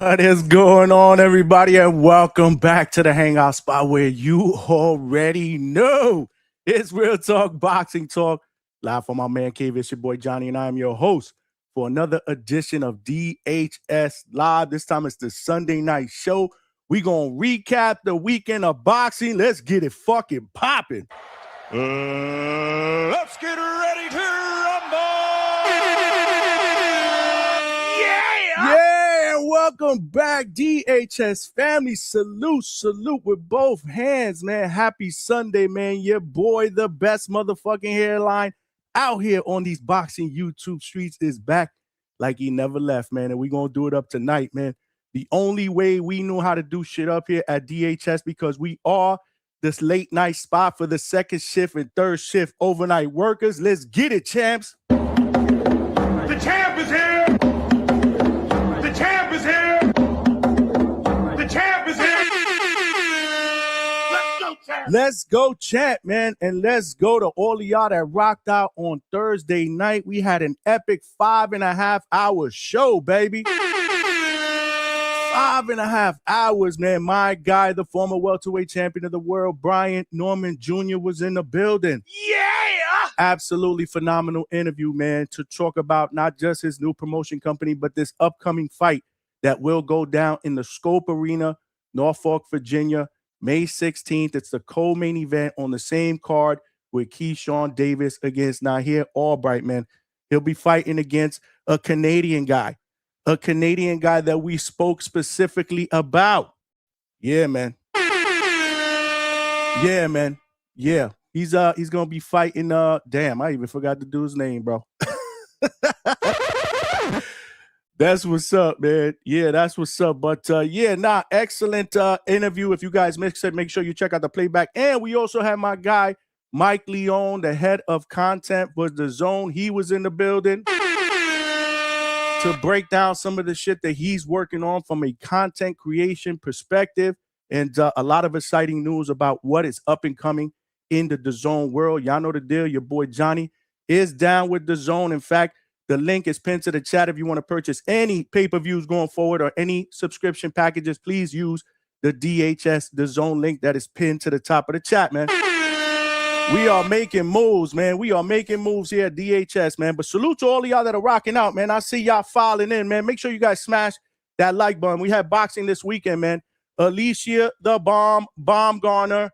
What is going on, everybody, and welcome back to the Hangout spot where you already know it's Real Talk Boxing Talk. Live from my man cave, it's your boy Johnny, and I am your host for another edition of DHS Live. This time it's the Sunday night show. We gonna recap the weekend of boxing. Let's get it fucking popping. Let's get ready to rumble! Yeah, welcome back, DHS family. Salute with both hands, man. Happy Sunday, man. Your boy, the best motherfucking hairline out here on these boxing YouTube streets, is back like he never left, man. And we gonna do it up tonight, man. The only way we knew how to do shit up here at DHS, because we are this late night spot for the second shift and third shift overnight workers. Let's get it, champs. The champ is here! The champ is here! The champ is here! Let's go, champ! Let's go, champ, man. And let's go to all of y'all that rocked out on Thursday night. We had an epic 5.5 hour show, baby. 5.5 hours, man. My guy, the former welterweight champion of the world, Brian Norman Jr., was in the building. Yeah! Absolutely phenomenal interview, man, to talk about not just his new promotion company, but this upcoming fight that will go down in the Scope Arena, Norfolk, Virginia, May 16th. It's the co-main event on the same card with Keyshawn Davis against Nahir Albright, man. He'll be fighting against a Canadian guy that we spoke specifically about. Yeah, man. Yeah. He's gonna be fighting. Damn, I even forgot the dude's name, bro. That's what's up, man. Yeah, that's what's up. But excellent interview. If you guys missed it, make sure you check out the playback. And we also have my guy Mike Leone, the head of content for The Zone. He was in the building to break down some of the shit that he's working on from a content creation perspective, and a lot of exciting news about what is up and coming in the DAZN world. Y'all know the deal. Your boy Johnny is down with DAZN. In fact, the link is pinned to the chat. If you want to purchase any pay-per-views going forward or any subscription packages, please use the DHS DAZN link that is pinned to the top of the chat, man. We are making moves, man. We are making moves here at DHS, man. But salute to all of y'all that are rocking out, man. I see y'all filing in, man. Make sure you guys smash that like button. We had boxing this weekend, man. Alycia, the Baumgardner,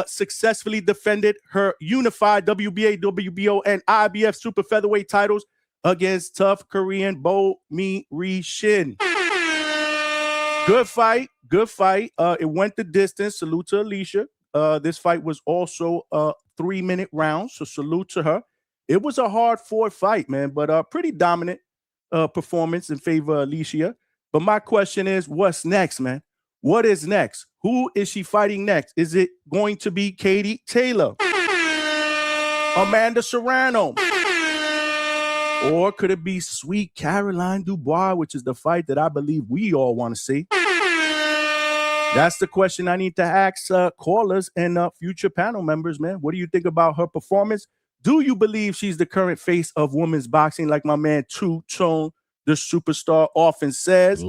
successfully defended her unified WBA, WBO, and IBF super featherweight titles against tough Korean Shin. Good fight. It went the distance. Salute to Alycia. This fight was also 3-minute round, so salute to her. It was a hard-fought fight, man, but pretty dominant performance in favor of Alycia. But my question is, what's next, man? What is next? Who is she fighting next? Is it going to be Katie Taylor, Amanda Serrano, or could it be Sweet Caroline Dubois, which is the fight that I believe we all want to see? That's the question I need to ask callers and future panel members, man. What do you think about her performance? Do you believe she's the current face of women's boxing, like my man True Chone, the superstar, often says?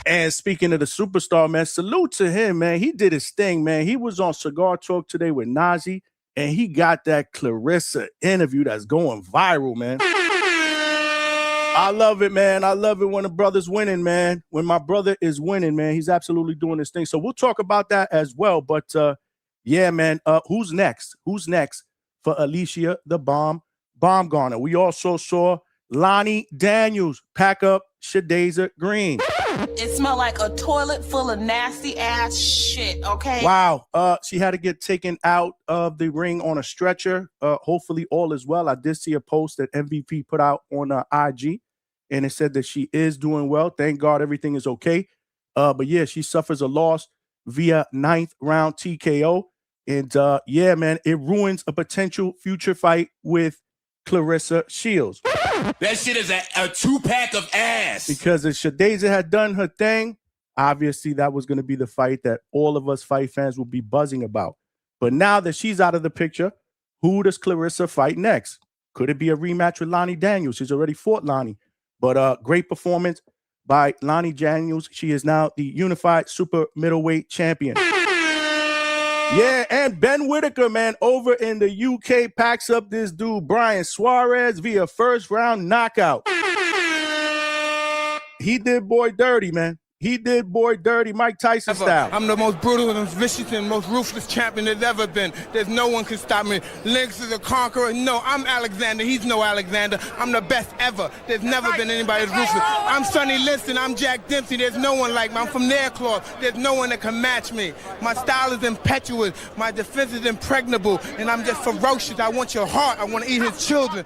And speaking of the superstar, man, salute to him, man. He did his thing, man. He was on Cigar Talk today with Najee, and he got that Clarissa interview that's going viral, man. I love it, man. I love it when a brother's winning, man. When my brother is winning, man, he's absolutely doing his thing. So we'll talk about that as well. But yeah, man, who's next? Who's next for Alycia the Baumgardner? We also saw Lonnie Daniels pack up Shadasia Green. It smelled like a toilet full of nasty ass shit, okay? Wow. She had to get taken out of the ring on a stretcher. Hopefully all is well. I did see a post that MVP put out on IG, and it said that she is doing well. Thank God everything is okay. But yeah, she suffers a loss via 9th round TKO. And yeah, man, it ruins a potential future fight with Clarissa Shields. That shit is a 2-pack of ass. Because if Shadasia had done her thing, obviously that was going to be the fight that all of us fight fans will be buzzing about. But now that she's out of the picture, who does Clarissa fight next? Could it be a rematch with Lonnie Daniels? She's already fought Lonnie. But great performance by Lonnie Daniels. She is now the unified super middleweight champion. Yeah, and Ben Whittaker, man, over in the UK packs up this dude, Brian Suarez, via first round knockout. He did boy dirty, man. He did boy dirty, Mike Tyson style. I'm the most brutal and vicious and most ruthless champion there's ever been. There's no one can stop me. Lynx is a conqueror. No, I'm Alexander. He's no Alexander. I'm the best ever. There's never been anybody as ruthless. I'm Sonny Liston. I'm Jack Dempsey. There's no one like me. I'm from Nairclaw. There's no one that can match me. My style is impetuous. My defense is impregnable. And I'm just ferocious. I want your heart. I want to eat his children.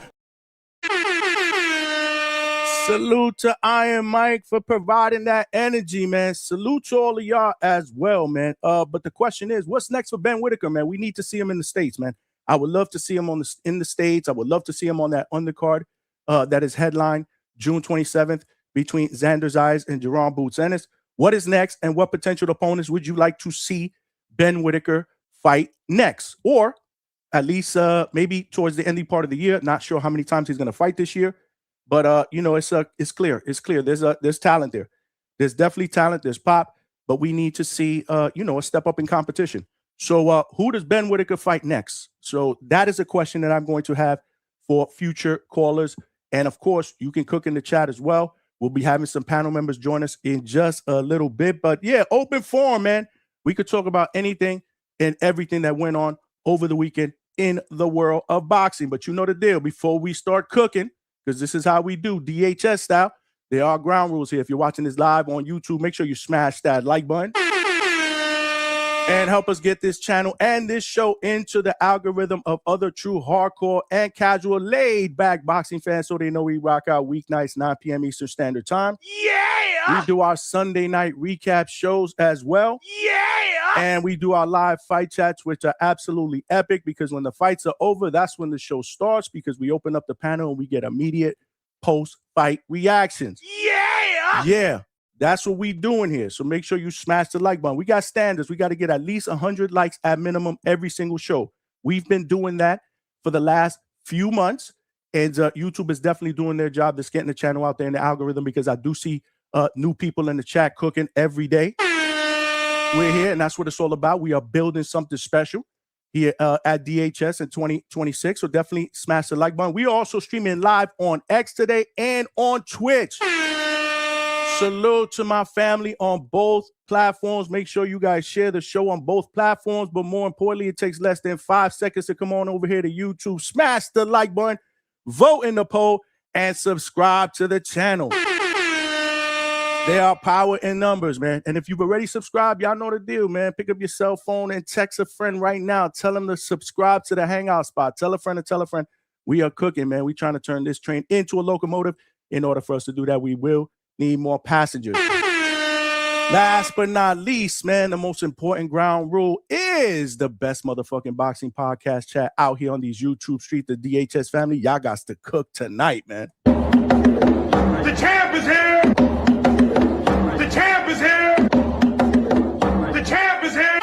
Salute to Iron Mike for providing that energy, man. Salute to all of y'all as well, man. But the question is, what's next for Ben Whittaker, man? We need to see him in the States, man. I would love to see him in the States. I would love to see him on that undercard that is headlined June 27th between Xander Zayas and Jerome Boots Ennis. What is next, and what potential opponents would you like to see Ben Whittaker fight next? Or at least maybe towards the ending part of the year. Not sure how many times he's going to fight this year. But you know, it's clear. It's clear. There's talent there. There's definitely talent. There's pop. But we need to see you know, a step up in competition. So who does Ben Whittaker fight next? So that is a question that I'm going to have for future callers. And of course, you can cook in the chat as well. We'll be having some panel members join us in just a little bit. But yeah, open forum, man. We could talk about anything and everything that went on over the weekend in the world of boxing. But you know the deal. Before we start cooking, because this is how we do, DHS style. There are ground rules here. If you're watching this live on YouTube, make sure you smash that like button and help us get this channel and this show into the algorithm of other true hardcore and casual laid-back boxing fans, so they know we rock out weeknights, 9 p.m. Eastern Standard Time. Yeah! We do our Sunday night recap shows as well. Yeah! And we do our live fight chats, which are absolutely epic, because when the fights are over, that's when the show starts, because we open up the panel and we get immediate post-fight reactions. Yeah! Yeah, that's what we doing here. So make sure you smash the like button. We got standards. We got to get at least 100 likes at minimum every single show. We've been doing that for the last few months, and YouTube is definitely doing their job. Just getting the channel out there in the algorithm, because I do see new people in the chat cooking every day. We're here, and that's what it's all about. We are building something special here at DHS in 2026. So definitely smash the like button. We are also streaming live on X today and on Twitch. Salute to my family on both platforms. Make sure you guys share the show on both platforms. But more importantly, it takes less than 5 seconds to come on over here to YouTube. Smash the like button, vote in the poll, and subscribe to the channel. There are power in numbers, man. And if you've already subscribed, y'all know the deal, man. Pick up your cell phone and text a friend right now. Tell them to subscribe to the Hangout spot. Tell a friend to tell a friend. We are cooking, man. We're trying to turn this train into a locomotive. In order for us to do that, we will need more passengers. Last but not least, man, the most important ground rule is the best motherfucking boxing podcast chat out here on these YouTube streets. The DHS family, y'all got to cook tonight, man. The champ is here. The champ is here. The champ is here.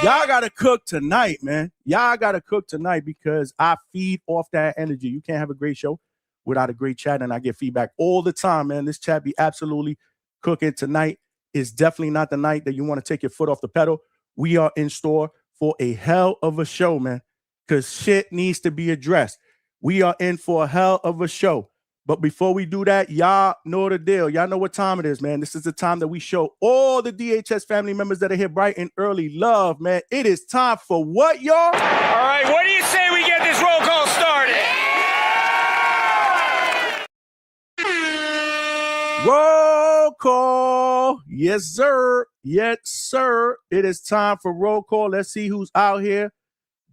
Y'all got to cook tonight, man. Y'all got to cook tonight, because I feed off that energy. You can't have a great show without a great chat, and I get feedback all the time, man. This chat be absolutely cooking. Tonight is definitely not the night that you want to take your foot off the pedal. We are in store for a hell of a show, man, because shit needs to be addressed. We are in for a hell of a show. But before we do that, y'all know the deal. Y'all know what time it is, man. This is the time that we show all the DHS family members that are here bright and early love, man. It is time for what, y'all? All right, what do you say we get this roll call started? Roll call. Yes, sir. Yes, sir. It is time for roll call. Let's see who's out here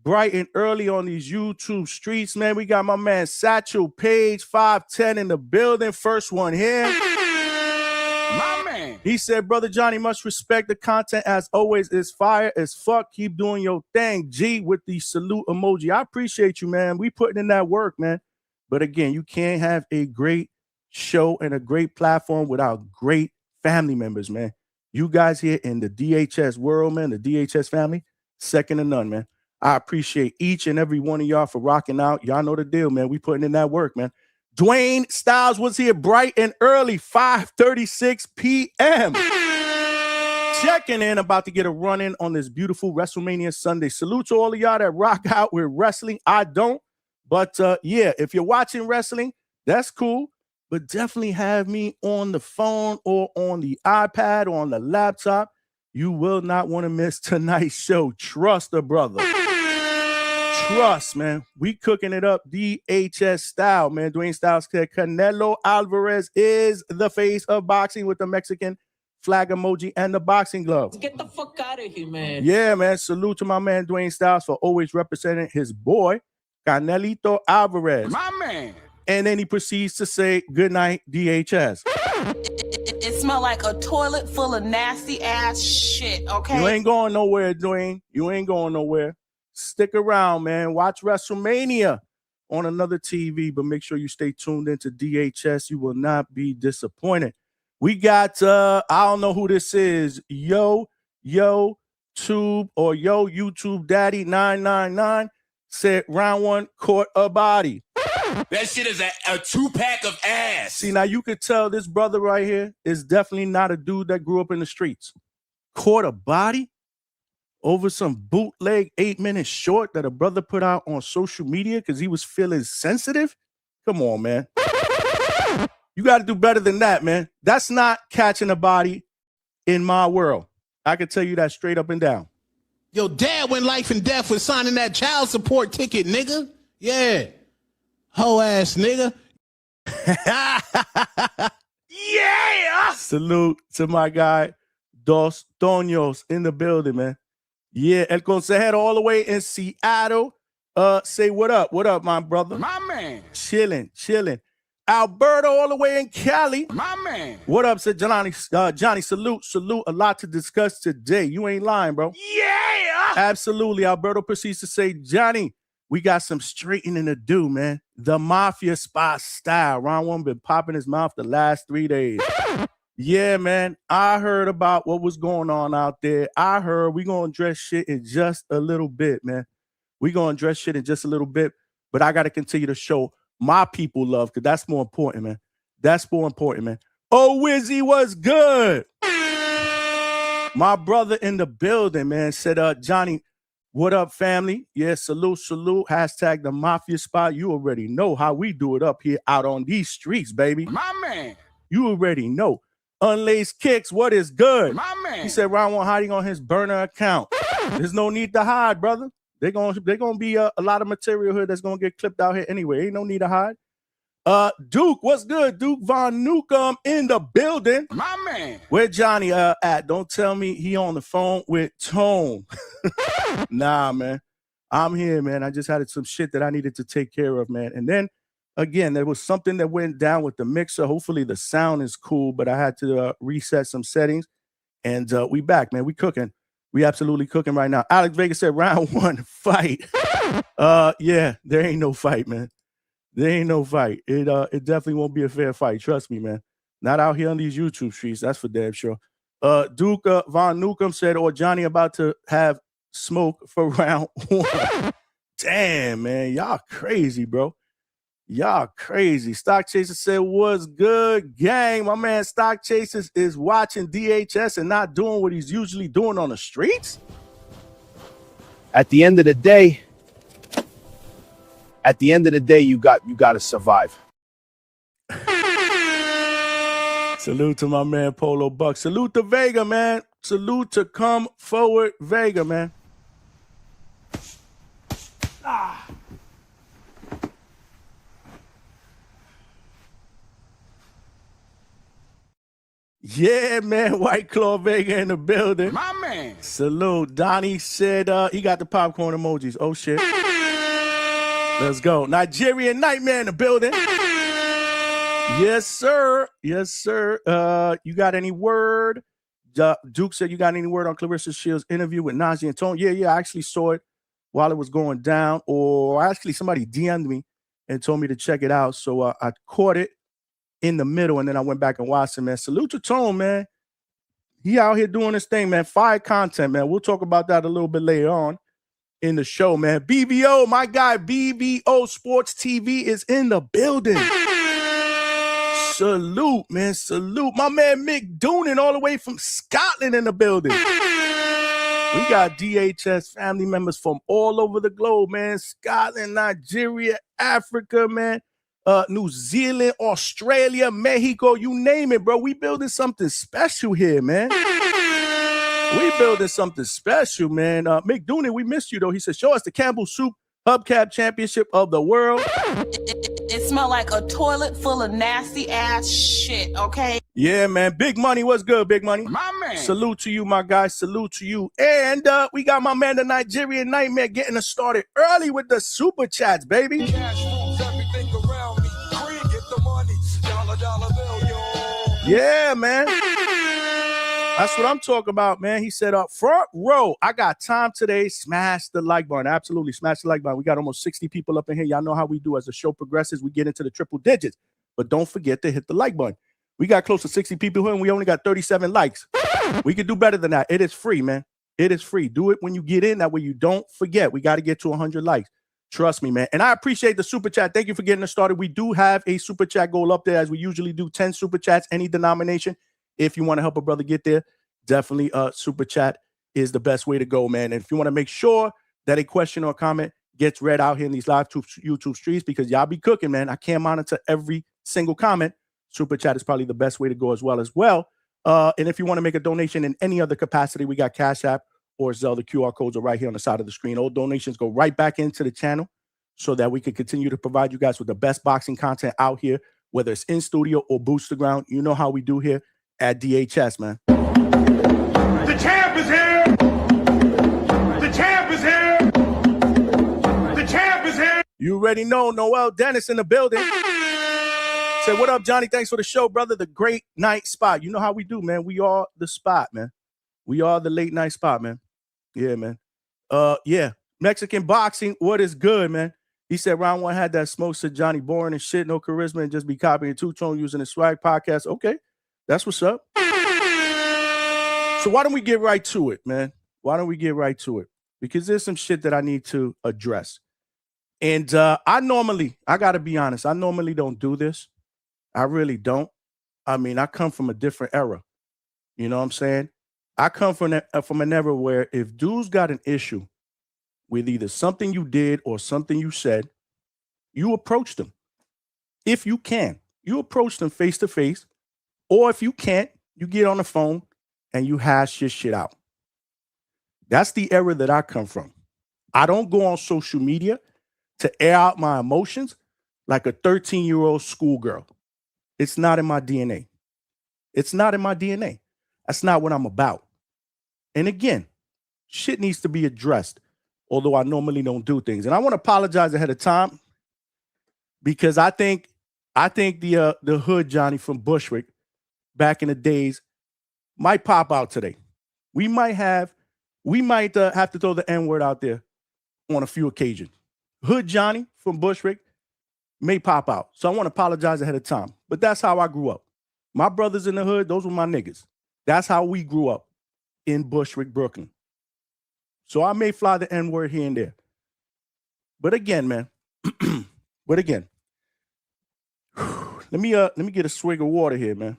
bright and early on these YouTube streets, man. We got my man Satchel Page 510 in the building. First one here. My man. He said, Brother Johnny, must respect the content as always. Is fire as fuck. Keep doing your thing. G with the salute emoji. I appreciate you, man. We putting in that work, man. But again, you can't have a great show and a great platform without great family members, man. You guys here in the DHS world, man, the DHS family, second to none, man. I appreciate each and every one of y'all for rocking out. Y'all know the deal, man. We putting in that work, man. Dwayne Styles was here bright and early, 5:36 p.m. Checking in, about to get a run-in on this beautiful WrestleMania Sunday. Salute to all of y'all that rock out with wrestling. I don't. But, yeah, if you're watching wrestling, that's cool. But definitely have me on the phone or on the iPad or on the laptop. You will not want to miss tonight's show. Trust a brother. Trust, man. We cooking it up DHS style, man. Dwayne Styles said Canelo Alvarez is the face of boxing with the Mexican flag emoji and the boxing glove. Get the fuck out of here, man. Yeah, man. Salute to my man Dwayne Styles for always representing his boy, Canelito Alvarez. My man. And then he proceeds to say, good night, DHS. It smelled like a toilet full of nasty ass shit, okay? You ain't going nowhere, Dwayne. You ain't going nowhere. Stick around, man. Watch WrestleMania on another TV, but make sure you stay tuned into DHS. You will not be disappointed. We got, I don't know who this is. Yo Tube or Yo YouTube Daddy 999 said round one caught a body. That shit is a two-pack of ass. See, now you could tell this brother right here is definitely not a dude that grew up in the streets. Caught a body over some bootleg 8-minute short that a brother put out on social media because he was feeling sensitive. Come on, man. You got to do better than that, man. That's not catching a body in my world. I can tell you that straight up and down. Yo, dad went life and death with signing that child support ticket, nigga. Yeah. Hoe ass nigga. Yeah. Salute to my guy, Dos Toños in the building, man. Yeah, El Consejero all the way in Seattle. Say what up? What up, my brother? My man. Chilling. Alberto all the way in Cali. My man. What up, said Johnny? Johnny, salute. A lot to discuss today. You ain't lying, bro. Yeah. Absolutely. Alberto proceeds to say, Johnny, we got some straightening to do, man. The Mafia spot style. Ron one been popping his mouth the last 3 days. Yeah, man. I heard about what was going on out there. I heard we going to address shit in just a little bit, man. We going to address shit in just a little bit, but I got to continue to show my people love because that's more important, man. That's more important, man. Oh, Wizzy was good. My brother in the building, man, said, Johnny, what up, family? Yeah, salute. Hashtag the Mafia spot. You already know how we do it up here out on these streets, baby. My man. You already know. Unlaced Kicks, what is good? My man. He said Ron won't hiding on his burner account. There's no need to hide, brother. They're gonna be a lot of material here that's gonna get clipped out here anyway. Ain't no need to hide. Duke, what's good? Duke Von Newcomb in the building. My man. Where Johnny at? Don't tell me he on the phone with Tone. Nah, man. I'm here, man. I just had some shit that I needed to take care of, man. And then again, there was something that went down with the mixer. Hopefully the sound is cool, but I had to reset some settings. And we back, man. We cooking. We absolutely cooking right now. Alex Vega said round one fight. Yeah, there ain't no fight, man. There ain't no fight. It definitely won't be a fair fight. Trust me, man. Not out here on these YouTube streets. That's for damn sure. Duke Von Newcomb said, or Johnny about to have smoke for round one. Damn, man. Y'all crazy, bro. Y'all crazy. Stock Chaser said, what's good, gang? My man Stock Chasers is watching DHS and not doing what he's usually doing on the streets? At the end of the day, you got to survive. Salute to my man Polo Buck. Salute to Vega, man. Salute to Come Forward Vega, man. Yeah, man. White Claw Vega in the building. My man. Salute. Donnie said he got the popcorn emojis. Oh, shit. Let's go. Nigerian Nightmare in the building. Yes, sir. Yes, sir. You got any word? Duke said you got any word on Clarissa Shields' interview with Najee and Tone? Yeah. I actually saw it while it was going down. Or actually somebody DM'd me and told me to check it out. So I caught it in the middle, and then I went back and watched it, man. Salute to Tone, man. He out here doing his thing, man. Fire content, man. We'll talk about that a little bit later on in the show, man. BBO, my guy, BBO Sports TV is in the building. Salute, man. Salute. My man Mick Doonan all the way from Scotland in the building. We got DHS family members from all over the globe, man. Scotland, Nigeria, Africa, man. New Zealand, Australia, Mexico, you name it, bro. We building something special here, man. We building something special, man. Mick Doonan, we missed you, though. He said, show us the Campbell Soup Hubcap Championship of the world. It smelled like a toilet full of nasty ass shit, okay? Yeah, man. Big Money, what's good, Big Money? My man. Salute to you, my guy. Salute to you. And we got my man, the Nigerian Nightmare, getting us started early with the super chats, baby. Cash rules everything around me. Green, get the money. Dollar bill, yo. Yeah, man. That's what I'm talking about, man. He said, front row, I got time today. Smash the like button. Absolutely, smash the like button. We got almost 60 people up in here. Y'all know how we do as the show progresses. We get into the triple digits. But don't forget to hit the like button. We got close to 60 people here, and we only got 37 likes. We could do better than that. It is free, man. It is free. Do it when you get in. That way you don't forget. We got to get to 100 likes. Trust me, man. And I appreciate the super chat. Thank you for getting us started. We do have a super chat goal up there, as we usually do, 10 super chats, any denomination. If you want to help a brother get there, definitely super chat is the best way to go, man. And if you want to make sure that a question or comment gets read out here in these live YouTube streams, because y'all be cooking, man. I can't monitor every single comment. Super chat is probably the best way to go as well. And if you want to make a donation in any other capacity, we got Cash App or Zelle. The QR codes are right here on the side of the screen. All donations go right back into the channel so that we can continue to provide you guys with the best boxing content out here, whether it's in studio or boots to ground. You know how we do here at DHS, man. The champ is here. The champ is here. The champ is here. You already know Noel Dennis in the building. Say, what up, Johnny? Thanks for the show, brother. The great night spot. You know how we do, man. We are the spot, man. We are the late night spot, man. Yeah, man. Yeah. Mexican boxing, what is good, man? He said round one had that smoke, said Johnny boring and shit, no charisma, and just be copying two-tone using the swag podcast. Okay, that's what's up. So why don't we get right to it, man? Why don't we get right to it? Because there's some shit that I need to address. And I got to be honest, I normally don't do this. I really don't. I mean, I come from a different era. You know what I'm saying? I come from an era where if dudes got an issue with either something you did or something you said, you approach them. If you can, you approach them face to face. Or if you can't, you get on the phone and you hash your shit out. That's the era that I come from. I don't go on social media to air out my emotions like a 13-year-old schoolgirl. It's not in my DNA. It's not in my DNA. That's not what I'm about. And again, shit needs to be addressed, although I normally don't do things. And I want to apologize ahead of time because I think the hood Johnny from Bushwick back in the days might pop out today. We might have to throw the N-word out there on a few occasions. Hood Johnny from Bushwick may pop out. So I want to apologize ahead of time. But that's how I grew up. My brothers in the hood, those were my niggas. That's how we grew up in Bushwick, Brooklyn. So I may fly the N-word here and there. But again, man, let me get a swig of water here, man.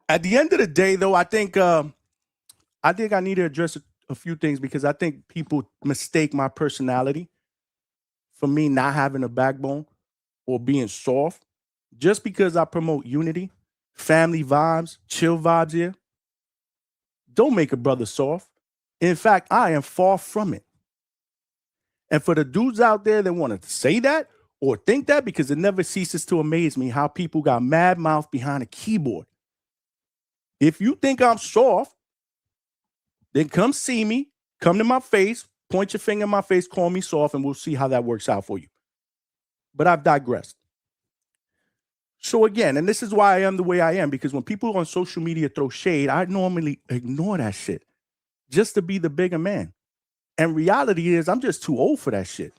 At the end of the day, though, I think I need to address a few things because I think people mistake my personality for me not having a backbone or being soft. Just because I promote unity, family vibes, chill vibes here, don't make a brother soft. In fact, I am far from it. And for the dudes out there that want to say that or think that, because it never ceases to amaze me how people got mad mouth behind a keyboard. If you think I'm soft, then come see me, come to my face, point your finger in my face, call me soft, and we'll see how that works out for you. But I've digressed. So again, and this is why I am the way I am, because when people on social media throw shade, I normally ignore that shit just to be the bigger man. And reality is I'm just too old for that shit.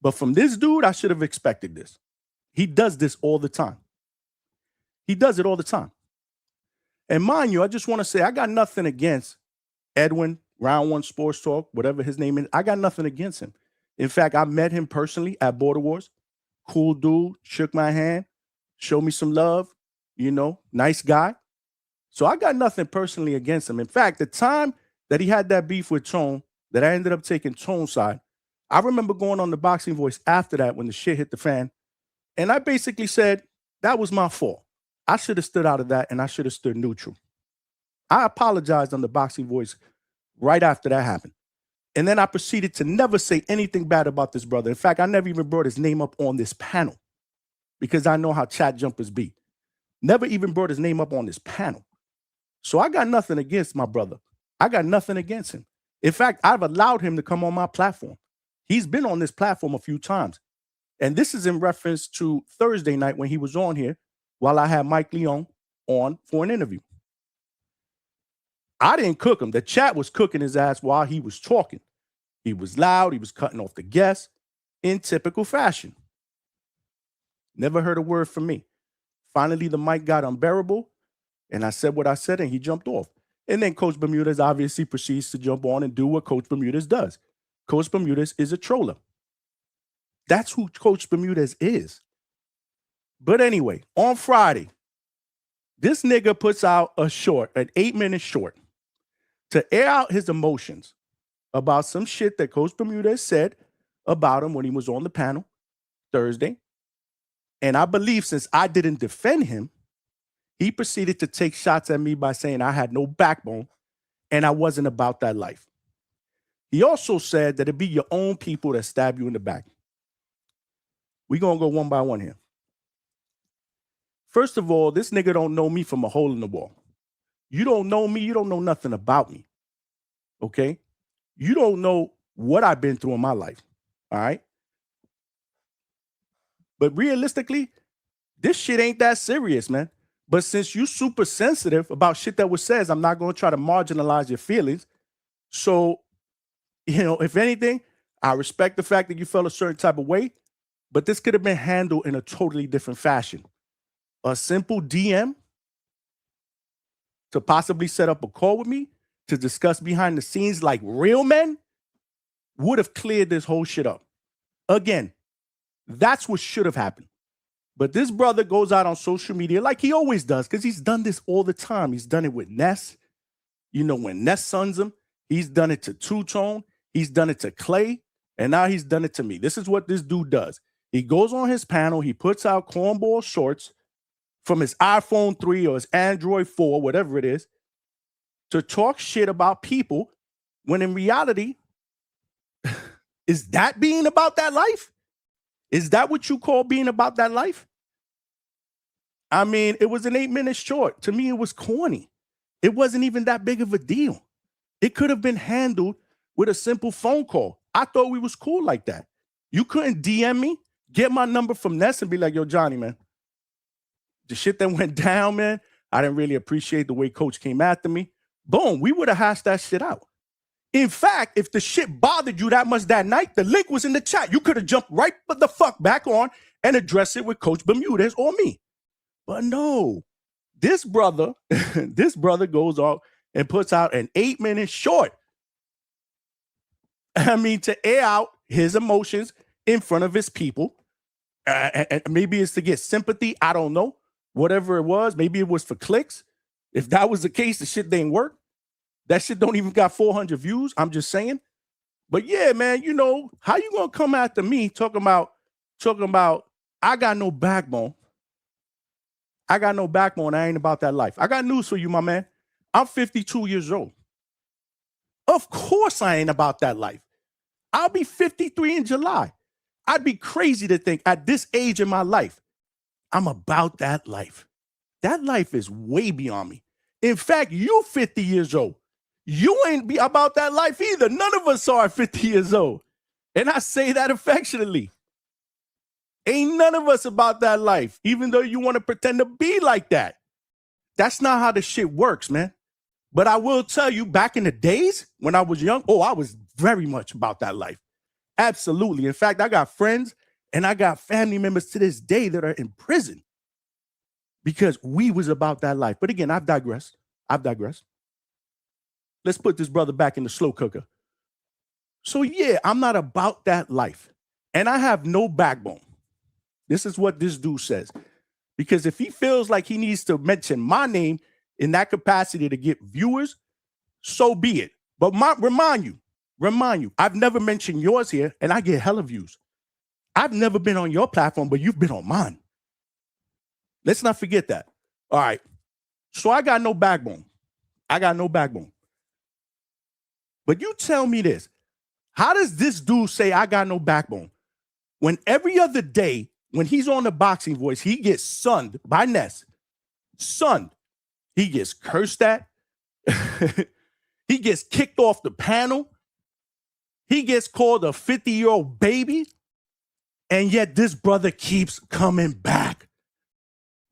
But from this dude, I should have expected this. He does this all the time. He does it all the time. And mind you, I just want to say I got nothing against Edwin, Round One Sports Talk, whatever his name is. I got nothing against him. In fact, I met him personally at Border Wars. Cool dude, shook my hand, showed me some love, nice guy. So I got nothing personally against him. In fact, the time that he had that beef with Tone, that I ended up taking Tone's side, I remember going on the Boxing Voice after that when the shit hit the fan. And I basically said, that was my fault. I should have stood out of that and I should have stood neutral. I apologized on the Boxing Voice right after that happened. And then I proceeded to never say anything bad about this brother. In fact, I never even brought his name up on this panel because I know how chat jumpers be. Never even brought his name up on this panel. So I got nothing against my brother. I got nothing against him. In fact, I've allowed him to come on my platform. He's been on this platform a few times. And this is in reference to Thursday night when he was on here while I had Mike Leon on for an interview. I didn't cook him. The chat was cooking his ass while he was talking. He was loud. He was cutting off the guests in typical fashion. Never heard a word from me. Finally, the mic got unbearable, and I said what I said, and he jumped off. And then Coach Bermudez obviously proceeds to jump on and do what Coach Bermudez does. Coach Bermudez is a troller. That's who Coach Bermudez is. But anyway, on Friday, this nigga puts out a short, an 8-minute short, to air out his emotions about some shit that Coach Bermudez said about him when he was on the panel Thursday. And I believe since I didn't defend him, he proceeded to take shots at me by saying I had no backbone and I wasn't about that life. He also said that it'd be your own people that stab you in the back. We're going to go one by one here. First of all, this nigga don't know me from a hole in the wall. You don't know me. You don't know nothing about me. Okay? You don't know what I've been through in my life. All right? But realistically, this shit ain't that serious, man. But since you super sensitive about shit that was said, I'm not going to try to marginalize your feelings. So, if anything, I respect the fact that you felt a certain type of way, but this could have been handled in a totally different fashion. A simple DM to possibly set up a call with me to discuss behind the scenes like real men would have cleared this whole shit up. Again, that's what should have happened. But this brother goes out on social media like he always does because he's done this all the time. He's done it with Ness. When Ness sons him, he's done it to Two-Tone. He's done it to Clay. And now he's done it to me. This is what this dude does. He goes on his panel. He puts out cornball shorts from his iPhone 3 or his Android 4, whatever it is, to talk shit about people when in reality, is that being about that life? Is that what you call being about that life? I mean, it was an 8-minute short. To me, it was corny. It wasn't even that big of a deal. It could have been handled with a simple phone call. I thought we was cool like that. You couldn't DM me, get my number from Ness and be like, yo, Johnny, man, the shit that went down, man, I didn't really appreciate the way Coach came after me. Boom, we would have hashed that shit out. In fact, if the shit bothered you that much that night, the link was in the chat. You could have jumped right the fuck back on and addressed it with Coach Bermudez or me. But no, this brother goes off and puts out an 8-minute short. I mean, to air out his emotions in front of his people. And maybe it's to get sympathy. I don't know. Whatever it was, maybe it was for clicks. If that was the case, the shit didn't work. That shit don't even got 400 views. I'm just saying. But yeah, man, how you gonna come after me talking about I got no backbone. I got no backbone. I ain't about that life. I got news for you, my man. I'm 52 years old. Of course I ain't about that life. I'll be 53 in July. I'd be crazy to think at this age in my life, I'm about that life. That life is way beyond me. In fact, you 50 years old. You ain't be about that life either. None of us are 50 years old. And I say that affectionately. Ain't none of us about that life, even though you want to pretend to be like that. That's not how the shit works, man. But I will tell you, back in the days when I was young, I was very much about that life. Absolutely. In fact, I got friends and I got family members to this day that are in prison because we was about that life. But again, I've digressed. Let's put this brother back in the slow cooker. So yeah, I'm not about that life. And I have no backbone. This is what this dude says. Because if he feels like he needs to mention my name in that capacity to get viewers, so be it. But remind you, I've never mentioned yours here, and I get hella views. I've never been on your platform, but you've been on mine. Let's not forget that. All right. So I got no backbone. But you tell me this. How does this dude say I got no backbone when every other day when he's on the Boxing Voice, he gets sunned by Ness? Sunned. He gets cursed at. He gets kicked off the panel. He gets called a 50-year-old baby. And yet this brother keeps coming back.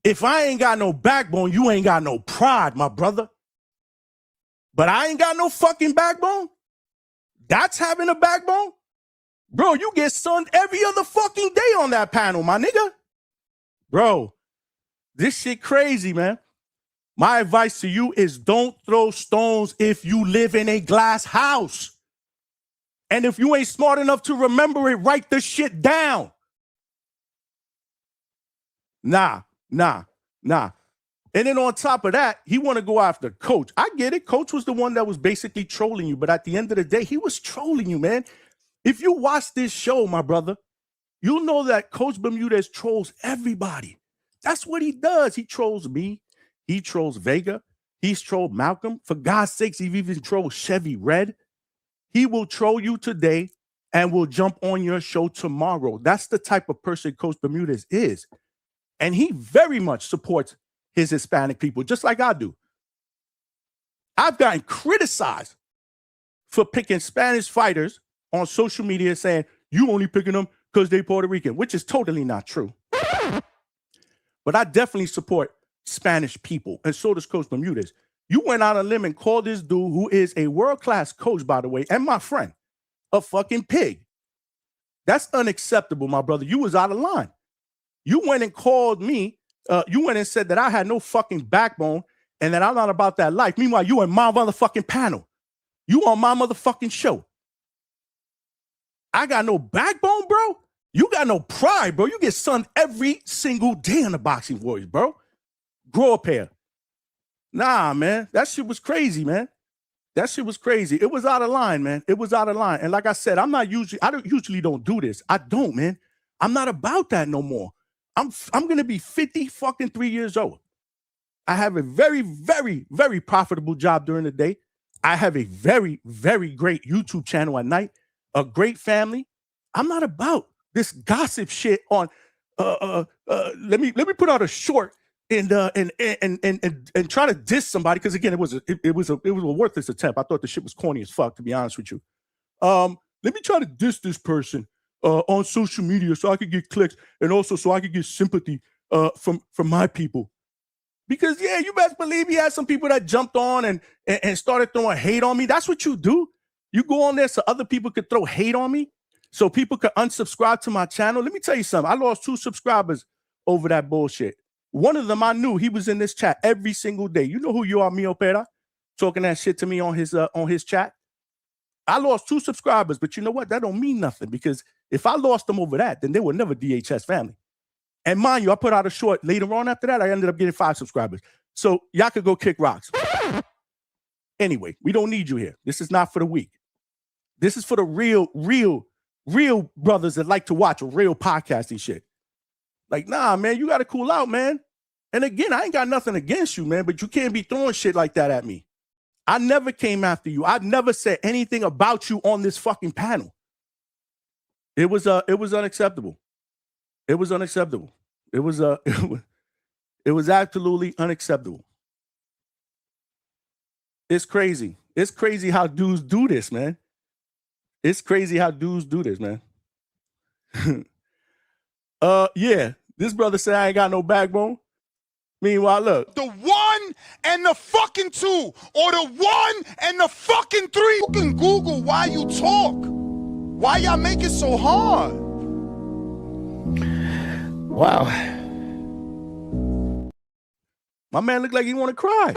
If I ain't got no backbone, you ain't got no pride, my brother. But I ain't got no fucking backbone. That's having a backbone. Bro, you get sunned every other fucking day on that panel, my nigga. Bro, this shit crazy, man. My advice to you is don't throw stones if you live in a glass house. And if you ain't smart enough to remember it, write the shit down. Nah. And then on top of that, he want to go after Coach. I get it. Coach was the one that was basically trolling you. But at the end of the day, he was trolling you, man. If you watch this show, my brother, you'll know that Coach Bermudez trolls everybody. That's what he does. He trolls me. He trolls Vega. He's trolled Malcolm. For God's sakes, he even trolled Chevy Red. He will troll you today and will jump on your show tomorrow. That's the type of person Coach Bermudez is. And he very much supports his Hispanic people, just like I do. I've gotten criticized for picking Spanish fighters on social media saying, you only picking them because they Puerto Rican, which is totally not true. But I definitely support Spanish people, and so does Coach Bermudez. You went out on a limb and called this dude, who is a world-class coach, by the way, and my friend, a fucking pig. That's unacceptable, my brother. You was out of line. You went and called me. You went and said that I had no fucking backbone and that I'm not about that life. Meanwhile, you on my motherfucking panel. You on my motherfucking show. I got no backbone, bro. You got no pride, bro. You get sunned every single day on the Boxing Voice, bro. Grow up here. Nah, man. That shit was crazy, man. That shit was crazy. It was out of line, man. It was out of line. And like I said, I usually don't do this. I don't, man. I'm not about that no more. I'm gonna be 50 fucking 3 years old. I have a very, very, very profitable job during the day. I have a very, very great YouTube channel at night, a great family. I'm not about this gossip shit on let me put out a short and try to diss somebody, because again, it was a worthless attempt. I thought the shit was corny as fuck, to be honest with you. Let me try to diss this person on social media so I could get clicks and also so I could get sympathy from my people. Because yeah, you best believe he had some people that jumped on and started throwing hate on me. That's what you do. You go on there so other people could throw hate on me, so people could unsubscribe to my channel. Let me tell you something. I lost 2 subscribers over that bullshit. One of them I knew, he was in this chat every single day. You know who you are, Mio Pera, talking that shit to me on his chat. I lost 2 subscribers, but you know what? That don't mean nothing, because if I lost them over that, then they were never DHS family. And mind you, I put out a short later on after that. I ended up getting 5 subscribers. So y'all could go kick rocks. Anyway, we don't need you here. This is not for the weak. This is for the real brothers that like to watch a real podcasting shit. Like, nah, man, you got to cool out, man. And again, I ain't got nothing against you, man, but you can't be throwing shit like that at me. I never came after you. I never said anything about you on this fucking panel. It was unacceptable. It was unacceptable. It was absolutely unacceptable. It's crazy. It's crazy how dudes do this, man. It's crazy how dudes do this, man. Yeah, this brother said I ain't got no backbone. Meanwhile, look. The 1 and the fucking 2, or the 1 and the fucking 3. You can Google why you talk. Why y'all make it so hard? Wow. My man looked like he want to cry.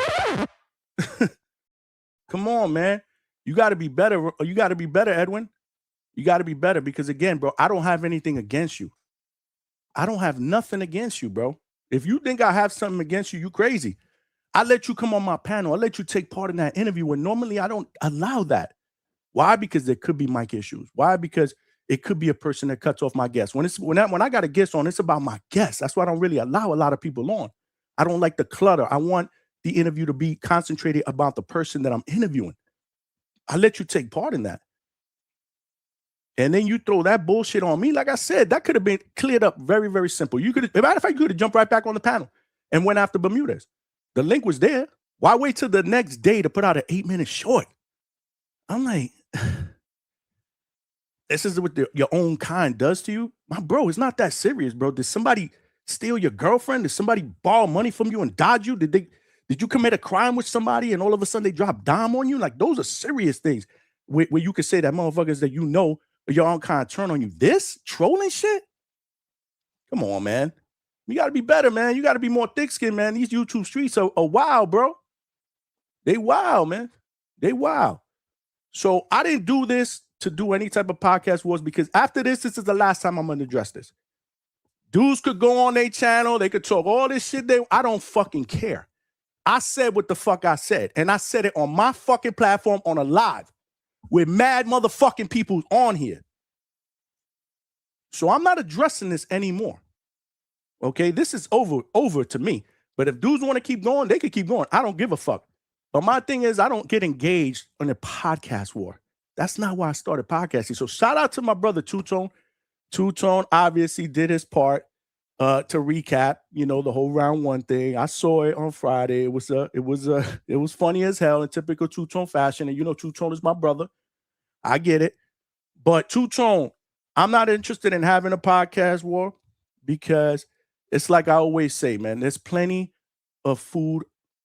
Come on, man. You got to be better. You got to be better, Edwin. You got to be better because, again, bro, I don't have anything against you. I don't have nothing against you, bro. If you think I have something against you, you crazy. I let you come on my panel. I let you take part in that interview when normally I don't allow that. Why? Because there could be mic issues. Why? Because it could be a person that cuts off my guest. When I got a guest on, it's about my guest. That's why I don't really allow a lot of people on. I don't like the clutter. I want the interview to be concentrated about the person that I'm interviewing. I let you take part in that. And then you throw that bullshit on me. Like I said, that could have been cleared up very, very simple. You could have, matter of fact, you could have jumped right back on the panel and went after Bermudez. The link was there. Why wait till the next day to put out an 8-minute short? I'm like, this is what your own kind does to you. My bro, it's not that serious, bro. Did somebody steal your girlfriend? Did somebody borrow money from you and dodge you? Did you commit a crime with somebody and all of a sudden they drop dime on you? Like, those are serious things where you could say that motherfuckers that you know your own kind turn on you. This trolling shit? Come on, man. You got to be better, man. You got to be more thick-skinned, man. These YouTube streets are wild, bro. They wild, man. They wild. So I didn't do this to do any type of podcast wars because after this is the last time I'm going to address this. Dudes could go on their channel. They could talk all this shit. I don't fucking care. I said what the fuck I said. And I said it on my fucking platform on a live with mad motherfucking people on here. So I'm not addressing this anymore. Okay, this is over to me. But if dudes want to keep going, they can keep going. I don't give a fuck. But my thing is, I don't get engaged in a podcast war. That's not why I started podcasting. So shout out to my brother Two-Tone. Two-Tone obviously did his part to recap, the whole round one thing. I saw it on Friday. It was funny as hell in typical Two-Tone fashion. And Two-Tone is my brother. I get it. But Two-Tone, I'm not interested in having a podcast war because it's like I always say, man, there's plenty of food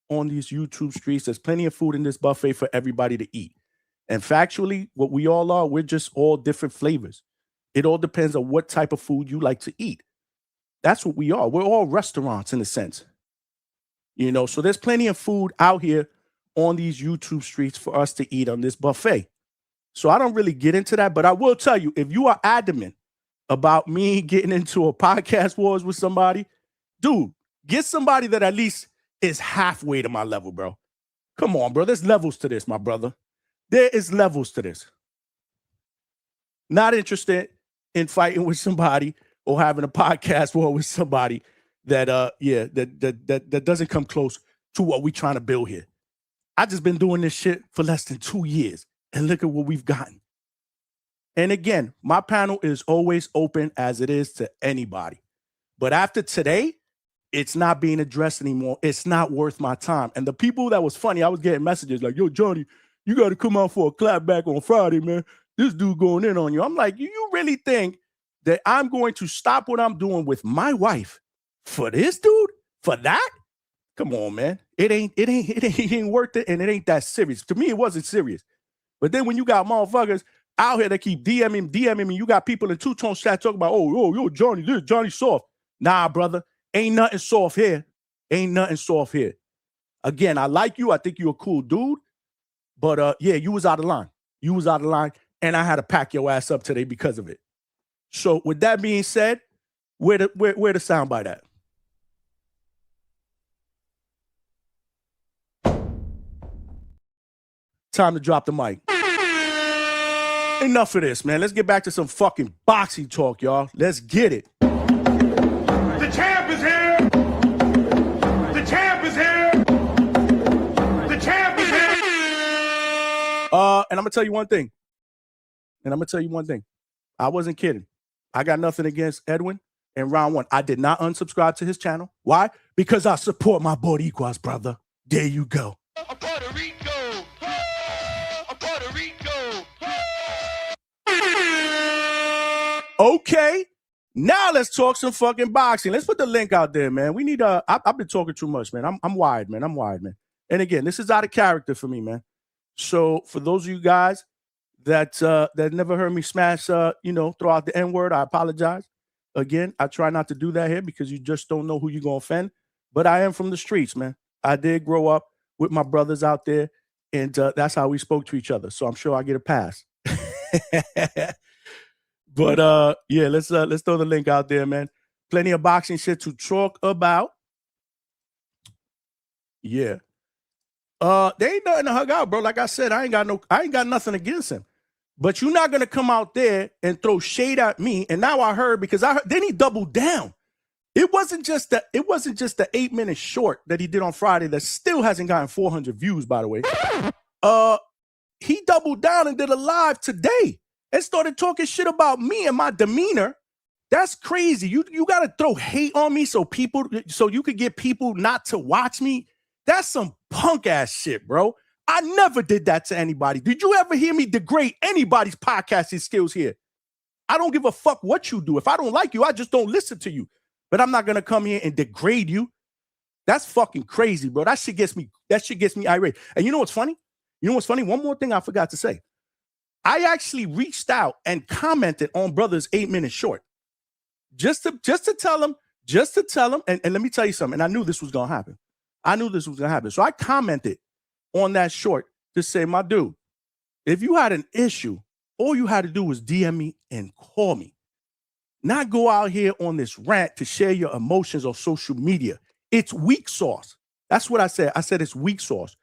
on these YouTube streets. There's plenty of food in this buffet for everybody to eat. And factually, what we all are, we're just all different flavors. It all depends on what type of food you like to eat. That's what we are. We're all restaurants in a sense. So there's plenty of food out here on these YouTube streets for us to eat on this buffet. So I don't really get into that, but I will tell you, if you are adamant about me getting into a podcast wars with somebody, dude, get somebody that at least is halfway to my level, bro. Come on, bro. There's levels to this, my brother. There is levels to this. Not interested in fighting with somebody or having a podcast war with somebody that that doesn't come close to what we're trying to build here. I just been doing this shit for less than 2 years, and look at what we've gotten. And again, my panel is always open as it is to anybody. But after today, it's not being addressed anymore. It's not worth my time. And the people that was funny, I was getting messages like, yo, Johnny, you got to come out for a clap back on Friday, man. This dude going in on you. I'm like, you really think that I'm going to stop what I'm doing with my wife for this dude? For that? Come on, man. It ain't worth it, and it ain't that serious. To me, it wasn't serious. But then when you got motherfuckers out here that keep DMing me, you got people in Two-Tone chat talking about, yo, Johnny this, Johnny soft. Nah, brother. Ain't nothing soft here. Ain't nothing soft here. Again, I like you. I think you're a cool dude. But yeah, you was out of line. You was out of line. And I had to pack your ass up today because of it. So with that being said, where the soundbite at? Time to drop the mic. Enough of this, man. Let's get back to some fucking boxing talk, y'all. Let's get it. The champ is here! The champ is here! The champ is here! And I'm gonna tell you one thing. I wasn't kidding. I got nothing against Edwin in round one. I did not unsubscribe to his channel. Why? Because I support my Boricuas, brother. There you go. A Puerto Rico! A Puerto Rico! Okay. Now let's talk some fucking boxing. Let's put the link out there, man. We need I've been talking too much, man. I'm wired, man. And again, this is out of character for me, man. So for those of you guys that never heard me smash, throw out the N-word, I apologize. Again, I try not to do that here because you just don't know who you're going to offend. But I am from the streets, man. I did grow up with my brothers out there, and that's how we spoke to each other. So I'm sure I get a pass. But yeah, let's throw the link out there, man. Plenty of boxing shit to talk about. Yeah. They ain't nothing to hug out, bro. Like I said, I ain't got nothing against him. But you're not gonna come out there and throw shade at me. And now I heard then he doubled down. It wasn't just the 8-minute short that he did on Friday that still hasn't gotten 400 views, by the way. He doubled down and did a live today and started talking shit about me and my demeanor. That's crazy. You gotta throw hate on me so you could get people not to watch me. That's some punk ass shit, bro. I never did that to anybody. Did you ever hear me degrade anybody's podcasting skills here? I don't give a fuck what you do. If I don't like you, I just don't listen to you. But I'm not gonna come here and degrade you. That's fucking crazy, bro. That shit gets me irate. And you know what's funny? One more thing I forgot to say. I actually reached out and commented on Brother's 8-minute short. Just to tell him, and let me tell you something, and I knew this was gonna happen. So I commented on that short to say, my dude, if you had an issue, all you had to do was DM me and call me. Not go out here on this rant to share your emotions on social media. It's weak sauce. That's what I said. I said it's weak sauce.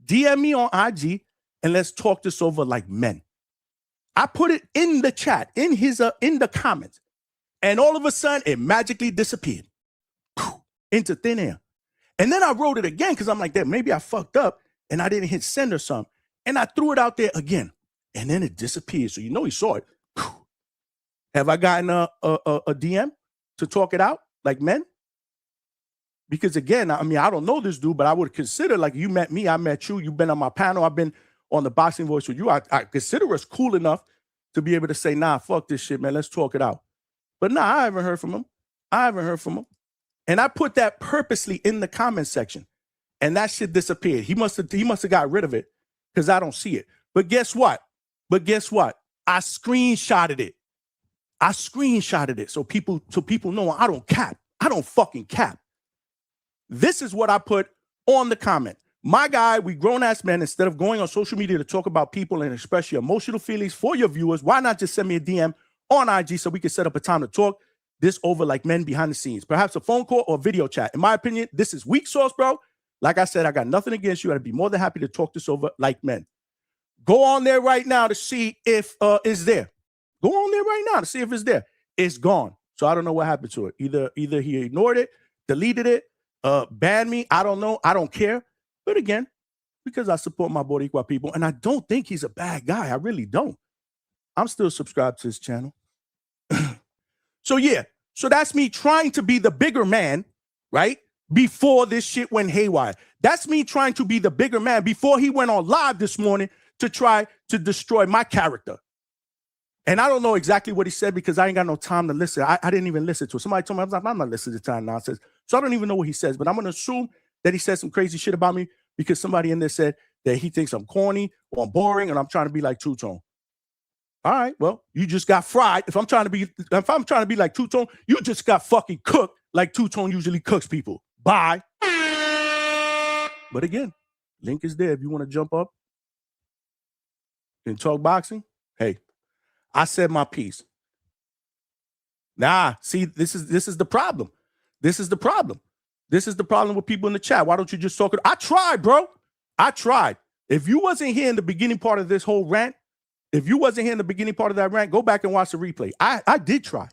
DM me on IG and let's talk this over like men. I put it in the chat, in the comments, and all of a sudden it magically disappeared into thin air. And then I wrote it again because I'm like, that maybe I fucked up and I didn't hit send or something. And I threw it out there again, and then it disappeared. So he saw it. Have I gotten a DM to talk it out like men? Because again, I mean, I don't know this dude, but I would consider, like, you met me, I met you, you've been on my panel, I've been on the Boxing Voice with you. I consider us cool enough to be able to say, nah, fuck this shit, man, let's talk it out. But nah, I haven't heard from him. And I put that purposely in the comment section, and that shit disappeared. He must have got rid of it because I don't see it. But guess what? I screenshotted it so people know I don't cap. I don't fucking cap. This is what I put on the comment. My guy, we grown-ass men, instead of going on social media to talk about people and express your emotional feelings for your viewers, why not just send me a DM on IG so we can set up a time to talk this over like men behind the scenes? Perhaps a phone call or video chat. In my opinion, this is weak sauce, bro. Like I said, I got nothing against you. I'd be more than happy to talk this over like men. Go on there right now to see if it's there. Go on there right now to see if it's there. It's gone. So I don't know what happened to it. Either he ignored it, deleted it, banned me. I don't know. I don't care. But again, because I support my Boricua people, and I don't think he's a bad guy. I really don't. I'm still subscribed to his channel. So yeah. So that's me trying to be the bigger man, right? Before this shit went haywire. That's me trying to be the bigger man before he went on live this morning to try to destroy my character. And I don't know exactly what he said because I ain't got no time to listen. I didn't even listen to it. Somebody told me, I'm not listening to time nonsense. So I don't even know what he says, but I'm going to assume that he said some crazy shit about me because somebody in there said that he thinks I'm corny or I'm boring and I'm trying to be like Two-Tone. All right, well, you just got fried. If I'm trying to be like Two-Tone, you just got fucking cooked like Two-Tone usually cooks people. Bye. But again, link is there if you want to jump up and talk boxing. Hey, I said my piece. Nah, see, this is the problem. This is the problem with people in the chat. Why don't you just talk it? I tried, bro. I tried. If you wasn't here in the beginning part of this whole rant, go back and watch the replay. I did try.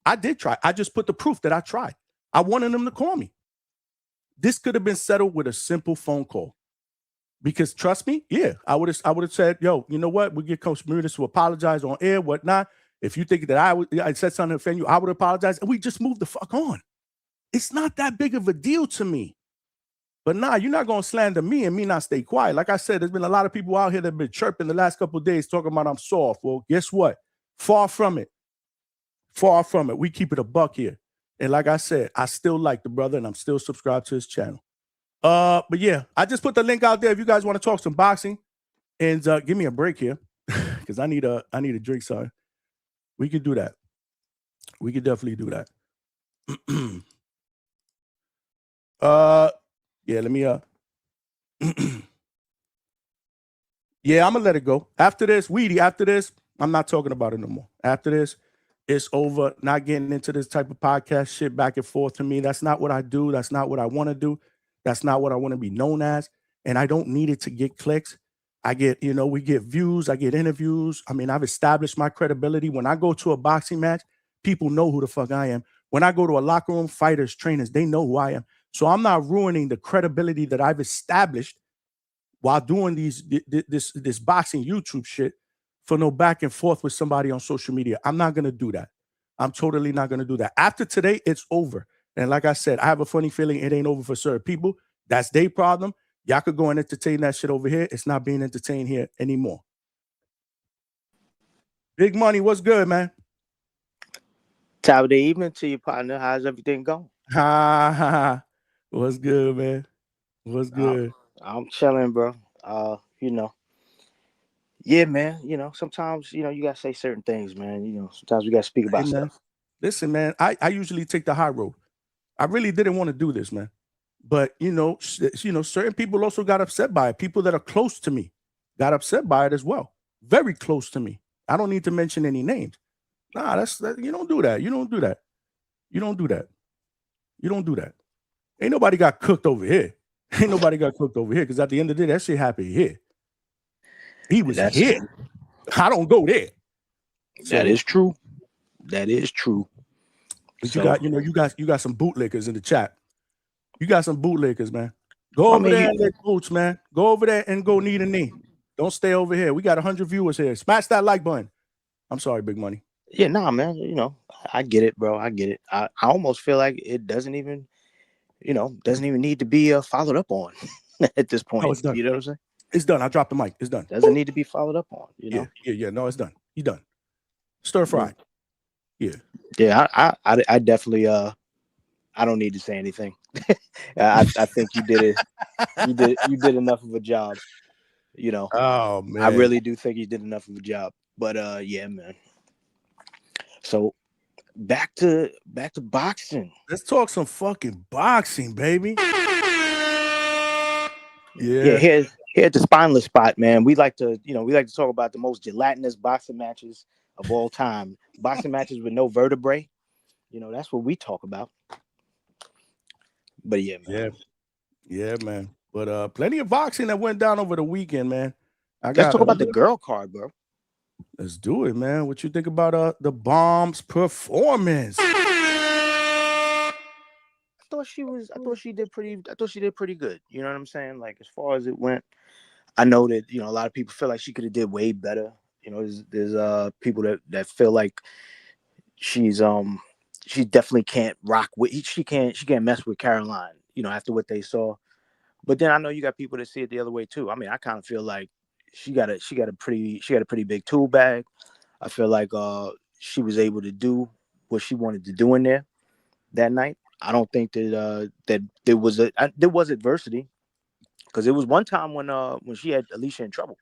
I just put the proof that I tried. I wanted them to call me. This could have been settled with a simple phone call. Because trust me, yeah, I would have said, yo, you know what? We get Coach Meritus to apologize on air, whatnot. If you think that I said something to offend you, I would apologize. And we just move the fuck on. It's not that big of a deal to me. But nah, you're not going to slander me and me not stay quiet. Like I said, there's been a lot of people out here that have been chirping the last couple of days talking about I'm soft. Well, guess what? Far from it. Far from it. We keep it a buck here. And like I said, I still like the brother and I'm still subscribed to his channel. But yeah, I just put the link out there if you guys want to talk some boxing. And give me a break here because I need a drink, sorry. We could do that. We could definitely do that. Yeah, let me yeah, I'm gonna let it go. After this, Weedy, I'm I'm not talking about it no more. After this, it's over. Not getting into this type of podcast shit back and forth to me. That's not what I do. That's not what I want to do. That's not what I want to be known as. And I don't need it to get clicks. I get, we get views. I get interviews. I mean, I've established my credibility. When I go to a boxing match, people know who the fuck I am. When I go to a locker room, fighters, trainers, they know who I am. So I'm not ruining the credibility that I've established while doing this boxing YouTube shit for no back and forth with somebody on social media. I'm not going to do that. I'm totally not going to do that. After today, it's over. And like I said, I have a funny feeling it ain't over for certain people. That's their problem. Y'all could go and entertain that shit over here. It's not being entertained here anymore. Big Money, what's good, man? Top of the evening to you, partner. How's everything going? What's good, man? What's good? I'm chilling, bro. Yeah, man. Sometimes, you gotta say certain things, man. Sometimes we gotta speak about stuff. Listen, man, I usually take the high road. I really didn't want to do this, man. But, certain people also got upset by it. People that are close to me got upset by it as well. Very close to me. I don't need to mention any names. Nah, you don't do that. You don't do that. You don't do that. You don't do that. Ain't nobody got cooked over here. Ain't nobody got cooked over here because at the end of the day, that shit happened here. He was here. True. I don't go there. That is true. That is true. But you got some bootlickers in the chat. You got some bootlickers, man. Go over there and lick boots, man. Go over there and go knee to knee. Don't stay over here. We got 100 viewers here. Smash that like button. I'm sorry, Big Money. Yeah, nah, man. I get it, bro. I get it. I almost feel like it doesn't even need to be followed up on at this point. No, it's done. You know what I'm saying? It's done. I dropped the mic. It's done. Doesn't need to be followed up on. Yeah. No, it's done. He done. Stir fry. Yeah. Yeah. I definitely. I don't need to say anything. I think you did it. You did enough of a job. Oh man. I really do think you did enough of a job. But yeah, man. So back to boxing. Let's talk some fucking boxing, baby. Yeah. Here at the Spineless Spot, man. We like to talk about the most gelatinous boxing matches of all time. Boxing matches with no vertebrae. That's what we talk about. But yeah, man. Yeah, man. But plenty of boxing that went down over the weekend, man. Let's talk about the girl card, bro. Let's do it, man. What you think about the Bomb's performance? I thought she did pretty good. You know what I'm saying? Like, as far as it went, I know that a lot of people feel like she could have did way better. There's people that feel like she definitely can't rock with. She can't mess with Caroline. After what they saw. But then I know you got people that see it the other way too. I mean, I kind of feel like she got a pretty big tool bag. I feel like she was able to do what she wanted to do in there that night. I don't think that there was adversity, because it was one time when she had Alycia in trouble.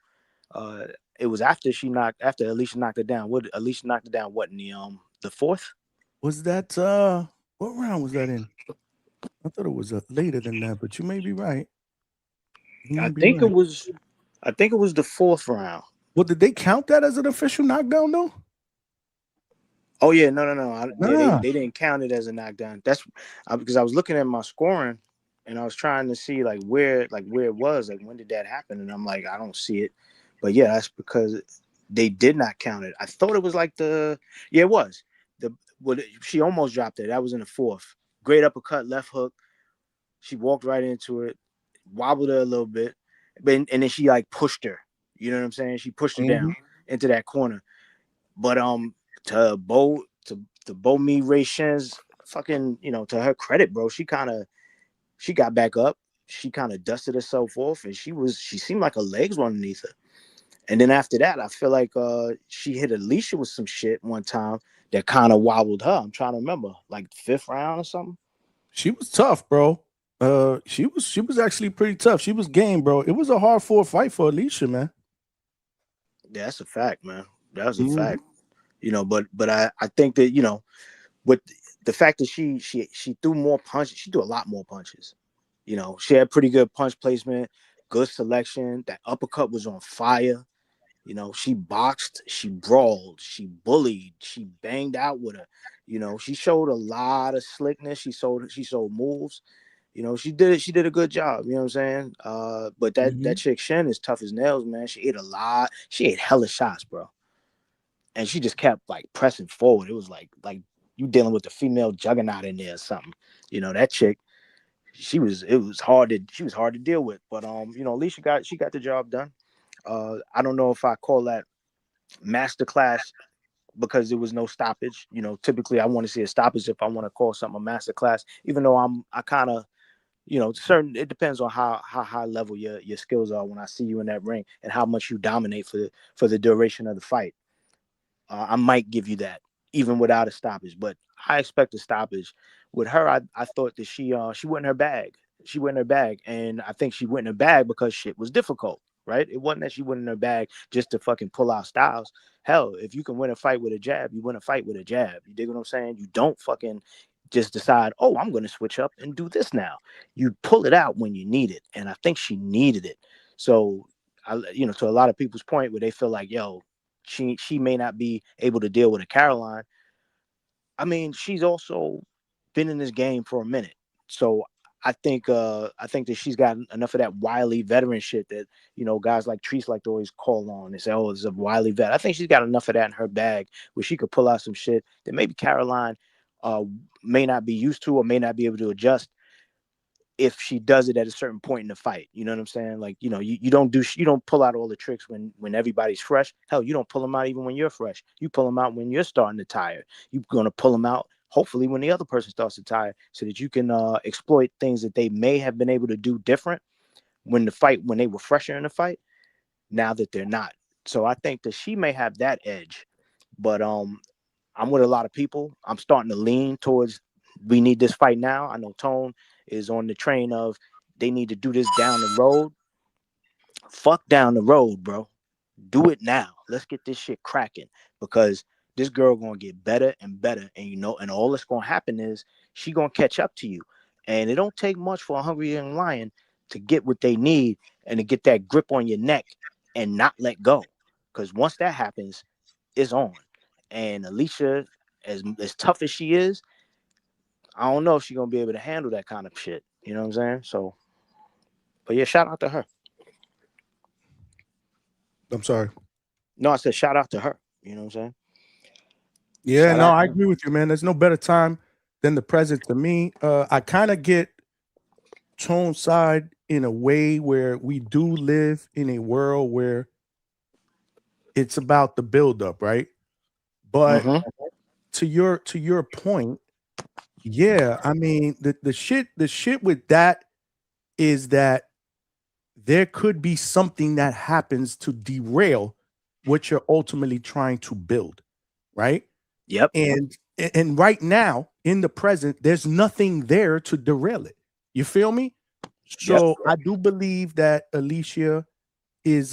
It was after Alycia knocked her down. Alycia knocked her down in the fourth? Was that what round was that in? I thought it was later than that, but you may be right. I think it was the fourth round. Well, did they count that as an official knockdown though? Oh yeah, no. They didn't count it as a knockdown. That's because I was looking at my scoring and I was trying to see where it was, when did that happen, and I'm like, I don't see it. But yeah, that's because they did not count it. I thought it was it was she almost dropped it. That was in the fourth. Great uppercut, left hook. She walked right into it, wobbled her a little bit, and then she pushed her. You know what I'm saying? She pushed her down into that corner. But to Bomi Ray Shin's fucking, to her credit, bro, she got back up. She kind of dusted herself off, and she seemed like her legs were underneath her. And then after that, I feel like she hit Alycia with some shit one time that kind of wobbled her. I'm trying to remember, fifth round or something. She was tough, bro. She was actually pretty tough. She was game, bro. It was a hard-fought fight for Alycia, man. Yeah, that's a fact, man. That was a fact. But I think that, with the fact that she threw more punches, she threw a lot more punches. She had pretty good punch placement, good selection. That uppercut was on fire. You know, she boxed, she brawled, she bullied, she banged out with her. You know, she showed a lot of slickness. She showed moves. You know, she did a good job. You know what I'm saying? But that chick Shin is tough as nails, man. She ate a lot. She ate hella shots, bro. And she just kept like pressing forward. It was like you dealing with the female juggernaut in there or something. You know, that chick, she was hard to deal with. But you know, Alycia got the job done. I don't know if I call that masterclass because there was no stoppage. You know, typically I want to see a stoppage if I want to call something a masterclass, even though I kind of, you know, it depends on how high level your skills are when I see you in that ring and how much you dominate for the duration of the fight. I might give you that even without a stoppage, but I expect a stoppage. With her, I thought that she went in her bag. She went in her bag, and I think she went in her bag because shit was difficult, right? It wasn't that she went in her bag just to fucking pull out styles. Hell, if you can win a fight with a jab, you win a fight with a jab. You dig what I'm saying? You don't fucking just decide, oh, I'm going to switch up and do this now. You pull it out when you need it, and I think she needed it. So, you know, to a lot of people's point where they feel like, yo, she may not be able to deal with a Caroline. I mean, she's also been in this game for a minute. So I think that she's got enough of that wily veteran shit that, you know, guys like Treese like to always call on and say, oh, it's a wily vet. I think she's got enough of that in her bag where she could pull out some shit that maybe Caroline may not be used to or may not be able to adjust if she does it at a certain point in the fight. You know what I'm saying? Like, you know, you don't pull out all the tricks when everybody's fresh. Hell, you don't pull them out even when you're fresh. You pull them out when you're starting to tire. You're going to pull them out hopefully when the other person starts to tire so that you can exploit things that they may have been able to do different when they were fresher in the fight, now that they're not. So I think that she may have that edge. But I'm with a lot of people. I'm starting to lean towards we need this fight now. I know Tone is on the train of they need to do this down the road. Fuck down the road, bro. Do it now. Let's get this shit cracking because this girl gonna get better and better, and you know, and all that's gonna happen is she gonna catch up to you. And it don't take much for a hungry young lion to get what they need and to get that grip on your neck and not let go. Because once that happens, it's on. And Alycia, as tough as she is, I don't know if she's gonna be able to handle that kind of shit. You know what I'm saying? So, but yeah, shout out to her. I'm sorry. No, I said shout out to her. You know what I'm saying? Yeah, no, I agree with you, man. There's no better time than the present to me. I kind of get Tone's side in a way where we do live in a world where it's about the buildup, right? But to your point, yeah, I mean the shit with that is that there could be something that happens to derail what you're ultimately trying to build, right? Yep. And right now in the present, there's nothing there to derail it. You feel me? So I do believe that Alycia is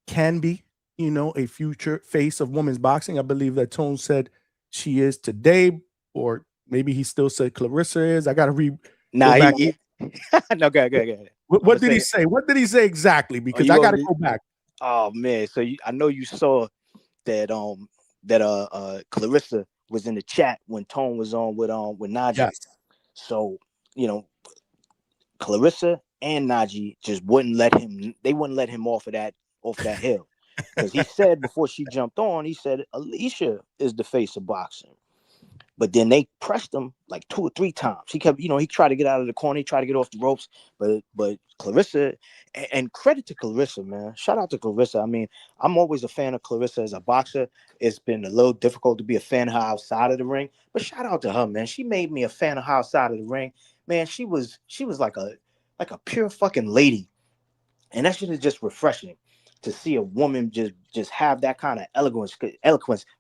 can be, you know, a future face of women's boxing. I believe that Tone said she is today, or maybe he still said Clarissa is. I gotta read. Nah, no, go ahead. What did he say? What did he say exactly? Because I gotta go back. Oh man, so I know you saw that Clarissa was in the chat when Tone was on with Najee. Yes. So, you know, Clarissa and Najee just wouldn't let him off of that hill. Because he said before she jumped on, he said Alycia is the face of boxing. But then they pressed him like 2 or 3 times. He kept, you know, he tried to get out of the corner, he tried to get off the ropes, but Clarissa, and credit to Clarissa, man. Shout out to Clarissa. I mean, I'm always a fan of Clarissa as a boxer. It's been a little difficult to be a fan of her outside of the ring, but shout out to her, man. She made me a fan of her outside of the ring. Man, she was like a pure fucking lady. And that shit is just refreshing to see a woman just have that kind of eloquence,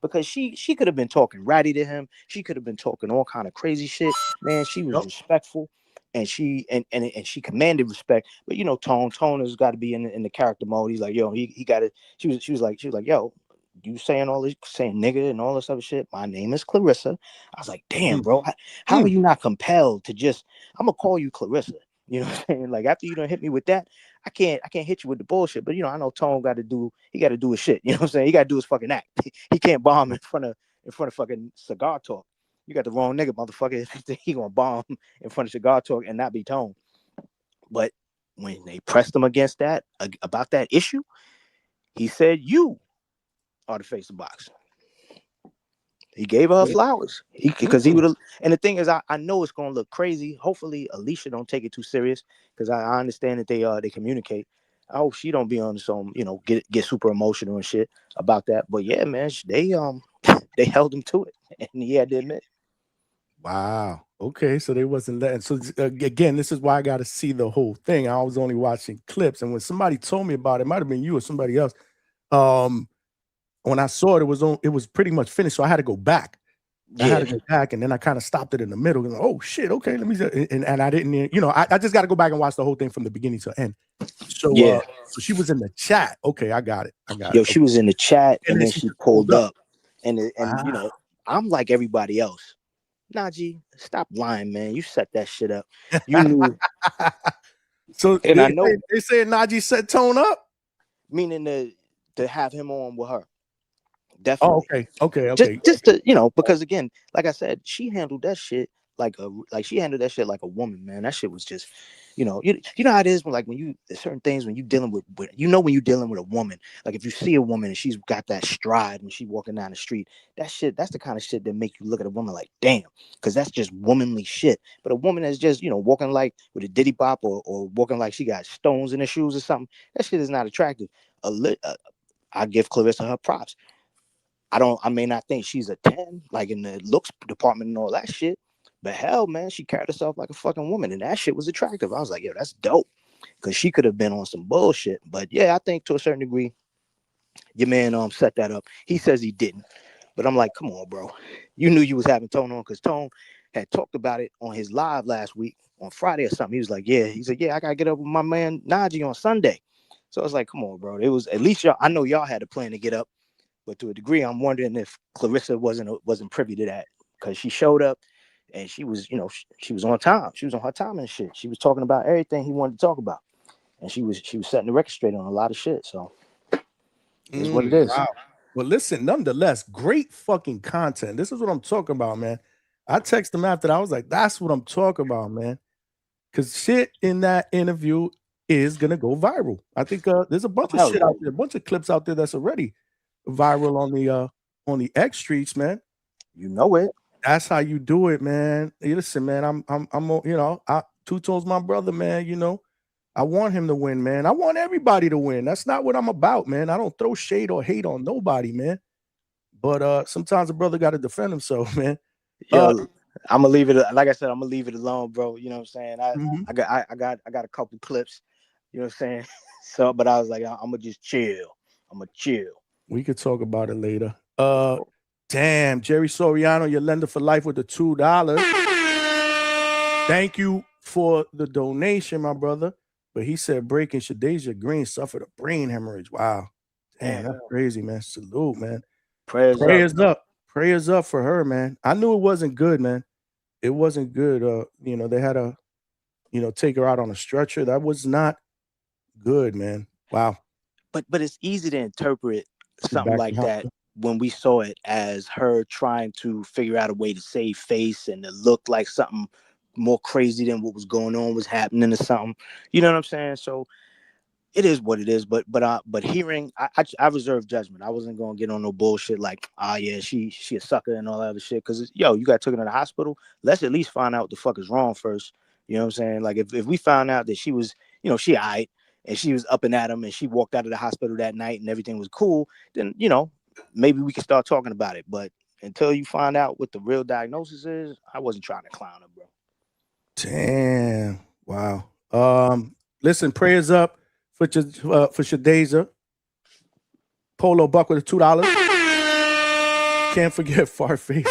because she could have been talking ratty to him. She could have been talking all kind of crazy shit. Man, she was respectful, and she commanded respect. But you know, Tone has got to be in the character mode. He's like, yo, he got it. She was like, yo, you saying nigga and all this other shit. My name is Clarissa. I was like, damn, bro, how are you not compelled to just? I'm gonna call you Clarissa. You know what I'm saying? Like after you done hit me with that, I can't hit you with the bullshit. But I know Tone got to do his shit. You know what I'm saying? He got to do his fucking act. He can't bomb in front of fucking Cigar Talk. You got the wrong nigga, motherfucker. He gonna bomb in front of Cigar Talk and not be Tone. But when they pressed him against that about that issue, he said, "You are the face of boxing." He gave her flowers. Because he would have. And the thing is, I know it's gonna look crazy. Hopefully, Alycia don't take it too serious because I understand that they communicate. I hope she don't be on some get super emotional and shit about that. But yeah, man, they held him to it, and he had to admit. Wow. Okay, so they wasn't letting. So again, this is why I got to see the whole thing. I was only watching clips, and when somebody told me about it might have been you or somebody else. When I saw it, it was pretty much finished, so I had to go back. I had to go back, and then I kind of stopped it in the middle. And oh shit, okay, let me. And I didn't, I just got to go back and watch the whole thing from the beginning to end. So so she was in the chat. Okay, I got it. Yo, she was in the chat, and then she pulled up, and I'm like everybody else. Najee, stop lying, man. You set that shit up. You knew. So and I know they said Najee set Tone up, meaning to have him on with her. Definitely. Oh, okay. Just to because again, like I said, she handled that shit like a woman, man. That shit was just, you know how it is when there's certain things when you dealing with when you're dealing with a woman. Like if you see a woman and she's got that stride when she's walking down the street, that's the kind of shit that make you look at a woman like, damn, because that's just womanly shit. But a woman that's just walking like with a diddy bop or walking like she got stones in her shoes or something, that shit is not attractive. I give Clarissa her props. I may not think she's a 10, like in the looks department and all that shit, but hell, man, she carried herself like a fucking woman, and that shit was attractive. I was like, yo, that's dope, because she could have been on some bullshit. But yeah, I think to a certain degree, your man set that up. He says he didn't, but I'm like, come on, bro. You knew you was having Tone on because Tone had talked about it on his live last week on Friday or something. He was like, yeah, I gotta get up with my man Najee on Sunday. So I was like, come on, bro. It was at least y'all. I know y'all had a plan to get up. But to a degree, I'm wondering if Clarissa wasn't privy to that, because she showed up and she was, she was on time. She was on her time and shit. She was talking about everything he wanted to talk about, and she was setting the record straight on a lot of shit. So it's what it is. Wow. Well, listen, nonetheless, great fucking content. This is what I'm talking about, man. I texted him after that. I was like, that's what I'm talking about, man. Because shit in that interview is gonna go viral. I think there's a bunch of shit out there, a bunch of clips out there that's already viral on the X streets, man. You know it. That's how you do it, man. Hey, listen, man. I'm Two Tone's my brother, man. I want him to win, man. I want everybody to win. That's not what I'm about, man. I don't throw shade or hate on nobody, man. But sometimes a brother got to defend himself, man. Yo, I'm gonna leave it. Like I said, I'm gonna leave it alone, bro. You know what I'm saying? I got a couple clips. You know what I'm saying? So, but I was like, I'm gonna just chill. I'm gonna chill. We could talk about it later. Damn, Jerry Soriano, your lender for life with the $2. Thank you for the donation, my brother. But he said breaking Shadasia Green suffered a brain hemorrhage. Wow. Damn, that's crazy, man. Salute, man. Prayers up. Prayers up for her, man. I knew it wasn't good, man. It wasn't good. They had to, take her out on a stretcher. That was not good, man. Wow. But it's easy to interpret something like that when we saw it as her trying to figure out a way to save face, and it looked like something more crazy than what was going on was happening or something. You know what I'm saying? So it is what it is. But hearing, I reserve judgment. I wasn't gonna get on no bullshit like, yeah, she a sucker and all that other shit. Because you got taken to the hospital. Let's at least find out what the fuck is wrong first. You know what I'm saying? Like if we found out that she was, she alright, and she was up and at him, and she walked out of the hospital that night and everything was cool, then, maybe we can start talking about it. But until you find out what the real diagnosis is, I wasn't trying to clown her, bro. Damn. Wow. Listen, prayers up for Shadasia. Polo Buck with a $2. Can't forget Farface.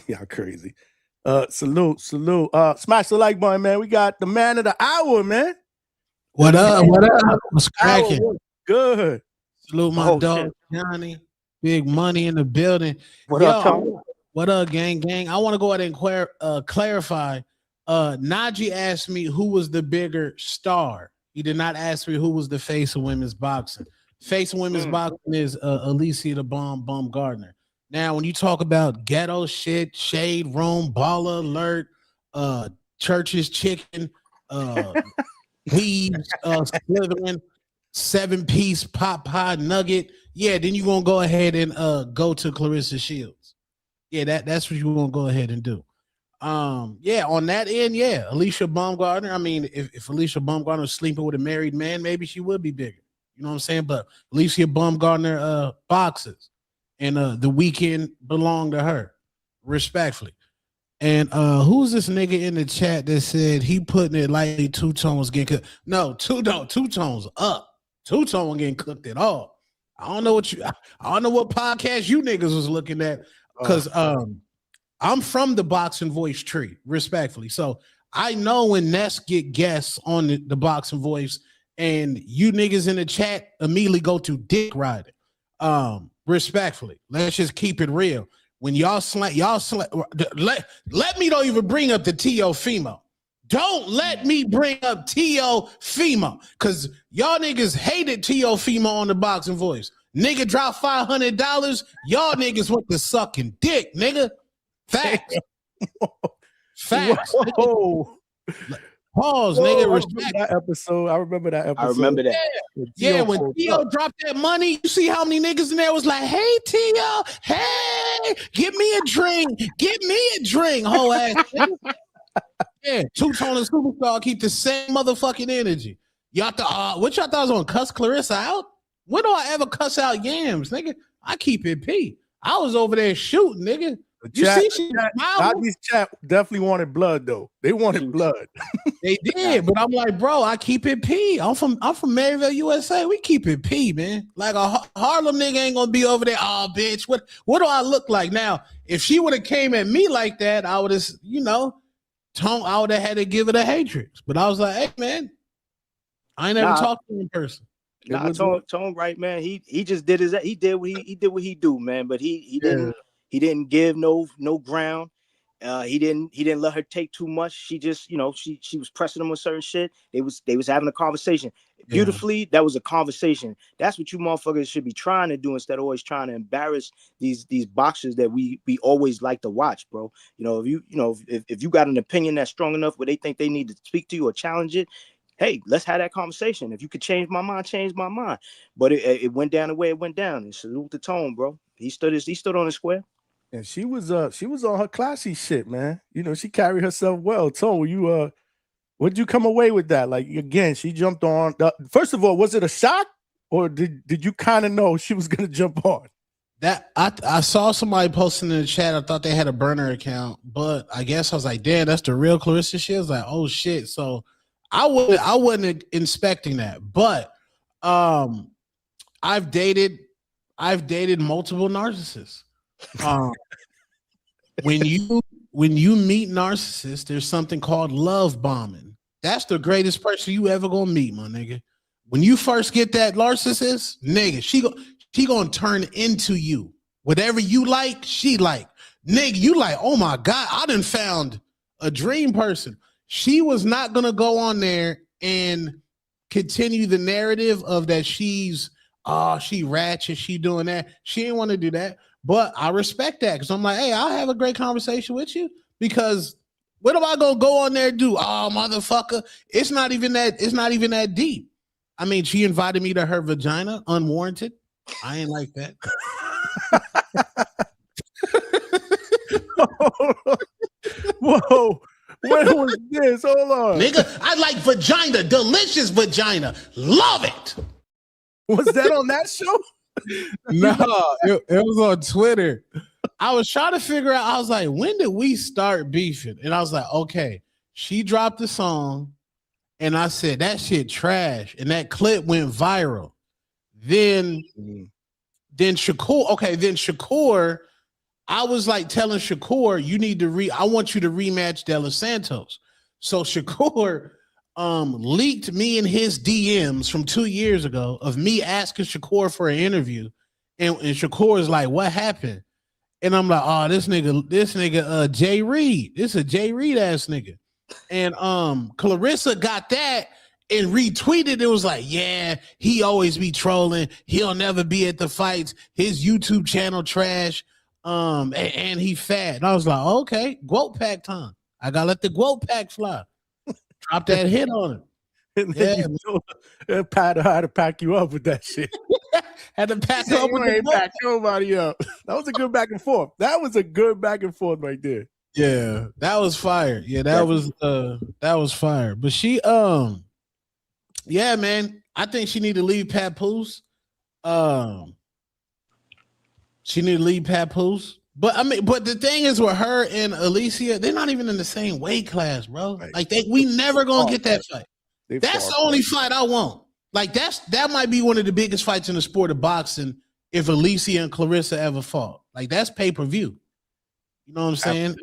Yeah, crazy. Salute. Smash the like button, man. We got the man of the hour, man. What up? What's cracking? Good. Salute my dog, Johnny. Big money in the building. What up, Tony? What up, gang? I want to go ahead and clarify. Najee asked me who was the bigger star. He did not ask me who was the face of women's boxing. Face of women's boxing is Alycia the Baumgardner. Now, when you talk about ghetto shit, shade room, baller alert, church's chicken, weaves, slithering, 7-piece pot pie nugget, yeah, then you're gonna go ahead and go to Clarissa Shields. Yeah, that's what you're gonna go ahead and do. Yeah, on that end, yeah, Alycia Baumgardner. I mean, if Alycia Baumgardner was sleeping with a married man, maybe she would be bigger. You know what I'm saying? But Alycia Baumgardner boxes, and the weekend belonged to her, respectfully. And who's this nigga in the chat that said he putting it lightly? Two-Tone was getting cooked. No, Two-Tone's up. Two-Tone wasn't getting cooked at all. I don't know what podcast you niggas was looking at, because I'm from the boxing voice tree, respectfully. So I know when Ness get guests on the boxing voice, and you niggas in the chat immediately go to dick riding. Respectfully, let's just keep it real. When let me don't even bring up the T.O. Fimo. Don't let me bring up T.O. Fimo, because y'all niggas hated T.O. Fimo on the boxing voice. Nigga dropped $500. Y'all niggas went to sucking dick, nigga. Facts. Facts. Whoa. Pause, nigga. Respect that episode. I remember that episode. I remember that. Yeah, when T.O. dropped that money, you see how many niggas in there was like, hey, T.O., hey, give me a drink. Give me a drink, whole ass. Yeah, Two-Tone and Superstar keep the same motherfucking energy. Y'all thought, what y'all thought was gonna cuss Clarissa out? When do I ever cuss out Yams, nigga? I keep it P. I was over there shooting, nigga. You see, these chat definitely wanted blood though. They wanted blood. They did, but I'm like, bro, I keep it P. I'm from Maryville, USA. We keep it P, man. Like a Harlem nigga ain't gonna be over there. Oh, bitch, what do I look like now? If she would have came at me like that, I would have, I would have had to give it a hatred. But I was like, hey, man, I ain't never talked to him in person. Nah, Tone right, man. He just did what he do, man. But he didn't give no ground. He didn't let her take too much. She just, she was pressing him on certain shit. They was having a conversation. Beautifully, that was a conversation. That's what you motherfuckers should be trying to do instead of always trying to embarrass these boxers that we always like to watch, bro. If you got an opinion that's strong enough where they think they need to speak to you or challenge it, hey, let's have that conversation. If you could change my mind, change my mind. But it went down the way it went down. And salute to Tone, bro. He stood on the square. And she was on her classy shit, man. She carried herself well. Tone, what'd you come away with that? Like, again, she jumped on. First of all, was it a shock, or did you kind of know she was gonna jump on? That I saw somebody posting in the chat. I thought they had a burner account, but I guess I was like, damn, that's the real Clarissa Shields. Like, oh shit. So I wasn't inspecting that, but I've dated multiple narcissists. When you meet narcissists, there's something called love bombing. That's the greatest person you ever gonna meet, my nigga. When you first get that narcissist, nigga, she gonna turn into you. Whatever you like, she like. Nigga, you like, oh my God, I done found a dream person. She was not gonna go on there and continue the narrative of that she ratchet, she doing that. She didn't want to do that. But I respect that, because I'm like, hey, I'll have a great conversation with you, because what am I gonna go on there and do? Oh, motherfucker. It's not even that deep. I mean, she invited me to her vagina unwarranted. I ain't like that. Whoa. When was this? Hold on. Nigga, I like vagina, delicious vagina. Love it. Was that on that show? No, it was on Twitter. I was trying to figure out, I was like, when did we start beefing? And I was like, okay, she dropped the song, and I said, that shit trash. And that clip went viral. Then Shakur, I was like telling Shakur, I want you to rematch De Los Santos. So Shakur leaked me and his DMs from 2 years ago of me asking Shakur for an interview, and Shakur is like, what happened? And I'm like, oh, this nigga Jay Reed. This is a Jay Reed ass nigga. And Clarissa got that and retweeted. It was like, yeah, he always be trolling. He'll never be at the fights. His YouTube channel trash. And he fat. And I was like, okay, Guope pack time. I gotta let the Guope pack fly. Drop that hit on him. And then Pat had to pack you up with that shit. Had to pack up with the pack nobody up. That was a good back and forth. That was a good back and forth right there. Yeah, that was fire. Yeah, that was fire. But she yeah, man, I think she need to leave Papoose. She need to leave Papoose. But I mean, but the thing is with her and Alycia, they're not even in the same weight class, bro. Right. Like we never gonna get that fight. That's the only fight I want. Like that might be one of the biggest fights in the sport of boxing if Alycia and Clarissa ever fought. Like that's pay-per-view. You know what I'm saying?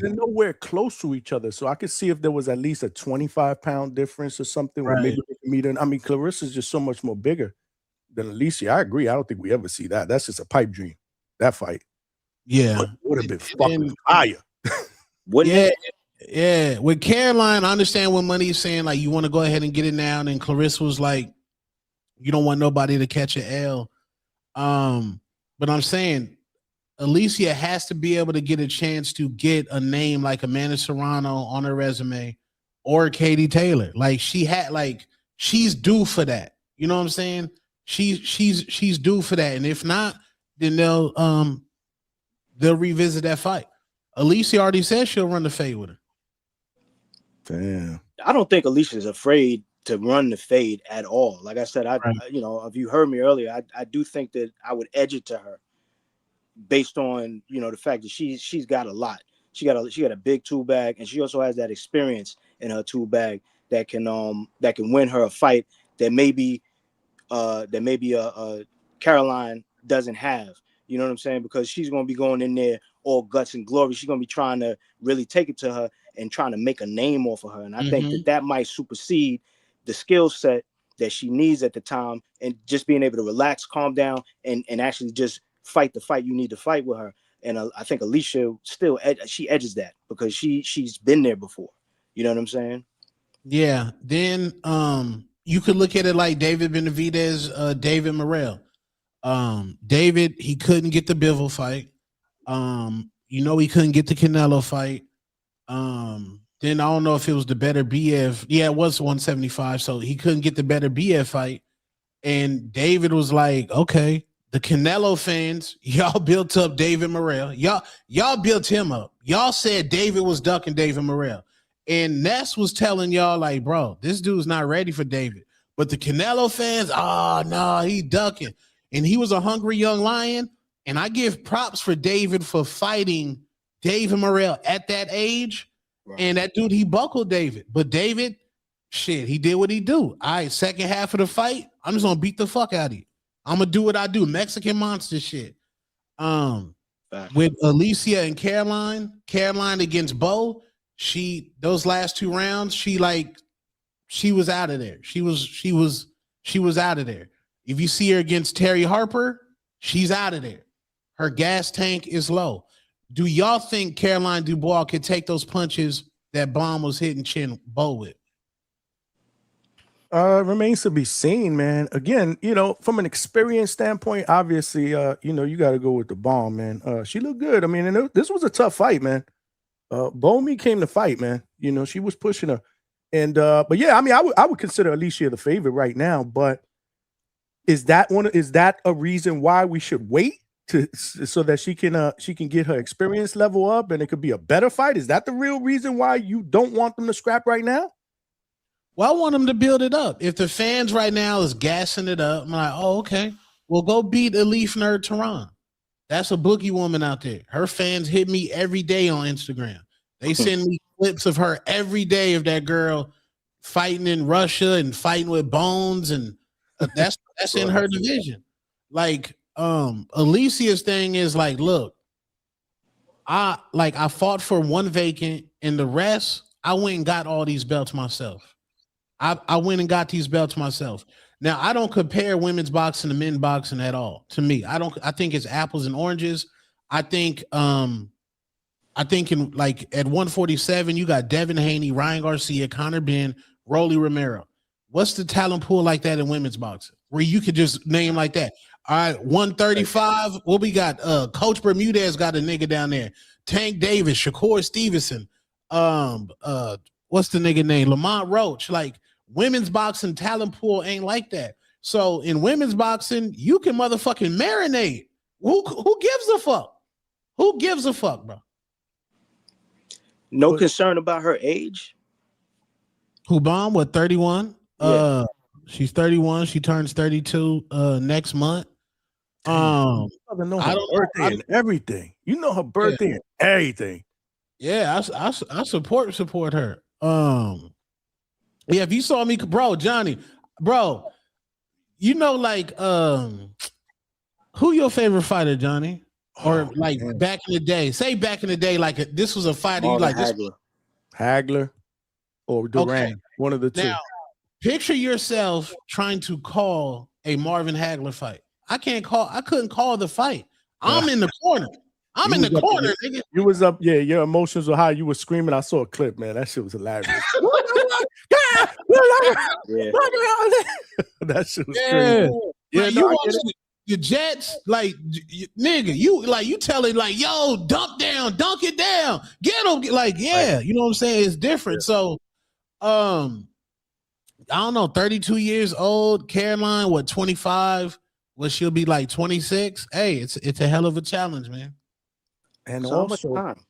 They're nowhere close to each other. So I could see if there was at least a 25-pound difference or something. Right. Where maybe they can meet in. I mean, Clarissa's just so much more bigger than Alycia. I agree. I don't think we ever see that. That's just a pipe dream, that fight. Yeah. Would have been fucking fire. Yeah. With Caroline, I understand what Money is saying. Like, you want to go ahead and get it now. And Clarissa was like, you don't want nobody to catch an L. But I'm saying Alycia has to be able to get a chance to get a name like Amanda Serrano on her resume or Katie Taylor. Like she's due for that. You know what I'm saying? She's due for that. And if not, then they'll revisit that fight. Alycia already said she'll run the fade with her. Damn. I don't think Alycia is afraid to run the fade at all. Like I said, you know, if you heard me earlier, I do think that I would edge it to her based on, you know, the fact that she's got a lot. She got a big tool bag, and she also has that experience in her tool bag that can win her a fight that maybe Caroline doesn't have. You know what I'm saying? Because she's going to be going in there all guts and glory. She's going to be trying to really take it to her and trying to make a name off of her. And I think that might supersede the skill set that she needs at the time, and just being able to relax, calm down, and actually just fight the fight you need to fight with her. And I think Alycia still she edges that because she's been there before. You know what I'm saying? Yeah. Then you could look at it like David Benavidez, David Morrell. David, he couldn't get the Bivol fight. You know, he couldn't get the Canelo fight. Then I don't know if it was the better BF. Yeah, it was 175. So he couldn't get the better BF fight. And David was like, okay, the Canelo fans, y'all built up David Morrell. Y'all built him up. Y'all said David was ducking David Morrell. And Ness was telling y'all, like, bro, this dude's not ready for David. But the Canelo fans, no, he ducking. And he was a hungry young lion. And I give props for David for fighting David Morrell at that age. Right. And that dude, he buckled David. But David, shit, he did what he do. All right, second half of the fight, I'm just going to beat the fuck out of you. I'm going to do what I do. Mexican monster shit. With Alycia and Caroline against Bo, those last 2 rounds, she was out of there. She was out of there. If you see her against Terry Harper, she's out of there. Her gas tank is low. Do y'all think Caroline Dubois could take those punches that Baum was hitting Shin Bo with? Remains to be seen, man. Again, you know, from an experience standpoint, obviously, you know, you got to go with the Baum, man. She looked good. I mean, and this was a tough fight, man. Bomi came to fight, man. You know, she was pushing her. And but yeah, I mean, I would consider Alycia the favorite right now, but is that a reason why we should wait so that she can get her experience level up and it could be a better fight? Is that the real reason why you don't want them to scrap right now? Well, I want them to build it up. If the fans right now is gassing it up, I'm like, oh, okay. Well, go beat Elif Nerd Tehran. That's a boogie woman out there. Her fans hit me every day on Instagram. They send me clips of her every day of that girl fighting in Russia and fighting with Bones, and that's in her division. Like, Alicia's thing is like, look, I fought for 1 vacant, and the rest, I went and got all these belts myself. I went and got these belts myself. Now, I don't compare women's boxing to men's boxing at all. To me, I think it's apples and oranges. I think I think in like at 147, you got Devin Haney, Ryan Garcia, Conor Benn, Rolly Romero. What's the talent pool like that in women's boxing where you could just name like that? All right, 135. What we got? Coach Bermudez got a nigga down there. Tank Davis, Shakur Stevenson. What's the nigga name? Lamont Roach. Like women's boxing talent pool ain't like that. So in women's boxing, you can motherfucking marinate. Who gives a fuck? Who gives a fuck, bro? No concern about her age. Who bomb? What, 31? Yeah. She's 31. She turns 32 next month. I don't know her birthday and everything. You know her birthday and everything. Yeah, I support her. Yeah, if you saw me, bro, Johnny, bro, you know, like who your favorite fighter, Johnny? Or like back in the day? Say back in the day, like this was a fighter you like this. Hagler or Duran, one of the two. Now, picture yourself trying to call a Marvin Hagler fight. I couldn't call the fight. I'm in the corner. I'm in the corner, nigga. You was up, yeah. Your emotions were high. You were screaming. I saw a clip, man. That shit was hilarious. Yeah. That shit was crazy. Yeah, Yeah, you no, watch the Jets, like nigga, you tell it like, yo, dunk it down, get him, like, yeah, right. You know what I'm saying? It's different. So, I don't know, 32 years old, Caroline, what, 25? What, she'll be like 26? Hey, it's a hell of a challenge, man. And so also, how much time?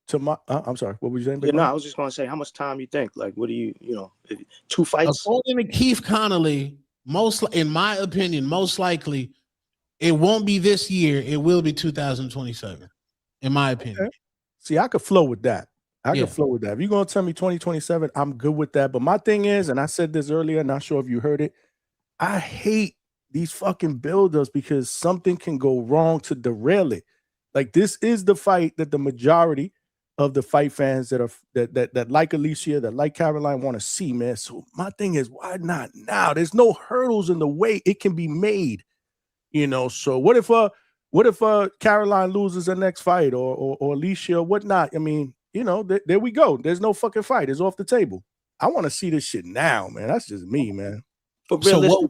To my, I'm sorry, what were you saying? Yeah, no, I was just gonna say, how much time you think? Like, what do you know, 2 fights? According to Keith Connolly, in my opinion, most likely, it won't be this year. It will be 2027, in my opinion. Okay. See, I could flow with that. Could flow with that. If you're gonna tell me 2027, I'm good with that. But my thing is, and I said this earlier, not sure if you heard it, I hate these fucking build-ups because something can go wrong to derail it. Like, this is the fight that the majority of the fight fans that like Alycia, that like Caroline want to see, man. So my thing is, why not now? There's no hurdles in the way it can be made, you know. So what if Caroline loses her next fight or Alycia or whatnot? I mean, you know, there we go. There's no fucking fight. It's off the table. I want to see this shit now, man. That's just me, man. But so what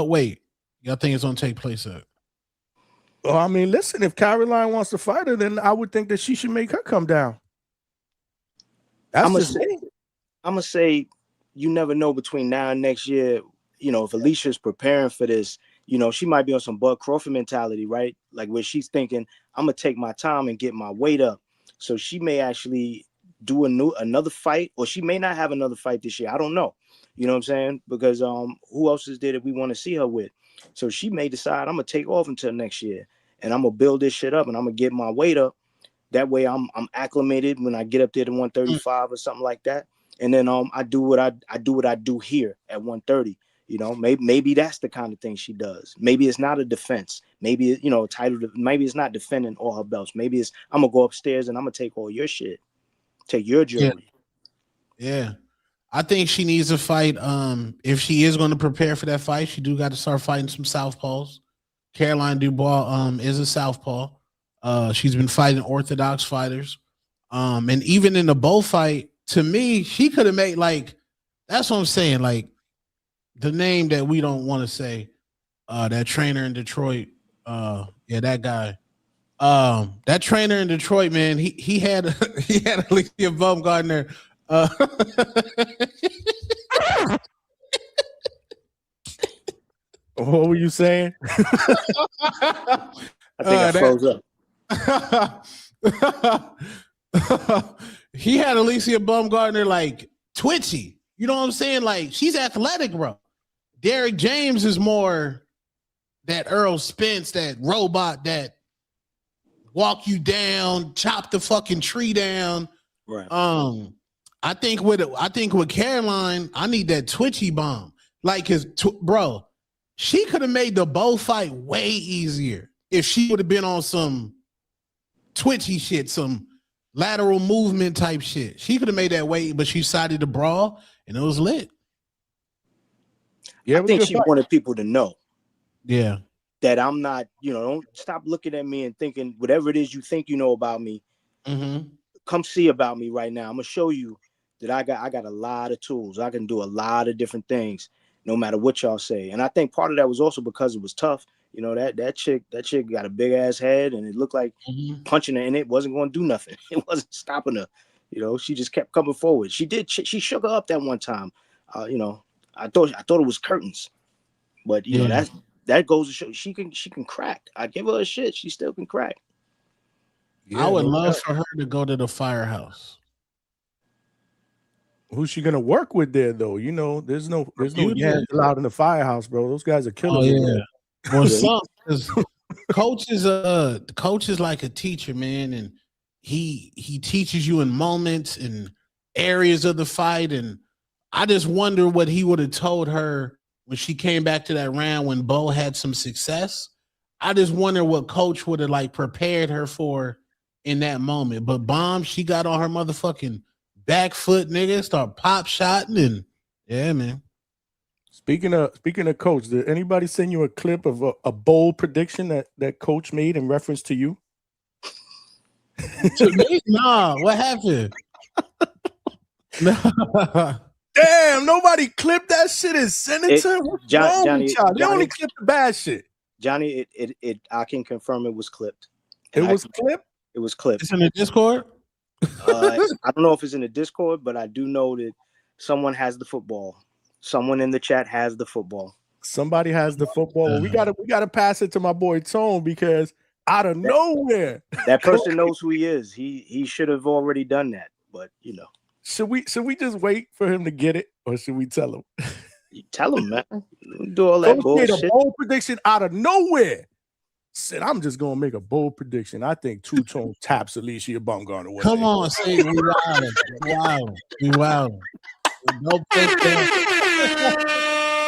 weight y'all think it's gonna take place at? Well, I mean, listen, if Caroline wants to fight her, then I would think that she should make her come down. I'm gonna say you never know between now and next year. You know, if Alicia's preparing for this, you know, she might be on some Bud Crawford mentality, right? Like where she's thinking, I'm gonna take my time and get my weight up. So she may actually do another fight, or she may not have another fight this year. I don't know. You know what I'm saying? Because who else is there that we want to see her with? So she may decide I'm gonna take off until next year, and I'm gonna build this shit up, and I'm gonna get my weight up. That way, I'm acclimated when I get up there to 135 or something like that. And then I do what I do here at 130. You know, maybe that's the kind of thing she does. Maybe it's not a defense. Maybe maybe it's not defending all her belts. Maybe it's I'm gonna go upstairs and I'm gonna take all your shit, take your jewelry. Yeah. I think she needs to fight. If she is going to prepare for that fight, she do got to start fighting some southpaws. Caroline Dubois is a southpaw. She's been fighting orthodox fighters. And even in the Bo fight, to me, she could have made, like, that's what I'm saying. Like, the name that we don't want to say, that trainer in Detroit. That guy. That trainer in Detroit, man, he had Alycia Baumgardner. What were you saying? I think I froze up. He had Alycia Baumgardner like twitchy. You know what I'm saying? Like, she's athletic, bro. Derek James is more that Earl Spence, that robot that walk you down, chop the fucking tree down. Right. I think with Caroline, I need that twitchy bomb. Like, bro, she could have made the Bo fight way easier if she would have been on some twitchy shit, some lateral movement type shit. She could have made that way, but she decided to brawl, and it was lit. Yeah, I think she wanted people to know. Yeah. that I'm not, don't stop looking at me and thinking whatever it is you think you know about me. Come see about me right now. I'm gonna show you that I got a lot of tools. I can do a lot of different things, no matter what y'all say. And I think part of that was also because it was tough. That chick got a big ass head, and it looked like punching her in it wasn't going to do nothing. It wasn't stopping her. She just kept coming forward. She shook her up that one time. I thought it was curtains, but that goes to show she can crack. I give her a shit. She still can crack. Yeah, I would love for her to go to the firehouse. Who's she gonna work with there though? There's no Yans allowed in the firehouse, bro. Those guys are killers. Oh yeah. Well, coach is like a teacher, man, and he teaches you in moments and areas of the fight. And I just wonder what he would have told her when she came back to that round when Bo had some success. I just wonder what coach would have prepared her for in that moment. But Bomb, she got on her motherfucking back foot, nigga, start pop shotting, and yeah, man. Speaking of coach, did anybody send you a clip of a bold prediction that coach made in reference to you? To me? Nah, what happened? Damn, nobody clipped that shit and sent it to him. What's wrong with y'all? They only clip the bad shit. Johnny, I can confirm it was clipped. It was clipped? It was clipped. It's in the Discord? I don't know if it's in the Discord, but I do know that someone has the football. Someone in the chat has the football. Somebody has the football. Well, we gotta pass it to my boy Tone, because out of nowhere, that person knows who he is. He should have already done that, but Should we just wait for him to get it, or should we tell him? You tell him, man. Do all that bullshit. Made a bold prediction out of nowhere. Said, I'm just gonna make a bold prediction. I think Two Tone taps Alycia Baumgardner. Come on, say we wild. No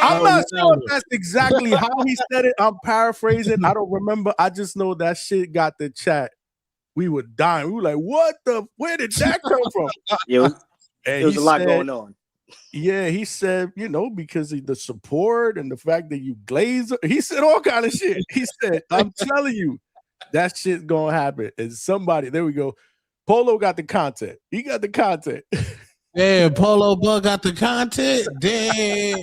I'm not sure if that's exactly how he said it. I'm paraphrasing. I don't remember. I just know that shit got the chat. We were dying. We were like, what the? Where did that come from? There was a lot going on. Yeah, he said, because of the support and the fact that you glaze. He said all kind of shit. He said, I'm telling you, that shit's gonna happen. And somebody, there we go. Polo got the content. He got the content. Yeah, Polo Bug got the content. Damn.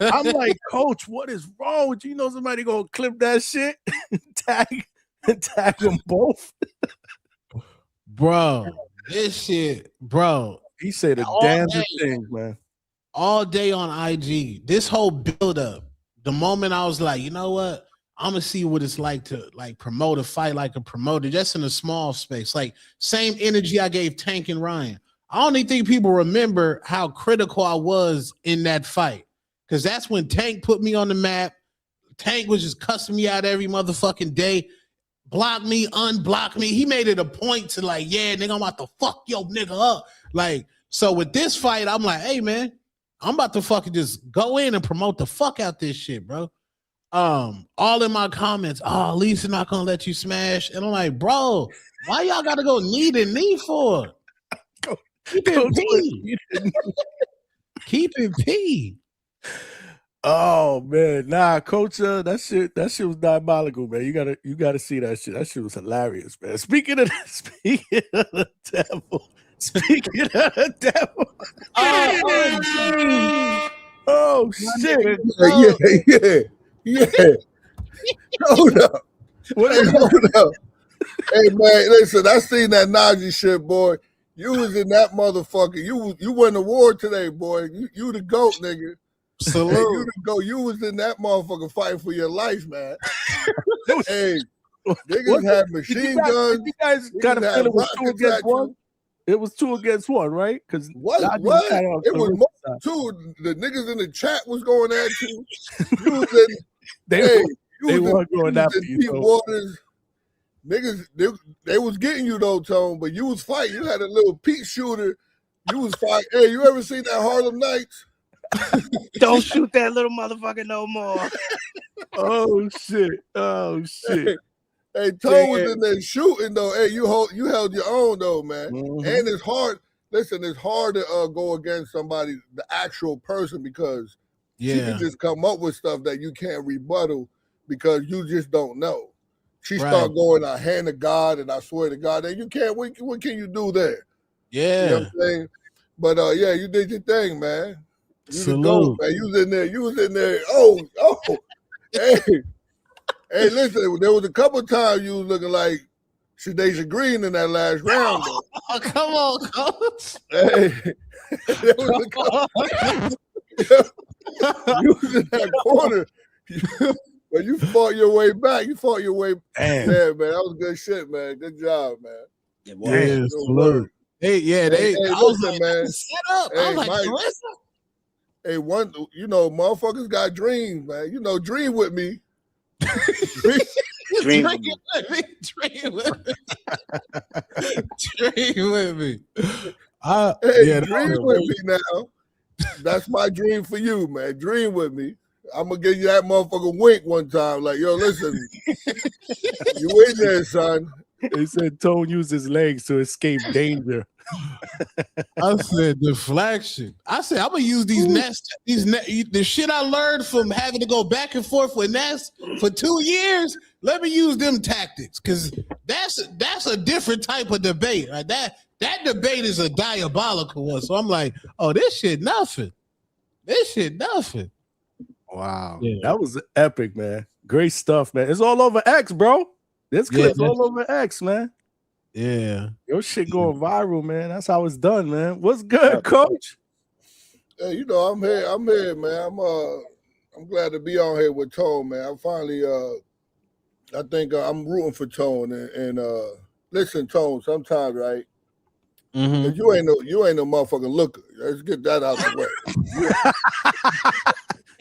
I'm like, Coach, what is wrong with you? Somebody gonna clip that shit, tag them both, bro. This shit, bro. He said the damnedest things, man. All day on IG. This whole build up. The moment I was like, you know what? I'm gonna see what it's like to promote a fight like a promoter, just in a small space. Same energy I gave Tank and Ryan. I don't even think people remember how critical I was in that fight, because that's when Tank put me on the map. Tank was just cussing me out every motherfucking day. Block me, unblock me. He made it a point to yeah, nigga, I'm about to fuck your nigga up. So with this fight, I'm like, hey, man, I'm about to fucking just go in and promote the fuck out this shit, bro. All in my comments, Alycia not gonna let you smash. And I'm like, bro, why y'all gotta go knee to knee for? Keep it P. Keep it P. Oh man, nah, Coach, that shit was diabolical, man. You gotta see that shit. That shit was hilarious, man. Speaking of the devil. Oh shit. Yeah. Hold up. Hold up. Hey man, listen, I seen that Najee shit, boy. You was in that motherfucker. You won the war today, boy. You the GOAT, nigga. Salute. Hey, you the GOAT. You was in that motherfucker fighting for your life, man. Hey, niggas had machine guns. You guys got to feel it was 2 against 1? It was 2 against 1, right? Because what? It was more 2. The niggas in the chat was going at you. You was in. They weren't going after you. Waters. Niggas, they was getting you though, Tone, but you was fighting. You had a little peak shooter. You was fighting. Hey, you ever seen that Harlem Nights? Don't shoot that little motherfucker no more. Oh shit. Hey, Tone was in there shooting though. Hey, you held your own though, man. Mm-hmm. And it's hard. Listen, it's hard to go against somebody, the actual person, because she can just come up with stuff that you can't rebuttal. because you just don't know. She start going, I hand to God and I swear to God, and you can't. What can you do there? Yeah, you know what I'm saying. But yeah, you did your thing, man. You the GOAT, man. You was in there. You was in there. Oh, hey, listen. There was a couple times you was looking like Shadasia Green in that last round. Oh, come on, coach. Hey, there was a couple. You was in that corner. But you fought your way back. You fought your way. Yeah, man. That was good shit, man. Good job, man. Yeah, salute. Hey, Hey, I was listen, like, man. set up. I was like, Clarissa. Hey, motherfuckers got dreams, man. Dream with me. Dream with me. Dream with me. Dream with me now. That's my dream for you, man. Dream with me. I'm gonna give you that motherfucking wink one time. Like, yo, listen, you in there, son. They said Tone used his legs to escape danger. I said deflection. I said I'm gonna use the shit I learned from having to go back and forth with Ness for 2 years. Let me use them tactics, because that's a different type of debate. Right? That debate is a diabolical one. So I'm like, oh, this shit nothing. Wow, that was epic, man. Great stuff, man. It's all over X, bro. This clip's all over X, man. Yeah, your shit going viral, man. That's how it's done, man. What's good, Coach? Hey, I'm here, man. I'm glad to be on here with Tone, man. I'm finally, I think I'm rooting for Tone, and listen, Tone. Sometimes, right? Mm-hmm. You ain't no motherfucking looker. Let's get that out the way.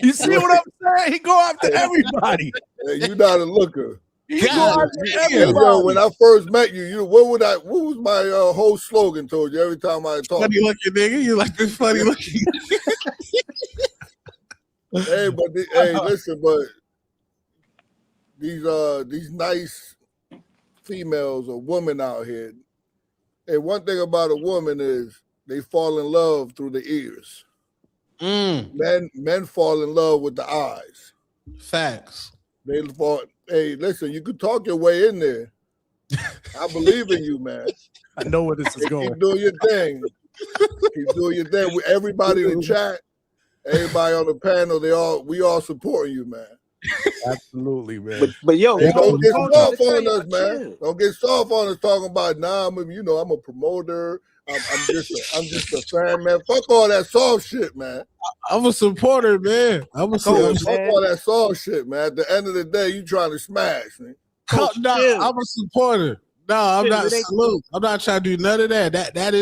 You see what I'm saying? He go after everybody. Hey, you not a looker. Yo, when I first met you, what was my whole slogan told you every time I talk? Funny looking nigga, you like this funny looking. Hey, listen, but these nice females or women out here. Hey, one thing about a woman is they fall in love through the ears. Men fall in love with the eyes. Facts. They fall. Hey, listen, you could talk your way in there. I believe in you, man. I know where this is going. Keep doing your thing. Keep doing your thing. With everybody in the chat, everybody on the panel, we all supporting you, man. Absolutely, man. But yo, hey, don't get soft on you, us, man. Don't get soft on us talking about I'm a promoter. I'm just a fan, man. Fuck all that soft shit, man. I'm a supporter, man. Fuck all that soft shit, man. At the end of the day, you trying to smash, man. I'm a supporter. No, I'm not salute. I'm not trying to do none of that. That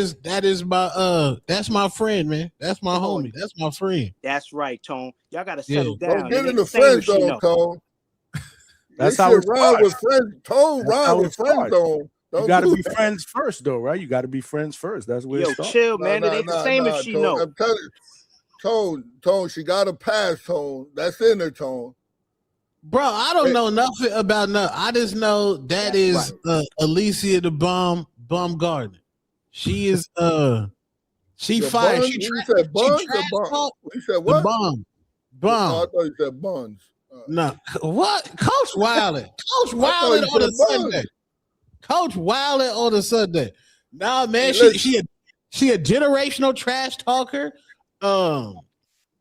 is my that's my friend, man. That's my homie. That's my friend. That's right, Tone. Y'all gotta settle down. Don't get in the friend zone, Tone. That's how it ride with friends. Tone ride with friend zone. You got to be friends first, though, right? You got to be friends first. That's where it starts. Chill, man. It ain't the same if she know. I'm telling you, Tone, she got a pass, Tone. That's in her, Tone. Bro, I don't know nothing about nothing. I just know that is Alycia the Baumgardner. She is she fired. You said buns or bomb? You said what? Bomb. Oh, I thought you said buns. No, what? Coach Wilder. Coach Wilder on a Sunday. Coach Wilder on a Sunday. Nah, man, she a generational trash talker.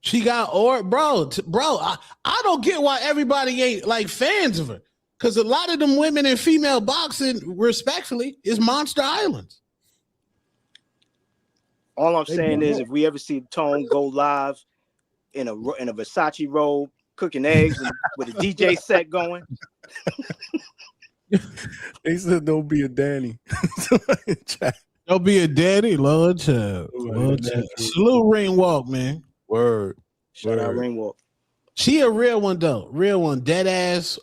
She got bro. I don't get why everybody ain't like fans of her. Because a lot of them women in female boxing, respectfully, is Monster Islands. All I'm saying is, if we ever see Tone go live in a Versace robe, cooking eggs with a DJ set going. They said don't be a Danny. Don't be a daddy, Lord child. Salute Ring Walk, man. Word. Shout out Ring Walk. She a real one though. Real one. Dead ass.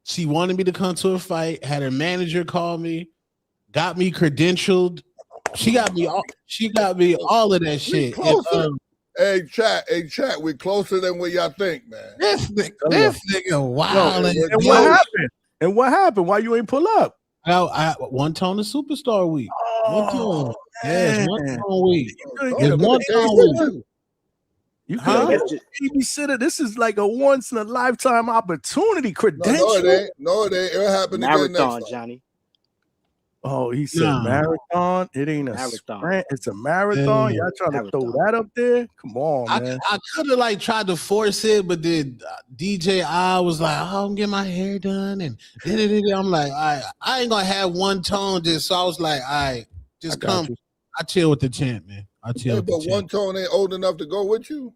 She wanted me to come to a fight, had her manager call me, got me credentialed. She got me all of that shit. Hey, chat, we're closer than what y'all think, man. This nigga wild. And what happened? Why you ain't pull up? I one tone the superstar week. One tone. Yes, one tone week. It's one tone week. You could babysitter. This is like a once in a lifetime opportunity. Credential. No, it ain't. No, it ain't. It'll happen again Marathon, next time. Johnny. Oh, he said marathon. It ain't a sprint. It's a marathon. Y'all trying to throw that up there? Come on, man. I could have like tried to force it, but then DJ I was like, "Oh, I'm getting my hair done," and I'm like, I ain't gonna have one tone. Just so I was like, just come. I chill with the champ, man. I chill. Yeah, but one tone ain't old enough to go with you.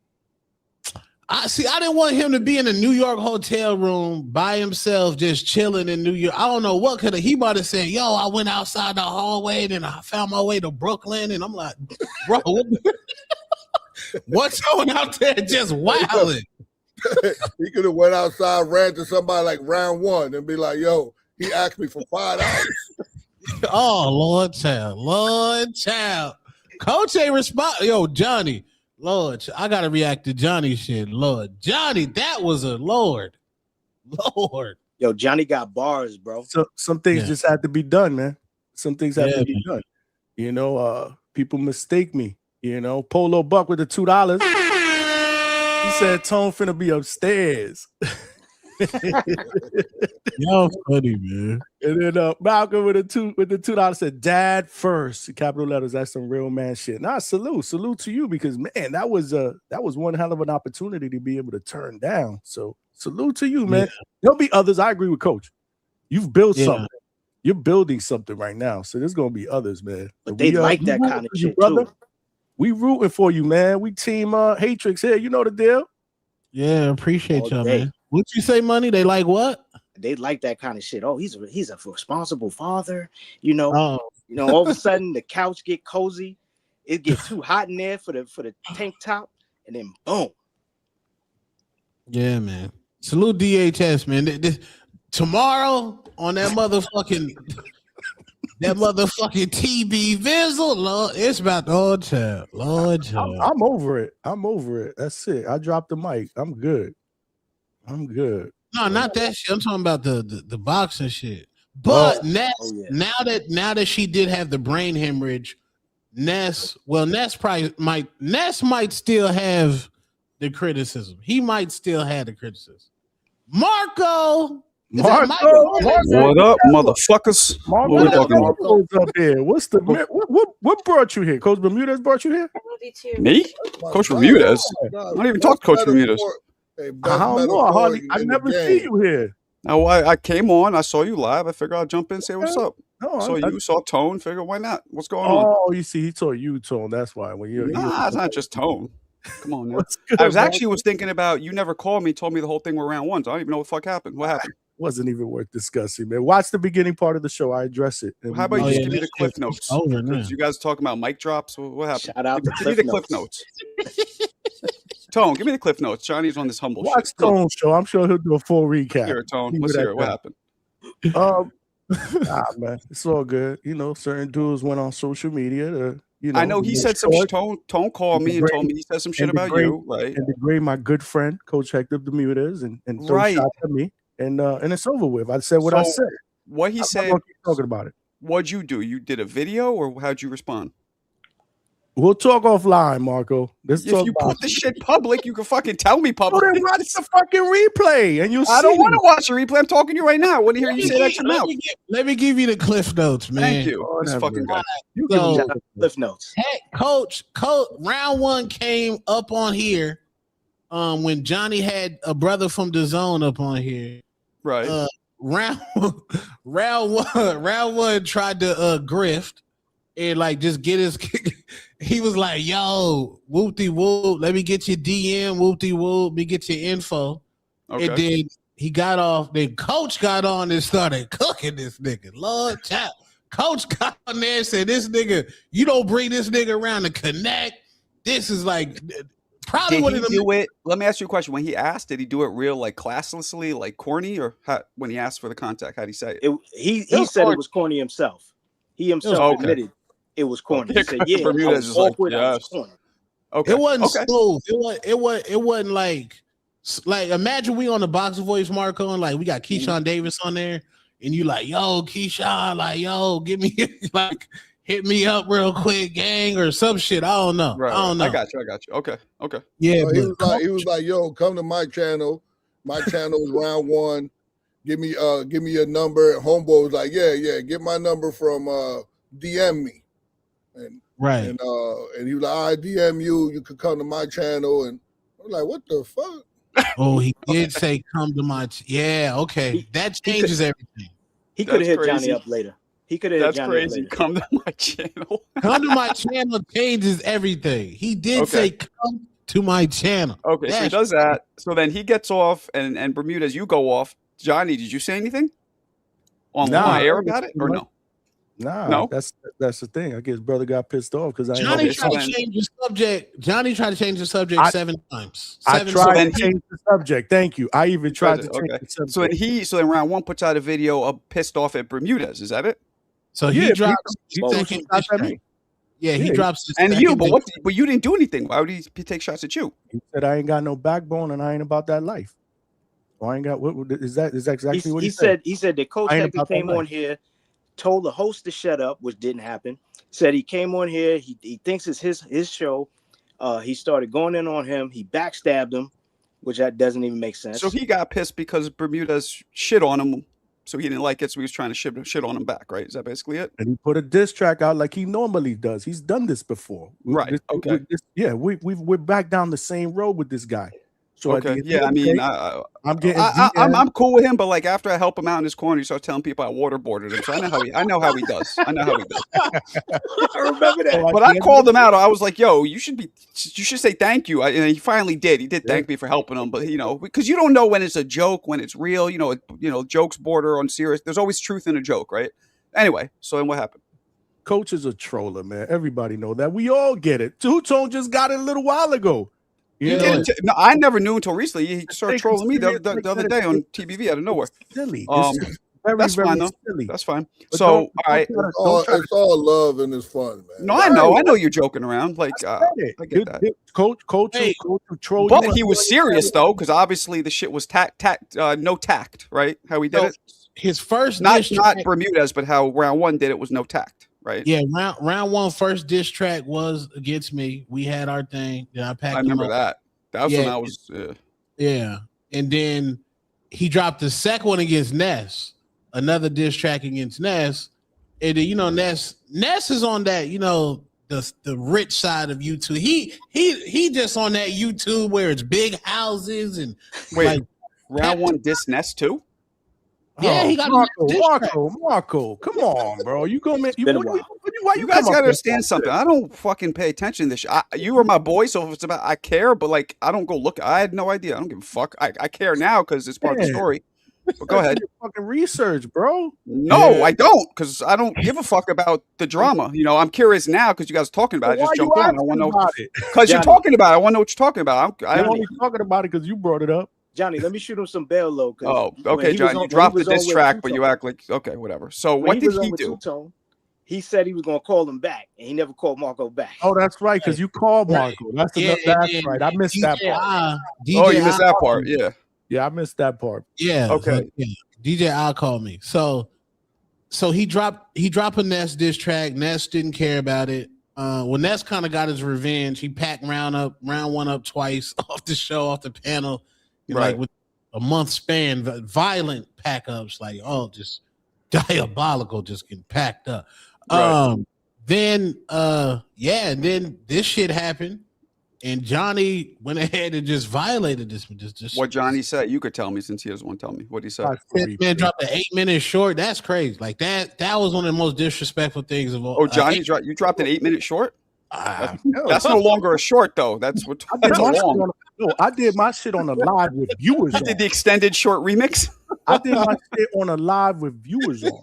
I didn't want him to be in a New York hotel room by himself, just chilling in New York. I don't know what could have. He might have said, "Yo, I went outside the hallway, and I found my way to Brooklyn," and I'm like, "Bro, what's going out there just wilding?" He could have went outside, ran to somebody like round one, and be like, "Yo, he asked me for $5." Oh, Lord child. Coach ain't respond. Yo, Johnny. Lord, I gotta react to Johnny shit. Lord, Johnny, that was a Lord. Yo, Johnny got bars, bro. So some things just have to be done, man. Some things have to be done. You know, people mistake me. You know, Polo Buck with the $2. He said Tone finna be upstairs. Y'all funny, man. And then Malcolm with the $2 said, "Dad first," capital letters. That's some real man shit. Nah, salute to you, because man, that was one hell of an opportunity to be able to turn down. So salute to you, man. There'll be others. I agree with Coach. You've built something. You're building something right now. So there's gonna be others, man. But they like that kind of shit too. We rooting for you, man. We team Hatrix here. You know the deal. Yeah, appreciate y'all, man. What you say, Money? They like what? They like that kind of shit. Oh, he's a responsible father. You know, all of a sudden the couch get cozy. It gets too hot in there for the tank top, and then boom. Yeah, man. Salute DHS, man. Tomorrow on that motherfucking TB Vizzle, Lord, it's about the Lord child. I'm over it. That's it. I dropped the mic. I'm good. No, not that shit. I'm talking about the boxing shit. But Ness, now that she did have the brain hemorrhage, Ness might still have the criticism. He might still have the criticism. Marco. What up, motherfuckers? What we talking about? Up there. What brought you here? Coach Bermudez brought you here? Me? Coach Bermudez? I don't even talk to Coach Bermudez. I don't know. I never see you here. Now, I came on. I saw you live. I figured I'd jump in and say what's up. Saw Tone. Figure why not? What's going on? Oh, you see, he saw you, Tone. That's why. It's not just Tone. Come on, man. I was thinking about you. Never called me. Told me the whole thing were round ones. I don't even know what the fuck happened. What happened? Wasn't even worth discussing, man. Watch the beginning part of the show. I address it. How about you just give me the cliff notes? You guys talking about mic drops? What happened? Shout out give me the cliff notes. Tone, give me the cliff notes. Johnny's on this humble Watch shit. Tone's show. I'm sure he'll do a full recap. Here, Tone. Let's hear it. What happened? Man, it's all good. You know, certain dudes went on social media to, I know he said some Tone called me and told me he said some shit about you, right? And degrade my good friend, Coach Hector Bermudez, and throw shots at me. And it's over with. I said what I said. What he said. Talking about it. What'd you do? You did a video, or how'd you respond? We'll talk offline, Marco. If you put the shit public, you can fucking tell me public. Well, then watch the fucking replay, and you'll see. I don't want to watch the replay. I'm talking to you right now. I want to hear you say that your mouth. Let me give you the cliff notes, man. Thank you. This fucking guy. Cliff notes. Hey, Coach, round one came up on here when Johnny had a brother from the zone up on here. Right. Round one tried to grift and like just get his. He was like, "Yo, whoopty whoop, let me get your DM, whoopty whoop, let me get your info." Okay. And then he got off. Then Coach got on and started cooking this nigga. Lord child. Coach got on there and said, "This nigga, you don't bring this nigga around to connect. This is like probably what he do it." Let me ask you a question. When he asked, did he do it real like classlessly, like corny, or when he asked for the contact, how'd he say it? He said it was corny himself. He himself admitted it was corny. He said, "Yeah, Bermudez is awkward. Corny." Okay. It wasn't smooth. It wasn't like imagine we on the Box Voice, Marco, and like we got Keyshawn Davis on there, and you like, "Yo, Keyshawn, like, yo, give me like." hit me up real quick, gang, or some shit. I don't know. Right, I don't know. I got you. Okay. Yeah, he was like, yo, come to my channel. My channel is round one. Give me your number. Homeboy was like, yeah, get my number from DM me. And right. And he was like, I DM you. You could come to my channel. And I was like, what the fuck? Oh, he did say come to my yeah, okay. That changes everything. He could have hit crazy. Johnny up later. He could have hit That's Johnny crazy. up later. Come to my channel. Come to my channel changes everything. He did say come to my channel. Okay, so he does that. So then he gets off, and Bermudez, you go off. Johnny, did you say anything on live air about it or no? Nah, no. That's the thing. I guess brother got pissed off because Johnny tried to change the subject. Johnny tried to change the subject 7 times. I tried to change the subject. Thank you. I even tried to change the subject. So then round one puts out a video of pissed off at Bermudez. Is that it? So he drops his second diss track. Yeah, he drops his and second you, but you didn't do anything. Why would he take shots at you? He said I ain't got no backbone and I ain't about that life. So I ain't got what is that exactly what he said? He said the coach that came on here, told the host to shut up, which didn't happen. Said he came on here, he thinks it's his show. He started going in on him, he backstabbed him, which that doesn't even make sense. So he got pissed because Bermudez shit on him. So he didn't like it, so he was trying to shit on him back, right? Is that basically it? And he put a diss track out like he normally does. He's done this before. Right. Okay. We're back down the same road with this guy. So okay. Yeah, I mean, I'm cool with him, but like after I help him out in his corner, he starts telling people I waterboarded him. So I know how he does. I remember that. But I called him out. I was like, "Yo, you should say thank you." And he finally did. He did thank me for helping him. But because you don't know when it's a joke, when it's real. Jokes border on serious. There's always truth in a joke, right? Anyway, so then what happened? Coach is a troller, man. Everybody know that. We all get it. Two-Tone just got it a little while ago. No, I never knew until recently. He started trolling me the other day on TBV out of nowhere. Silly. That's fine though. Silly. That's fine. So all right, it's all love and it's fun, man. No, I know you're joking around. Like I get that. Coach troll. But he was serious though, because obviously the shit was no tact, right? How he did it. His first not Bermudez, but how round one did it was no tact. Right. Yeah, round one first diss track was against me. We had our thing. Then I packed. I remember that. That was when I was. Yeah, and then he dropped the second one against Ness, another diss track against Ness, and then, Ness is on that the rich side of YouTube. He just on that YouTube where it's big houses and round one diss Ness too. Yeah, he got Marco. Come on, bro. You go, man. You guys gotta understand something. I don't fucking pay attention to this shit. You were my boy, so if it's about I care, but like I don't go look. I had no idea. I don't give a fuck. I care now because it's part of the story. But go ahead. Fucking research, bro. No, I don't, because I don't give a fuck about the drama. I'm curious now because you guys are talking about it. Just jump on. I want to know because you're talking about it. I want to know what you're talking about. I'm only talking about it because you brought it up. Johnny, let me shoot him some bail low. Oh, okay, John. You dropped the diss track, but you act like okay, whatever. So what did he do? He said he was going to call him back, and he never called Marco back. Oh, that's right, because you called Marco. That's right. I missed that part. Oh, you missed that part. Yeah. Yeah, I missed that part. Yeah. Okay. DJ I called me. So he dropped a Ness diss track. Ness didn't care about it. When Ness kind of got his revenge, he packed round one up twice off the show, off the panel. Like with a month span, violent pack ups, just diabolical, just getting packed up. Then this shit happened, and Johnny went ahead and just violated this. Just what Johnny said, you could tell me since he doesn't want to tell me what he said. Man dropped an 8-minute short. That's crazy. Like that was one of the most disrespectful things of all. Oh, Johnny, you dropped an 8-minute short. That's no longer a short though. That's what. I did my shit on a live with viewers. You did the extended short remix. I did my shit on a live with viewers on.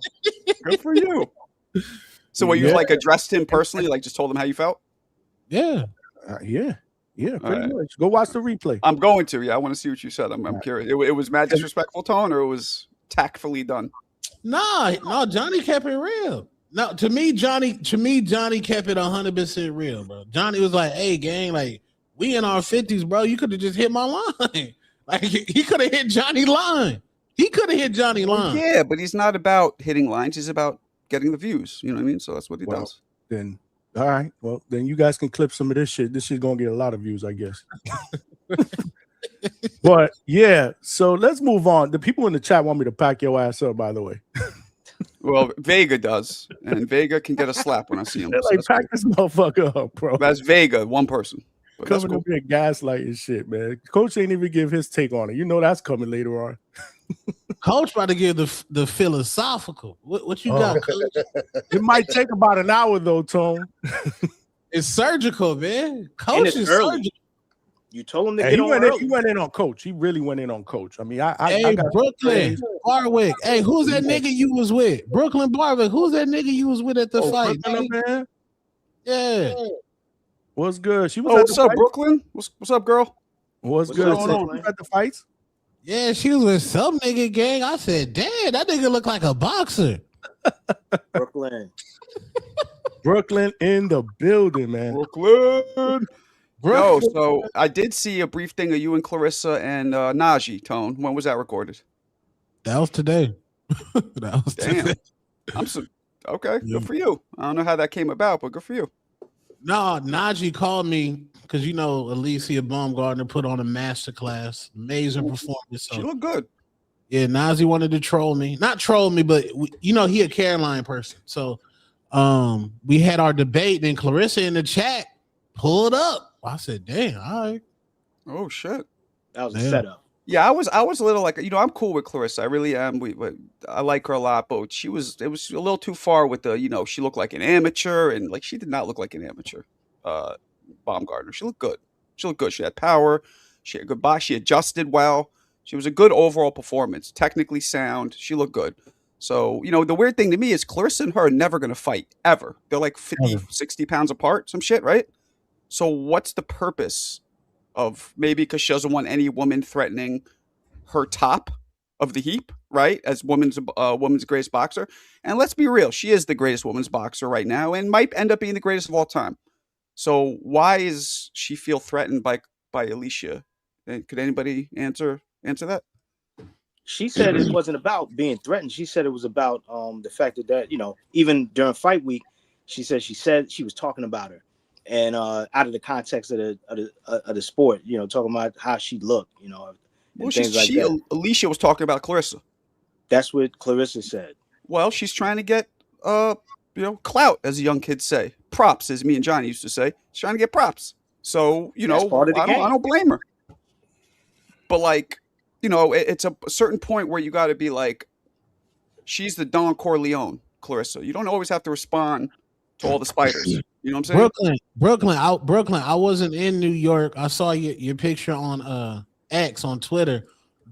Good for you. So, what you addressed him personally, just told him how you felt? Yeah, pretty much. Go watch the replay. I'm going to. Yeah, I want to see what you said. I'm curious. It was mad disrespectful tone, or it was tactfully done. No, Johnny kept it real. No, to me, Johnny kept it 100% real, bro. Johnny was like, "Hey, gang, we in our 50s, bro. You could have just hit my line. He could have hit Johnny line. Yeah, but he's not about hitting lines. He's about getting the views. You know what I mean? So that's what he does. Then all right. Well, then you guys can clip some of this shit. This shit's gonna get a lot of views, I guess. But yeah, so let's move on. The people in the chat want me to pack your ass up, by the way. Well, Vega does, and Vega can get a slap when I see him. They're So like, that's pack cool. this motherfucker up, bro. That's Vega, one person. But that's Coming cool. up here gaslighting shit, man. Coach ain't even give his take on it. You know that's coming later on. Coach about to give the philosophical. What you got, Coach? It might take about an hour though, Tone. It's surgical, man. And Coach it's is early. surgical. You told him to Hey, get he on went in, early. he went in on Coach. He really went in on Coach. I mean, I Hey, got Brooklyn Barwick. Hey, who's that nigga you was with? Brooklyn Barwick. Who's that nigga you was with at the fight? Brooklyn, man. Yeah. What's good? She was Oh, at what's the up, fight? Brooklyn? What's up, girl? What's good? going So on, she was at the fights? Yeah, she was with some nigga gang. I said, damn, that nigga look like a boxer. Brooklyn. Brooklyn in the building, man. Brooklyn. No, Brooklyn. so I did see a brief thing of you and Clarissa and Najee, Tone. When was that recorded? That was today. That was Damn. today. Okay, good for you. I don't know how that came about, but good for you. No, Najee called me because you know Alycia Baumgardner put on a masterclass, amazing performance. She So looked good. yeah, Najee wanted to troll me, not troll me, but you know he a Caroline person. So we had our debate. Then Clarissa in the chat pulled up. I said, "Damn, all right." Oh shit. That was a Yeah. setup. Yeah, I was a little like, I'm cool with Clarissa. I really am. I like her a lot, but it was a little too far with the, she looked like an amateur, and like she did not look like an amateur. Baumgardner. She looked good. She had power. She had good body. She adjusted well. She was a good overall performance. Technically sound. She looked good. So, the weird thing to me is Clarissa and her are never going to fight, ever. They're like 50, 60 pounds apart, some shit, right? So what's the purpose of, maybe because she doesn't want any woman threatening her top of the heap, right? As women's greatest boxer. And let's be real, she is the greatest women's boxer right now and might end up being the greatest of all time. So why is she feel threatened by Alycia? And could anybody answer that? She said it wasn't about being threatened. She said it was about the fact that even during fight week, she said she was talking about her, and out of the context of the sport, talking about how she looked, Well, things like that. Alycia was talking about Clarissa. That's what Clarissa said. Well, she's trying to get clout, as the young kids say. Props, as me and Johnny used to say. She's trying to get props. So, That's part of the game. I don't blame her. But like, it's a certain point where you got to be like, she's the Don Corleone, Clarissa. You don't always have to respond to all the spiders. You know what I'm saying? Brooklyn. I wasn't in New York. I saw your picture on X on Twitter.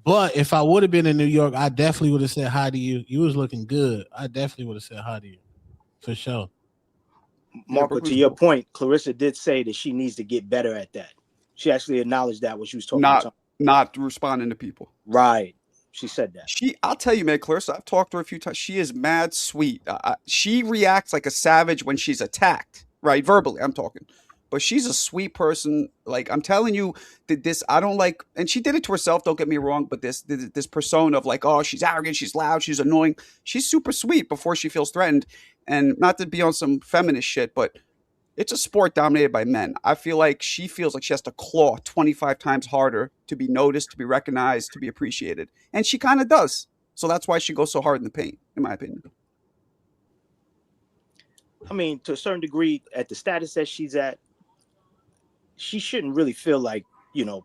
But if I would have been in New York, I definitely would have said hi to you. You was looking good. I definitely would have said hi to you. For sure. Marco, to your point, Clarissa did say that she needs to get better at that. She actually acknowledged that when she was talking about not responding to people. Right. She said that. I'll tell you, man, Clarissa, I've talked to her a few times. She is mad sweet. She reacts like a savage when she's attacked, right? Verbally, I'm talking. But she's a sweet person. Like, I'm telling you that I don't like, and she did it to herself, don't get me wrong, but this persona of like, oh, she's arrogant, she's loud, she's annoying. She's super sweet before she feels threatened. And not to be on some feminist shit, but it's a sport dominated by men. I feel like she feels like she has to claw 25 times harder to be noticed, to be recognized, to be appreciated. And she kind of does. So that's why she goes so hard in the paint, in my opinion. I mean, to a certain degree, at the status that she's at, she shouldn't really feel like,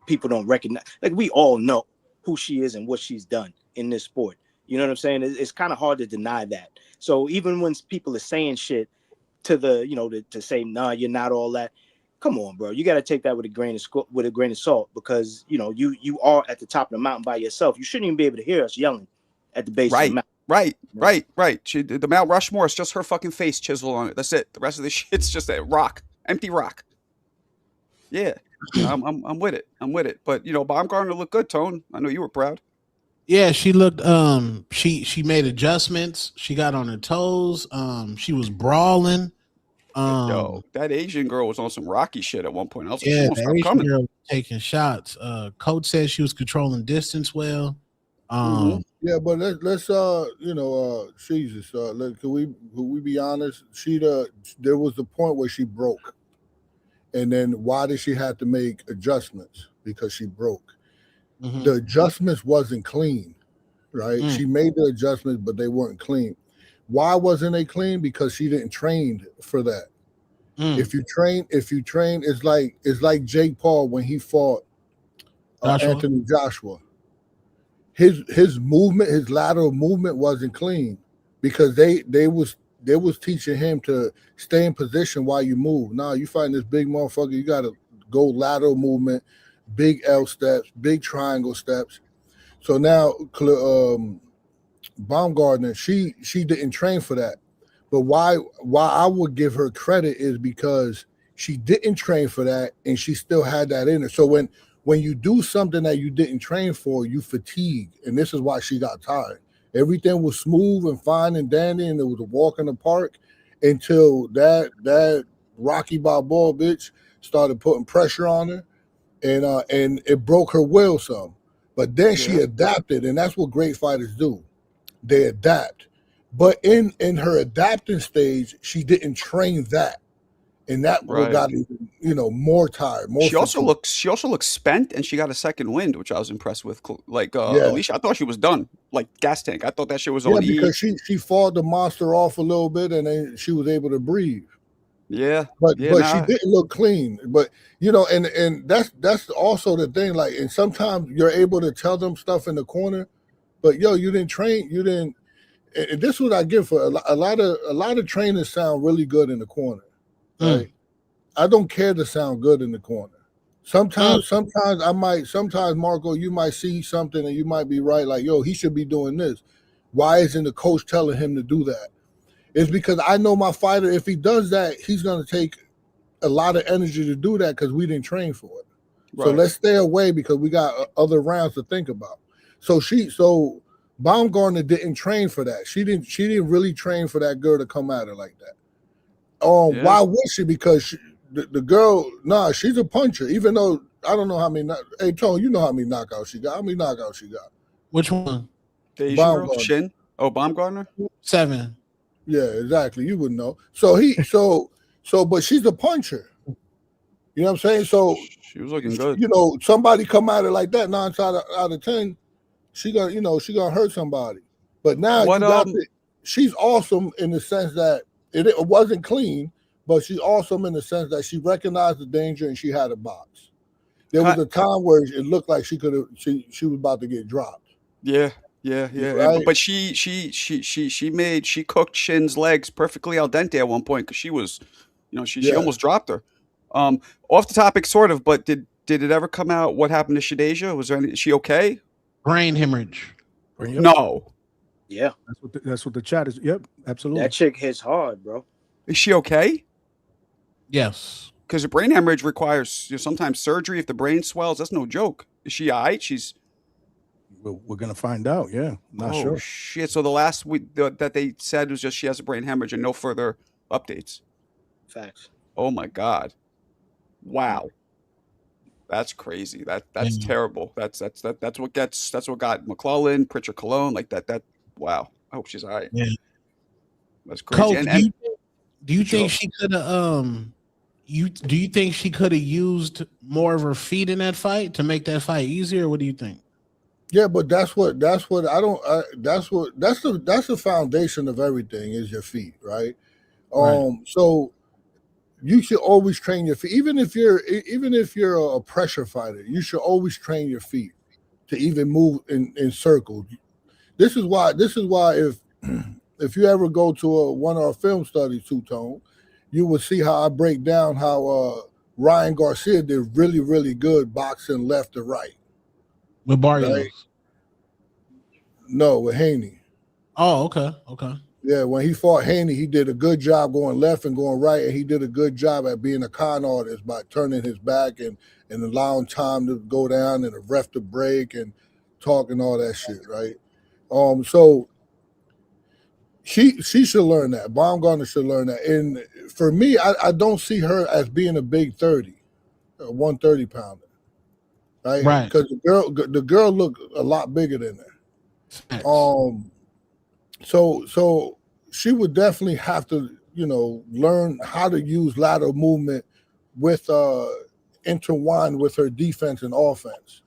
people don't recognize. Like, we all know who she is and what she's done in this sport. You know what I'm saying? It's kind of hard to deny that. So even when people are saying shit to to say, nah, you're not all that. Come on, bro. You got to take that with a grain of salt, because, you are at the top of the mountain by yourself. You shouldn't even be able to hear us yelling at the base of the mountain. Right. The Mount Rushmore is just her fucking face chiseled on it. That's it. The rest of the shit's just a rock, empty rock. Yeah, I'm with it. But Baumgardner looked good, Tone. I know you were proud. Yeah, she looked. She made adjustments. She got on her toes. She was brawling. Yo, that Asian girl was on some Rocky shit at one point. I was like, Yeah, she won't the stop Asian coming. girl was taking shots. Coach said she was controlling distance well. Yeah, but let's Jesus, could we be honest? There was the point where she broke, and then why did she have to make adjustments? Because she broke. Mhm. The adjustments wasn't clean, right? She made the adjustments, but they weren't clean. Why wasn't they clean? Because she didn't train for that. If you train, it's like Jake Paul when he fought Anthony Joshua. His movement, his lateral movement wasn't clean because they was teaching him to stay in position while you move. Now you find this big motherfucker, you gotta go lateral movement, big L steps, big triangle steps. So now Baumgardner, she didn't train for that. But why I would give her credit is because she didn't train for that and she still had that in her. So when you do something that you didn't train for, you fatigue. And this is why she got tired. Everything was smooth and fine and dandy, and it was a walk in the park until that Rocky Balboa bitch started putting pressure on her, and it broke her will some. But then she adapted, and that's what great fighters do. They adapt. But in her adapting stage, she didn't train that. And that got more tired. She also looks spent, and she got a second wind, which I was impressed with. Alycia, I thought she was done, like gas tank. I thought that shit was on E. Because she fought the monster off a little bit, and then she was able to breathe. Yeah, but she didn't look clean. But and that's also the thing. Like, and sometimes you're able to tell them stuff in the corner, but you didn't train. You didn't. And this is what I give for a lot of trainers sound really good in the corner. Right? I don't care to sound good in the corner. Sometimes Marco, you might see something and you might be right, like, yo, he should be doing this. Why isn't the coach telling him to do that? It's because I know my fighter, if he does that, he's going to take a lot of energy to do that because we didn't train for it. Right. So let's stay away because we got other rounds to think about. So Baumgardner didn't train for that. She didn't really train for that girl to come at her like that. Why would she? Because the girl, she's a puncher. Even though I don't know how many. Hey, Tone, you know how many knockouts she got? How many knockouts she got? Which one? Shin? Oh, Baumgardner? 7. Yeah, exactly. You wouldn't know. But she's a puncher. You know what I'm saying? So she was looking good. Somebody come at her like that 9 out of 10, she gonna hurt somebody. But now she's awesome in the sense that it wasn't clean, but she's awesome in the sense that she recognized the danger and she had a box. There was a time where it looked like she was about to get dropped. Yeah. Right? But she cooked Shin's legs perfectly al dente at one point because she was, she almost dropped her. Off the topic, sort of, but did it ever come out what happened to Shadasia? Is she okay? Brain hemorrhage. No. Yeah. That's what the chat is. Yep, absolutely. That chick hits hard, bro. Is she okay? Yes. Because a brain hemorrhage requires sometimes surgery if the brain swells. That's no joke. Is she all right? We're gonna find out. Yeah, not sure. Oh shit! So the last that they said was just she has a brain hemorrhage and no further updates. Facts. Oh my god! Wow, that's crazy. That's terrible. That's what got McClellan, Pritchard, Cologne like that. Wow. I hope she's all right. Yeah. That's crazy. Coach, do you think she could have do you think she could have used more of her feet in that fight to make that fight easier? What do you think? Yeah, but that's the foundation of everything is your feet, right? So you should always train your feet. Even if you're a pressure fighter, you should always train your feet to even move in circles. This is why if you ever go to one of our film studies, Two-Tone, you will see how I break down how Ryan Garcia did really, really good boxing left to right. With Barrios? Right? No, with Haney. Oh, okay. Yeah, when he fought Haney, he did a good job going left and going right, and he did a good job at being a con artist by turning his back and allowing time to go down and the ref to break and talking all that shit, right? So she should learn that. Baumgardner should learn that. And for me, I don't see her as being a big 30, a 130 pounder, right? Because the girl looked a lot bigger than her. So she would definitely have to, learn how to use lateral movement with intertwined with her defense and offense.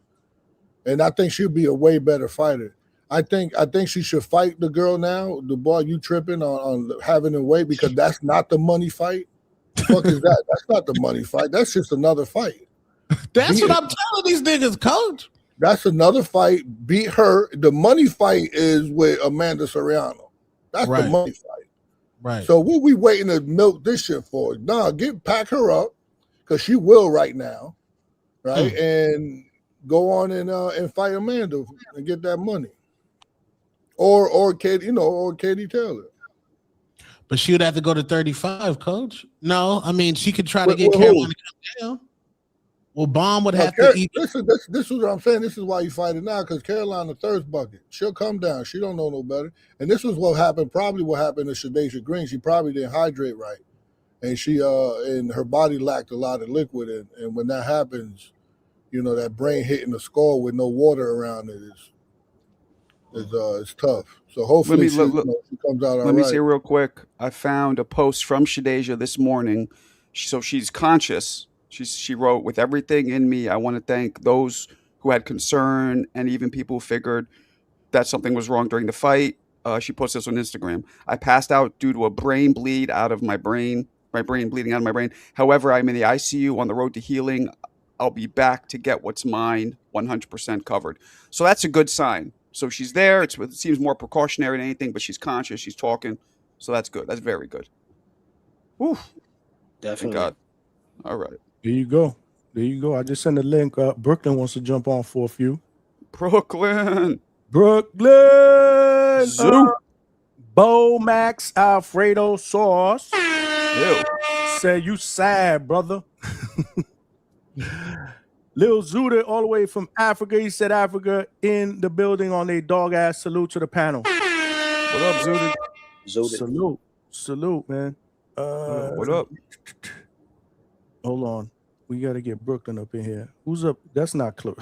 And I think she'll be a way better fighter. I think she should fight the girl now. Dubois, you tripping on having her weight because that's not the money fight. The fuck is that? That's not the money fight. That's just another fight. That's what I'm telling these niggas, coach. That's another fight. Beat her. The money fight is with Amanda Serrano. That's the money fight. Right. So what we waiting to milk this shit for? Nah, pack her up because she will right now, right? And go on and fight Amanda and get that money. Or Katie, or Katie Taylor. But she would have to go to 35, coach. No, I mean she could try to get Carolina to come down. Well, Baum would have to eat. This is what I'm saying. This is why you fight it now, because Carolina thirst bucket. She'll come down. She don't know no better. And this is what happened. Probably what happened to Shadasia Green. She probably didn't hydrate right, and she and her body lacked a lot of liquid. And when that happens, that brain hitting the skull with no water around it is tough. So hopefully she comes out all right. Let me say real quick. I found a post from Shadasia this morning. So she's conscious. She wrote, "With everything in me, I want to thank those who had concern and even people who figured that something was wrong during the fight." She posted this on Instagram. "I passed out due to a brain bleed out of my brain bleeding out of my brain. However, I'm in the ICU on the road to healing. I'll be back to get what's mine, 100% covered." So that's a good sign. So she's there. It seems more precautionary than anything, but she's conscious. She's talking. So that's good. That's very good. Whew. Definitely. Thank God. All right. There you go. I just sent a link. Brooklyn wants to jump on for a few. Brooklyn. Zoo. Bo Max Alfredo sauce. Ew. Said you sad, brother. Lil Zuda all the way from Africa. He said Africa in the building on a dog ass salute to the panel. What up, Zuda? Salute, man. What up? Hold on. We got to get Brooklyn up in here. Who's up? That's not clear.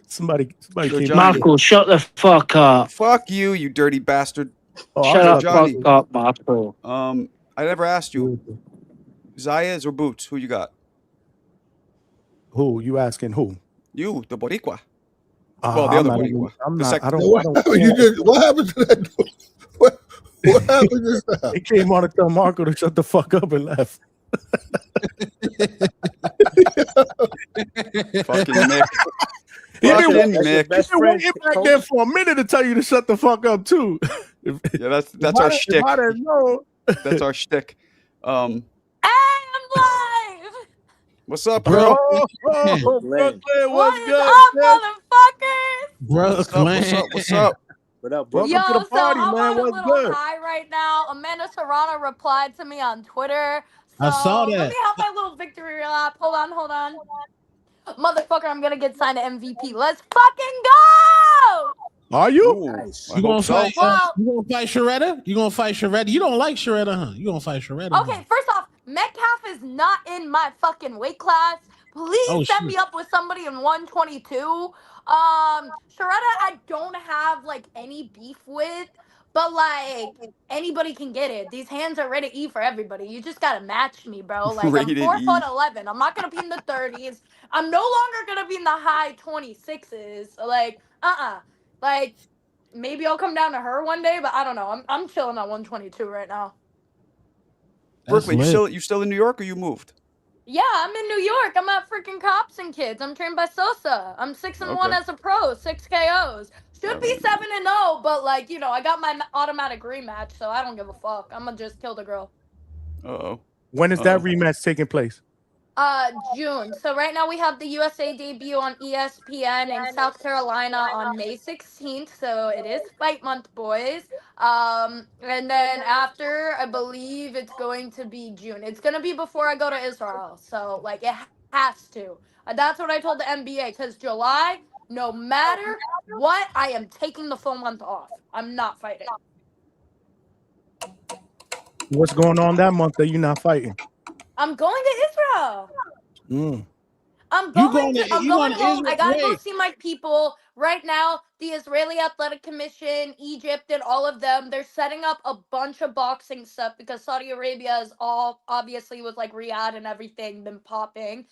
somebody came. Marco, shut the fuck up. Fuck you, you dirty bastard. Shut the fuck up, Marco. I never asked you. Zayas or Boots? Who you got? Who? You asking who? You, the Boricua. Well, the other Boricua. What happened to that? What happened just now? He came on to tell Marco to shut the fuck up and left. Fucking Nick. He been waiting back there for a minute to tell you to shut the fuck up too. Yeah, that's our shtick. That's our shtick. I'm live. What's up, bro? Brooklyn, what's good? Up, motherfuckers? Brooklyn. What's up? What up, bro? Yo, to the party, so I'm man. on a What's little good? high right now. Amanda Serrano replied to me on Twitter. So I saw that. Let me have my little victory lap. Hold on. Motherfucker, I'm gonna get signed to MVP. Let's fucking go! Are you? Nice. You gonna fight? Well- You gonna fight Sharetta? You gonna fight Sharetta? You don't like Sharetta, huh? You gonna fight Sharetta? Okay, first off, Metcalf is not in my fucking weight class. Please set me up with somebody in 122. Sharetta, I don't have like any beef with, but like anybody can get it. These hands are rated E for everybody. You just gotta match me, bro. Like Rated I'm 4'11". E. I'm not gonna be in the 30s. I'm no longer gonna be in the high 26s. Like, like maybe I'll come down to her one day, but I don't know. I'm chilling at 122 right now. Brooklyn, you still in New York or you moved? Yeah, I'm in New York. I'm at freaking Cops and Kids. I'm trained by Sosa. I'm 6-1 as a pro, 6 KOs. Should be 7-0, but like, I got my automatic rematch, so I don't give a fuck. I'm gonna just kill the girl. Uh-oh. When is that rematch taking place? June. So right now we have the USA debut on ESPN in South Carolina on May 16th. So it is fight month, boys. And then after, I believe it's going to be June. It's going to be before I go to Israel. So like it has to. That's what I told the NBA, because July, no matter what, I am taking the full month off. I'm not fighting. What's going on that month that you're not fighting? I'm going to Israel. I'm You going going to. to I'm you going going to home. Israel? I gotta go Wait. see my people right now. The Israeli Athletic Commission, Egypt, and all of them. They're setting up a bunch of boxing stuff because Saudi Arabia is all obviously with like Riyadh and everything been popping.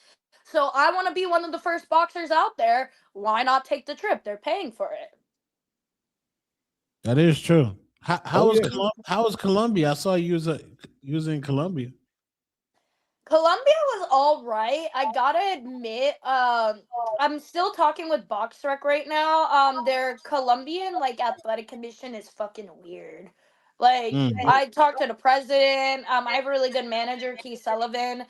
So I want to be one of the first boxers out there. Why not take the trip? They're paying for it. That is true. How Oh, was yeah. How was Colombia? I saw you was in Colombia. Colombia was all right. I gotta admit, I'm still talking with BoxRec right now. Their Colombian like athletic commission is fucking weird. Like I talked to the president. I have a really good manager, Keith Sullivan.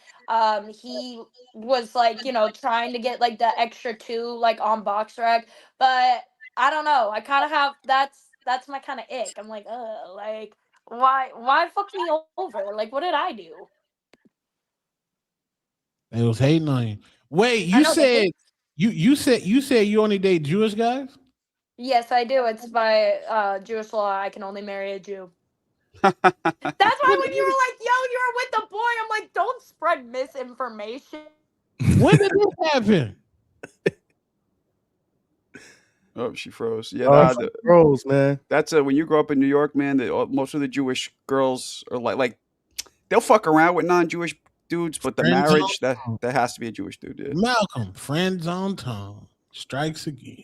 He was like, trying to get like the extra two like on BoxRec, but I don't know. I kind of have that's my kind of ick. I'm like, like why fuck me over? Like, what did I do? They was hating on you. Wait, I you know they said hate. you only date Jewish guys? Yes, I do. It's by Jewish law. I can only marry a Jew. That's why when you were like, "Yo, you're with the boy," I'm like, "Don't spread misinformation." When did this happen? Oh, she froze. Yeah, Oh, she froze, man. That's when you grow up in New York, man. Most of the Jewish girls are like they'll fuck around with non-Jewish dudes, but the Friends marriage on that has to be a Jewish dude. Yeah. Malcolm, friends on tongue, strikes again.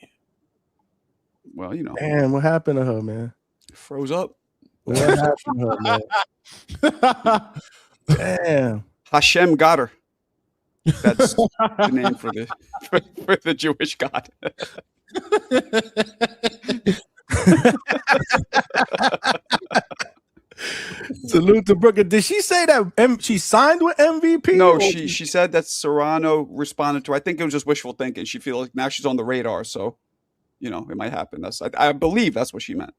Well, Damn, what happened to her, man? Froze up. What happened to her, man? Damn. Hashem got her. That's the name for the Jewish God. Salute to Brooke. Did she say that she signed with MVP? No, she said that Serrano responded to her. I think it was just wishful thinking. She feels like now she's on the radar, so it might happen. I believe that's what she meant.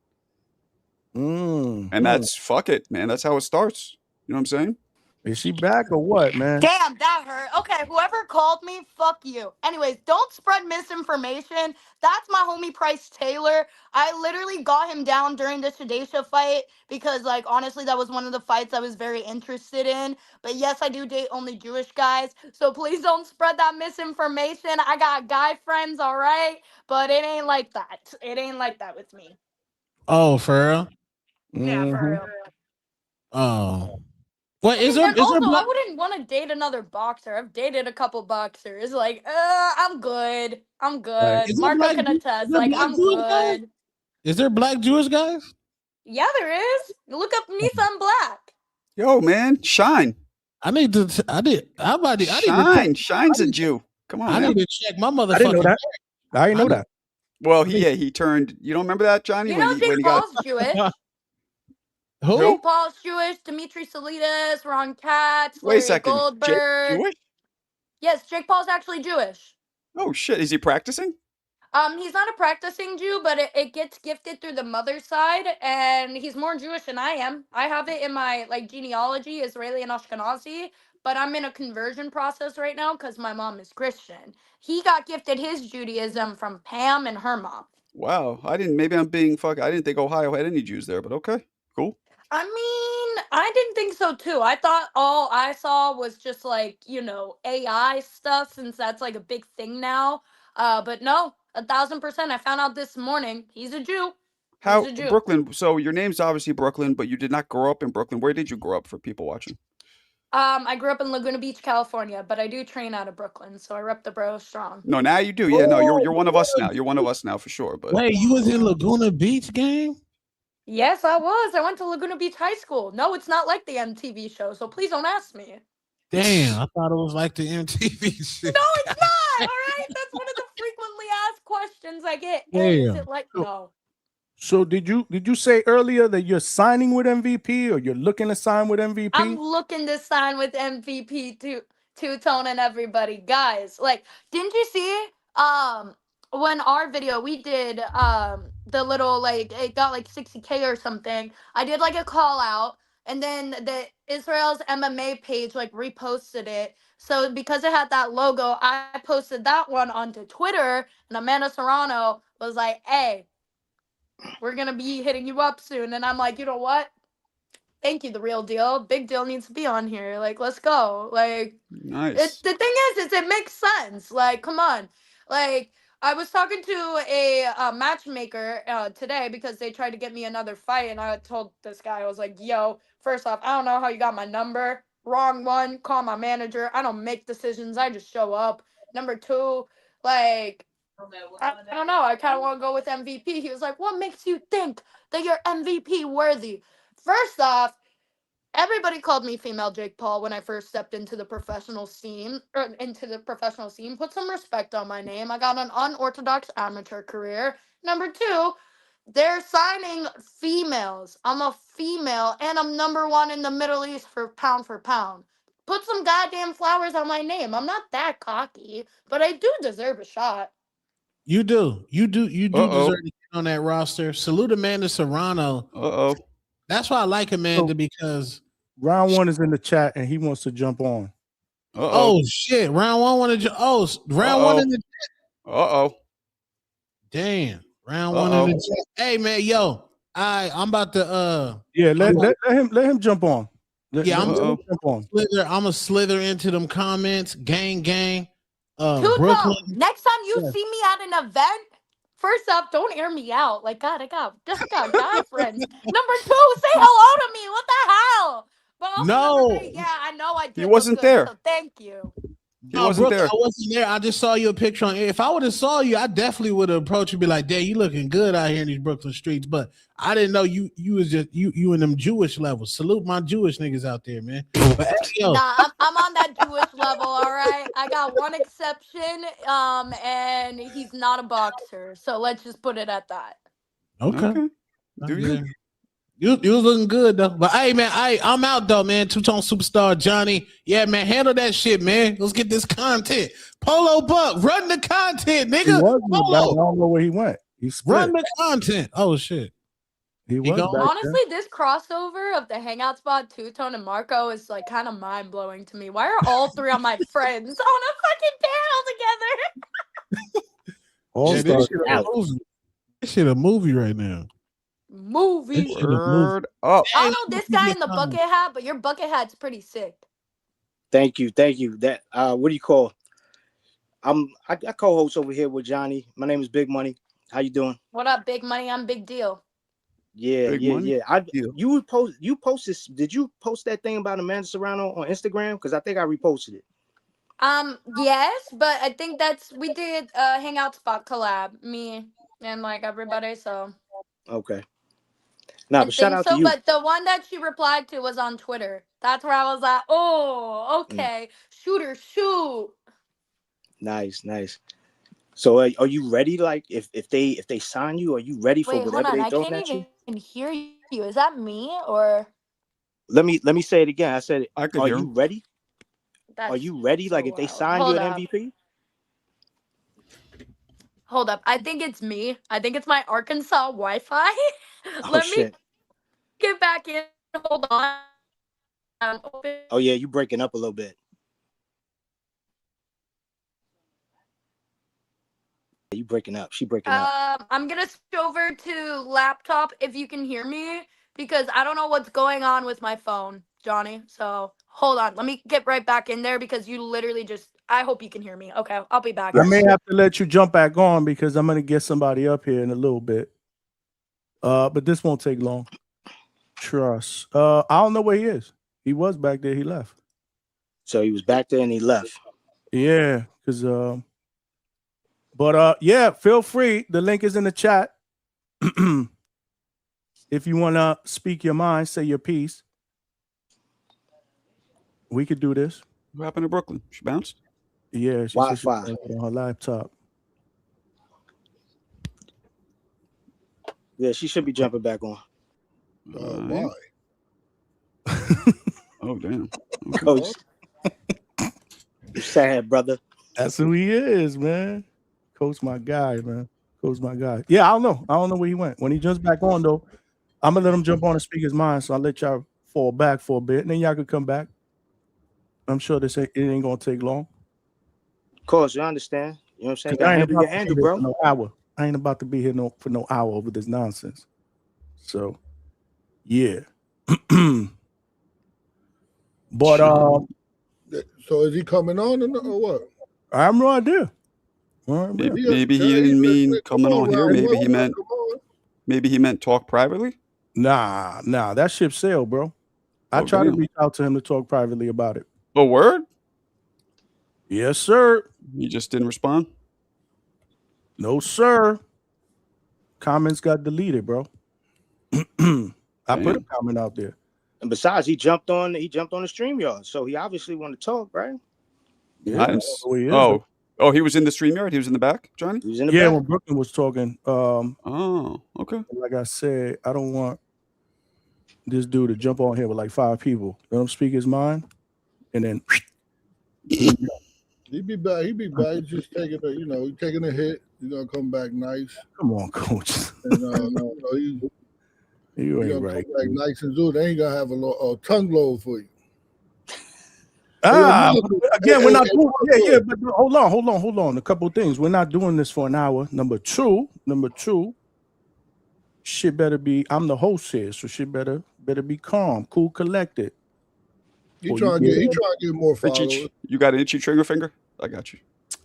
And that's fuck it, man. That's how it starts. You know what I'm saying? Is she back or what, man? Damn, that hurt. Okay, whoever called me, fuck you. Anyways, don't spread misinformation. That's my homie Price Taylor. I literally got him down during the Shadasia fight because, like, honestly, that was one of the fights I was very interested in. But yes, I do date only Jewish guys. So please don't spread that misinformation. I got guy friends, all right? But it ain't like that. It ain't like that with me. Oh, for real? Yeah, for real. Oh. What is And there? Is also, there black? I wouldn't want to date another boxer. I've dated a couple boxers. Like, I'm good. I'm good. Is there Marco black? can Is attest. there Like, black I'm Jewish guys? good. Is there black Jewish guys? Yeah, there is. Look up Nissan Black. Yo, man, Shine. I need to. Shine's a Jew. Come on, I man. need to check my motherfucking. I didn't know that. I didn't know that. Well, he turned. You don't remember that, Johnny? You know, when Jake he got Paul's Jewish. Who? Jake Paul's Jewish. Dimitri Salidas, Ron Katz, Wait a Larry second. Jake Goldberg. Jewish? Yes, Jake Paul's actually Jewish. Oh shit! Is he practicing? He's not a practicing Jew, but it gets gifted through the mother's side, and he's more Jewish than I am. I have it in my like genealogy, Israeli and Ashkenazi, but I'm in a conversion process right now because my mom is Christian. He got gifted his Judaism from Pam and her mom. Wow, I didn't. Maybe I'm being fuck. I didn't think Ohio had any Jews there, but okay, cool. I mean, I didn't think so too. I thought all I saw was just like, AI stuff since that's like a big thing now. But no, 1,000%. I found out this morning he's a Jew. How He's a Jew. Brooklyn? So your name's obviously Brooklyn, but you did not grow up in Brooklyn. Where did you grow up for people watching? I grew up in Laguna Beach, California, but I do train out of Brooklyn, so I rep the bro strong. No, now you do. Yeah, no, you're one of us now. You're one of us now for sure. But Wait, you was in Laguna Beach, gang? Yes, I was. I went to Laguna Beach High School. No, it's not like the MTV show, so please don't ask me. Damn, I thought it was like the MTV shit. No, it's not. All right, that's one of the frequently asked questions I get. Hey, is Damn. it like no? So did you say earlier that you're signing with MVP or you're looking to sign with MVP? I'm looking to sign with MVP two-tone and everybody. Guys, like, didn't you see when our video we did the little like it got like 60K or something. I did like a call out and then the Israel's MMA page like reposted it. So because it had that logo, I posted that one onto Twitter and Amanda Serrano was like, "Hey, we're going to be hitting you up soon." And I'm like, "You know what? Thank you, the real deal. Big deal needs to be on here. Like, let's go. Like, Nice. the thing is it makes sense. Like, come on. Like, I was talking to a matchmaker today because they tried to get me another fight, and I told this guy, I was like, "Yo, first off, I don't know how you got my number. Wrong one. Call my manager. I don't make decisions. I just show up. Number two, like, I don't know. I kind of want to go with MVP." He was like, "What makes you think that you're MVP worthy?" First off, everybody called me female Jake Paul when I first stepped into the professional scene. Put some respect on my name. I got an unorthodox amateur career. Number two, they're signing females. I'm a female, and I'm #1 in the Middle East for pound. Put some goddamn flowers on my name. I'm not that cocky, but I do deserve a shot. You do deserve to get on that roster. Salute Amanda Serrano. That's why I like Amanda, because round 1 is in the chat and he wants to jump on. Oh shit! Round 1 wanted to. Round 1 in the. Damn. Round 1 in the chat. Hey man, yo, I'm about to. Yeah, let him jump on. I'm jump on. I'm gonna slither into them comments. Gang. Two-tone. Brooklyn. Next time you see me at an event, first off, don't air me out. Like, God, I got guy friends. Number two, say hello to me. What the hell? But also, No. yeah, I know I did. He wasn't look good, there. So thank you. No, wasn't there. I wasn't there. I just saw you a picture on. If I would have saw you, I definitely would have approached you and be like, "Dad, you looking good out here in these Brooklyn streets." But I didn't know you was just you in them Jewish levels. Salute my Jewish niggas out there, man. But, yo. Nah, I'm on that Jewish level. All right, I got one exception, and he's not a boxer. So let's just put it at that. Okay. Do you? You was looking good though. But hey man, I'm out though, man. Two-tone superstar Johnny. Yeah, man, handle that shit, man. Let's get this content. Polo Buck, run the content, nigga. He was Polo. back. I don't know where he went. He split. Run the content. Oh shit. He was back Honestly, there. this crossover of the Hangout spot, Two-Tone and Marco is like kind of mind blowing to me. Why are all three of my friends on a fucking panel together? This shit a movie right now. Movie. Word up. I don't know this guy in the bucket hat, but your bucket hat's pretty sick. Thank you. That what do you call? I co-host over here with Johnny. My name is Big Money. How you doing? What up, Big Money? I'm Big Deal. Yeah. Deal. You posted. Did you post that thing about Amanda Serrano on Instagram? Because I think I reposted it. Yes, but I think we did a Hangout spot collab, me and like everybody. So okay. Nah, but shout out to you. But the one that she replied to was on Twitter. That's where I was like, oh, okay, shoot. Nice. So are you ready? Like if they sign you, are you ready for whatever they throwing at you? I can't even hear you. Is that me or? Let me say it again. I said, I could are hear you him. ready? Are you ready? Like if they sign you an MVP? Hold up. I think it's me. I think it's my Arkansas Wi-Fi. Let me get back in. Hold on. Oh yeah, you breaking up a little bit. You breaking up. She breaking up. I'm gonna switch over to laptop if you can hear me, because I don't know what's going on with my phone, Johnny. So hold on. Let me get right back in there because you literally just. I hope you can hear me. Okay, I'll be back. I may have to let you jump back on because I'm gonna get somebody up here in a little bit. But this won't take long. Trust. I don't know where he is. He was back there. He left. So he was back there and he left. Yeah, because But yeah, feel free. The link is in the chat. If you want to speak your mind, say your piece. We could do this. What happened to Brooklyn? She bounced? Yeah, she Wi-Fi said she on her laptop. Yeah, she should be jumping back on. Why? Oh damn. Okay. Coach. Sad brother. That's who he is, man. Coach, my guy, man. Coach, my guy. Yeah, I don't know where he went. When he jumps back on, though, I'm gonna let him jump on and speak his mind. So I'll let y'all fall back for a bit, and then y'all could come back. I'm sure it ain't gonna take long. Of course, you understand. You know what I'm saying? I Handle your handle, bro. No hour. I ain't about to be here for no hour over this nonsense. So, yeah. But so is he coming on or what? I have no idea. Maybe he didn't mean coming on here. Maybe he meant talk privately. Nah, that ship sailed, bro. I tried to reach out to him to talk privately about it. A word? Yes, sir. He just didn't respond? No, sir. Comments got deleted, bro. I put a comment out there. And besides, he jumped on the StreamYard, so he obviously wanted to talk, right? Yeah. He was in the StreamYard? He was in the back, Johnny? He was in the back. When Brooklyn was talking. Okay. Like I said, I don't want this dude to jump on here with like 5 people. Let him speak his mind, and then He'd be back. He's just taking taking a hit. He's gonna come back nice. Come on, coach. And, you ain't gonna right. come back nice and good. They ain't gonna have a tongue load for you. Again, we're not doing. But hold on. A couple of things. We're not doing this for an hour. Number two, shit better be. I'm the host here, so shit better be calm, cool, collected. He trying to get more followers. You got an itchy trigger finger? I got you.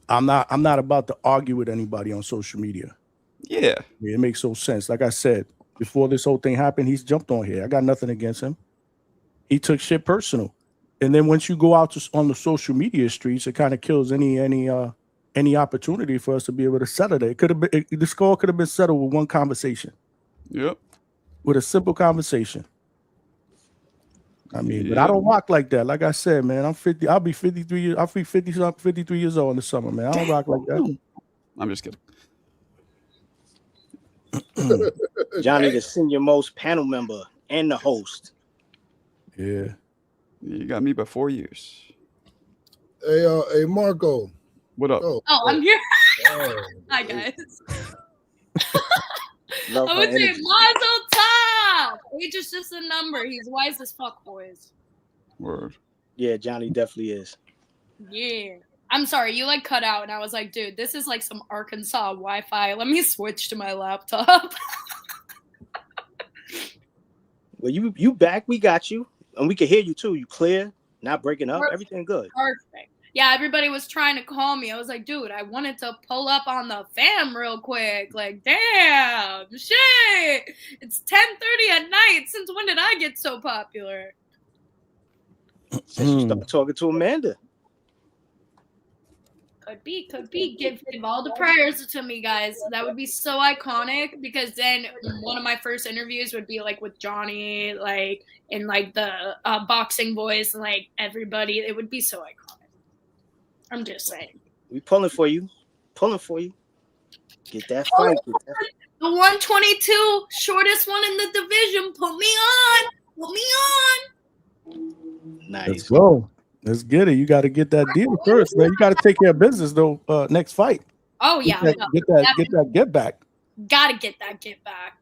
I'm not about to argue with anybody on social media. Yeah. It makes no sense. Like I said, before this whole thing happened, he's jumped on here. I got nothing against him. He took shit personal. And then once you go out on the social media streets, it kind of kills any opportunity for us to be able to settle it. It could have been the score could have been settled with one conversation. Yep. With a simple conversation. I mean, but I don't rock like that. Like I said, man, I'm 50. I'll be 53 years. I'll be 53 years old in the summer, man. I don't rock like that. I'm just kidding. Johnny, the senior most panel member and the host. Yeah. You got me by 4 years. Hey, Marco. What up? Oh, I'm here. Hi, guys. I would say Mazel Tov. Age is just a number. He's wise as fuck, boys. Word. Yeah, Johnny definitely is. Yeah. I'm sorry, you like cut out, and I was like, dude, this is like some Arkansas Wi-Fi. Let me switch to my laptop. Well, you back. We got you. And we can hear you too. You clear, not breaking up. Perfect. Everything good. Perfect. Yeah, everybody was trying to call me. I was like, dude, I wanted to pull up on the fam real quick. Like, damn, shit. It's 10:30 at night. Since when did I get so popular? Since you started talking to Amanda. Could be. Give all the prayers to me, guys. That would be so iconic, because then one of my first interviews would be like with Johnny, like in like the boxing voice, and like everybody. It would be so iconic. I'm just saying. We pulling for you. Get that fight. The 122, shortest one in the division. Put me on. Nice. Let's go. Let's get it. You got to get that deal first, man. You got to take care of business though. Next fight. Oh yeah. Get that get back. Gotta get that get back.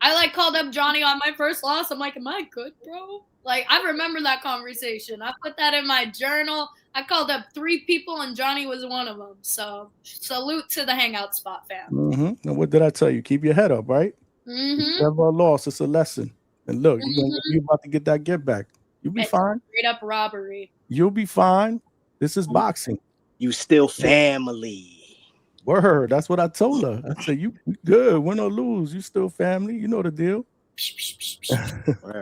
I like called up Johnny on my first loss. I'm like, am I good, bro? Like, I remember that conversation. I put that in my journal. I called up 3 people and Johnny was one of them. So salute to the Hangout spot fam. Mm-hmm. And what did I tell you? Keep your head up, right? Mm-hmm. Never a loss. It's a lesson. And look, you're about to get that get back. You'll be fine. Straight up robbery. You'll be fine. This is boxing. You still family. Word. That's what I told her. I said, you good. Win or lose. You still family. You know the deal.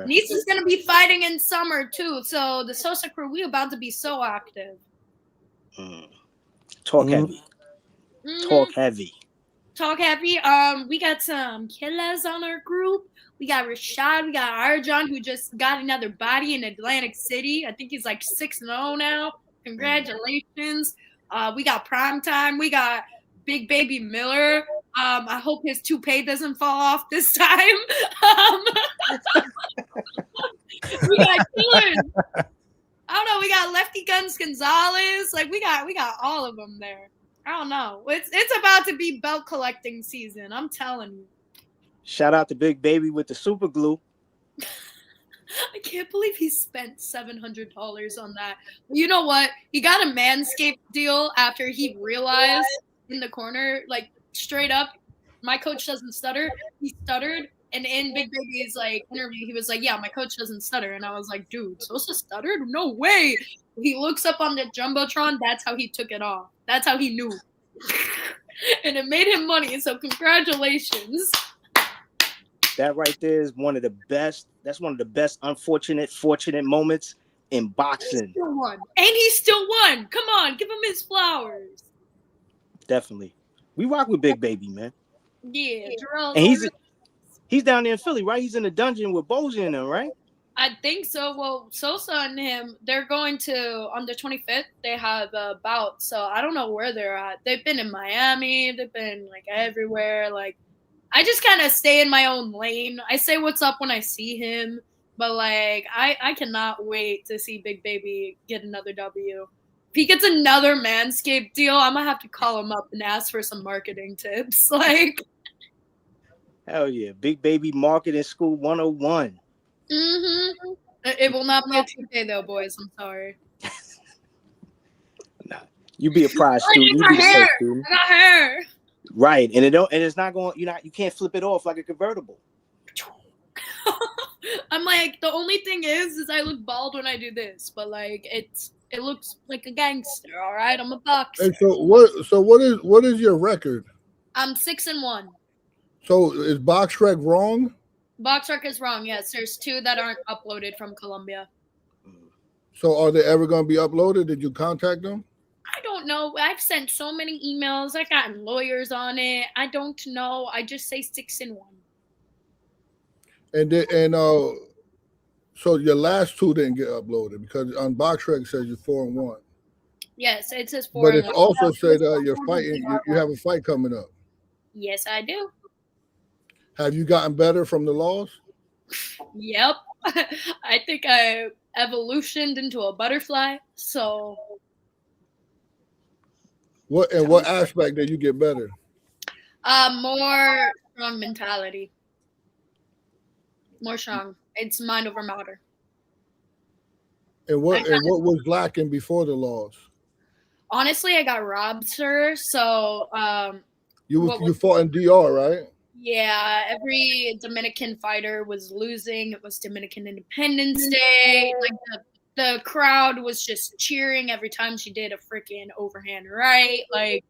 Niece is going to be fighting in summer, too. So the Sosa crew, we about to be so active. Talk heavy. Talk heavy. Talk heavy. We got some killers on our group. We got Rashad. We got Arjan, who just got another body in Atlantic City. I think he's like 6-0 now. Congratulations. We got Primetime. We got Big Baby Miller. I hope his toupee doesn't fall off this time. We got killers. I don't know. We got Lefty Guns Gonzalez. Like we got all of them there. I don't know. It's about to be belt collecting season. I'm telling you. Shout out to Big Baby with the super glue. I can't believe he spent $700 on that. You know what? He got a Manscaped deal after he realized in the corner, like straight up, my coach doesn't stutter. He stuttered And in Big Baby's like interview, he was like, "Yeah, my coach doesn't stutter," and I was like, "Dude, Sosa stuttered? No way!" He looks up on the jumbotron. That's how he took it off. That's how he knew, and it made him money. So congratulations. That right there is one of the best. That's one of the best fortunate moments in boxing. He still won. And he still won. Come on, give him his flowers. Definitely. We rock with Big Baby, man. Yeah, Jarrell. And he's down there in Philly, right? He's in the dungeon with Bojan and them, right? I think so. Well, Sosa and him, they're going to, on the 25th, they have a bout. So I don't know where they're at. They've been in Miami. They've been, like, everywhere. Like, I just kind of stay in my own lane. I say what's up when I see him. But, like, I cannot wait to see Big Baby get another W. If he gets another Manscaped deal, I'm going to have to call him up and ask for some marketing tips. Like, hell yeah. Big Baby Marketing School 101. Mm-hmm. It will not be a 2K though, boys. I'm sorry. Nah, you be a prize student. You be a safe student. I got hair. Right, and it's not going. You can't flip it off like a convertible. I'm like, the only thing is I look bald when I do this, but like it looks like a gangster. All right, I'm a boxer. And so what is your record? I'm 6-1. So is BoxRec wrong? BoxRec is wrong. Yes, there's 2 that aren't uploaded from Colombia. So are they ever going to be uploaded? Did you contact them? I don't know. I've sent so many emails. I've gotten lawyers on it. I don't know. I just say 6-1. So your last 2 didn't get uploaded because on BoxRec it says you're 4-1. Yes, it says 4-1. But it also said you're fighting. You have a fight coming up. Yes, I do. Have you gotten better from the loss? Yep. I think I evolutioned into a butterfly. So what aspect did you get better? More strong mentality. More strong. It's mind over matter. And what was lacking before the loss? Honestly, I got robbed, sir. So you fought in DR, right? Yeah, every Dominican fighter was losing. It was Dominican Independence Day. Like the crowd was just cheering every time she did a freaking overhand right. Like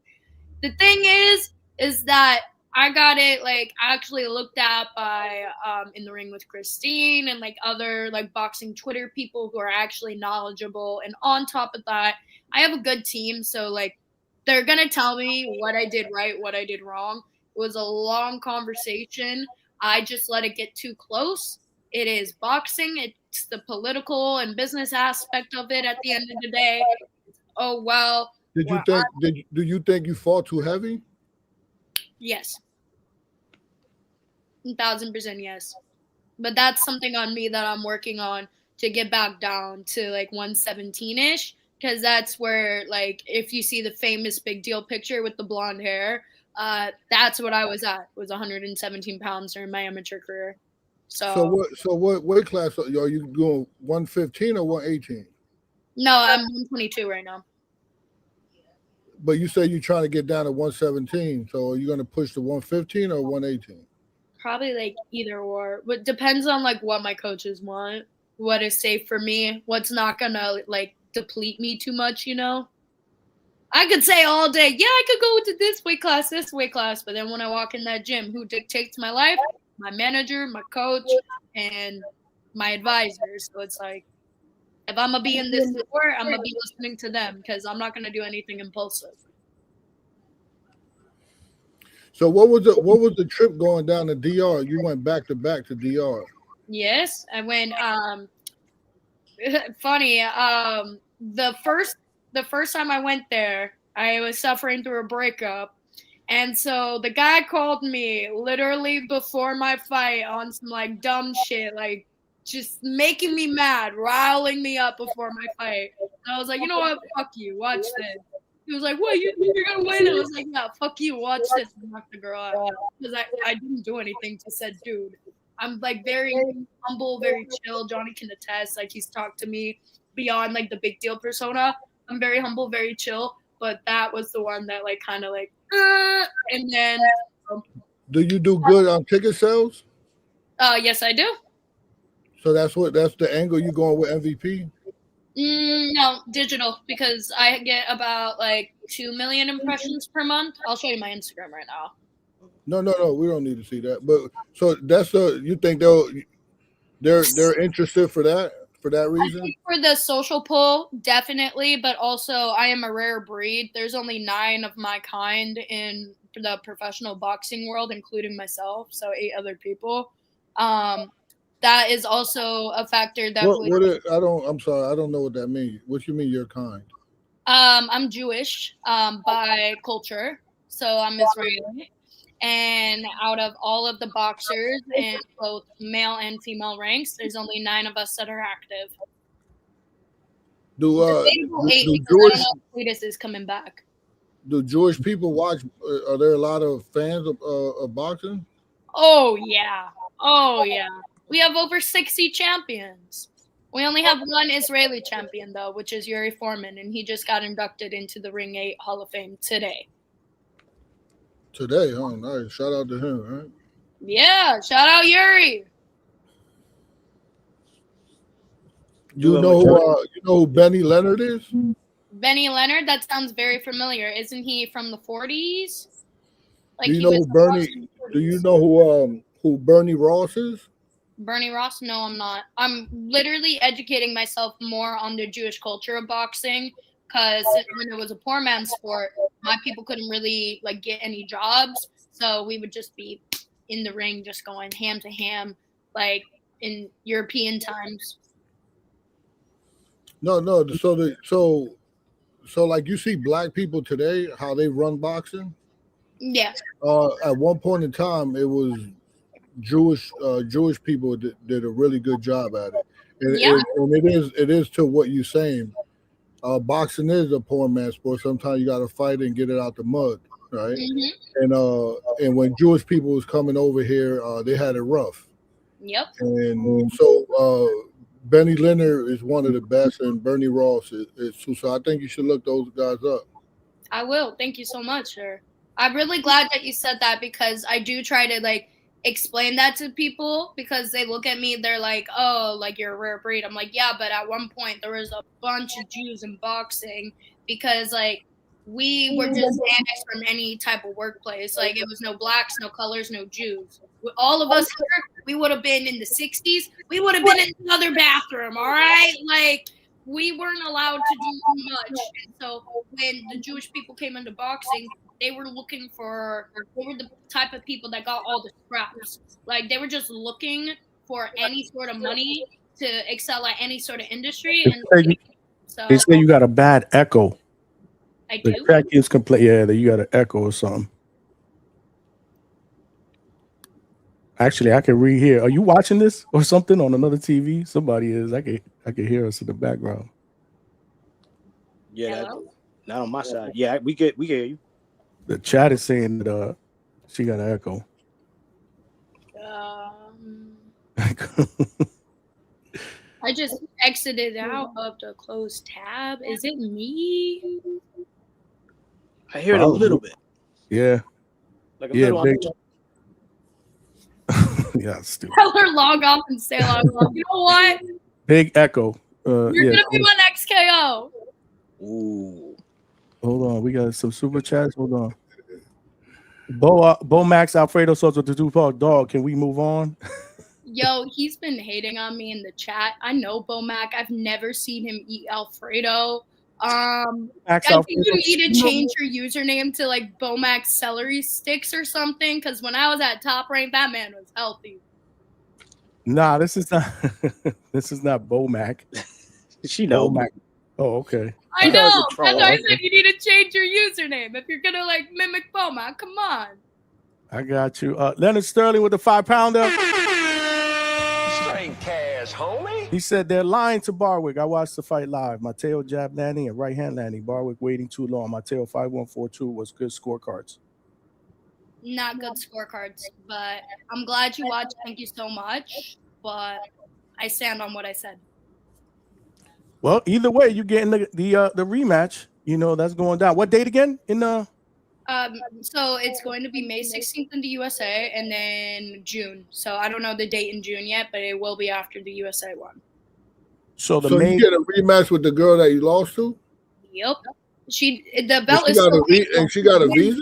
the thing is that I got it like actually looked at by In the Ring with Christine and like other like boxing Twitter people who are actually knowledgeable. And on top of that, I have a good team, so like they're gonna tell me what I did right, what I did wrong. It was a long conversation. I just let it get too close. It is boxing. It's the political and business aspect of it at the end of the day. Oh, well. Do you think you fought too heavy? Yes. 1,000% yes. But that's something on me that I'm working on to get back down to like 117-ish. Because that's where, like, if you see the famous Big Deal picture with the blonde hair, that's what I was at. It was 117 pounds during my amateur career. So what weight class are you doing? 115 or 118? No, I'm 122 right now. But you say you're trying to get down to 117. So are you going to push to 115 or 118? Probably like either or. But depends on like what my coaches want, what is safe for me, what's not gonna like deplete me too much, you know. I could say all day, yeah, I could go to this weight class, but then when I walk in that gym, who dictates my life? My manager, my coach, and my advisors. So it's like, if I'm gonna be in this sport, I'm gonna be listening to them because I'm not gonna do anything impulsive. So what was the trip going down to DR? You went back to DR. Yes, I went. Funny. The first time I went there, I was suffering through a breakup. And so the guy called me literally before my fight on some like dumb shit, like just making me mad, riling me up before my fight. And I was like, you know what? Fuck you. Watch this. He was like, what? You're going to win? I was like, yeah, fuck you. Watch this. And knock the girl out. Because I didn't do anything to said dude. I'm like very humble, very chill. Johnny can attest. Like he's talked to me beyond like the big deal persona. I'm very humble, very chill. But that was the one that like kind of like, and then. Do you do good on ticket sales? Yes, I do. So that's the angle you going with MVP? No, digital, because I get about like 2 million impressions per month. I'll show you my Instagram right now. No, we don't need to see that. But so that's you think they're interested for that reason? I think for the social pull, definitely, but also I am a rare breed. There's only 9 of my kind in the professional boxing world, including myself, so 8 other people. That is also a factor that I'm sorry, I don't know what that means. What you mean you're kind? I'm Jewish by culture, so I'm Israeli. And out of all of the boxers in both male and female ranks, there's only 9 of us that are active. Do Debatable 8 because I don't know if Cletus is coming back. Do Jewish people watch? Are there a lot of fans of boxing? Oh yeah. We have over 60 champions. We only have 1 Israeli champion though, which is Yuri Foreman, and he just got inducted into the Ring 8 Hall of Fame today. Today, huh? Nice. Shout out to him, right? Yeah, shout out Yuri. You know who Benny Leonard is? Benny Leonard, that sounds very familiar. Isn't he from the 40s? Like, do you know who Bernie? Do you know who Bernie Ross is? Bernie Ross? No, I'm not. I'm literally educating myself more on the Jewish culture of boxing because when it was a poor man's sport, my people couldn't really like get any jobs, so we would just be in the ring, just going ham to ham, like in European times. No. So like you see black people today, how they run boxing. Yeah. At one point in time, it was Jewish people did a really good job at it, and it is to what you're saying. Boxing is a poor man's sport. Sometimes you got to fight and get it out the mud, right? Mm-hmm. And when Jewish people was coming over here, they had it rough. Yep. And so Benny Leonard is one of the best, and Bernie Ross is too. So I think you should look those guys up. I will. Thank you so much, sir. I'm really glad that you said that because I do try to like explain that to people because they look at me, they're like, oh, like you're a rare breed. I'm like, yeah, but at one point there was a bunch of Jews in boxing because like we were just annexed from any type of workplace. Like it was no blacks, no colors, no Jews. All of us here, we would have been in the 60s. We would have been in another bathroom, all right? Like we weren't allowed to do much. And so when the Jewish people came into boxing, they were the type of people that got all the scraps. Like they were just looking for any sort of money to excel at any sort of industry. They say you got a bad echo. I do? The track is complete. Yeah, that you got an echo or something. Actually, I can rehear. Are you watching this or something on another TV? Somebody is. I can hear us in the background. Yeah, not on my side. Yeah, we can hear you. The chat is saying that she got an echo. I just exited out of the closed tab. Is it me? I hear it a little bit. Yeah. Like a little big. Yeah, stupid. Tell her log off and stay log off. You know what? Big echo. You're gonna be my next KO. Ooh. Hold on, we got some super chats. Hold on. Bo Max Alfredo Soto the Dubois dog. Can we move on? Yo, he's been hating on me in the chat. I know Bo Mac. I've never seen him eat Alfredo. I think you need to change your username to like Bo Mac celery sticks or something. Because when I was at Top Rank, that man was healthy. Nah, this is not. This is not Bo Mac. She know. Bo Mac. Oh, okay. I know. That's why I said you need to change your username if you're gonna like mimic Bo Mac. Come on. I got you. Leonard Sterling with the 5-pounder. Straight cash, homie. He said they're lying to Barwick. I watched the fight live. Mateo jab landing and right hand landing. Barwick waiting too long. Mateo 5-1-4-2 was good scorecards. Not good scorecards, but I'm glad you watched. Thank you so much. But I stand on what I said. Well, either way, you're getting the rematch. You know that's going down. What date again? In So it's going to be May 16th in the USA and then June. So I don't know the date in June yet, but it will be after the USA one. So you get a rematch with the girl that you lost to? Yep. The belt is she got a visa?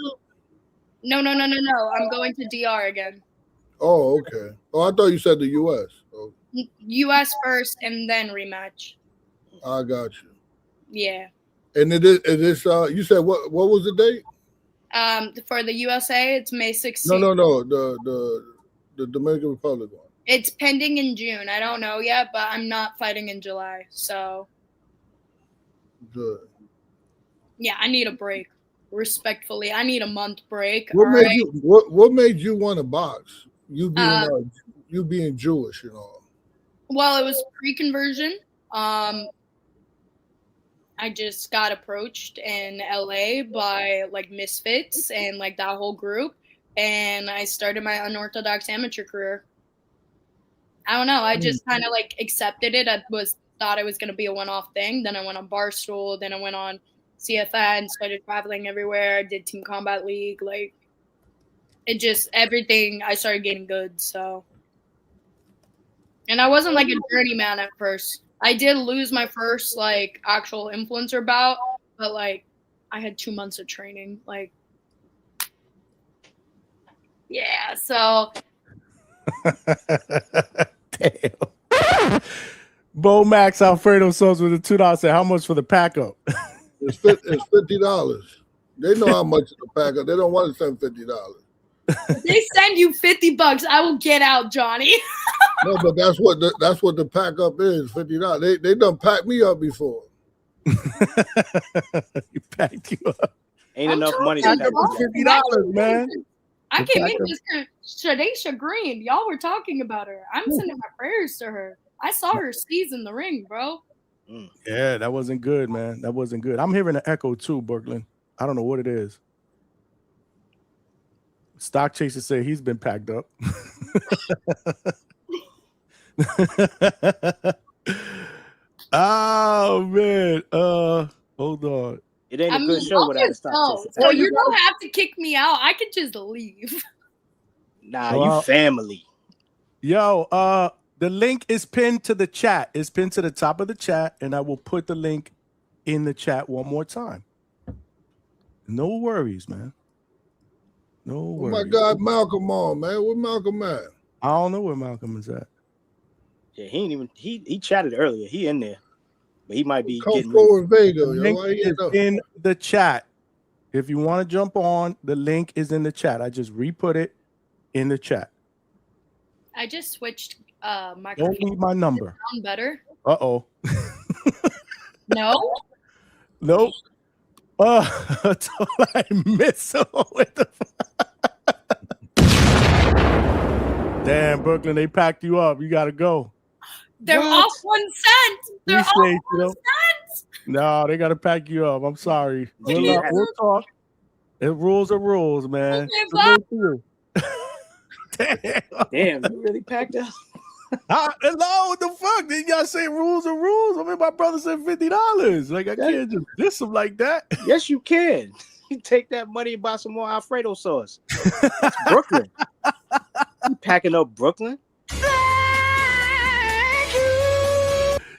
No. I'm going to DR again. Oh, okay. Oh, I thought you said the US. Oh. US first and then rematch. I got you. Yeah. And it is you said what was the date? For the USA, it's May 16th. No. The Dominican Republic one. It's pending in June. I don't know yet, but I'm not fighting in July. So good. Yeah, I need a break. Respectfully, I need a month break. What made you want to box? You being Jewish and all. Well, it was pre-conversion. I just got approached in LA by like misfits and like that whole group, and I started my unorthodox amateur career. I don't know. I just kind of like accepted it. I thought it was going to be a one-off thing. Then I went on Barstool. Then I went on CFN, started traveling everywhere. Did Team Combat League. Like it just everything. I started getting good. So, and I wasn't like a journeyman at first. I did lose my first like actual influencer bout, but like I had 2 months of training. Like, yeah. So. Damn. Bo Max Alfredo Sauce with the $2 said, how much for the pack up? It's $50. They know how much the pack up. They don't want to send $50. If they send you $50, I will get out, Johnny. No, but that's what the pack up is, $50. They done packed me up before. You packed you up. Ain't enough money to pack $50, man. I came in just Shadasia Green. Y'all were talking about her. I'm sending my prayers to her. I saw her seize in the ring, bro. Yeah, that wasn't good, man. That wasn't good. I'm hearing an echo too, Brooklyn. I don't know what it is. Stock Chaser said he's been packed up. Oh man. Hold on. It ain't a good show without a Stock Chaser. So you don't have to kick me out. I could just leave. Nah, you family. Yo, the link is pinned to the chat. It's pinned to the top of the chat, and I will put the link in the chat one more time. No worries, man. No worries. Oh my God, Malcolm on, man. Where Malcolm at? I don't know where Malcolm is at. Yeah, he ain't even he chatted earlier. He in there. But he might be getting Vega. The link is in the chat. If you want to jump on, the link is in the chat. I just re-put it in the chat. I just switched my Don't need my number. Sound better? Uh-oh. No? Nope. I miss. What the Damn, Brooklyn, they packed you up. You got to go. They're off 1 cent. They're off 1 cent. No, they got to pack you up. I'm sorry. We'll talk. The rules are rules, man. Damn, you really packed up? Hello, what the fuck? Did y'all say rules are rules? I mean, my brother said $50. Like, I can't just diss him like that. Yes, you can. You take that money and buy some more Alfredo sauce. That's Brooklyn. You packing up Brooklyn?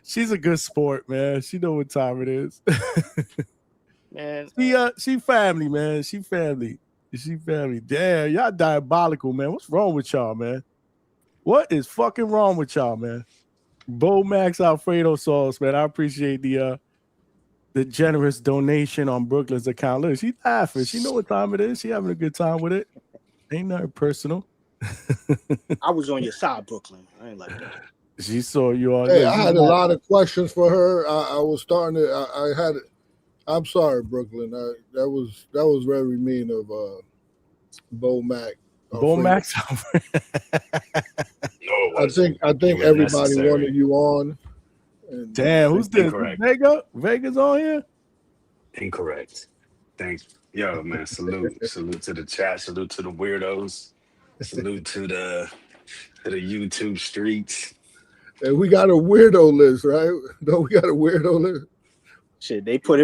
She's a good sport, man. She know what time it is. Man, she family, man. She family. Damn, y'all diabolical, man. What's wrong with y'all, man? What is fucking wrong with y'all, man? Bo Max Alfredo sauce, man. I appreciate the generous donation on Brooklyn's account. Look, she laughing. She know what time it is. She having a good time with it. Ain't nothing personal. I was on your side, Brooklyn. I ain't like that. She saw you all. Hey, I had a lot of questions for her. I was starting to. I had. I'm sorry, Brooklyn. That was very mean of Bo Mac. Bo Max. I think everybody wanted you on. And damn, who's this? Vega? Vega's on here? Incorrect. Thanks. Yo, man, salute to the chat, salute to the weirdos, salute to the YouTube streets. And we got a weirdo list, right? No, we got a weirdo list. Shit, they put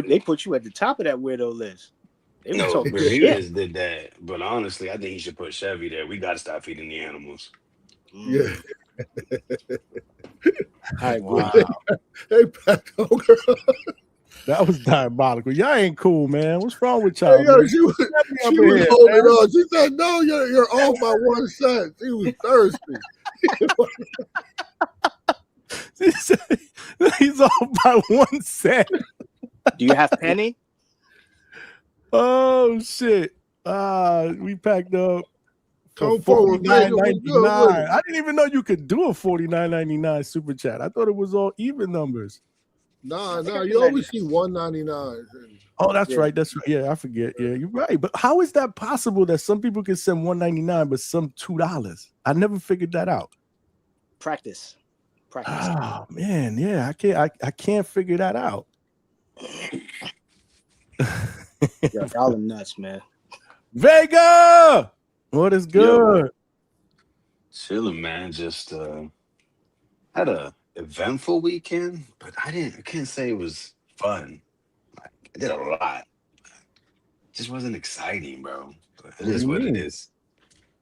you at the top of that weirdo list. They was No, talking Bermudez shit. did that, but honestly, I think he should put Chevy there. We got to stop feeding the animals. Yeah. I agree. They packed on girl. That was diabolical. Y'all ain't cool, man. What's wrong with Hey, y'all, yo, man? she was holding on. She said, "No, you're off by 1 cent." She was thirsty. She said, he's off by 1 cent. Do you have penny? Oh shit! We packed up for Come forward, Vega. What's good with $49.99. it? I didn't even know you could do a $49.99 super chat. I thought it was all even numbers. Nah, you always see $1.99. Oh, that's right. That's right. Yeah, I forget. Yeah, you're right. But how is that possible that some people can send $1.99 but some $2? I never figured that out. Practice. Oh man, yeah, I can't figure that out. Yo, y'all are nuts, man. Vega, what is good? Chilling, man. Just had a eventful weekend, but I can't say it was fun. Like, I did a lot. It just wasn't exciting, bro. But it is what it is.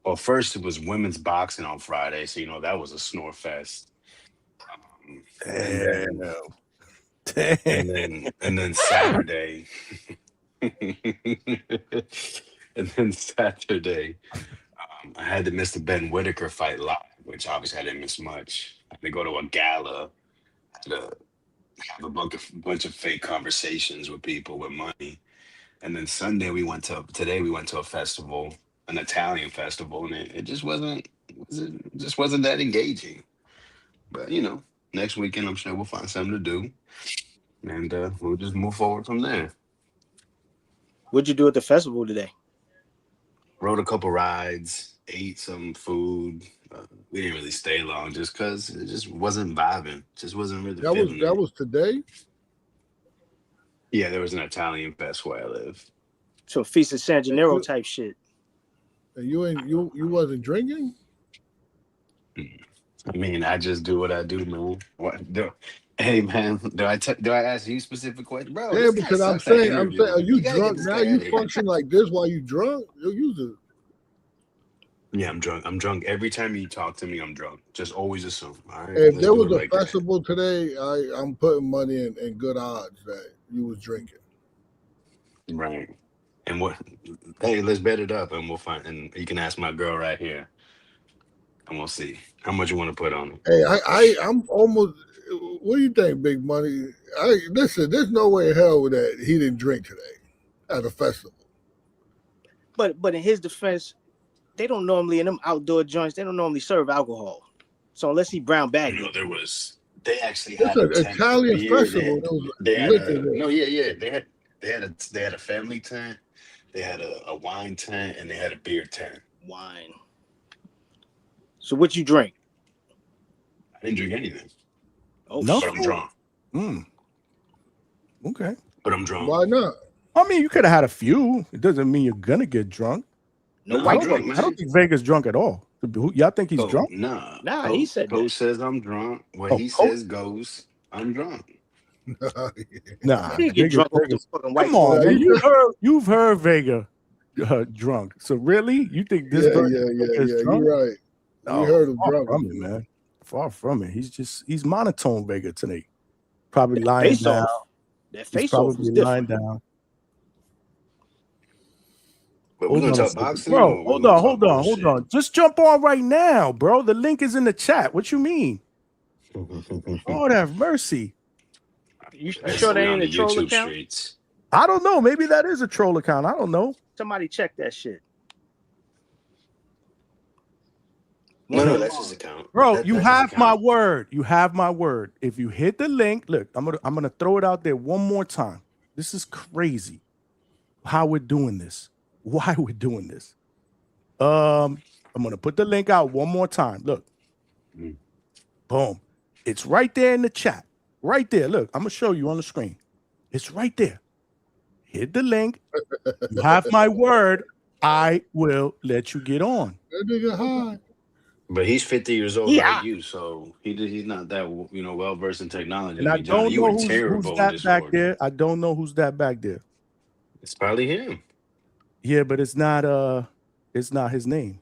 Well, first it was women's boxing on Friday, so that was a snore fest. And then Saturday. And then Saturday, I had to miss the Ben Whittaker fight live, which obviously I didn't miss much. I had to go to a gala, had to have a bunch of fake conversations with people with money. And then Sunday we went to a festival, an Italian festival, and it just wasn't that engaging. But next weekend I'm sure we'll find something to do. And we'll just move forward from there. What'd you do at the festival today? Rode a couple rides, ate some food. We didn't really stay long just because it just wasn't vibing. Just wasn't really feeling That it. was today? Yeah, there was an Italian fest where I live. So Feast of San Gennaro type shit. And you wasn't drinking? I mean, I just do what I do, man. Hey, man, do I ask you specific questions, bro? Yeah, because I'm saying, are you drunk now? You function like this while you drunk? Yeah, I'm drunk. I'm drunk every time you talk to me. I'm drunk. Just always assume. All right. If there was a festival today, I'm putting money in good odds that you was drinking. Right. And what? Hey, let's bet it up, and we'll find. And you can ask my girl right here, and we'll see how much you want to put on it. Hey, I'm almost. What do you think, Big Money? Listen, there's no way in hell that he didn't drink today at a festival. But in his defense, they don't normally in them outdoor joints. They don't normally serve alcohol. So unless he brown bagged it. There was. They actually had an Italian festival. They had a family tent. They had a wine tent, and they had a beer tent. Wine. So what you drink? I didn't drink anything. Oh, no, but I'm drunk. Okay, but I'm drunk. Why not? I mean, you could have had a few. It doesn't mean you're gonna get drunk. I don't think Vega's drunk at all. Y'all think he's drunk? Nah, he said Coach says I'm drunk. What he says goes. I'm drunk. Nah, he get drunk off the fucking white. Come on, man. You've heard Vega drunk. So really, you think this? Yeah. You're right. You heard him drunk, from it, man. Far from it. He's monotone Vega tonight. Probably lying down. That face off was lying different. down. But we're gonna talk boxing, bro. Hold on. Just jump on right now, bro. The link is in the chat. What you mean? Lord have mercy. You sure that ain't a troll account? Streets. I don't know. Maybe that is a troll account. I don't know. Somebody check that shit. No, that's his account. Bro, you have my word. You have my word. If you hit the link, look, I'm gonna throw it out there one more time. This is crazy. How we're doing this. Why we're doing this. I'm gonna put the link out one more time. Look. Boom. It's right there in the chat. Right there. Look, I'm gonna show you on the screen. It's right there. Hit the link. You have my word. I will let you get on. That nigga high. But he's 50 years old like you, so he's not that well versed in technology. And I don't know who's that back there. I don't know who's that back there. It's probably him. Yeah, but it's not his name.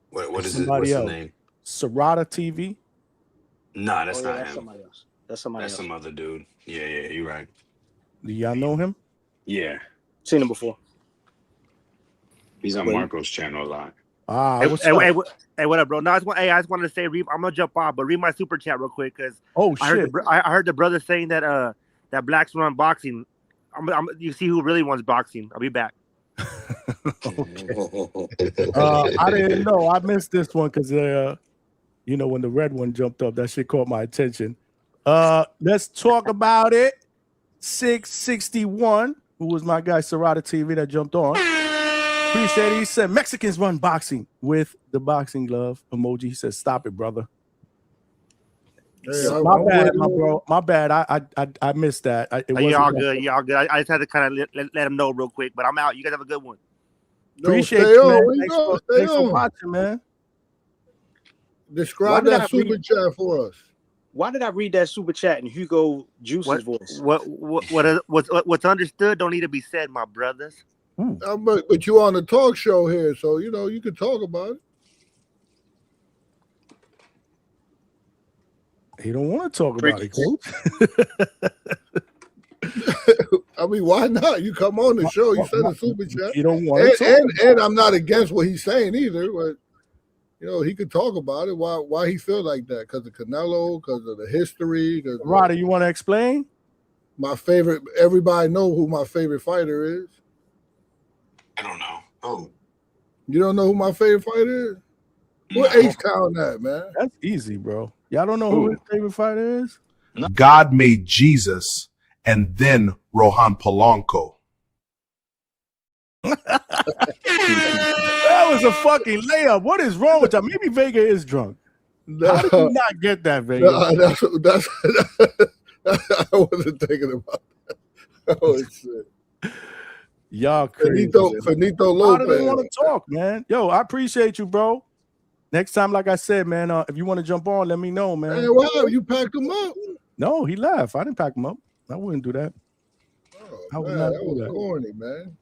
What It's is it? What's somebody the else. name? Sarada TV. Nah, that's not That's him. somebody else. That's somebody That's else. some other dude. Yeah, you're right. Do y'all know him? Yeah, Seen him before. he's on Wait. Marco's channel a lot. What's up? Hey, what up, bro? No, I just wanted to say, I'm gonna jump on, but read my super chat real quick because I heard the brother saying that that blacks run boxing. You see who really wants boxing. I'll be back. I didn't know. I missed this one because when the red one jumped up, that shit caught my attention. Let's talk about it. 661, who was my guy Sarada TV that jumped on. Appreciate it. He said Mexicans run boxing with the boxing glove emoji. He said, "Stop it, brother." Hey, my bad, my bro. My bad. I missed that. Y'all good. Y'all good. I just had to kind of let him know real quick. But I'm out. You guys have a good one. Appreciate you, man. Thanks for watching, man. Describe that super chat for us. Why did I read that super chat in Hugo Juice's voice? What's understood don't need to be said, my brothers. But you on the talk show here, so you can talk about it. He don't want to talk about it, Coach. I mean, why not? You come on the show, you send a super chat. You don't want to and I'm not against what he's saying either, but he could talk about it. Why he feel like that? Because of Canelo, because of the history. Roddy, you want to explain? My favorite. Everybody know who my favorite fighter is. I don't know. Oh, you don't know who my favorite fighter is? What H-Town at, man? That's easy, bro. Y'all don't know who his favorite fighter is? God made Jesus and then Rohan Polanco. That was a fucking layup. What is wrong with y'all? Maybe Vega is drunk. How did you not get that, Vega? No, that's I wasn't thinking about that. Oh shit. Y'all crazy. Finito Lopez. I don't want to talk, man. Yo, I appreciate you, bro. Next time, like I said, man, if you want to jump on, let me know, man. Hey, wow, you packed him up. No, he left. I didn't pack him up. I wouldn't do that. Oh, man, that was corny, man.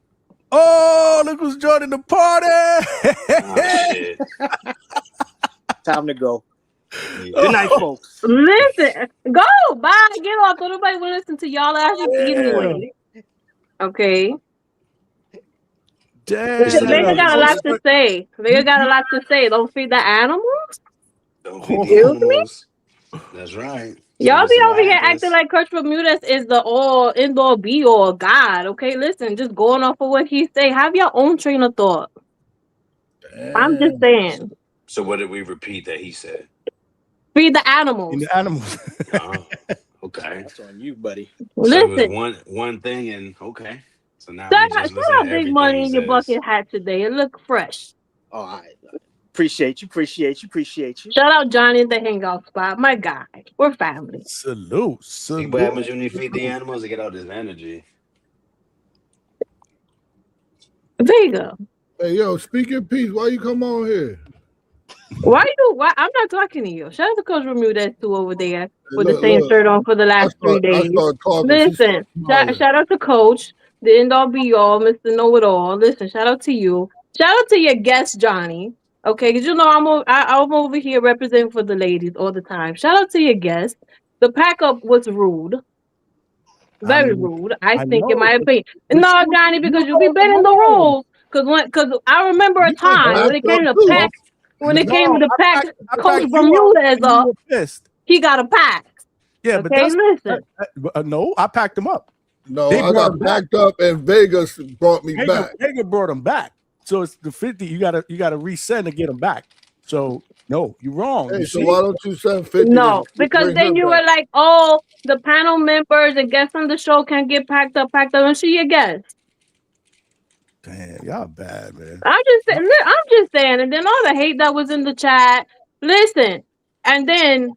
Oh, look who's joining the party. Time to go. Good night, folks. Listen, go. Bye. Get off. Nobody will listen to y'all anyway. Okay. Vega got a lot to say. Vega got a lot to say. Don't feed the animals. Don't feed the animals. That's right. Y'all be over here acting like Coach Bermudez is the all end-all be-all God. Okay, listen, just going off of what he say. Have your own train of thought. I'm just saying. So what did we repeat that he said? Feed the animals. Feed the animals. Okay. That's on you, buddy. Listen. So it was one thing and okay. So now Shout out Big Money in your bucket hat today. It look fresh. All right. Appreciate you. Shout out Johnny in the Hangout spot. My guy. We're family. Salute. See what happens when you feed the animals? They get all this energy. Vega. Hey, yo, speak in peace. Why you come on here? Why? I'm not talking to you. Shout out to Coach Bermudez too over there with the same shirt on for the last 3 days. Listen, shout out to Coach, the end all be all, Mr. Know It All. Listen, shout out to you. Shout out to your guest, Johnny. Okay, because I'm over here representing for the ladies all the time. Shout out to your guest. The pack up was rude. Very rude, I think, in my opinion. No, Johnny, because you be bending the rules. Because I remember a time when it came to pack. When it came to the pack, Coach Bermudez he got a pack. Yeah, okay, but listen. No, I packed him up. No, I got packed up and Vegas brought me back. Vega brought him back. So it's the 50. You gotta resend to get him back. So no, you're wrong. Hey, so why don't you send 50? No, because then you were like, oh, the panel members and guests on the show can get packed up, and she your guest. Damn, y'all bad, man. I'm just saying, and then all the hate that was in the chat. Listen, and then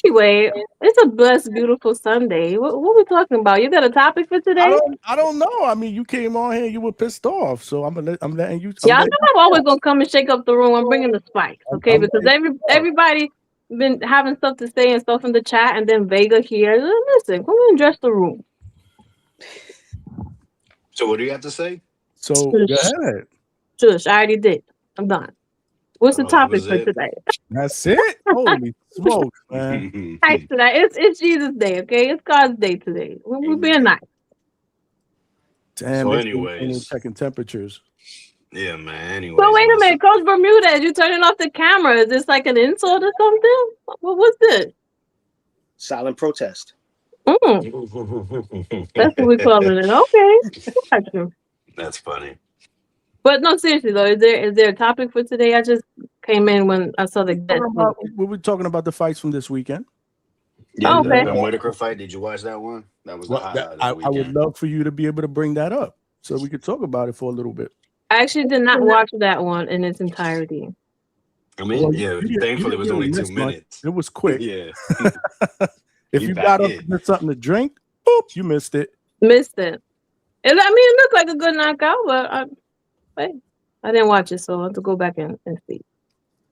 anyway, it's a blessed, beautiful Sunday. What we talking about? You got a topic for today? I don't know. I mean, you came on here, you were pissed off, so I'm letting you. Yeah, I know I'm always gonna come and shake up the room. I'm bringing the spikes, okay? Because everybody been having stuff to say and stuff in the chat, and then Vega here. Listen, come and address the room. So what do you have to say? So go ahead. Shush, I already did. I'm done. What's the Oh, that topic was for it? today? That's it. Holy smokes, man. Nice tonight. It's Jesus Day, okay? It's God's Day today. We're being nice. Damn, So they anyways. checking temperatures. Yeah, man. Anyways. So wait a minute, Coach Bermudez, you turning off the camera. Is this like an insult or something? What's this? Silent protest. That's what we calling it. Okay. Gotcha. That's funny. But no, seriously though, is there a topic for today? I just came in when I saw the guest. We were talking about the fights from this weekend. Yeah, okay. the Ben Whittaker fight. Did you watch that one? That was the highlight of the I weekend. would love for you to be able to bring that up so we could talk about it for a little bit. I actually did not watch that one in its entirety. I mean, thankfully it was only 2 minutes. It was quick. Yeah. If you got up to get something to drink, boop, you missed it. Missed it. And I mean, it looked like a good knockout, but I didn't watch it, so I have to go back and see.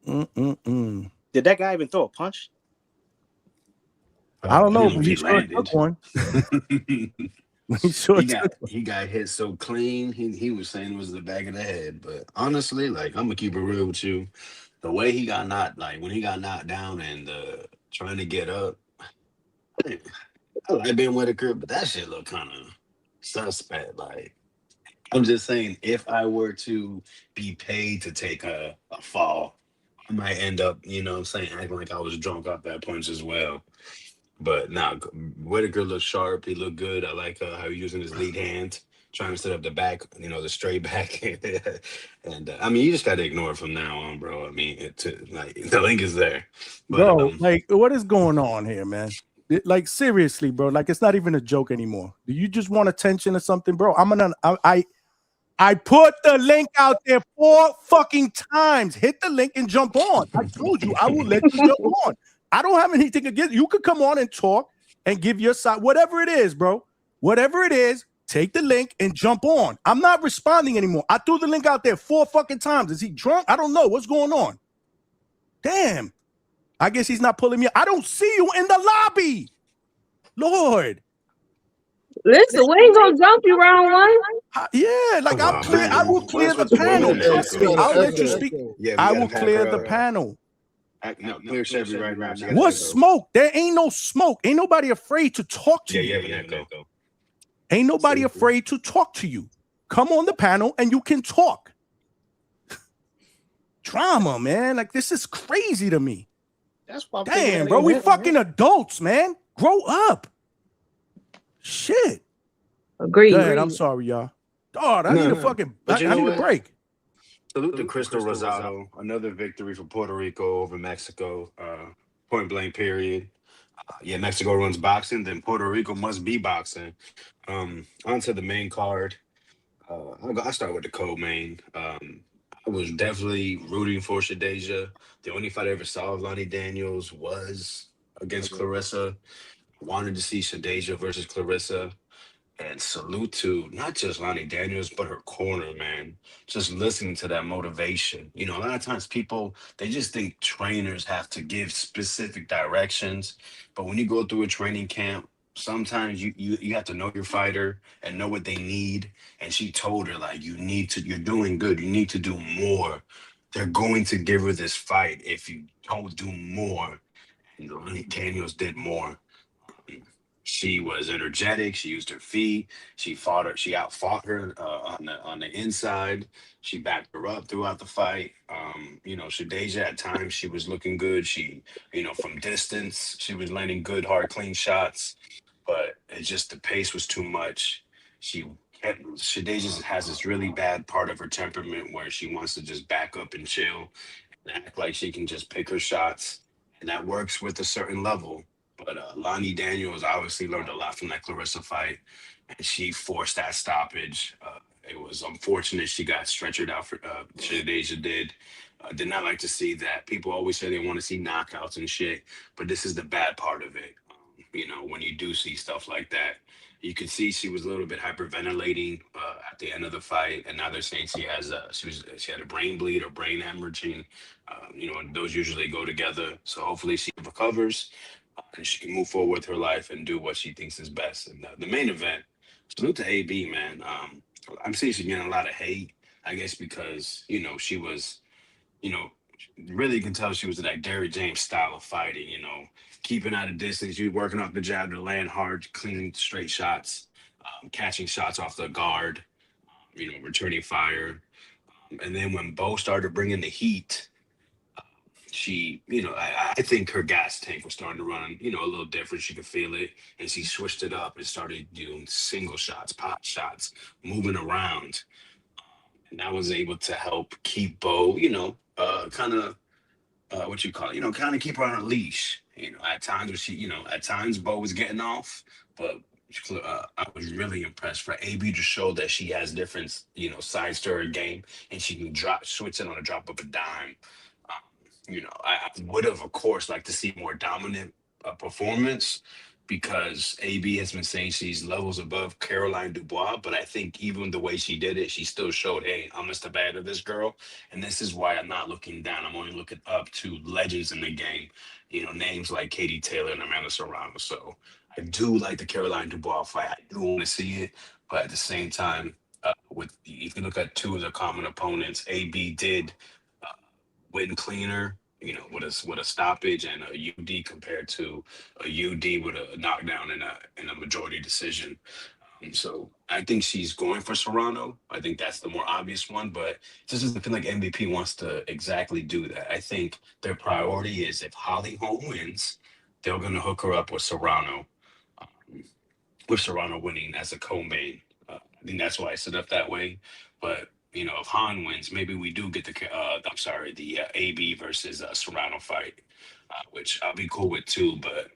Did that guy even throw a punch? I don't know, but he sure took one. He got hit so clean. He was saying it was the back of the head. But honestly, like, I'm gonna keep it real with you. The way he got knocked, like when he got knocked down and trying to get up, I like Ben Whittaker, but that shit look kind of suspect. Like, I'm just saying, if I were to be paid to take a fall, I might end up, you know what I'm saying, acting like I was drunk off that punch as well. But now, Whittaker looked sharp. He looked good. I like how he's using his lead hand, trying to set up the back, you know, the straight back. And I mean, you just got to ignore it from now on, bro. I mean, the link is there. But, bro, like, what is going on here, man? Like, seriously, bro. Like, it's not even a joke anymore. Do you just want attention or something, bro? I put the link out there 4 fucking times. Hit the link and jump on. I told you I will let you jump on. I don't have anything against you. Could come on and talk and give your side, whatever it is, bro. Whatever it is, take the link and jump on. I'm not responding anymore. I threw the link out there 4 fucking times. Is he drunk? I don't know. What's going on? Damn. I guess he's not pulling me. I don't see you in the lobby. Lord. Listen, we ain't gonna jump you round one. Yeah, like I'm clear. I will clear the panel. Trust me. I'll let you speak. I will clear the panel. No, clear Chevy right now. What smoke? There ain't no smoke. Ain't nobody afraid to talk to you. Yeah. Ain't nobody afraid to talk to you. Come on the panel and you can talk. Drama, man. Like, this is crazy to me. That's why. Damn, bro. We fucking adults, man. Grow up. Shit. Agreed. Go ahead. I'm sorry, y'all. God, I need a fucking. I need a break. Salute to Crystal Rosado. Another victory for Puerto Rico over Mexico. Point blank, period. Mexico runs boxing, then Puerto Rico must be boxing. Onto the main card. I'll start with the co-main. I was definitely rooting for Shadasia. The only fight I ever saw of Lonnie Daniels was against Clarissa. Wanted to see Shadasia versus Clarissa. And salute to not just Lonnie Daniels, but her corner, man. Just listening to that motivation. You know, a lot of times people, they just think trainers have to give specific directions. But when you go through a training camp, sometimes you have to know your fighter and know what they need. And she told her, like, you're doing good. You need to do more. They're going to give her this fight if you don't do more. And Lonnie Daniels did more. She was energetic. She used her feet. She outfought her on the inside. She backed her up throughout the fight. Shadasia, at times she was looking good. She, from distance, she was landing good, hard, clean shots. But the pace was too much. Shadasia has this really bad part of her temperament where she wants to just back up and chill and act like she can just pick her shots. And that works with a certain level. But Lonnie Daniels obviously learned a lot from that Clarissa fight, and she forced that stoppage. It was unfortunate she got stretchered out for Shadasia did. Did not like to see that. People always say they want to see knockouts and shit, but this is the bad part of it. When you do see stuff like that, you could see she was a little bit hyperventilating at the end of the fight, and now they're saying she had a brain bleed or brain hemorrhaging. Those usually go together. So hopefully she recovers. And she can move forward with her life and do what she thinks is best. And the main event, salute to AB, man. I'm seeing she's getting a lot of hate, I guess, because, she was, you know, really you can tell she was in that Derrick James style of fighting, keeping out of distance. You working off the jab to land hard, clean, straight shots, catching shots off the guard, returning fire. And then when Bo started bringing the heat, she, I think her gas tank was starting to run, a little different. She could feel it. And she switched it up and started doing single shots, pop shots, moving around. And that was able to help keep Bo, kind of, what you call it, kind of keep her on a leash. At times where at times Bo was getting off, but I was really impressed for AB to show that she has different, sides to her game, and she can switch it on a drop of a dime. I would have, of course, liked to see more dominant performance, because AB has been saying she's levels above Caroline Dubois, but I think even the way she did it, she still showed, hey, I'm Mr. Bad of this girl, and this is why I'm not looking down. I'm only looking up to legends in the game, names like Katie Taylor and Amanda Serrano. So I do like the Caroline Dubois fight. I do want to see it, but at the same time, if you look at two of the common opponents, AB did win cleaner, with a stoppage and a UD compared to a UD with a knockdown and a majority decision. So I think she's going for Serrano. I think that's the more obvious one, but it just doesn't feel like MVP wants to exactly do that. I think their priority is, if Holly Holm wins, they're going to hook her up with Serrano, with Serrano winning as a co-main. I think that's why I set up that way. But if Han wins, maybe we do get the AB versus Serrano fight, which I'll be cool with too. But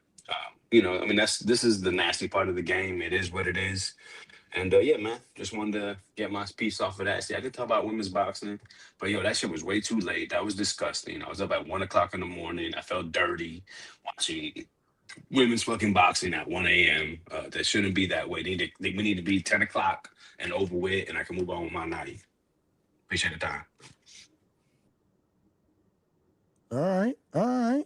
this is the nasty part of the game. It is what it is. And yeah, man, just wanted to get my piece off of that. See, I could talk about women's boxing, but that shit was way too late. That was disgusting. I was up at 1 o'clock in the morning. I felt dirty watching women's fucking boxing at 1 a.m. That shouldn't be that way. We need to be 10 o'clock and over with, and I can move on with my night. Appreciate the time. All right.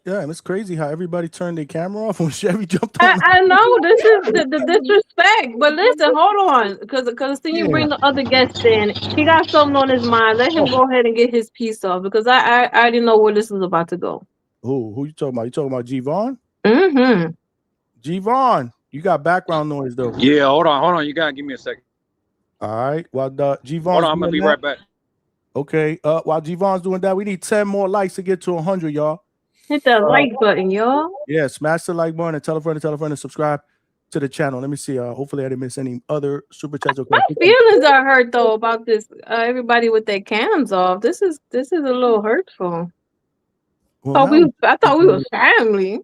Yeah, and it's crazy how everybody turned their camera off when Chevy jumped on. I know this is the disrespect, but listen, hold on, because then you bring the other guest in. He got something on his mind. Let him go ahead and get his piece off, because I already know where this is about to go. Who you talking about? You talking about G-Vaughn? Mm-hmm. G-Vaughn, you got background noise though. Yeah, hold on. You gotta give me a second. All right. While G-Vaughn, hold on, I'm gonna be right back. Okay. While G-Vaughn's doing that, we need 10 more likes to get to 100, y'all. Hit that like button, y'all. Yeah, smash the like button and tell a friend and subscribe to the channel. Let me see. Hopefully I didn't miss any other super chats. Okay. My feelings are hurt though about this. Everybody with their cams off. This is a little hurtful. Well, I thought we were family.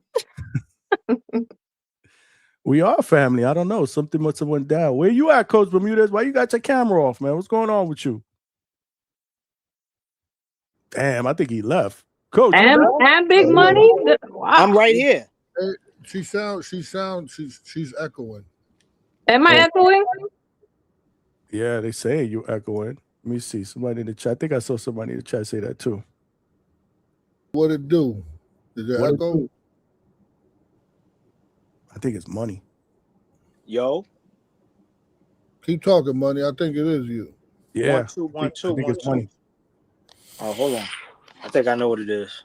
We are family. I don't know. Something must have went down. Where you at, Coach Bermudez? Why you got your camera off, man? What's going on with you? Damn, I think he left. Coach, and Big Money. Wow. I'm right here. She's echoing. Am I echoing? Yeah, they say you echoing. Let me see. Somebody in the chat. I think I saw somebody in the chat say that too. What it do? Did it echo? I think it's Money. Yo. Keep talking, Money. I think it is you. Yeah. 1 2 1 2 I think 1 it's 2. Money. Oh, hold on. I think I know what it is.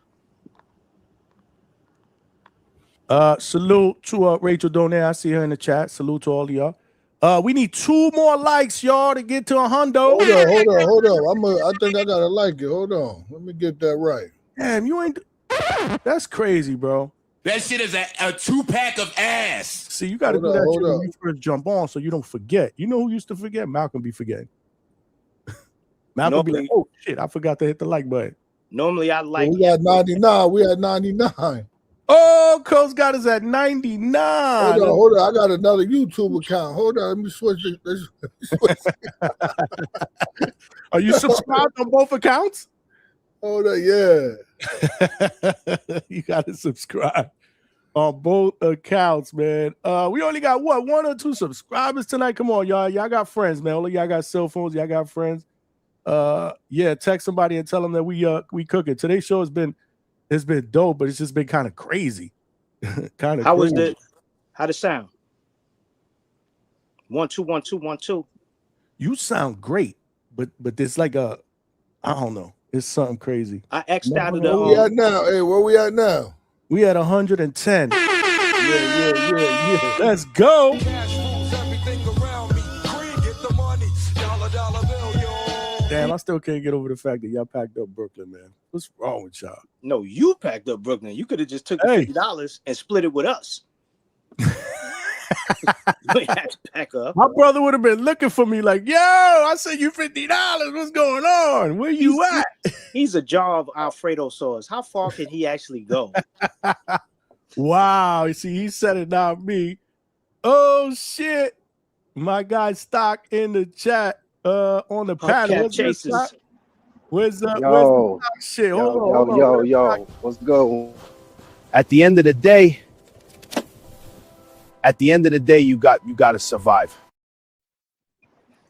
Salute to Rachel Donaire. I see her in the chat. Salute to all of y'all. We need 2 more likes, y'all, to get to 100. Hold on. I think I gotta like it. Hold on. Let me get that right. Damn, you ain't. That's crazy, bro. That shit is a 2-pack of ass. See, you got to do that shit when you first jump on, so you don't forget. You know who used to forget? Malcolm be forgetting. Malcolm be like, oh shit, I forgot to hit the like button. Normally I like. We got 99. We had 99. Oh, Coach got us at 99. Hold on. I got another YouTube account. Hold on. Let me switch it. Are you subscribed on both accounts? Hold on, yeah. You got to subscribe on both accounts, man. We only got 1 or 2 subscribers tonight. Come on, y'all. Y'all got friends, man. All of y'all got cell phones. Y'all got friends. Yeah, text somebody and tell them that we cooking. Today's show has been dope, but it's just been kind of crazy. Kind of. How was it? How'd it sound? 1 2 1 2 1 2. You sound great, but there's like I don't know. It's something crazy. I X'd out of Where we at now? Hey, where we at now? We at 110. Yeah. Let's go. Damn, I still can't get over the fact that y'all packed up Brooklyn, man. What's wrong with y'all? No, you packed up Brooklyn. You could have just took the $50 and split it with us. We had to pack up. My brother would have been looking for me like, yo, I sent you $50. What's going on? Where you at? He's a jar of Alfredo sauce. How far can he actually go? Wow. You see, he said it, not me. Oh, shit. My guy Stock in the chat on the panel. Where's the shit? Hold on. Yo. What's good? At the end of the day, you got to survive.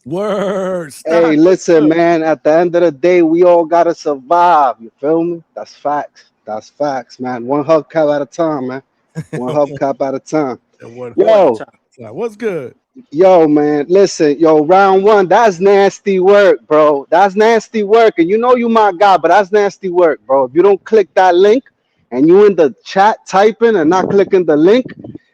Words. Hey, listen, man. At the end of the day, we all gotta survive. You feel me? That's facts. That's facts, man. One hubcap at a time, man. One hubcap at a time. Yo, what's good? Yo, man. Listen, yo, round one. That's nasty work, bro. That's nasty work, and you know you my guy, but that's nasty work, bro. If you don't click that link, and you in the chat typing and not clicking the link,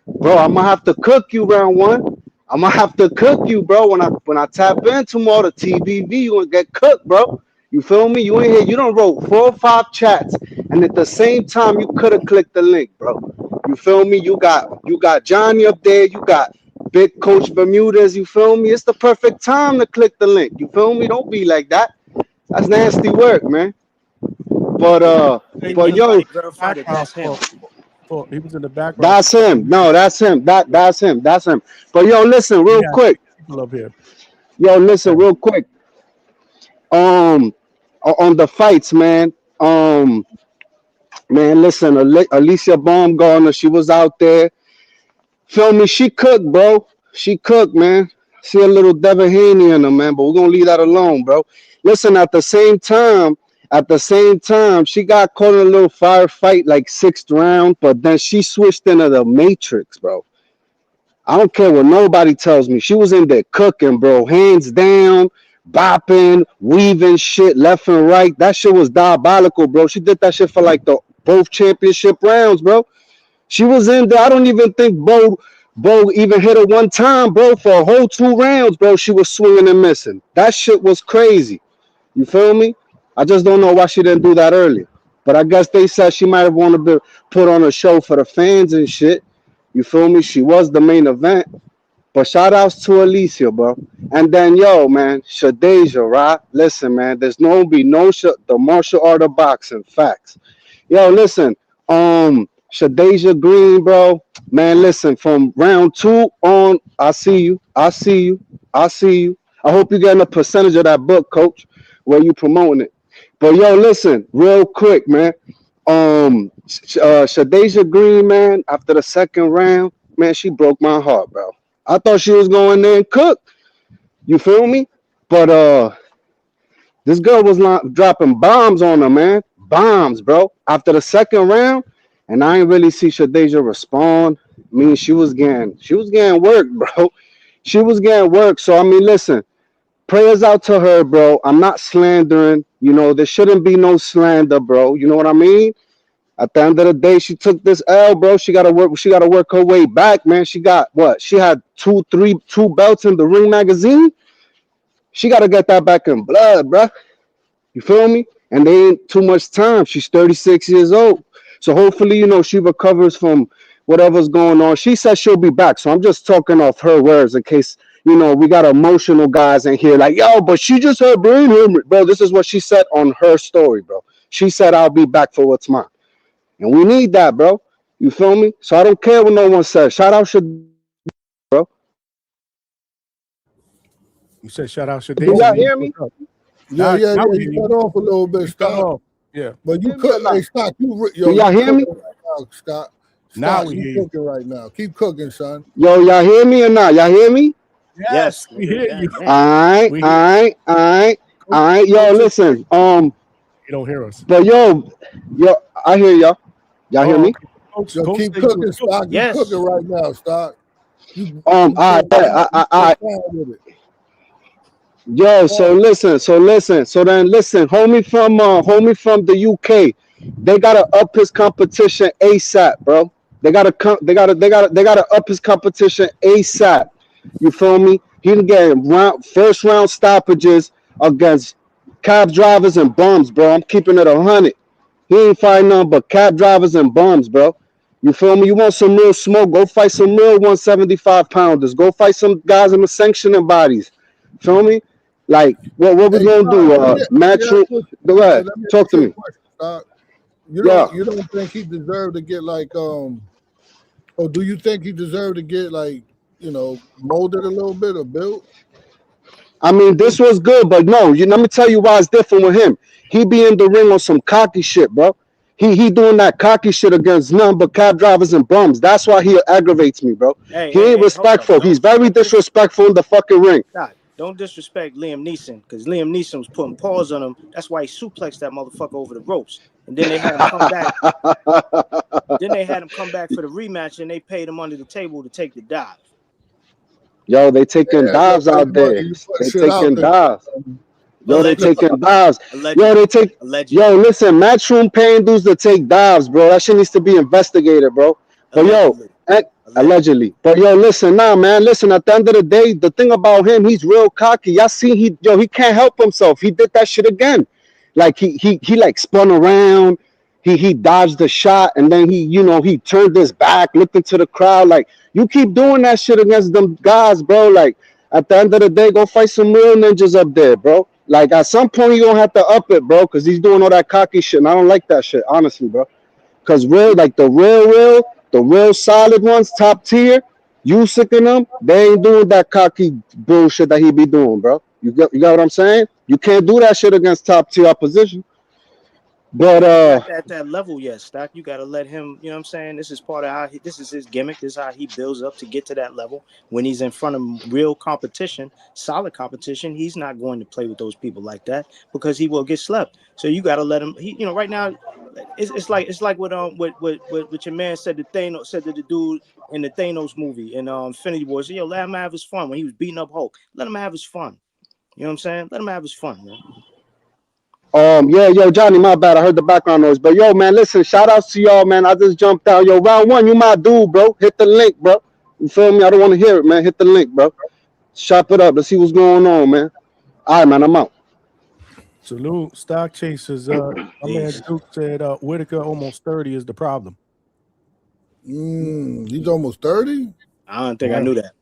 bro, I'm gonna have to cook you round one. I'm gonna have to cook you, bro. When I tap in tomorrow, the TVV, you gonna get cooked, bro. You feel me? You ain't here. You done wrote 4 or 5 chats, and at the same time, you could have clicked the link, bro. You feel me? You got Johnny up there. You got Big Coach Bermudez. You feel me? It's the perfect time to click the link. You feel me? Don't be like that. That's nasty work, man. But yo, that's him. He was in the background. That's him. No, that's him. That's him. That's him. But yo, listen real quick. People up here. Yo, listen real quick. On the fights, man. Man, listen. Alycia Baumgardner, she was out there. Feel me? She cooked, bro. She cooked, man. See a little Devin Haney in her, man. But we're gonna leave that alone, bro. Listen. At the same time, she got caught in a little firefight, like 6th round, but then she switched into the Matrix, bro. I don't care what nobody tells me. She was in there cooking, bro, hands down, bopping, weaving shit left and right. That shit was diabolical, bro. She did that shit for like both championship rounds, bro. She was in there. I don't even think Bo even hit her one time, bro, for a whole 2 rounds, bro. She was swinging and missing. That shit was crazy. You feel me? I just don't know why she didn't do that earlier. But I guess they said she might have wanted to put on a show for the fans and shit. You feel me? She was the main event. But shout outs to Alycia, bro. And then, yo, man, Shadasia, right? Listen, man, there's the martial art of boxing. Facts. Yo, listen, Shadasia Green, bro. Man, listen, from round 2 on, I see you. I hope you're getting a percentage of that book, coach, where you promoting it. But yo, listen, real quick, man. Shadasia Green, man, after the 2nd round, man, she broke my heart, bro. I thought she was going there and cook. You feel me? But this girl was dropping bombs on her, man. Bombs, bro. After the 2nd round, and I ain't really see Shadasia respond. I mean, she was getting work, bro. She was getting work. So I mean, listen. Prayers out to her, bro. I'm not slandering. You know, there shouldn't be no slander, bro. You know what I mean? At the end of the day, she took this L, bro. She gotta work her way back, man. She got what? She had 2 belts in the Ring magazine. She gotta get that back in blood, bro. You feel me? And they ain't too much time. She's 36 years old. So hopefully, you know, she recovers from whatever's going on. She said she'll be back. So I'm just talking off her words in case, you know, we got emotional guys in here like, yo, but she just had brain hemorrhage. Bro, this is what she said on her story, bro. She said, I'll be back for what's mine. And we need that, bro. You feel me? So I don't care what no one says. Shout out Shadasia, bro. You said shout out Shadasia. Do y'all hear me? Yeah. You cut off a little bit, Scott. Yeah. But you cook. Hey, Scott, do y'all hear me? Right now, Scott. Now Scott, you cooking right now. Keep cooking, son. Yo, y'all hear me or not? Y'all hear me? Yes, we hear you. All right. Yo, listen. You don't hear us. But yo, I hear y'all. Y'all hear me? Yo, keep cooking, Scott. Yes. You cooking right now, Scott. Yo, so listen. So then listen, homie from the UK, they gotta up his competition ASAP, bro. They gotta up his competition ASAP. You feel me? He can get first round stoppages against cab drivers and bums, bro. I'm keeping it 100. He ain't fighting none but cab drivers and bums, bro. You feel me? You want some real smoke? Go fight some real 175 pounders. Go fight some guys in the sanctioning bodies. Feel me? Like what we Hey, gonna do? let me Match. ask you Go ahead. Talk to a me. question. Yeah. You don't think he deserved to get like or do you think he deserved to get like, molded a little bit or built? I mean, this was good, but no. Let me tell you why it's different with him. He be in the ring on some cocky shit, bro. He doing that cocky shit against none but cab drivers and bums. That's why he aggravates me, bro. He ain't Hey, hold up. respectful. He's very disrespectful in the fucking ring. Don't disrespect Liam Neeson, because Liam Neeson was putting paws on him. That's why he suplexed that motherfucker over the ropes. And then they had him come back. Then they had him come back for the rematch, and they paid him under the table to take the dive. Yo, they taking dives out there. They taking dives. Yo, they taking dives. Yo, they take. Yo, listen, Matchroom paying dudes to take dives, bro. That shit needs to be investigated, bro. But allegedly. But yo, listen, man. Listen, at the end of the day, the thing about him, he's real cocky. Y'all see, he can't help himself. He did that shit again. Like he like spun around. He dodged the shot, and then he turned his back, looked into the crowd. Like, you keep doing that shit against them guys, bro. Like, at the end of the day, go fight some real ninjas up there, bro. Like, at some point, you're gonna have to up it, bro, because he's doing all that cocky shit, and I don't like that shit, honestly, bro. Because the real solid ones, top tier, you sick in them, they ain't doing that cocky bullshit that he be doing, bro. You got what I'm saying? You can't do that shit against top tier opposition. But at that level yet, Stock. You got to let him. You know what I'm saying? This is part of how this is his gimmick. This is how he builds up to get to that level. When he's in front of real competition, solid competition, he's not going to play with those people like that because he will get slept. So you got to let him. Right now, it's like what your man said to Thanos, said to the dude in the Thanos movie in Infinity War. So, let him have his fun when he was beating up Hulk. Let him have his fun. You know what I'm saying? Let him have his fun, man. Yo, Johnny, my bad. I heard the background noise. But yo, man, listen, shout outs to y'all, man. I just jumped out. Yo, round one, you my dude, bro. Hit the link, bro. You feel me? I don't want to hear it, man. Hit the link, bro. Chop it up. Let's see what's going on, man. All right, man, I'm out. Salute. Stock chasers. My man Duke said Whitaker almost 30 is the problem. He's almost 30? I don't think I knew that.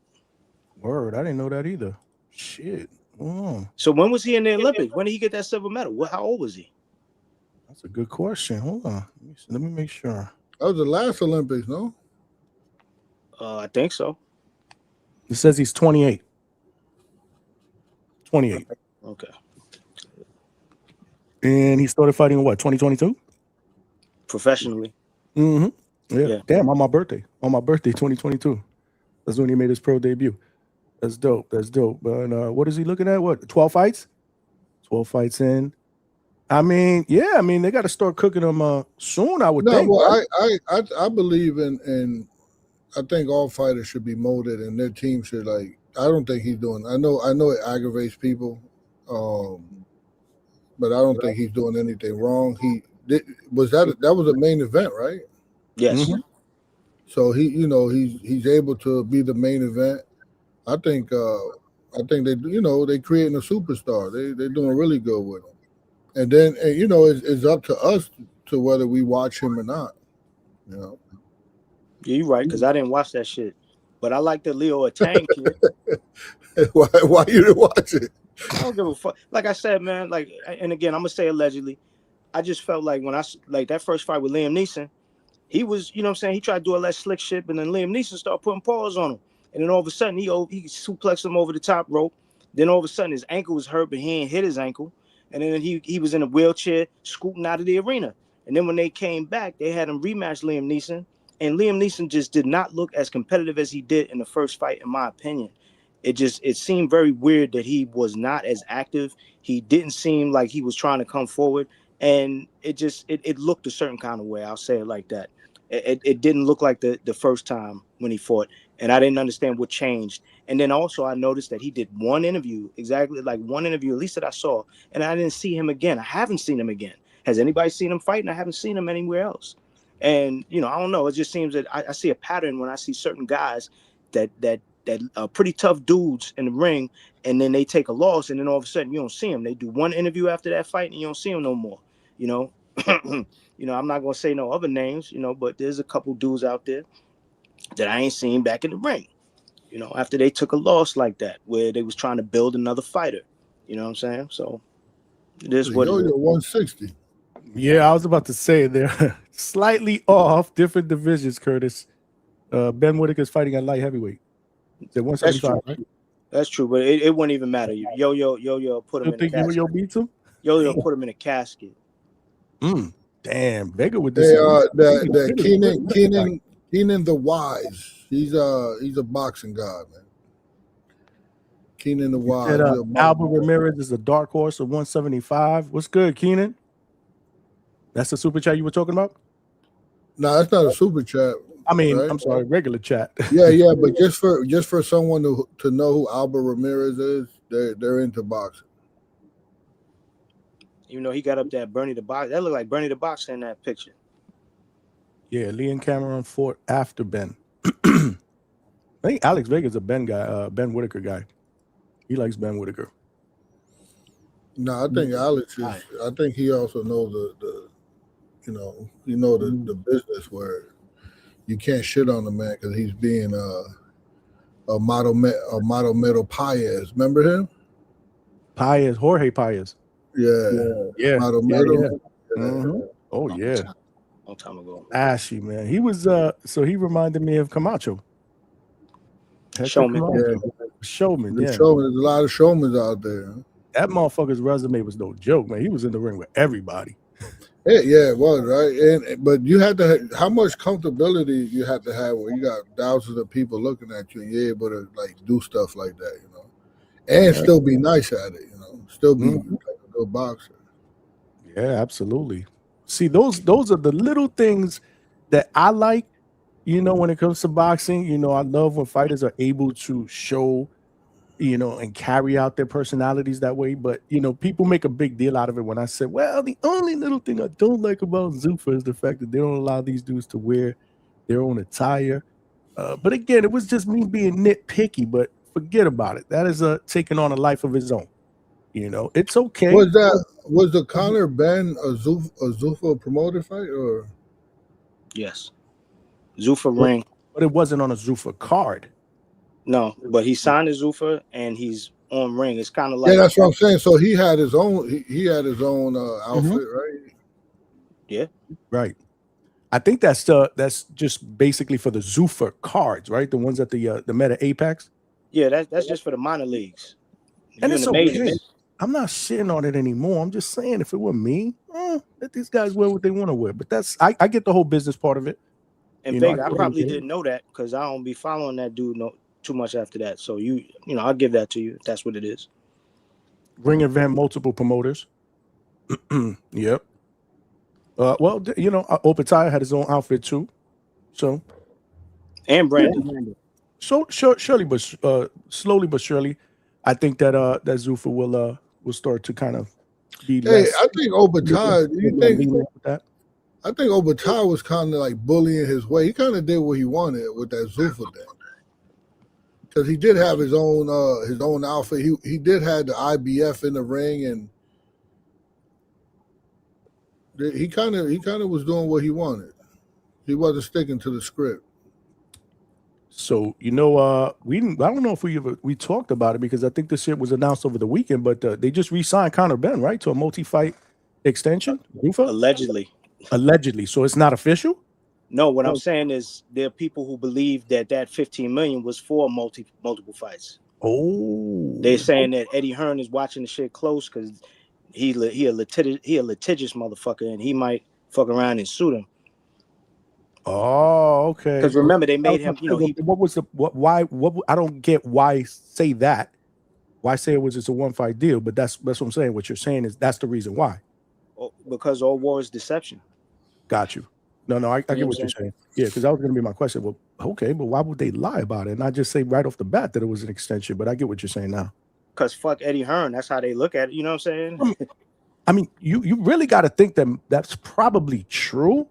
Word. I didn't know that either. Shit. So when was he in the Olympics? When did he get that silver medal? How old was he? That's a good question. Hold on. Let me make sure. That was the last Olympics, no? I think so. It says he's 28. 28. Okay. And he started fighting in what, 2022? Professionally. Mm-hmm. Yeah. Damn, on my birthday. 2022. That's when he made his pro debut. That's dope. But what is he looking at? What, 12 fights? 12 fights in. I mean, they got to start cooking them soon, I would think. Well, right? I believe in I think all fighters should be molded and their team should I don't think he's doing. I know it aggravates people, but I don't think he's doing anything wrong. That was a main event, right? Yes. Mm-hmm. So he's able to be the main event. I think they they creating a superstar. They're doing really good with him. And then it's up to us to whether we watch him or not. Yeah, you're right, because I didn't watch that shit. But I like the Leo Tang kid. Why you didn't watch it? I don't give a fuck. Like I said, man, and again, I'm gonna say allegedly. I just felt like when that first fight with Liam Neeson, he was, you know what I'm saying, he tried to do all that slick shit, and then Liam Neeson started putting paws on him. And then all of a sudden he suplexed him over the top rope. Then all of a sudden his ankle was hurt, but he ain't hit his ankle. And then he was in a wheelchair scooting out of the arena. And then when they came back, they had him rematch Liam Neeson. And Liam Neeson just did not look as competitive as he did in the first fight, in my opinion. It seemed very weird that he was not as active. He didn't seem like he was trying to come forward. And it looked a certain kind of way. I'll say it like that. It didn't look like the first time when he fought. and I didn't understand what changed. And then also I noticed that he did one interview, exactly like one interview, at least that I saw, and I didn't see him again. I haven't seen him again. Has anybody seen him fight? And I haven't seen him anywhere else. And I don't know. It just seems that I see a pattern when I see certain guys that are pretty tough dudes in the ring, and then they take a loss, and then all of a sudden you don't see them. They do one interview after that fight, and you don't see them no more. I'm not gonna say no other names, but there's a couple dudes out there that I ain't seen back in the ring, after they took a loss like that, where they was trying to build another fighter. You know what I'm saying? So it is what it is. 160. Yeah, I was about to say they're slightly off, different divisions, Curtis. Ben Whittaker is fighting at light heavyweight. They're 175. That's true. That's true, but it wouldn't even matter. Yo put him in a casket. Yo beats him? Yo put him in a casket. Damn, Vega with this. Keenan the Wise. He's a boxing god, man. Keenan the Wise. Albert Ramirez is a dark horse of 175. What's good, Keenan? That's the super chat you were talking about? No, that's not a super chat. I mean, right? I'm sorry, regular chat. Yeah, but just for someone to know who Albert Ramirez is, they're into boxing. He got up there, Bernie the Boxer. That looked like Bernie the Boxer in that picture. Yeah, Lee and Cameron fought after Ben. I think Alex Vega's a Ben guy, Ben Whittaker guy. He likes Ben Whittaker. No, I think Alex is. I think he also knows the business where you can't shit on the man because he's being a model metal Paez. Remember him? Paez, Jorge Paez. Yeah. Model metal. Yeah. Mm-hmm. Oh yeah. Long time ago. Ashy, man. He was so he reminded me of Camacho. Showman. Showman, yeah. There's a lot of showmans out there. Huh? That motherfucker's resume was no joke, man. He was in the ring with everybody. Yeah, it was, right? But you had to how much comfortability you had to have when you got thousands of people looking at you and you're able to like do stuff like that, and still be nice at it, still be like a good boxer. Yeah, absolutely. See, those are the little things that I like, when it comes to boxing. I love when fighters are able to show, and carry out their personalities that way. But, people make a big deal out of it when I say, well, the only little thing I don't like about Zuffa is the fact that they don't allow these dudes to wear their own attire. But again, it was just me being nitpicky, but forget about it. That is taking on a life of its own. It's okay. Was the Conor Ben a Zuffa promoted fight or? Yes. Zuffa ring. But it wasn't on a Zuffa card. No, but he signed a Zuffa and he's on ring. It's kind of like that's what I'm saying. So he had his own. He had his own outfit, right? Yeah. Right. I think that's just basically for the Zuffa cards, right? The ones at the Meta Apex. Yeah, that's just for the minor leagues. And it's okay. I'm not shitting on it anymore. I'm just saying, if it were me, let these guys wear what they want to wear. But I get the whole business part of it. And Vega, I probably didn't know that because I don't be following that dude too much after that. So I'll give that to you if that's what it is. Ring event, multiple promoters. Yep. Well, Obadiah had his own outfit too. So. And Brandon. So slowly but surely, I think that that Zuffa will start to kind of be less. I think Obadiah. Do you think that? I think Obadiah was kind of like bullying his way. He kind of did what he wanted with that Zuffa thing, because he did have his own outfit. He did have the IBF in the ring, and he kind of was doing what he wanted. He wasn't sticking to the script. So I don't know if we talked about it because I think this shit was announced over the weekend, but they just re-signed Conor Ben, right, to a multi-fight extension. Allegedly. So it's not official? No, what I'm saying is there are people who believe that $15 million was for multiple fights. Oh, they're saying that Eddie Hearn is watching the shit close because he a litigious motherfucker and he might fuck around and suit him. Oh, okay. Because remember, they made him. Why? I don't get why say that. Why say it was just a one fight deal? But that's what I'm saying. What you're saying is that's the reason why. Because all war is deception. Got you. No, I get what you're saying. Yeah, because that was going to be my question. Well, okay, but why would they lie about it and not just say right off the bat that it was an extension? But I get what you're saying now. Because fuck Eddie Hearn. That's how they look at it. You know what I'm saying? I mean, you really got to think that that's probably true,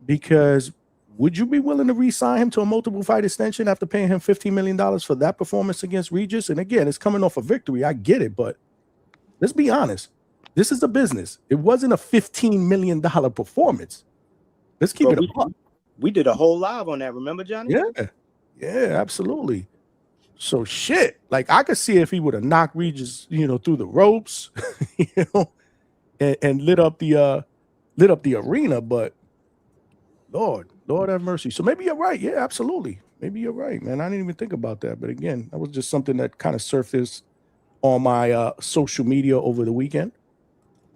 because would you be willing to re-sign him to a multiple fight extension after paying him $15 million for that performance against Regis? And again, it's coming off a victory. I get it, but let's be honest. This is a business. It wasn't a $15 million performance. Let's keep it up. We did a whole live on that. Remember, Johnny? Yeah, absolutely. So shit, like I could see if he would have knocked Regis, through the ropes, and lit up the arena. But Lord have mercy. So maybe you're right. Yeah, absolutely. Maybe you're right, man. I didn't even think about that. But again, that was just something that kind of surfaced on my social media over the weekend.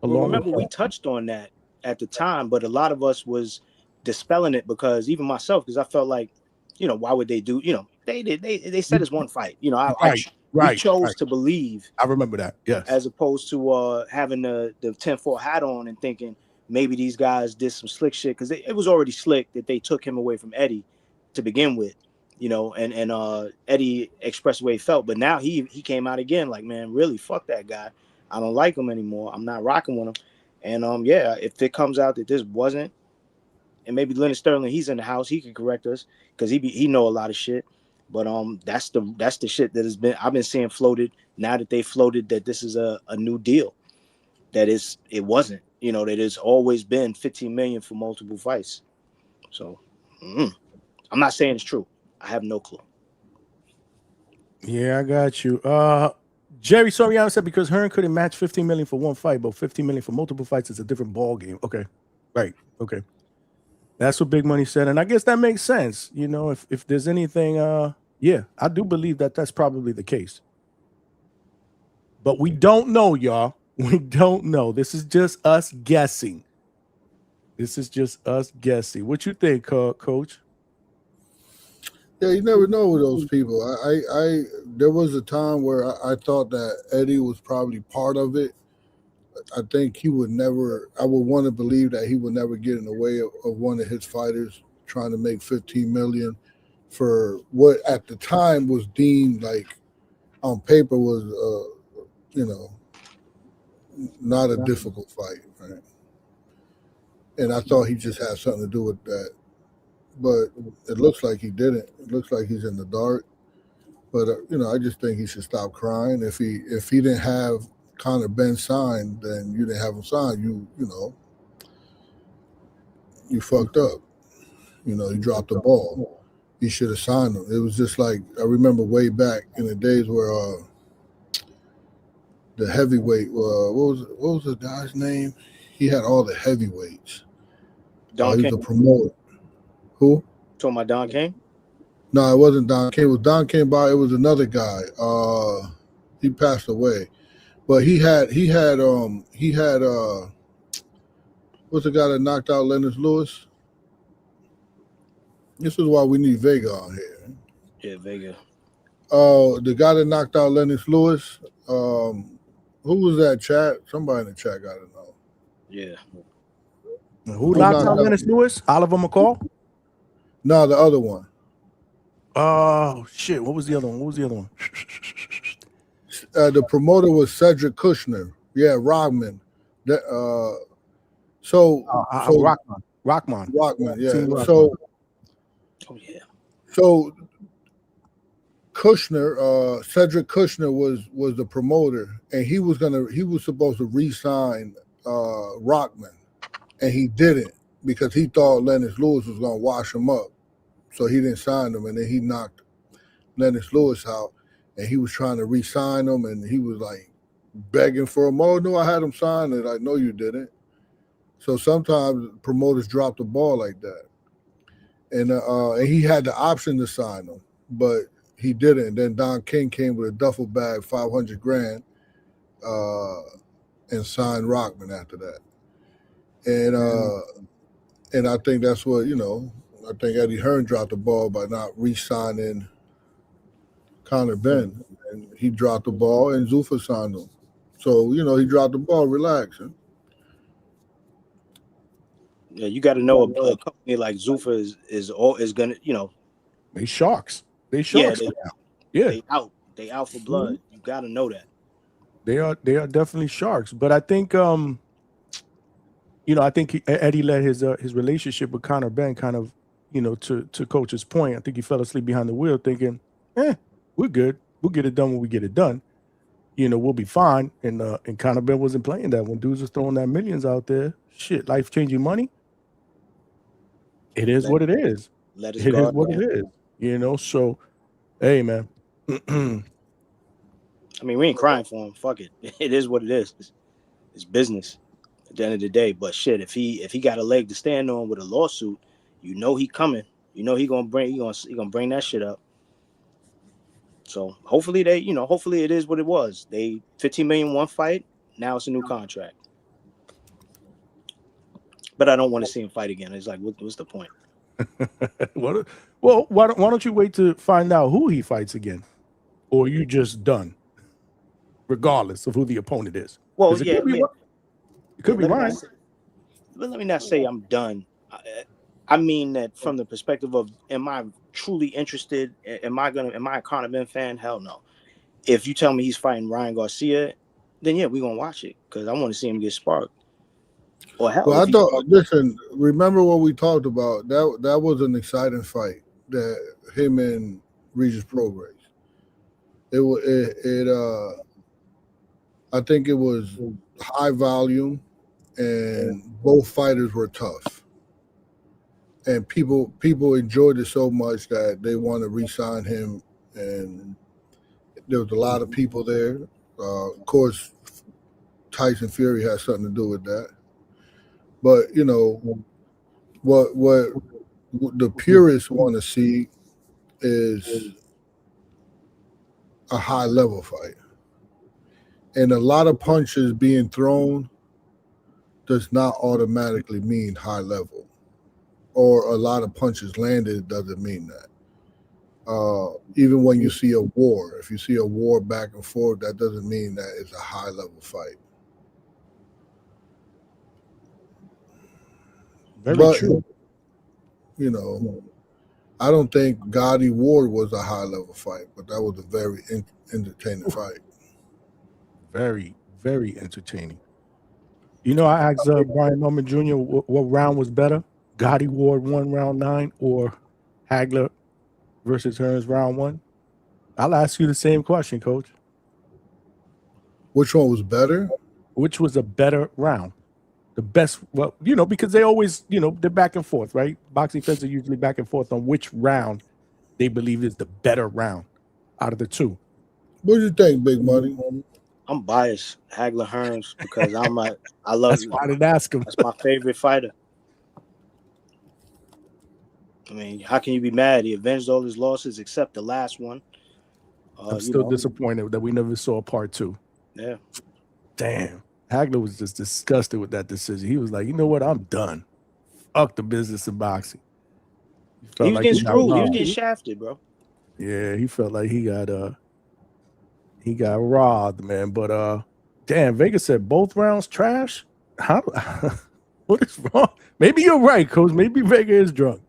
Well, remember, we touched on that at the time, but a lot of us was dispelling it, because even myself, because I felt like, why would they do, they said it's one fight. We chose to believe. I remember that. Yes. As opposed to having the 10-4 hat on and thinking maybe these guys did some slick shit, because it was already slick that they took him away from Eddie to begin with, and Eddie expressed the way he felt. But now he came out again like, man, really, fuck that guy. I don't like him anymore. I'm not rocking with him. And if it comes out that this wasn't, and maybe Leonard Sterling, he's in the house, he can correct us, because he know a lot of shit. But that's the shit that I've been seeing floated now that they floated that this is a new deal. That it wasn't, that it's always been $15 million for multiple fights. So I'm not saying it's true. I have no clue. Yeah, I got you. Jerry Soriano said because Hearn couldn't match $15 million for one fight, but $15 million for multiple fights is a different ball game. Okay, right. Okay, that's what Big Money said, and I guess that makes sense. If there's anything, yeah, I do believe that that's probably the case. But we don't know, y'all. We don't know. This is just us guessing. What you think, Coach? Yeah, you never know with those people. There was a time where I thought that Eddie was probably part of it. I think I would want to believe that he would never get in the way of one of his fighters trying to make $15 million for what at the time was deemed like on paper was, not a difficult fight, right? And I thought he just had something to do with that. But it looks like he didn't. It looks like he's in the dark. But I just think he should stop crying. If he didn't have Conor Ben signed, then you didn't have him signed. You fucked up. You dropped the ball. You should have signed him. It was just like I remember way back in the days where the heavyweight. What was the guy's name? He had all the heavyweights. He was a promoter. Who? Talking about Don King? No, it wasn't Don King. It was Don King, but it was another guy. He passed away. But he had what's the guy that knocked out Lennox Lewis? This is why we need Vega on here. Yeah, Vega. The guy that knocked out Lennox Lewis, who was that, chat? Somebody in the chat got to know. Yeah. Who knocked out Lennox Lewis? Oliver McCall? No, the other one. Oh shit! What was the other one? The promoter was Cedric Kushner. Yeah, Rodman. Rockman. Yeah. So Kushner, Cedric Kushner was the promoter, and he was supposed to re-sign Rockman, and he didn't because he thought Lennox Lewis was gonna wash him up, so he didn't sign him, and then he knocked Lennox Lewis out, and he was trying to re-sign him, and he was like begging for him. Oh no, I had him sign it. I know you didn't. So sometimes promoters drop the ball like that, and he had the option to sign him, but he didn't. And then Don King came with a duffel bag, $500,000, and signed Rockman after that. And I think that's what, I think Eddie Hearn dropped the ball by not re-signing Conor Ben. And he dropped the ball and Zuffa signed him. So, he dropped the ball, relax. Yeah, you got to know a company like Zuffa is gonna, They sharks. They yeah, sharks now. Yeah. They out for blood. You got to know that. They are definitely sharks. But I think I think Eddie let his relationship with Conor Ben kind of, to Coach's point. I think he fell asleep behind the wheel thinking, we're good. We'll get it done when we get it done. We'll be fine. And Conor Ben wasn't playing that when dudes was throwing that millions out there. Shit, life-changing money. It is what it is. Let us It go. is what it is. So, hey, man. I mean, we ain't crying for him. Fuck it. It is what it is. It's business at the end of the day. But shit, if he got a leg to stand on with a lawsuit, he coming. He gonna bring that shit up. So hopefully hopefully it is what it was. They 15 million one fight. Now it's a new contract. But I don't want to see him fight again. It's like, what's the point? Well, why don't you wait to find out who he fights again, or you just done, regardless of who the opponent is? Well, it yeah, could be Ryan. Let me not say I'm done. I mean that from the perspective of, am I truly interested? Am I a Conor Ben fan? Hell no. If you tell me he's fighting Ryan Garcia, then yeah, we're gonna watch it because I want to see him get sparked. Or hell, well, I thought. Listen, remember what we talked about? That was an exciting fight. That him and Regis Prograis. I think it was high volume, and both fighters were tough. And people enjoyed it so much that they want to re-sign him, and there was a lot of people there. Of course, Tyson Fury has something to do with that. But what the purists want to see is a high level fight, and a lot of punches being thrown does not automatically mean high level, or a lot of punches landed doesn't mean that. Even when you see a war, if you see a war back and forth, that doesn't mean that it's a high level fight. Very true. I don't think Gotti Ward was a high level fight, but that was a very entertaining fight. Very, very entertaining. I asked Brian Norman Jr. what round was better, Gotti Ward 1 round 9 or Hagler versus Hearns round 1. I'll ask you the same question, Coach. Which one was better? Which was a better round? The best, well, because they always, they're back and forth, right? Boxing fans are usually back and forth on which round they believe is the better round out of the two. What do you think, Big Money? I'm biased, Hagler Hearns, because I love. That's why I didn't ask him. That's my favorite fighter. I mean, how can you be mad? He avenged all his losses except the last one. I'm still disappointed that we never saw part 2. Yeah. Damn. Hagler was just disgusted with that decision. He was like, you know what? I'm done. Fuck the business of boxing. He was getting screwed. He was getting shafted, bro. Yeah, he felt like he got robbed, man. But damn, Vegas said both rounds trash. How? What is wrong? Maybe you're right, Coach. Maybe Vega is drunk.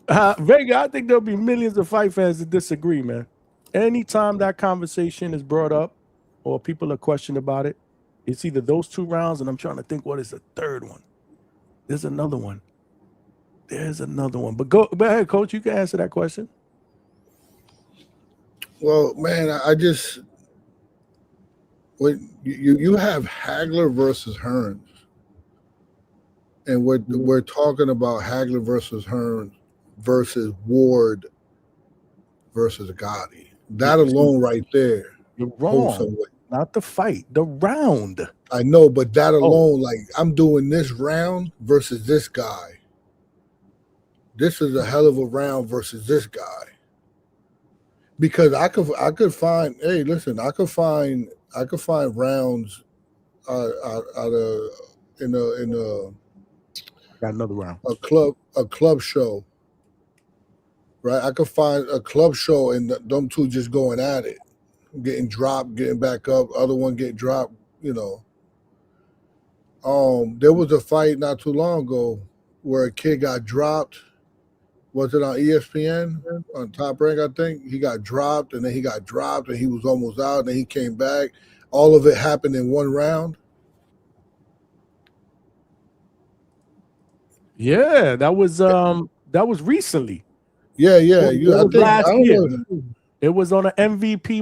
Vega, I think there'll be millions of fight fans that disagree, man. Anytime that conversation is brought up or people are questioning about it, it's either those 2 rounds, and I'm trying to think what is the third one. There's another one. But go ahead, Coach. You can answer that question. Well, man, when you have Hagler versus Hearns, and we're talking about Hagler versus Hearns versus Ward versus Gotti. That alone right there. You're wrong. Not the fight, the round. I know, but that alone, like, I'm doing this round versus this guy. This is a hell of a round versus this guy. Because I could find, hey, listen, I could find rounds out of in a got another round. A club show. Right, I could find a club show and them two just going at it, getting dropped, getting back up, other one get dropped, There was a fight not too long ago where a kid got dropped. Was it on ESPN on Top Rank? I think he got dropped, and then he got dropped, and he was almost out, and then he came back. All of it happened in one round. Yeah, that was recently. Yeah. Last year. It was on an MVP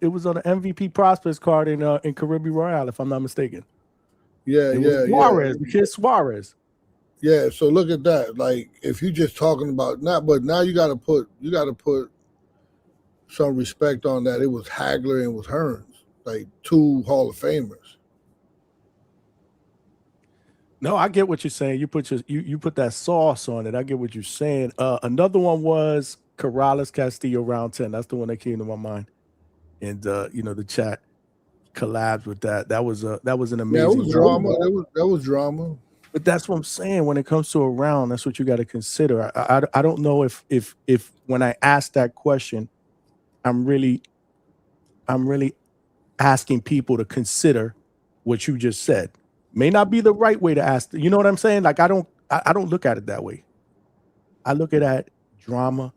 it was on an MVP prospects card in Caribbean Royale, if I'm not mistaken. Suarez, the kid Suarez. Yeah, so look at that. Like, if you're just talking about but now you gotta put some respect on that. It was Hagler and it was Hearns, like two Hall of Famers. No, I get what you're saying. You put you put that sauce on it. I get what you're saying. Another one was Corrales Castillo round 10. That's the one that came to my mind. And the chat collabs with that. That was an amazing. Yeah, it was drama. That was drama. But that's what I'm saying. When it comes to a round, that's what you got to consider. I don't know if when I ask that question, I'm really asking people to consider what you just said. May not be the right way to ask. You know what I'm saying? Like I don't look at it that way. I look at that drama,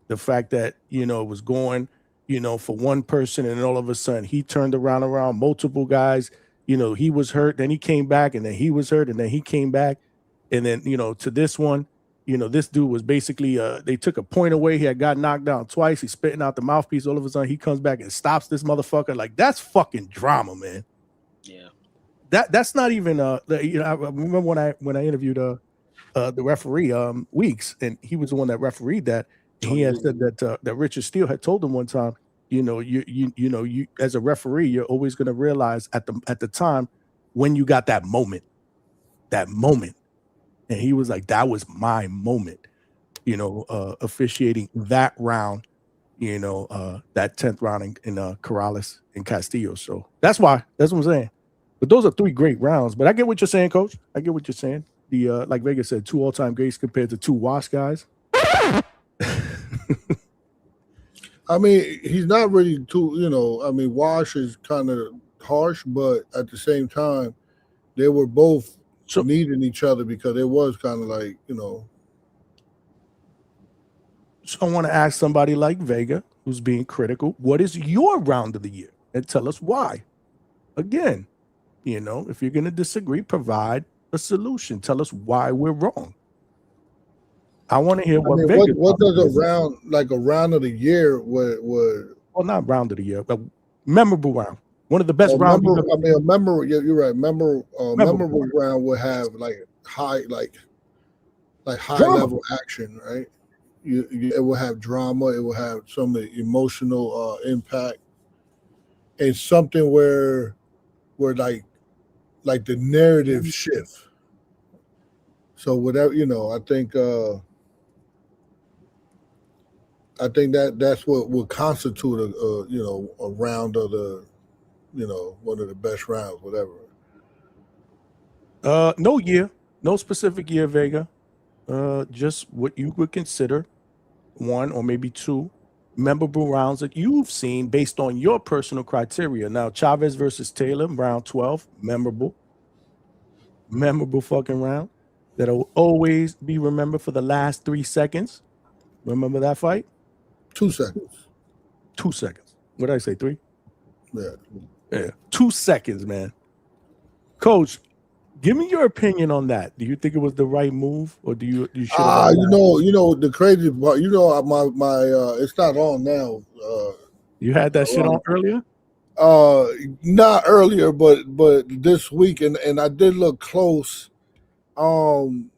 the fact that it was going, for one person, and then all of a sudden he turned around multiple guys. He was hurt, then he came back, and then he was hurt, and then he came back, and then to this one, this dude was basically they took a point away. He had got knocked down twice. He's spitting out the mouthpiece. All of a sudden he comes back and stops this motherfucker. Like that's fucking drama, man. Yeah. That's not even I remember when I interviewed the referee Weeks, and he was the one that refereed that. And he had said that Richard Steele had told him one time, you as a referee, you're always going to realize at the time when you got that moment. And he was like, that was my moment, officiating that round, that 10th round in Corrales and Castillo. So that's what I'm saying. But those are three great rounds. But I get what you're saying, Coach. I get what you're saying. The like Vega said, 2 all-time greats compared to 2 washed guys. I mean, he's not really too, Wash is kind of harsh, but at the same time, they were both needing each other because it was kind of like, So I want to ask somebody like Vega, who's being critical, what is your round of the year? And tell us why. Again, if you're going to disagree, provide a solution. Tell us why we're wrong. I want to hear what Vegas. What does a round of the year would well, not round of the year, but memorable round. One of the best rounds. A memorable. Yeah, you're right. Memorable round would have high level action, right? It will have drama. It will have some emotional impact, and something where like the narrative shift. So whatever I think that's what would constitute a round of the one of the best rounds, whatever. No specific year, Vega. Just what you would consider 1 or maybe 2 memorable rounds that you've seen based on your personal criteria. Now, Chavez versus Taylor, round 12, memorable fucking round that'll always be remembered for the last 3 seconds. Remember that fight? 2 seconds. 2 seconds. What did I say? 3? Yeah. 2 seconds, man. Coach, give me your opinion on that. Do you think it was the right move, or do you should have? The crazy part. My it's not on now. You had that shit on earlier? Not earlier, but this week, and I did look close. Man,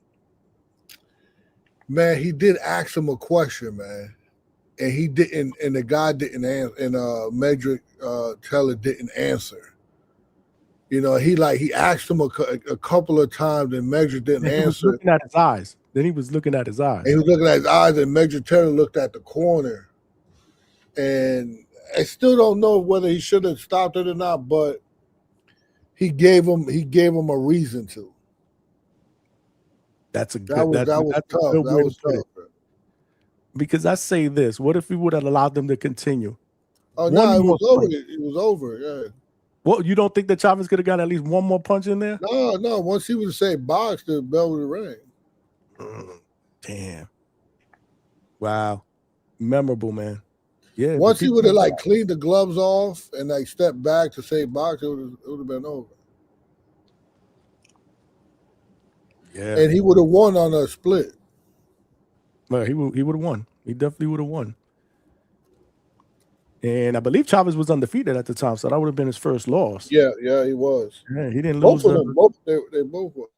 he did ask him a question, man. And he didn't, and the guy didn't answer, and Medrick Taylor didn't answer. He asked him a couple of times, and Medrick didn't answer. He was looking at his eyes. Then he was looking at his eyes. He was looking at his eyes, and Medrick Taylor looked at the corner. And I still don't know whether he should have stopped it or not, but he gave him a reason to. That's a good. That was tough. That was tough. Because I say this: what if we would have allowed them to continue? Oh no, it was over. It was over. Yeah. Well, you don't think that Chavez could have got at least one more punch in there? No. Once he would have said box, the bell would have rang. Damn. Wow. Memorable, man. Yeah. Once he would have like cleaned the gloves off and like stepped back to say box, it would have been over. Yeah. And he would have won on a split. Well, he would have won. He definitely would have won. And I believe Chavez was undefeated at the time, so that would have been his first loss. Yeah, he was. Yeah, he didn't both lose. Of them, they both were.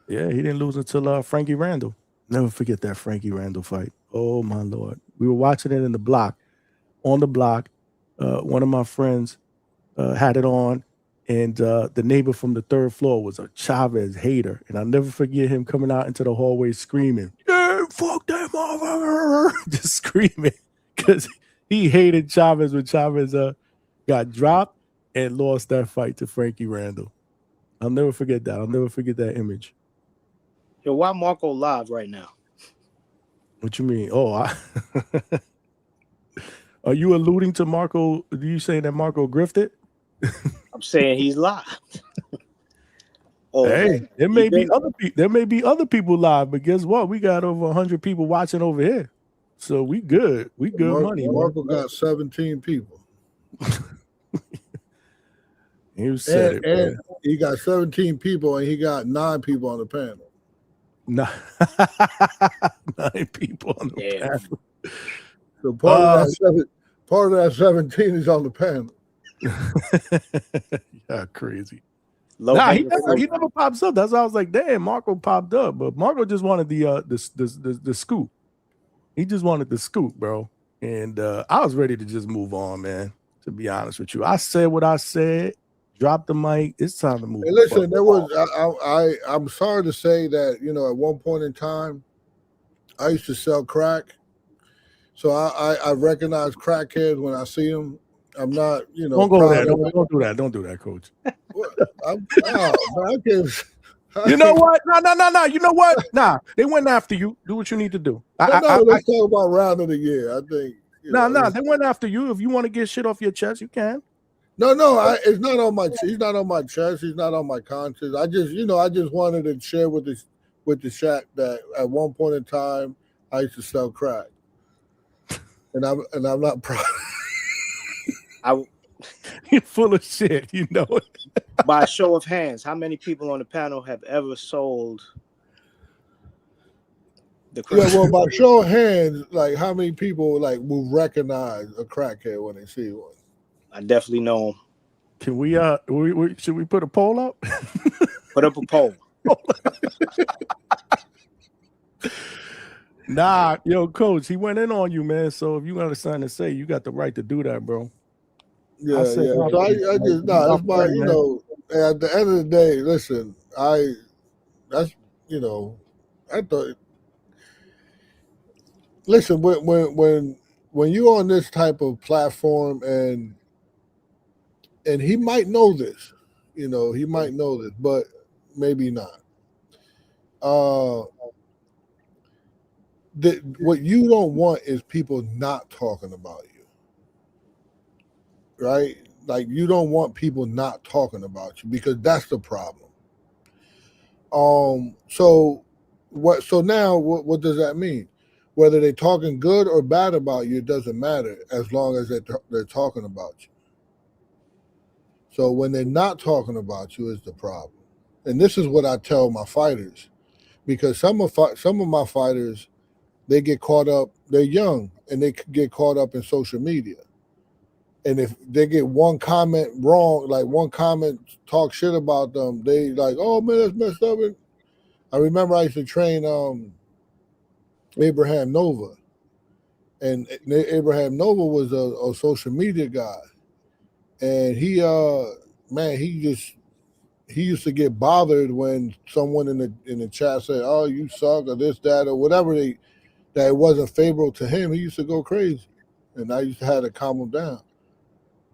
Yeah, he didn't lose until Frankie Randall. Never forget that Frankie Randall fight. Oh my Lord. We were watching it in the block. On the block, one of my friends had it on, and the neighbor from the third floor was a Chavez hater. And I'll never forget him coming out into the hallway screaming, "Yeah, fuck that motherfucker!" Just screaming because he hated Chavez when Chavez got dropped and lost that fight to Frankie Randall. I'll never forget that. I'll never forget that image. Yo, why Marco live right now? What you mean? Oh, are you alluding to Marco? Do you say that Marco grifted? I'm saying he's live. Hey, there may be other people. There may be other people live, but guess what? We got over 100 people watching over here, so we good. We good money. Marco got 17 people. You said it, and he got 17 people, and he got 9 people on the panel. 9 people on the panel. So part of that 17 is on the panel. Yeah, crazy. He never pops up. That's why I was like, damn, Marco popped up, but Marco just wanted the scoop. He just wanted the scoop, bro. And I was ready to just move on, man. To be honest with you, I said what I said. Drop the mic. It's time to move. Hey, listen, there was I'm sorry to say that, you know, at one point in time, I used to sell crack. So I recognize crackheads when I see them. I'm not, you know. Don't go there. Don't do that. Don't do that, Coach. You know what? No. You know what? Nah, they went after you. Do what you need to do. Let's talk about round of the year. I think. They went after you. If you want to get shit off your chest, you can. No, it's not on my. He's not on my chest. He's not on my conscience. I just wanted to share with the Shaq that at one point in time I used to sell crack, and I'm not proud. You're full of shit, you know. By a show of hands, how many people on the panel have ever sold the crack? Yeah, well, by show of hands, like how many people like will recognize a crackhead when they see one? I definitely know him. Can we should we put a poll up? Put up a poll. Nah, yo, Coach, he went in on you, man. So if you got something to say, you got the right to do that, bro. Yeah. So I just that's my, you know, at the end of the day, listen, I thought, listen, when you're on this type of platform and he might know this, you know, he might know this, but maybe not. What you don't want is people not talking about you. Right? Like you don't want people not talking about you because that's the problem. So now what does that mean? Whether they're talking good or bad about you, it doesn't matter as long as they're talking about you. So when they're not talking about you is the problem. And this is what I tell my fighters, because some of my fighters, they get caught up, they're young and they get caught up in social media. And if they get one comment wrong, like one comment talk shit about them, they like, oh man, that's messed up. And I remember I used to train Abraham Nova. And Abraham Nova was a social media guy. And he used to get bothered when someone in the chat said, oh, you suck or this, that, or whatever that it wasn't favorable to him. He used to go crazy. And I used to have to calm him down.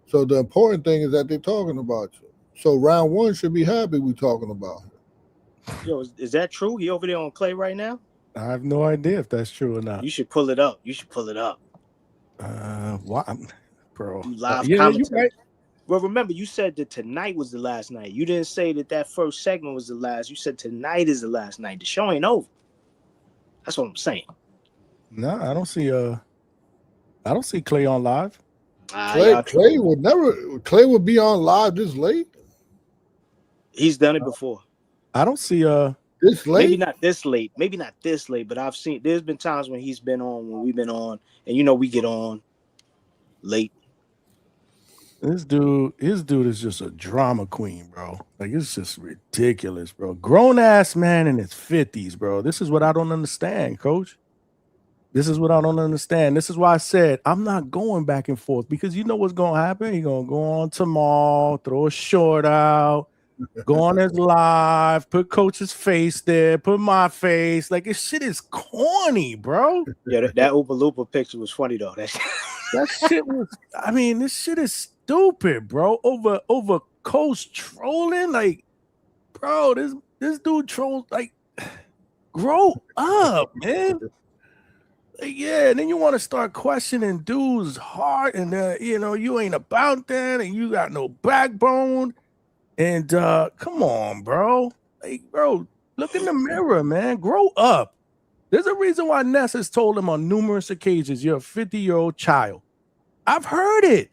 So the important thing is that they're talking about you. So round one should be happy we talking about him. Yo, is that true? He over there on Clay right now? I have no idea if that's true or not. You should pull it up. Why, bro? Live yeah, commentary. Well, remember, you said that tonight was the last night. You didn't say that first segment was the last. You said tonight is the last night. The show ain't over. That's what I'm saying. No, I don't see Clay on live. Clay would be on live this late. He's done it before. I don't see this late. Maybe not this late. Maybe not this late, but I've seen. There's been times when he's been on, when we've been on, and we get on late. His dude is just a drama queen, bro. Like, it's just ridiculous, bro. Grown ass man in his 50s, bro. This is what I don't understand, coach. This is what I don't understand. This is why I said I'm not going back and forth, because you know what's gonna happen. He's gonna go on tomorrow, throw a short out, go on his live, put coach's face there, put my face. Like, this shit is corny, bro. Yeah, that Oopa Loopa picture was funny though. That shit was. I mean, this shit is stupid, bro. Over coach trolling, like, bro. This dude trolls. Like, grow up, man. Like, yeah, and then you want to start questioning dude's heart, and you ain't about that, and you got no backbone. And come on, bro. Like, bro, look in the mirror, man. Grow up. There's a reason why Ness has told him on numerous occasions, you're a 50-year-old child. I've heard it.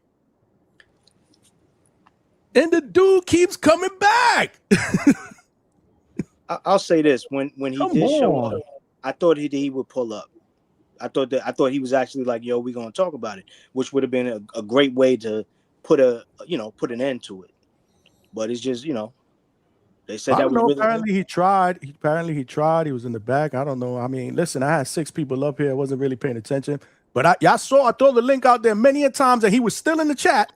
And the dude keeps coming back. I'll say this: when he did show up, I thought he would pull up. I thought he was actually like, "Yo, we're gonna talk about it," which would have been a great way to put an end to it. But it's just, they said that was really. Apparently he tried. He tried. He was in the back. I don't know. I mean, listen, I had 6 people up here. I wasn't really paying attention. But I throw the link out there many a times, and he was still in the chat.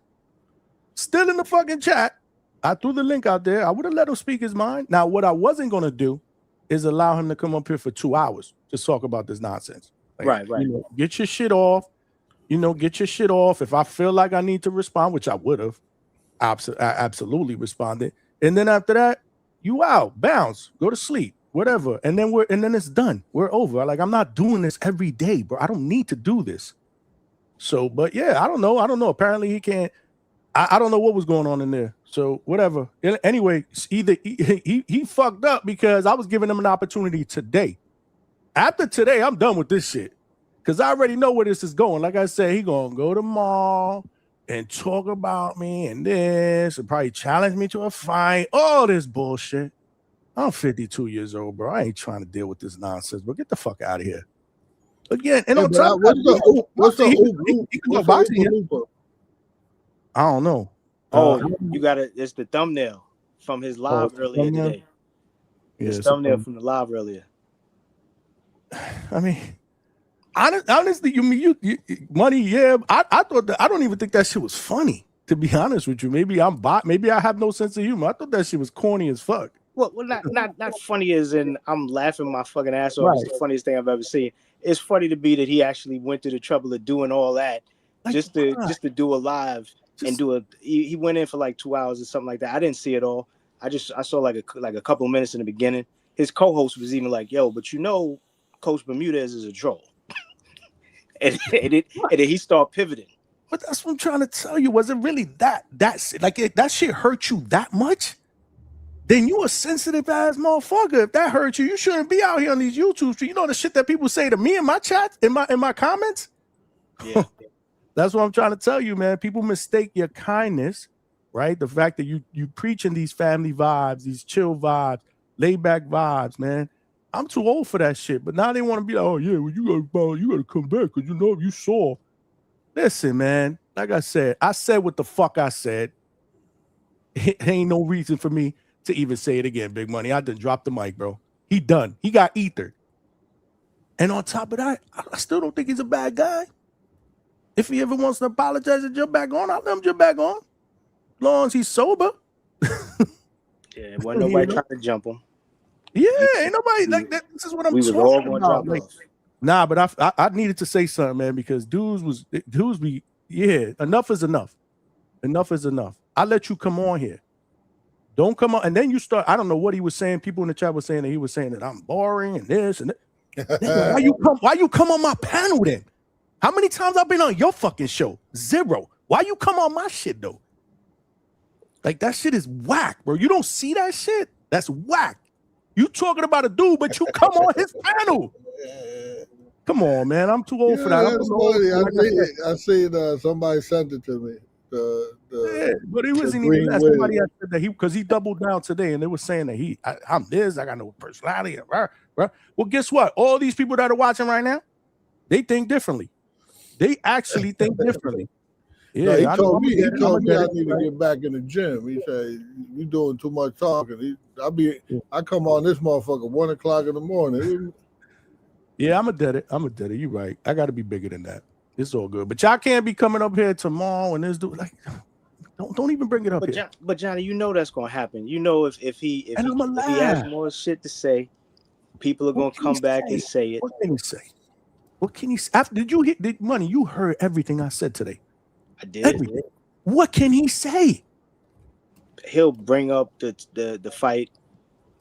Still in the fucking chat. I threw the link out there. I would have let him speak his mind. Now, what I wasn't going to do is allow him to come up here for 2 hours to talk about this nonsense. Like, right. Get your shit off. Get your shit off. If I feel like I need to respond, which I would have, I absolutely responded. And then after that, you out, bounce, go to sleep, whatever. And then it's done. We're over. Like, I'm not doing this every day, bro. I don't need to do this. So, but yeah, I don't know. Apparently he can't. I don't know what was going on in there. So whatever. Anyway, either he fucked up because I was giving him an opportunity today. After today, I'm done with this shit. Because I already know where this is going. Like I said, he gonna go to mall and talk about me and this, and probably challenge me to a fight. All this bullshit. I'm 52 years old, bro. I ain't trying to deal with this nonsense, but get the fuck out of here. Again, and on top of that, I don't know. You got it. It's the thumbnail from his live earlier today. It's thumbnail from the live earlier. I mean, honestly, you money, yeah. I thought that. I don't even think that shit was funny, to be honest with you. Maybe maybe I have no sense of humor. I thought that shit was corny as fuck. Well, not funny as in I'm laughing my fucking ass off. Right. It's the funniest thing I've ever seen. It's funny to me that he actually went to the trouble of doing all that just to do a live and do he went in for like 2 hours or something like that. I didn't see it all. I saw like a couple of minutes in the beginning. His co-host was even like, "Yo, but Coach Bermudez is a troll," and then he started pivoting. But that's what I'm trying to tell you. Was it really that shit hurt you that much? Then you a sensitive ass motherfucker. If that hurt you, you shouldn't be out here on these YouTube streets. You know the shit that people say to me in my chat, in my comments. Yeah. That's what I'm trying to tell you, man. People mistake your kindness, right? The fact that you preaching these family vibes, these chill vibes, laid back vibes, man. I'm too old for that shit. But now they want to be like, oh yeah, well, you gotta come back because you saw. Listen, man. Like I said what the fuck I said. It ain't no reason for me to even say it again, Big Money. I done dropped the mic, bro. He done. He got ethered. And on top of that, I still don't think he's a bad guy. If he ever wants to apologize and jump back on, I'll let him jump back on. As long as he's sober. Yeah, wasn't nobody trying to jump him. Yeah, ain't nobody like that. This is what I'm talking about. Like, nah, but I needed to say something, man, because dudes be enough is enough. Enough is enough. I let you come on here. Don't come on, and then you start. I don't know what he was saying. People in the chat were saying that he was saying that I'm boring and this and that. Why you come on my panel then? How many times I've been on your fucking show? 0. Why you come on my shit though? Like that shit is whack, bro. You don't see that shit? That's whack. You talking about a dude, but you come on his panel. Come on, man. I'm too old for that. That's funny. I seen somebody sent it to me. Yeah, but it wasn't even that. Somebody had said that because he doubled down today, and they were saying that I'm this. I got no personality. Well, guess what? All these people that are watching right now, they think differently. They actually think differently. Yeah, he told me I need to get back in the gym. He said, "You doing too much talking." I come on this motherfucker 1 o'clock in the morning. Yeah, I'm a dead it. You're right. I got to be bigger than that. It's all good, but y'all can't be coming up here tomorrow and this dude like, don't even bring it up here. But Johnny, you know that's gonna happen. You know if he has more shit to say, people are gonna come back and say it. What can he say? What can he say? Did you hit the money? You heard everything I said today. I did. Everything. What can he say? He'll bring up the fight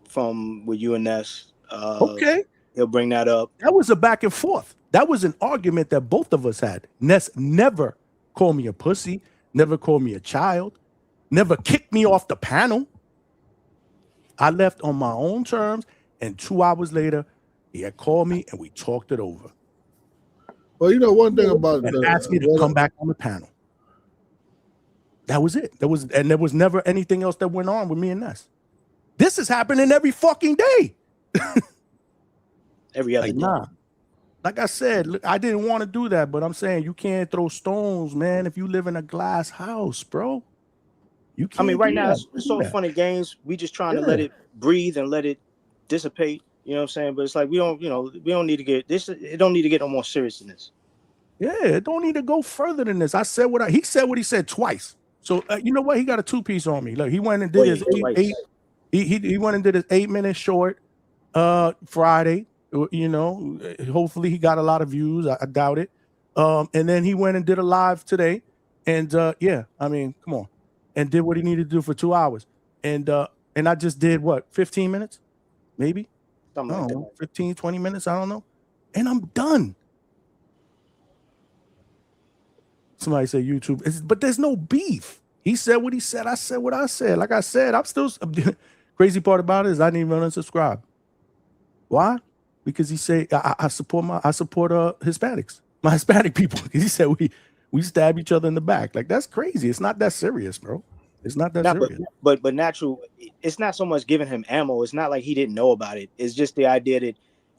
from with you and Ness. Okay. He'll bring that up. That was a back and forth. That was an argument that both of us had. Ness never called me a pussy, never called me a child, never kicked me off the panel. I left on my own terms, and 2 hours later, he had called me and we talked it over. Well, you know one thing about and asked me to come back on the panel. That was it. There was never anything else that went on with me and Ness. This is happening every fucking day. Every other day. Nah. Like I said, look, I didn't want to do that, but I'm saying you can't throw stones, man, if you live in a glass house, bro. You can't. I mean, right now it's all fun and games. We just trying to let it breathe and let it dissipate. You know what I'm saying? But it's like we don't need to get this. It don't need to get no more serious than this. Yeah, it don't need to go further than this. He said what he said twice. So you know what? He got a 2-piece on me. Look, he went and did his he went and did his 8-minute short Friday. You know, hopefully he got a lot of views. I doubt it. And then he went and did a live today. And yeah, I mean, come on. And did what he needed to do for 2 hours. And I just did what, 15 minutes? Maybe? Something like that. 15, 20 minutes, I don't know. And I'm done. Somebody said YouTube, but there's no beef. He said what he said. I said what I said. Like I said, I'm still crazy part about it is I didn't even unsubscribe. Why? Because he said I support Hispanics, my Hispanic people. He said we stab each other in the back. Like that's crazy. It's not that serious, bro. It's not that serious. But natural, it's not so much giving him ammo. It's not like he didn't know about it. It's just the idea that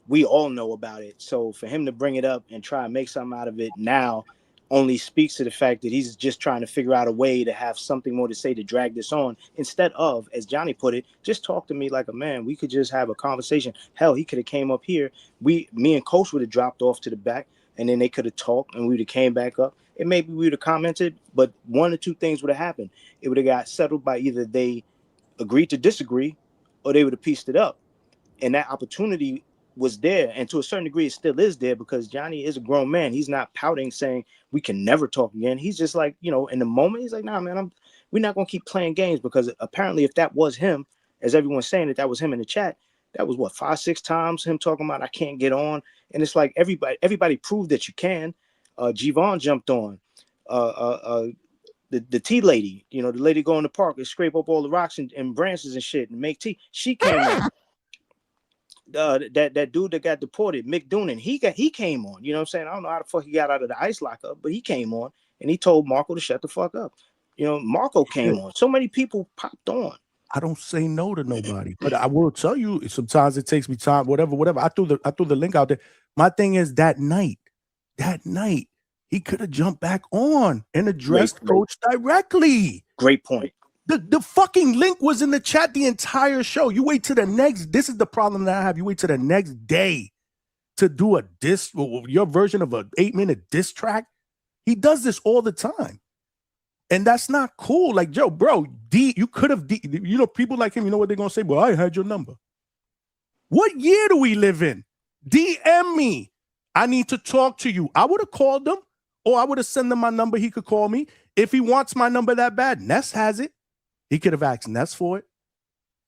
we all know about it. So for him to bring it up and try and make something out of it now only speaks to the fact that he's just trying to figure out a way to have something more to say to drag this on instead of, as Johnny put it, just talk to me like a man. We could just have a conversation. Hell, he could have came up here. Me and Coach would have dropped off to the back and then they could have talked and we would have came back up and maybe we would have commented, but one or two things would have happened. It would have got settled by either they agreed to disagree or they would have pieced it up. And that opportunity was there, and to a certain degree it still is there because Johnny is a grown man. He's not pouting saying we can never talk again. He's just like, you know, in the moment he's like, nah man, we're not gonna keep playing games, because apparently if that was him, as everyone's saying that was him in the chat, that was what, 5-6 times him talking about I can't get on. And it's like everybody proved that you can. Javon jumped on. The tea lady, you know, the lady go in the park and scrape up all the rocks and branches and shit and make tea. She came on. That dude that got deported, Mick Doonan, he came on. You know what I'm saying? I don't know how the fuck he got out of the ice lockup, but he came on and he told Marco to shut the fuck up. You know, Marco came on. So many people popped on. I don't say no to nobody, but I will tell you sometimes it takes me time, whatever. I threw the link out there. My thing is that night, he could have jumped back on and addressed Coach directly. Great point. The fucking link was in the chat the entire show. You wait to the next. This is the problem that I have. You wait to the next day to do a diss, your version of an 8-minute diss track. He does this all the time. And that's not cool. Like, Joe, bro, you could have, you know, people like him, you know what they're going to say? Well, I had your number. What year do we live in? DM me. I need to talk to you. I would have called him, or I would have sent him my number. He could call me. If he wants my number that bad, Ness has it. He could have asked Ness for it.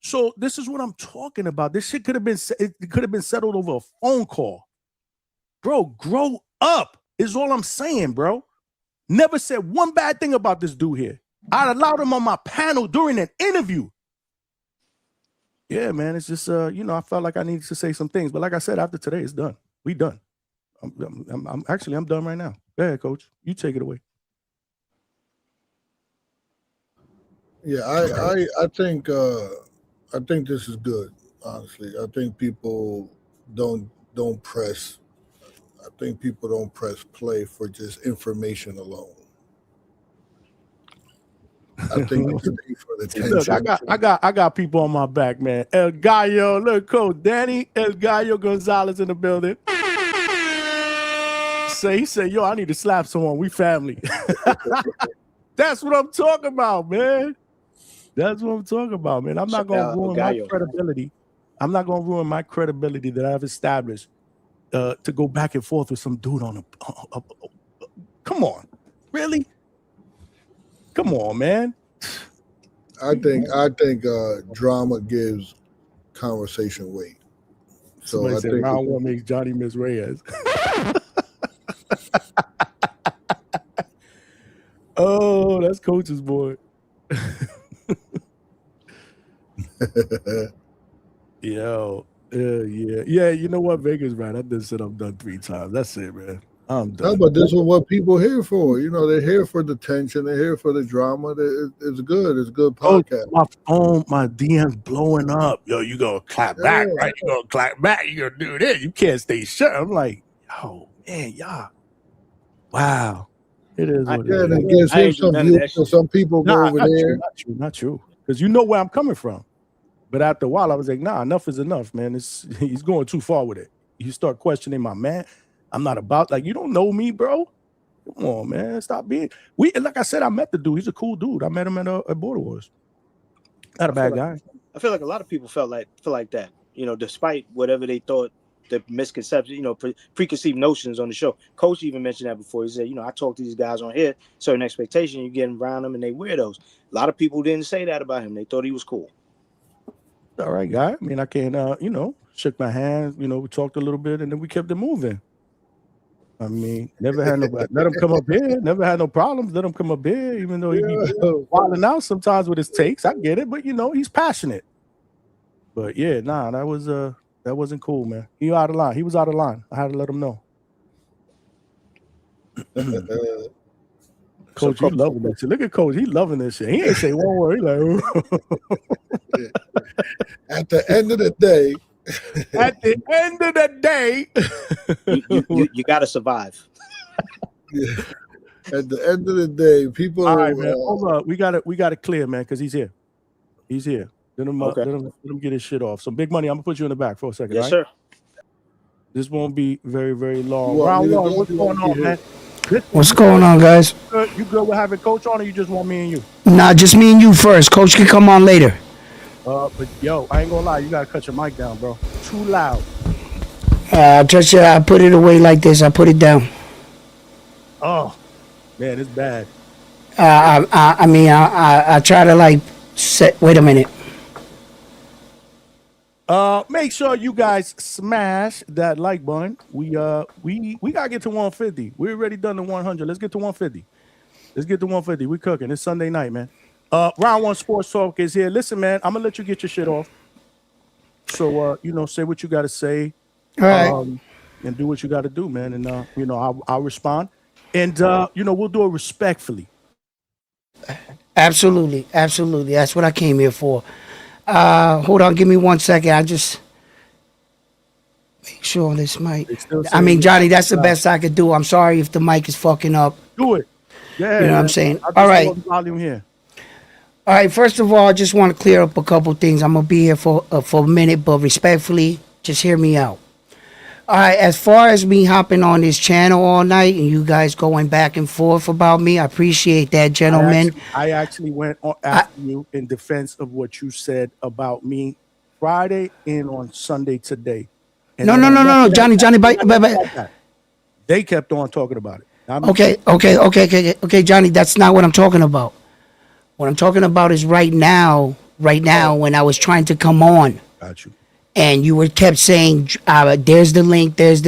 So this is what I'm talking about. This shit could have been settled over a phone call. Bro, grow up is all I'm saying, bro. Never said one bad thing about this dude here. I allowed him on my panel during an interview. Yeah, man, it's just I felt like I needed to say some things, but like I said, after today, it's done. We done. I'm done right now. Go ahead, Coach. You take it away. Yeah, I think this is good. Honestly, I think people don't press. I think people don't press play for just information alone. I think it's for the tension. Look, I got people on my back, man. El Gallo, look, Coach Danny El Gallo Gonzalez in the building. He said, yo, I need to slap someone. We family. That's what I'm talking about, man. That's what I'm talking about, man. I'm not gonna ruin my credibility. I'm not gonna ruin my credibility that I've established to go back and forth with some dude on a come on, really? Come on, man. I think drama gives conversation weight. So Somebody I said think round one makes Johnny miss Reyes. Oh, that's Coach's boy. Yo, yeah. You know what? Vegas, right? I did said I'm done 3 times. That's it, man. I'm done. No, but this is what people here for. You know, they're here for the tension. They're here for the drama. It's good. It's a good podcast. My phone, my DMs blowing up. Yo, you gonna clap back, right? You gonna clap back. You gonna do this. You can't stay shut. I'm like, yo, man, y'all. Wow. It is what it is. It gives him some views, so some people go over there. Not true. Because you know where I'm coming from. But after a while, I was like, nah, enough is enough, man. He's going too far with it. You start questioning my man. I'm not about, like, you don't know me, bro. Come on, man. Stop being. Like I said, I met the dude. He's a cool dude. I met him at Border Wars. Not a bad guy. I feel like a lot of people feel like that, despite whatever they thought, the misconceptions, preconceived notions on the show. Coach even mentioned that before. He said, I talk to these guys on here, certain expectation, you get around them and they weirdos. A lot of people didn't say that about him. They thought he was cool. All right, guy. I mean, I can't, shook my hands, we talked a little bit and then we kept it moving. I mean, never had nobody. Let him come up here. Never had no problems. Let him come up here, even though he be wilding out sometimes with his takes. I get it, but he's passionate. But yeah, nah, that wasn't cool, man. He out of line. He was out of line. I had to let him know. Coach, he loving this shit. Look at Coach. He loving this shit. He ain't say one word. He like, At the end of the day. At the end of the day, you got to survive. Yeah. At the end of the day, people. All right, man. Hold up. We got it clear, man, because he's here. He's here. Let him get his shit off. So, Big Money, I'm gonna put you in the back for a second. Yes, right? sir. This won't be very, very long. Round one, what's going on, man? What's going on, guys? You good with having Coach on, or you just want me and you? Nah, just me and you first. Coach can come on later. But yo, I ain't gonna lie, you gotta cut your mic down, bro. Too loud. I put it away like this. I put it down. Oh, man, it's bad. I try to wait a minute. Make sure you guys smash that like button. We gotta get to 150. We already done the 100. Let's get to 150. We're cooking. It's Sunday night, man. Round one Sports Talk is here. Listen, man, I'm gonna let you get your shit off. So say what you gotta say. All right. And do what you gotta do, man. And I'll respond. And we'll do it respectfully. Absolutely. That's what I came here for. Hold on, give me 1 second. I just make sure this mic. Johnny, that's the best I could do. I'm sorry if the mic is fucking up. Do it. Yeah. You know what I'm saying? All right. Volume here. All right, first of all, I just want to clear up a couple things. I'm going to be here for a minute, but respectfully, just hear me out. All right, as far as me hopping on this channel all night and you guys going back and forth about me, I appreciate that, gentlemen. I actually went after you in defense of what you said about me Friday and on Sunday today. And no, Johnny, they kept on talking about it. Okay, Johnny, that's not what I'm talking about. What I'm talking about is right now, when I was trying to come on. Got you. And you kept saying, there's the link, this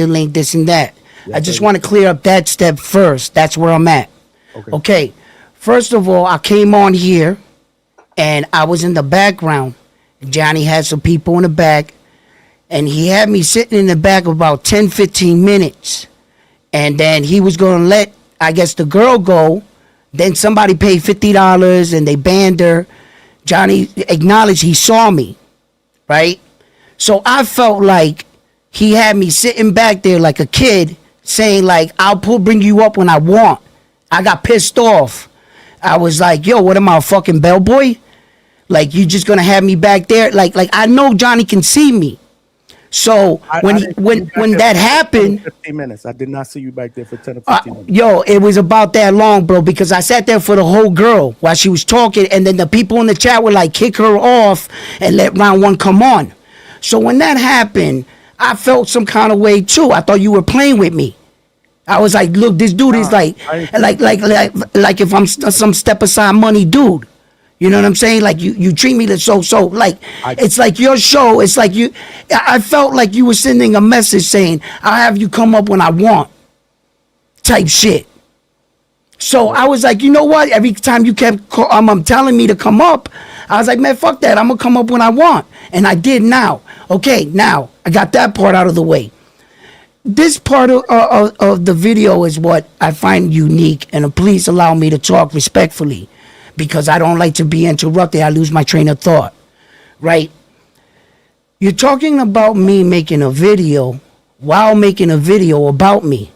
and that. I just want to clear up that step first. That's where I'm at. Okay. First of all, I came on here and I was in the background. Johnny had some people in the back and he had me sitting in the back about 10, 15 minutes. And then he was going to let, I guess, the girl go. Then somebody paid $50 and they banned her. Johnny acknowledged he saw me, right? So I felt like he had me sitting back there like a kid saying like, I'll bring you up when I want. I got pissed off. I was like, yo, what am I, a fucking bellboy? Like, you just gonna have me back there? Like I know Johnny can see me. So when that happened, 15 minutes. I did not see you back there for 10 or 15 minutes. Yo, it was about that long, bro, because I sat there for the whole girl while she was talking, and then the people in the chat were like, kick her off and let round one come on. So when that happened, I felt some kind of way too. I thought you were playing with me. I was like, look, this dude is like if I'm some step aside money dude. You know what I'm saying? Like you treat me so like it's like your show. It's like I felt like you were sending a message saying I'll have you come up when I want, type shit. So I was like, you know what? Every time you kept telling me to come up, I was like, man, fuck that. I'm gonna come up when I want, and I did now. Okay, now I got that part out of the way. This part of the video is what I find unique, and please allow me to talk respectfully, because I don't like to be interrupted. I lose my train of thought, right? You're talking about me making a video while making a video about me.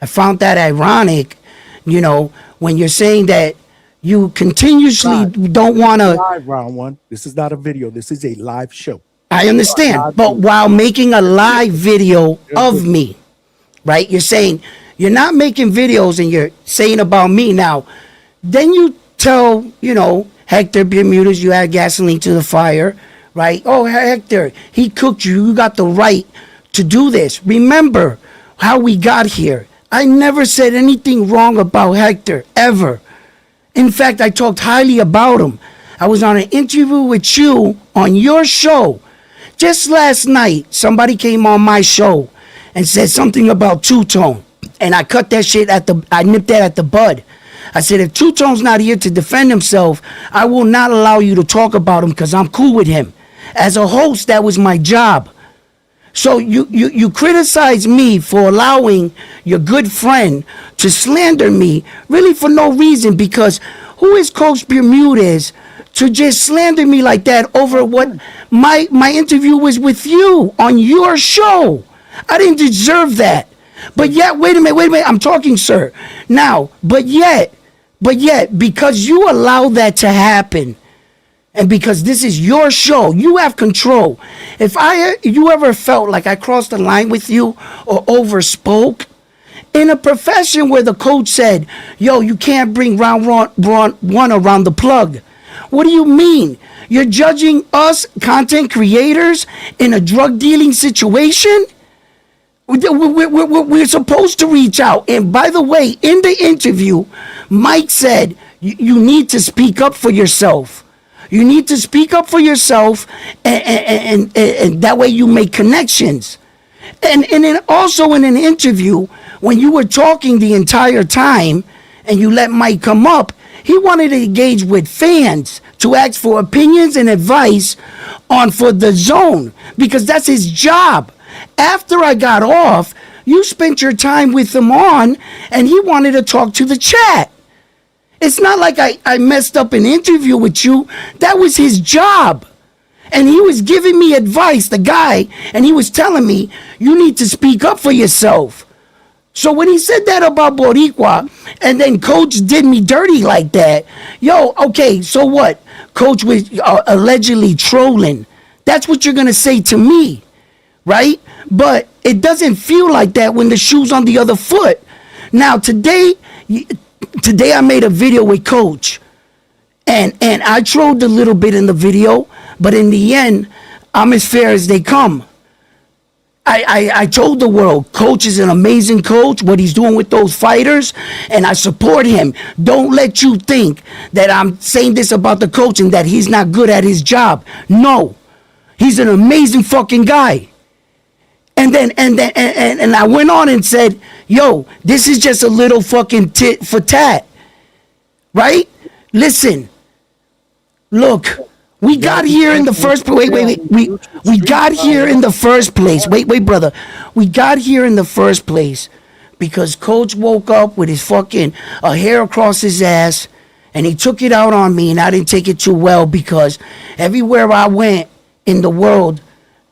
I found that ironic, you know, when you're saying that you continuously don't want to. Live round one. This is not a video. This is a live show. I understand, but while making a live video of me, right? You're saying you're not making videos and you're saying about me now. Then you tell, you know, Hector Bermudez, you add gasoline to the fire, right? Oh, Hector, he cooked you. You got the right to do this. Remember how we got here. I never said anything wrong about Hector, ever. In fact, I talked highly about him. I was on an interview with you on your show. Just last night, somebody came on my show and said something about Two-Tone. And I cut that shit I nipped that at the bud. I said, if Two-Tone's not here to defend himself, I will not allow you to talk about him because I'm cool with him. As a host, that was my job. So you criticize me for allowing your good friend to slander me, really for no reason, because who is Coach Bermudez to just slander me like that over what my interview was with you on your show? I didn't deserve that. But yet, wait a minute, I'm talking, sir. Now, but yet, because you allow that to happen, and because this is your show, you have control. If you ever felt like I crossed the line with you or overspoke, in a profession where the coach said, yo, you can't bring round one around the plug. What do you mean? You're judging us content creators in a drug dealing situation? We're supposed to reach out. And by the way, in the interview, Mike said, you need to speak up for yourself. You need to speak up for yourself, and that way you make connections. And then also in an interview, when you were talking the entire time and you let Mike come up, he wanted to engage with fans to ask for opinions and advice for the zone, because that's his job. After I got off, you spent your time with him on, and he wanted to talk to the chat. It's not like I messed up an interview with you. That was his job. And he was giving me advice, the guy, and he was telling me, you need to speak up for yourself. So when he said that about Boricua, and then Coach did me dirty like that, yo, okay, so what? Coach was allegedly trolling. That's what you're going to say to me, right? But it doesn't feel like that when the shoe's on the other foot. Now, today I made a video with Coach, and I trolled a little bit in the video, but in the end, I'm as fair as they come. I told the world, Coach is an amazing coach, what he's doing with those fighters, and I support him. Don't let you think that I'm saying this about the coach and that he's not good at his job. No, he's an amazing fucking guy. And I went on and said, yo, this is just a little fucking tit for tat. right? Listen, look, we got here in the first place. Wait. We got here in the first place. Wait, brother. We got here in the first place because Coach woke up with his fucking hair across his ass and he took it out on me, and I didn't take it too well because everywhere I went in the world,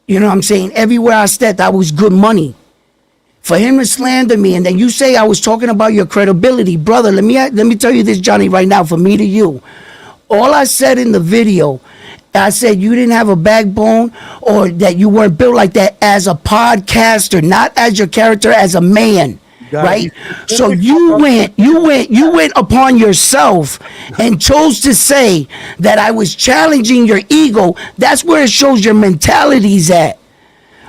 you know what I'm saying? Everywhere I stepped, I was good money. For him to slander me, and then you say I was talking about your credibility, brother, let me tell you this, Johnny, right now, from me to you. All I said in the video, I said you didn't have a backbone or that you weren't built like that as a podcaster, not as your character, as a man, right? So you went upon yourself and chose to say that I was challenging your ego. That's where it shows your mentality's at.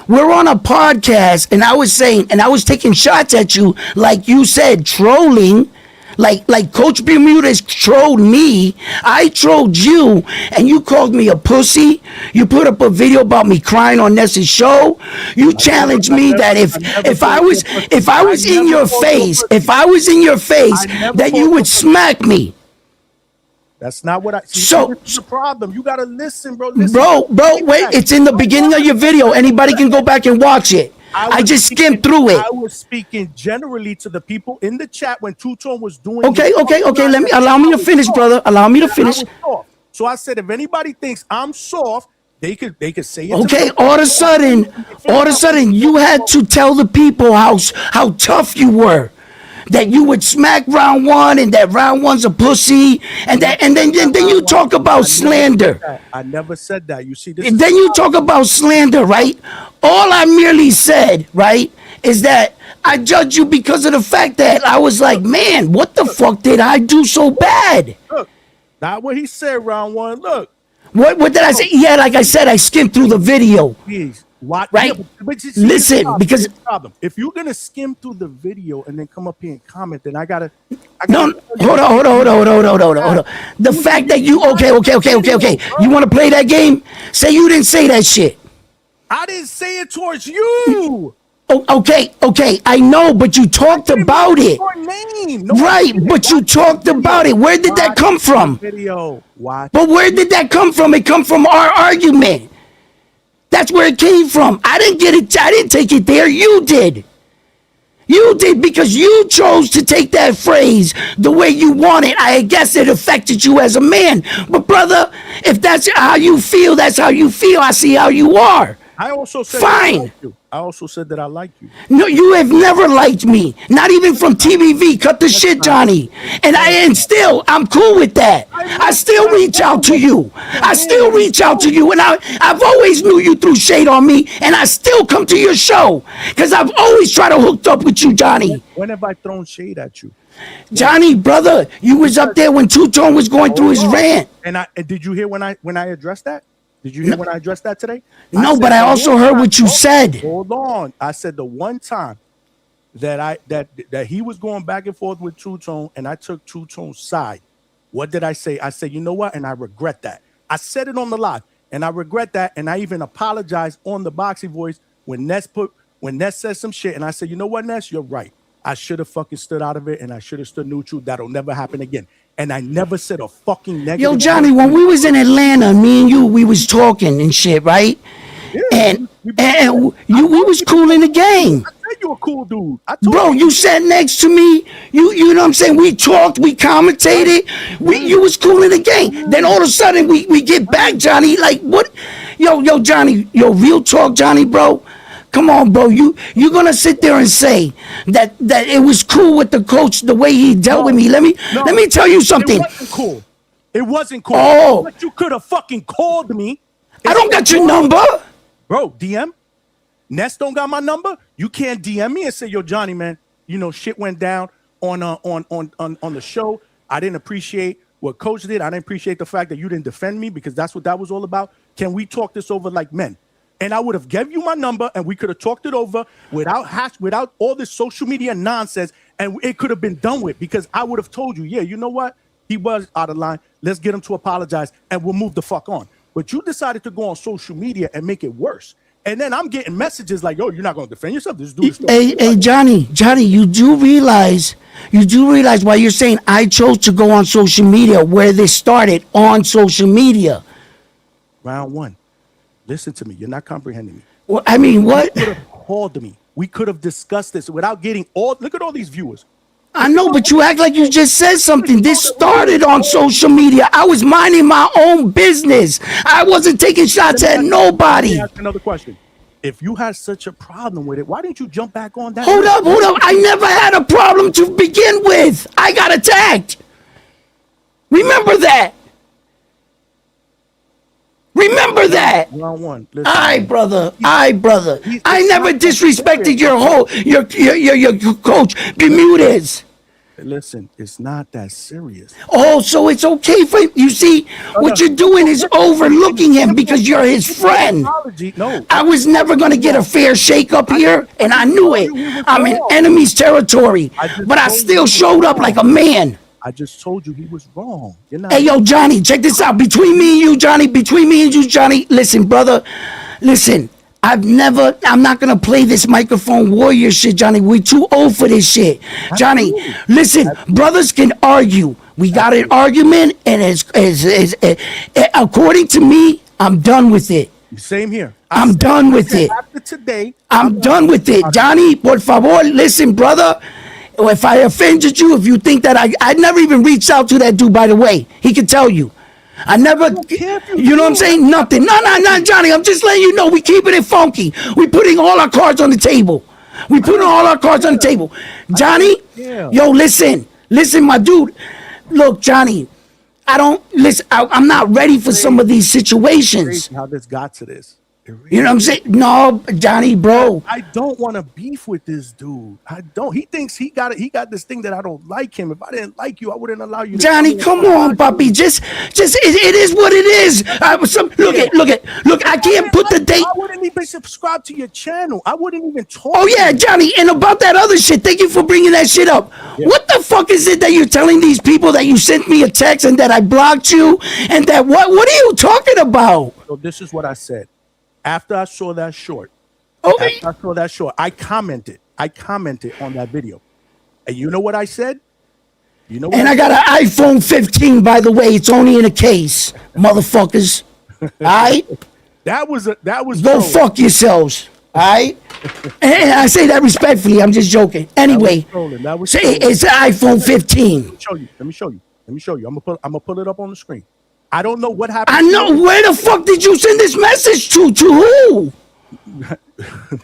We're on a podcast, and I was saying, and I was taking shots at you, like you said, trolling. Like Coach Bermudez trolled me, I trolled you, and you called me a pussy. You put up a video about me crying on Ness's show. You challenged me that if I was in your face, that you would smack me. That's not what I see. So this is the problem. You gotta listen, bro. Bro, wait, it's in the beginning of your video. Anybody can go back and watch it. I just skimmed through it. I was speaking generally to the people in the chat when Two-Tone was doing. Okay. Allow me to finish, brother. Allow me to finish. So I said, if anybody thinks I'm soft, they could say it. Okay. All of a sudden, you had to tell the people how tough you were. That you would smack round one, and that round one's a pussy, and then you talk about slander. I never said that. You see, then you talk about slander, right? All I merely said, right, is that I judge you because of the fact that I was like, man, what the fuck did I do so bad? Look, not what he said. Round one. Look. What did I say? Yeah, like I said, I skimmed through the video. Please. What? Right? Yeah, but listen, because if you're gonna skim through the video and then come up here and comment, then I gotta hold on. The fact that you okay. You want to play that game? Say you didn't say that shit. I didn't say it towards you. Oh, okay. I know, but you talked about it. Right, but you talked about it. Where did that come from? But where did that come from? It come from our argument. That's where it came from. I didn't get it. I didn't take it there. You did. You did because you chose to take that phrase the way you want it. I guess it affected you as a man. But brother, if that's how you feel, that's how you feel. I see how you are. I also said fine. I also said that I like you. No, you have never liked me. Not even from TVV. Cut the shit, Johnny. And still, I'm cool with that. I still reach out to you. And I've always knew you threw shade on me, and I still come to your show because I've always tried to hook up with you, Johnny. When have I thrown shade at you? Johnny, brother, you was up there when Two-Tone was going through his rant. And did you hear when I addressed that? Did you hear when I addressed that today? No, but I also heard what you said. Hold on. I said the one time that he was going back and forth with Two-Tone and I took Two-Tone's side. What did I say? I said, you know what? And I regret that. I said it on the live and I regret that. And I even apologized on the Boxy Voice when Ness said some shit. And I said, you know what, Ness? You're right. I should have fucking stood out of it and I should have stood neutral. That'll never happen again. And I never said a fucking negative. Yo, Johnny, when we was in Atlanta, me and you, we was talking and shit, right? Yeah, and we was cool in the game. I said you a cool dude. Bro, you sat next to me. You know what I'm saying? We talked, we commentated. You was cool in the game. Then all of a sudden we get back, Johnny. Like what? Yo, Johnny, real talk, Johnny, bro. Come on, bro. You're gonna sit there and say that it was cool with the coach the way he dealt with me. Let me tell you something. It wasn't cool. Oh, but you could have fucking called me. I don't got your number, bro. DM. Ness don't got my number. You can't DM me and say, yo, Johnny, man, shit went down on the show. I didn't appreciate what coach did. I didn't appreciate the fact that you didn't defend me because that's what that was all about. Can we talk this over like men? And I would have given you my number and we could have talked it over without all this social media nonsense. And it could have been done with because I would have told you, yeah, you know what? He was out of line. Let's get him to apologize and we'll move the fuck on. But you decided to go on social media and make it worse. And then I'm getting messages like, yo, you're not going to defend yourself. This dude. Hey, Johnny, you do realize You do realize why you're saying I chose to go on social media where this started on social media. Round one. Listen to me. You're not comprehending me. Well, I mean, what? You could have called me. We could have discussed this without getting all. Look at all these viewers. I know, but you act like you just said something. This started on social media. I was minding my own business. I wasn't taking shots at nobody. Let me ask another question. If you had such a problem with it, why didn't you jump back on that? Hold up. I never had a problem to begin with. I got attacked. Remember that. Remember that. Round one. I brother. I never disrespected your coach Bermudez. Listen, it's not that serious. Oh, so it's okay for you. See, what you're doing is overlooking him because you're his friend. No, I was never going to get a fair shake up here, and I knew it. I'm in enemy's territory, but I still showed up like a man. I just told you he was wrong. Hey, yo, Johnny, check this out. Between me and you, Johnny, listen, brother. Listen, I'm not going to play this microphone warrior shit, Johnny. We're too old for this shit. Johnny, listen, brothers can argue. We got an argument, and according to me, I'm done with it. Same here. I'm done with it. After today, I'm done with it. Johnny, por favor, listen, brother. If I offended you, if you think that I never even reached out to that dude, by the way, he can tell you. I never, you know what I'm saying? Nothing. No, Johnny, I'm just letting you know we keeping it funky. We putting all our cards on the table. Johnny, yo, listen, my dude. Look, Johnny, I'm not ready for some of these situations. How this got to this. You know what I'm saying? No, Johnny, bro. I don't want to beef with this dude. I don't. He thinks he got it. He got this thing that I don't like him. If I didn't like you, I wouldn't allow you. Johnny, come on, puppy. Just it is what it is. Look. I can't put the date. I wouldn't even subscribe to your channel. I wouldn't even talk. Oh yeah, Johnny. And about that other shit. Thank you for bringing that shit up. Yeah. What the fuck is it that you're telling these people that you sent me a text and that I blocked you and that what are you talking about? So this is what I said. After I saw that short, I commented on that video. And you know what I said? You know what I got an iPhone 15, by the way. It's only in a case, motherfuckers. All right? That was Go fuck yourselves. All right? And I say that respectfully. I'm just joking. Anyway, it's an iPhone 15. Let me show you. I'm gonna pull it up on the screen. I don't know what happened. I know. Where the fuck did you send this message to? To who?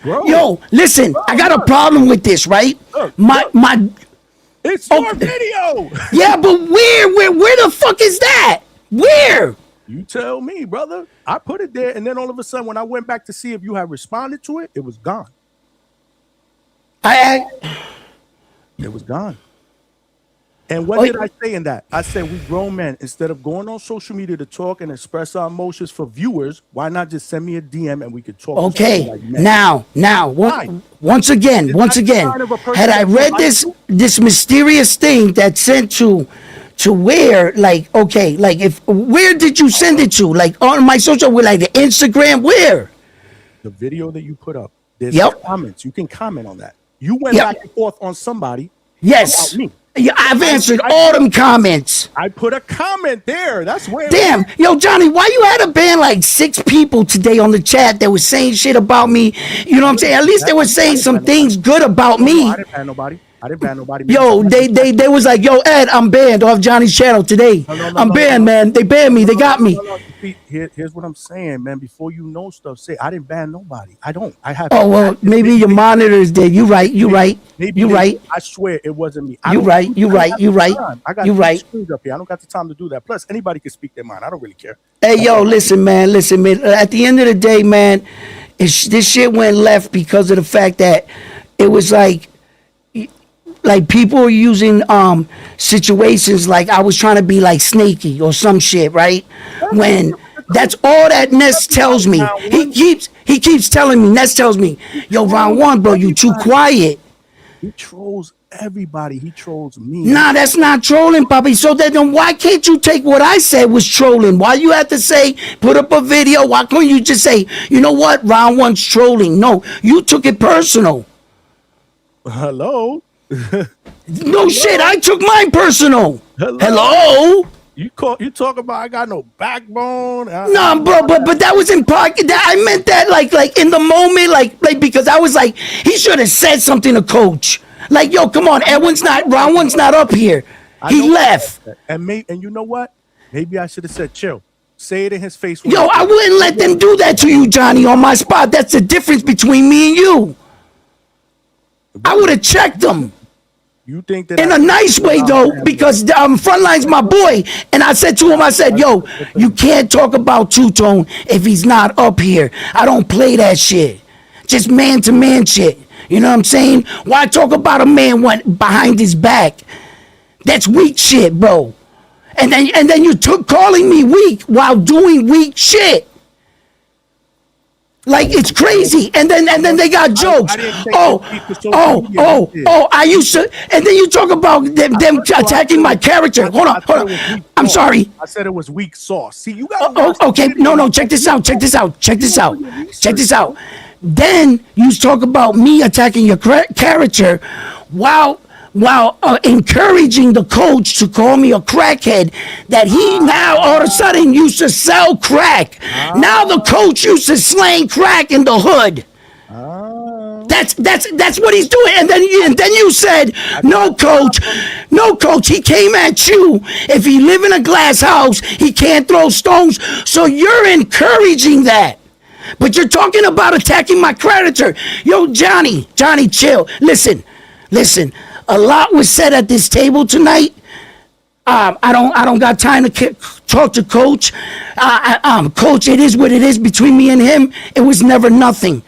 Bro. Yo, listen. I got a problem with this, right? It's your video. Yeah, but where the fuck is that? Where? You tell me, brother. I put it there, and then all of a sudden, when I went back to see if you had responded to it, it was gone. It was gone. And what did I say in that? I said, we grown men, instead of going on social media to talk and express our emotions for viewers, why not just send me a DM and we could talk? Okay, now, once again, had I read this mysterious thing that sent to where, where did you send it to? Like on my social, like the Instagram, where? The video that you put up. There's comments. You can comment on that. You went back and forth on somebody. Yes. About me. Yeah, I've answered all them comments. I put a comment there. That's where. Damn, yo, Johnny, why you had to ban like 6 people today on the chat that was saying shit about me? You know what I'm saying? At least they were saying some things good about me. I didn't ban nobody. Yo, they was like, yo, Ed, I'm banned off Johnny's channel today. I'm banned, man. They banned me. They got me. Here's what I'm saying, man. Before you know stuff, say I didn't ban nobody. I don't. I have. Oh well, maybe your monitors did. You right. I swear it wasn't me. You right. I got screws up here. I don't got the time to do that. Plus, anybody can speak their mind. I don't really care. Hey, yo, listen, man. At the end of the day, man, this shit went left because of the fact that it was like people are using situations like I was trying to be like snaky or some shit, right? When that's all that Ness tells me. He keeps telling me, Ness tells me, yo, round one, bro, you too quiet. He trolls everybody. He trolls me. Nah, that's not trolling, Poppy. So then why can't you take what I said was trolling? Why you have to say, put up a video? Why couldn't you just say, you know what, round one's trolling? No, you took it personal. Hello? No shit, I took mine personal. Hello? You talk about I got no backbone. No, bro, but that was in pocket. I meant that like in the moment, like because I was like, he should have said something to coach. Like, yo, come on, Round one's not up here. He left. And you know what? Maybe I should have said chill. Say it in his face. Yo, I wouldn't let them do that to you, Johnny, on my spot. That's the difference between me and you. I would have checked them. You think that in a nice way though, because Frontline's my boy, and I said to him, I said, yo, you can't talk about Two-Tone if he's not up here. I don't play that shit. Just man to man shit. You know what I'm saying? Why talk about a man went behind his back? That's weak shit, bro. And then you took calling me weak while doing weak shit. Like, it's crazy. And then they got jokes. I used to. And then you talk about them attacking my character. Hold on. I'm sorry. I said it was weak sauce. See, you got. Okay. No. Check this out. Then you talk about me attacking your character while encouraging the coach to call me a crackhead, that he now all of a sudden used to sell crack. Now the coach used to slang crack in the hood. That's what he's doing. And then you said, no coach, he came at you. If he live in a glass house, he can't throw stones. So you're encouraging that. But you're talking about attacking my creditor. Yo, Johnny, chill. Listen. A lot was said at this table tonight. I don't got time to talk to Coach. Coach, it is what it is between me and him. It was never nothing.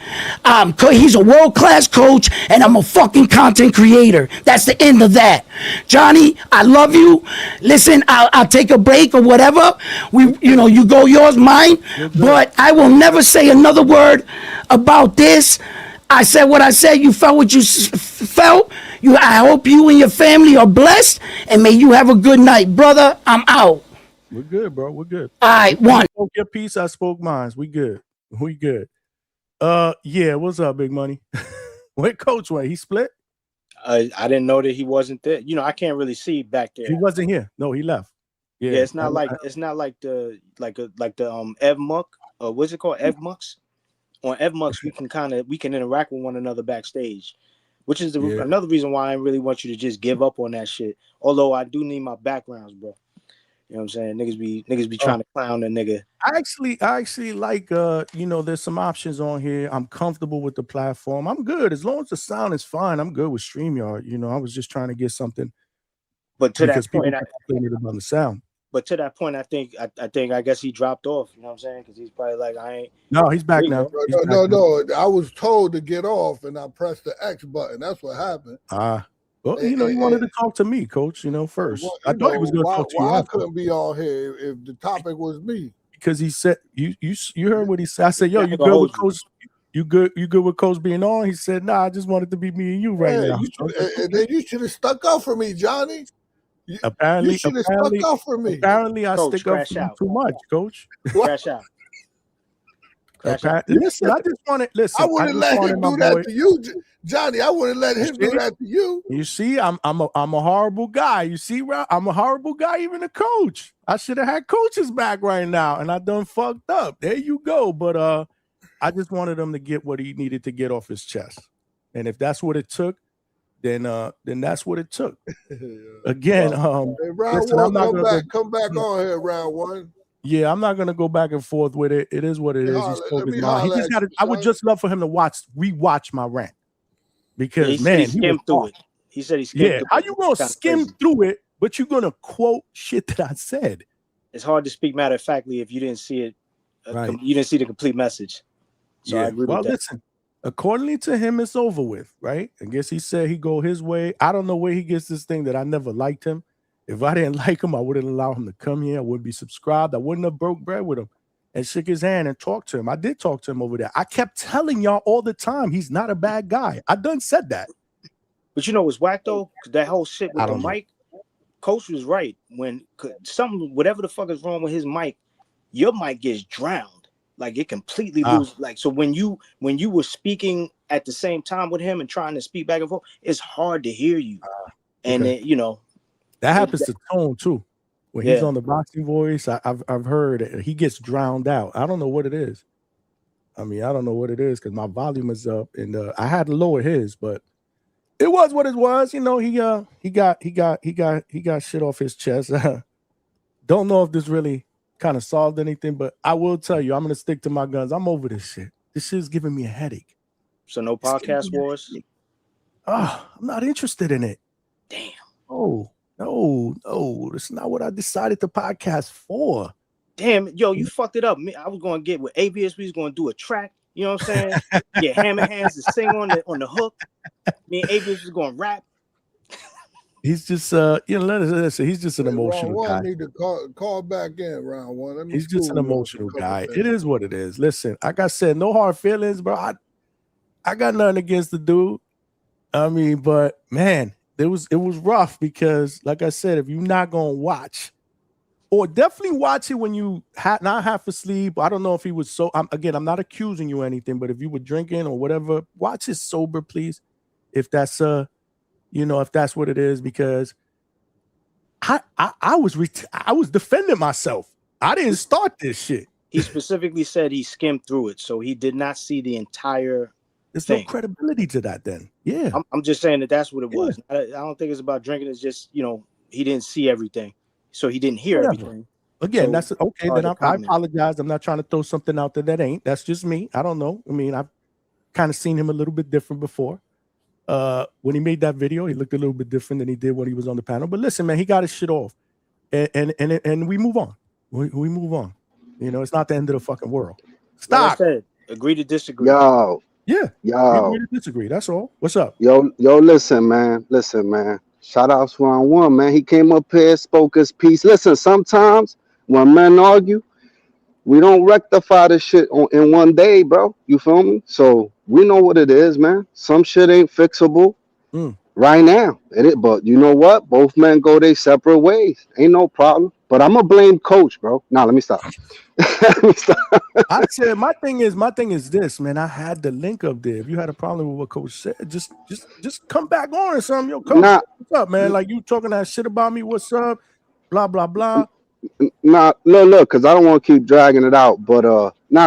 He's a world-class coach, and I'm a fucking content creator. That's the end of that. Johnny, I love you. Listen, I'll take a break or whatever. You go yours, mine. But I will never say another word about this. I said what I said. You felt what you felt. I hope you and your family are blessed, and may you have a good night, brother. I'm out. We're good, bro. We're good. All right, one. You spoke your piece. I spoke mine. We good. Yeah. What's up, Big Money? Where Coach went? He split. I didn't know that he wasn't there. I can't really see back there. He wasn't here. No, he left. Yeah, it's not like the Ev Muck. What's it called? Ev Mucks. On Ev Mucks, we can interact with one another backstage. Which is another reason why I really want you to just give up on that shit. Although I do need my backgrounds, bro. You know what I'm saying? Niggas be trying to clown a nigga. I actually like there's some options on here. I'm comfortable with the platform. I'm good. As long as the sound is fine, I'm good with StreamYard. I was just trying to get something. But to that point, about the sound. But to that point, I guess he dropped off. You know what I'm saying? Because he's probably like, I ain't. No, he's back now. No. I was told to get off, and I pressed the X button. That's what happened. Well, he wanted to talk to me, Coach. First. I thought he was going to talk to you. I couldn't be on here if the topic was me. Because he said you heard what he said. I said, yo, you good with Coach? You good with Coach being on? He said, nah, I just wanted to be me and you right now. And then you should have stuck up for me, Johnny. Apparently, you should have stuck up for me. Apparently, I Coach, stick up for you too much, Coach. Crash out. Listen, I just wanted. Listen, I wouldn't let him do that to you, Johnny. I wouldn't let him do that to you. You see, I'm a horrible guy. You see, I'm a horrible guy, even a coach. I should have had Coach's back right now, and I done fucked up. There you go. But I just wanted him to get what he needed to get off his chest, and if that's what it took, then that's what it took. Again, round listen, one, come back on here, round one. Yeah, I'm not gonna go back and forth with it. It is what it is. He spoke his mind. He just got. I would just love for him to rewatch my rant because he skimmed through it. He said he skimmed. Yeah, how you gonna skim through it, but you're gonna quote shit that I said? It's hard to speak matter of factly if you didn't see it. Right. You didn't see the complete message. So I agree with that. Listen. Accordingly to him, it's over with, right? I guess he said he go his way. I don't know where he gets this thing that I never liked him. If I didn't like him, I wouldn't allow him to come here. I wouldn't be subscribed. I wouldn't have broke bread with him and shook his hand and talked to him. I did talk to him over there. I kept telling y'all all the time, he's not a bad guy. I done said that. But what's whack though? That whole shit with the mic, Coach was right. When whatever the fuck is wrong with his mic, your mic gets drowned. Like it completely loses. Like so when you were speaking at the same time with him and trying to speak back and forth, it's hard to hear you. And Okay. then, you know, that happens to Tone too. When he's Yeah. on the boxing voice, I've heard it, he gets drowned out. I don't know what it is. I mean, I don't know what it is because my volume is up, and I had to lower his, but it was what it was. You know, he got shit off his chest. Don't know if this really kind of solved anything, but I will tell you, I'm gonna stick to my guns. I'm over this shit. This shit's giving me a headache. So no podcast wars. I'm not interested in it. Damn. Oh, no, that's not what I decided to podcast for. Damn, yo, you fucked it up. I was gonna get with ABS. We was gonna do a track. You know what I'm saying? Get Hammer Hands to sing on the hook. Me and ABS was gonna rap. He's just listen, he's just an emotional guy. Round 1 need to call back in round 1. Let me He's just an cool emotional with a couple guy. things. It is what it is. Listen, like I said, no hard feelings, bro. I got nothing against the dude. I mean, but man, it was rough because, like I said, if you're not gonna watch, or definitely watch it when you not half asleep. I don't know if he was so. I'm not accusing you or anything, but if you were drinking or whatever, watch it sober, please. If that's if that's what it is, because I was defending myself. I didn't start this shit. He specifically said he skimmed through it, so he did not see the entire. There's no credibility to that. Then, yeah, I'm just saying that's what it was. I don't think it's about drinking. It's just he didn't see everything, so he didn't hear everything. Again, So that's okay. hard Then to I comment. apologize. I'm not trying to throw something out there that ain't. That's just me. I don't know. I mean, I've kind of seen him a little bit different before. When he made that video, he looked a little bit different than he did when he was on the panel. But listen, man, he got his shit off, and we move on. We move on. You know, it's not the end of the fucking world. Stop. Like I said, agree to disagree. Yo. Yeah. Yo. We agree to disagree. That's all. What's up? Yo, listen, man. Shout out to round 1, man. He came up here, spoke his piece. Listen, sometimes when men argue, we don't rectify this shit in one day, bro. You feel me? So we know what it is, man. Some shit ain't fixable right now. But you know what? Both men go their separate ways. Ain't no problem. But I'm gonna blame coach, bro. Nah, let me stop. I said my thing is this, man. I had the link up there. If you had a problem with what coach said, just come back on or something. Yo, coach, what's up, man? Like, you talking that shit about me? What's up? Blah blah blah. Nah, look, because I don't want to keep dragging it out. But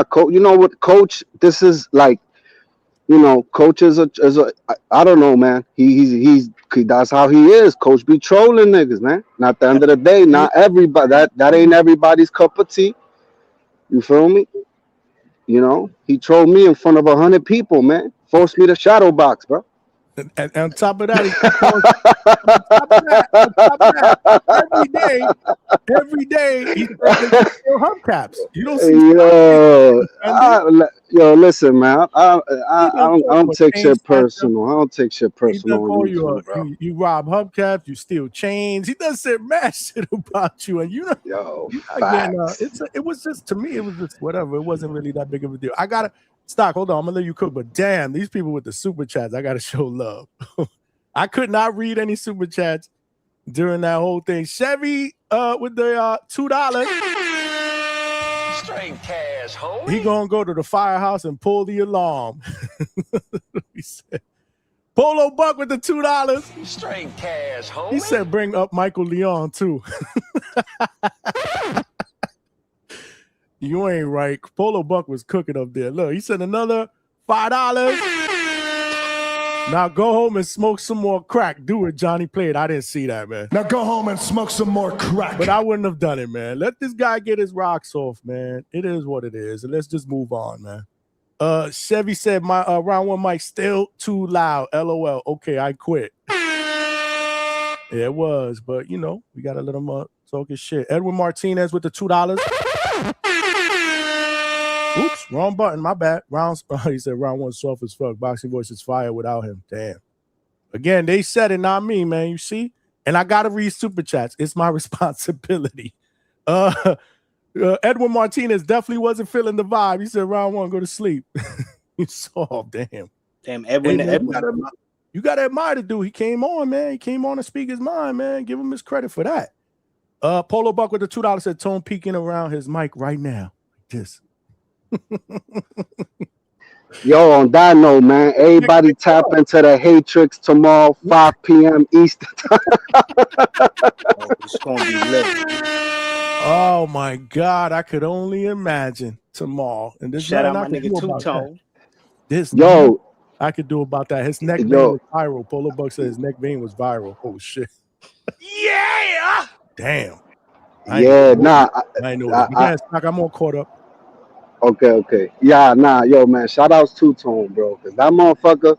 coach. You know what, coach? This is like, coach is a I don't know, man. He's that's how he is. Coach be trolling niggas, man. And at the end of the day, not everybody. That ain't everybody's cup of tea. You feel me? He trolled me in front of 100 people, man. Forced me to shadow box, bro. And on top of that, every day he's still hubcaps. You don't see. Yo, listen, man. I don't take shit personal. I don't take shit personal on YouTube, bro. You rob hubcaps, you steal chains. He does say mad shit about you, and it was just, to me, it was just whatever. It wasn't really that big of a deal. I gotta. Stock, hold on, I'm gonna let you cook, but damn, these people with the super chats, I gotta show love. I could not read any super chats during that whole thing. Chevy with the $2. Straight cash, homie. He gonna go to the firehouse and pull the alarm. He said, Polo Buck with the $2. Straight cash, homie. He said, bring up Michael Leon too. You ain't right. Polo Buck was cooking up there. Look, he said another $5. Now go home and smoke some more crack. Do it, Johnny played. I didn't see that, man. Now go home and smoke some more crack. But I wouldn't have done it, man. Let this guy get his rocks off, man. It is what it is. And let's just move on, man. Chevy said my round 1 mic still too loud. LOL. Okay, I quit. Yeah, it was, but we gotta let him talk his shit. Edwin Martinez with the $2. Oops, wrong button. My bad. He said round 1 soft as fuck. Boxing voice is fire without him. Damn. Again, they said it, not me, man. You see? And I gotta read super chats. It's my responsibility. Edwin Martinez definitely wasn't feeling the vibe. He said round 1, go to sleep. He's soft. Damn, Edwin. Hey, man, you gotta admire the dude. He came on, man. He came on to speak his mind, man. Give him his credit for that. Polo Buck with the $2 said Tone peeking around his mic right now. Like this. Yo, on that note, man, everybody tap into the Hatrix tomorrow, 5 p.m. Eastern time. It's gonna be lit. Oh my God, I could only imagine tomorrow. And there's Shout out nothing I my could nigga do about that. Two-Tone. There's Yo. nothing I could do about that. His neck vein Yo. was viral. Polo Buck said his neck vein was viral. Oh shit. Yeah. Damn. Yeah, nah. I know that. But yeah, I'm all caught up. Okay. Yeah, nah, yo, man. Shout outs to Tone, bro. Cause that motherfucker,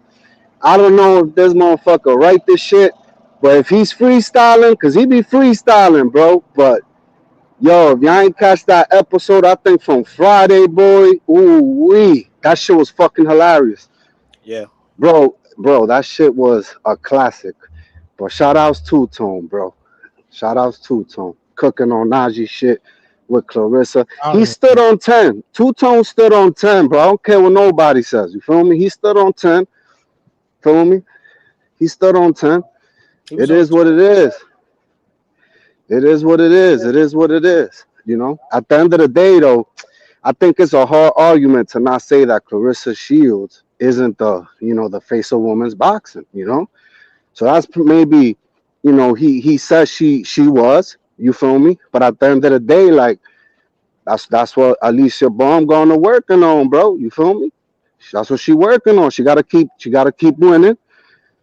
I don't know if this motherfucker write this shit, but if he's freestyling, cause he be freestyling, bro. But yo, if y'all ain't catch that episode, I think from Friday, boy. Ooh wee. That shit was fucking hilarious. Yeah. Bro, that shit was a classic. But shout outs to Tone, bro. Shout outs to Tone. Cooking on Najee shit with Clarissa. He stood on 10. Two-Tone stood on 10, bro. I don't care what nobody says. You feel me? He stood on 10. Feel me? He stood on 10. It is what it is. It is what it is. It is what it is. You know? At the end of the day, though, I think it's a hard argument to not say that Clarissa Shields isn't the face of women's boxing, you know? So that's maybe, he says she was. You feel me? But at the end of the day, like, that's what Alycia Baumgardner working on, bro. You feel me? That's what she working on. She gotta keep winning.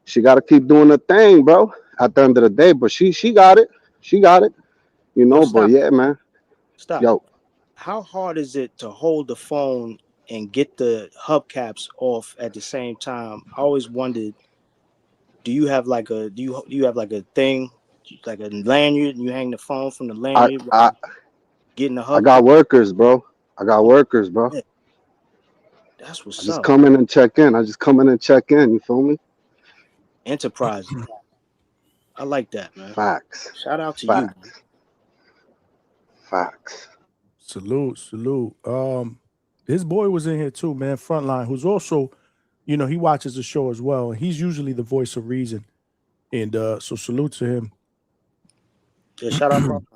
She gotta keep doing the thing, bro. At the end of the day, but she got it. She got it. You know, but yeah, man. Stop. Yo. How hard is it to hold the phone and get the hubcaps off at the same time? I always wondered, do you have like a thing, like a lanyard, and you hang the phone from the lanyard? Getting the hubcap? I got workers, bro. That's what's I just up. come in and check in. You feel me? Enterprising. I like that, man. Facts. Shout out to you. Facts. Salute. His boy was in here too, man. Frontline, who's also, he watches the show as well. And he's usually the voice of reason. And so salute to him. Yeah, shout out Frontline.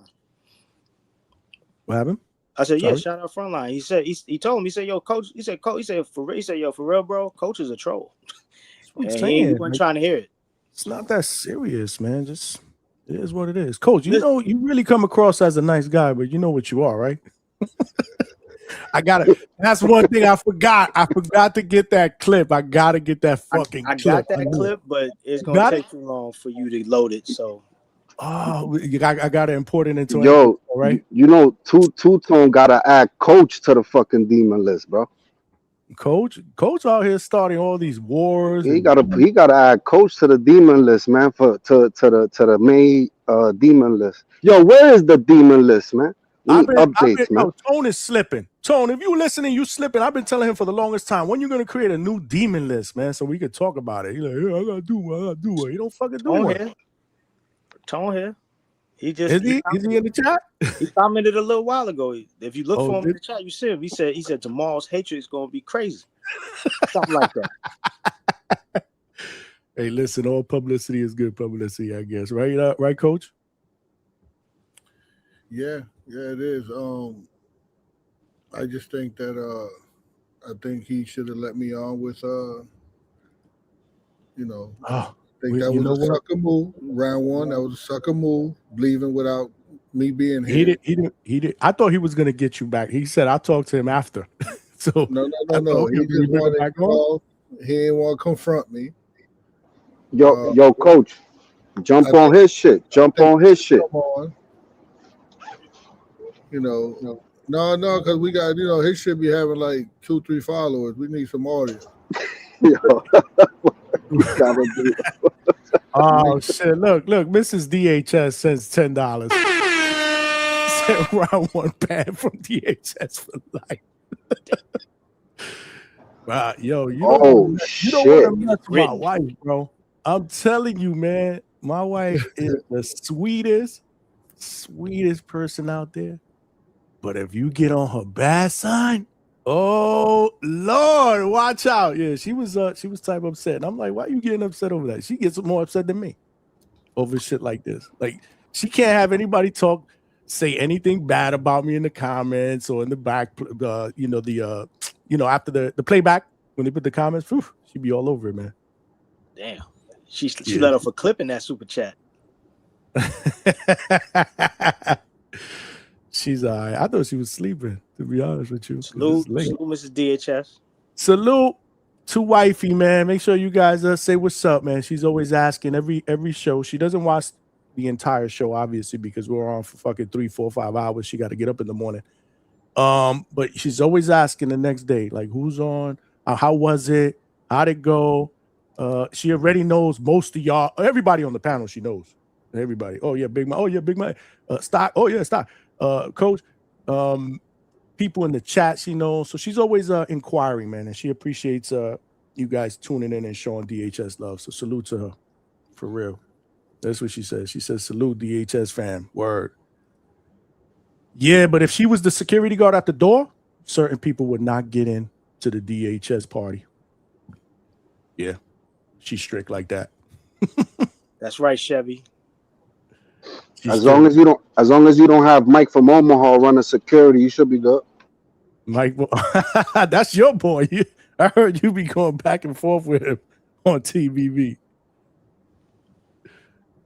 What happened? I said, Sorry? yeah, shout out Frontline. He said, he told him, he said, yo, coach, he said, yo, for real, bro, coach is a troll. I'm And saying, he wasn't trying to hear it. It's not that serious, man. Just it is what it is. Coach, you really come across as a nice guy, but you know what you are, right? That's one thing I forgot. I forgot to get that clip. I gotta get that fucking clip. I got that clip, but it's gonna take too long for you to load it. So I gotta import it into Yo, right? Two-Tone gotta add coach to the fucking demon list, bro. Coach out here starting all these wars. He gotta add coach to the demon list, man. To the main demon list. Yo, where is the demon list, man? Updates, man. Tone is slipping. Tone, if you listening, you slipping. I've been telling him for the longest time. When you gonna create a new demon list, man, so we could talk about it? He's like, yeah, I gotta do it. You don't fucking do it. Tone here. He just is he in the chat? He commented a little while ago. If you look for him in the chat, you see him. He said tomorrow's hatred is gonna be crazy. Something like that. Hey, listen, all publicity is good publicity, I guess. Right, right, Coach? Yeah, it is. I just think that I think he should have let me on with I think that was a sucker move. Round one, that was a sucker move. Leaving without me being here. He did. I thought he was gonna get you back. He said I'll talk to him after. So no. He just wanted he didn't want to confront me. Yo, coach, jump on his shit. Come on. No, because we got his shit be having like 2-3 followers. We need some audience. Oh shit! Look! Mrs. DHS sends $10. Sent round one band from DHS for life. Wow, yo, you don't want to mess with my wife, bro. I'm telling you, man, my wife is the sweetest person out there. But if you get on her bad side, oh Lord, watch out. Yeah, she was type upset. And I'm like, why are you getting upset over that? She gets more upset than me over shit like this. Like, she can't have anybody say anything bad about me in the comments or in the back, after the playback. when they put the comments, whew, she be all over it, man. Damn. She let off a clip in that super chat. She's all right. I thought she was sleeping, to be honest with you. Salute, Mrs. DHS. Salute to wifey, man. Make sure you guys say what's up, man. She's always asking every show. She doesn't watch the entire show, obviously, because we're on for fucking 3, 4, 5 hours. She got to get up in the morning. But she's always asking the next day, like, who's on? How was it? How'd it go? She already knows most of y'all. Everybody on the panel, she knows. Everybody. Oh yeah, Big Mike. Oh yeah, Big Mike. Stock. Oh yeah, Stock. Coach. People in the chat, she knows. So she's always inquiring, man, and she appreciates you guys tuning in and showing DHS love. So salute to her, for real. That's what she says. She says, salute DHS fam. Word. Yeah, but if she was the security guard at the door, certain people would not get in to the DHS party. Yeah, she's strict like that. That's right, Chevy. As long as you don't have Mike from Omaha running security, you should be good. Mike, that's your boy. I heard you be going back and forth with him on TVB.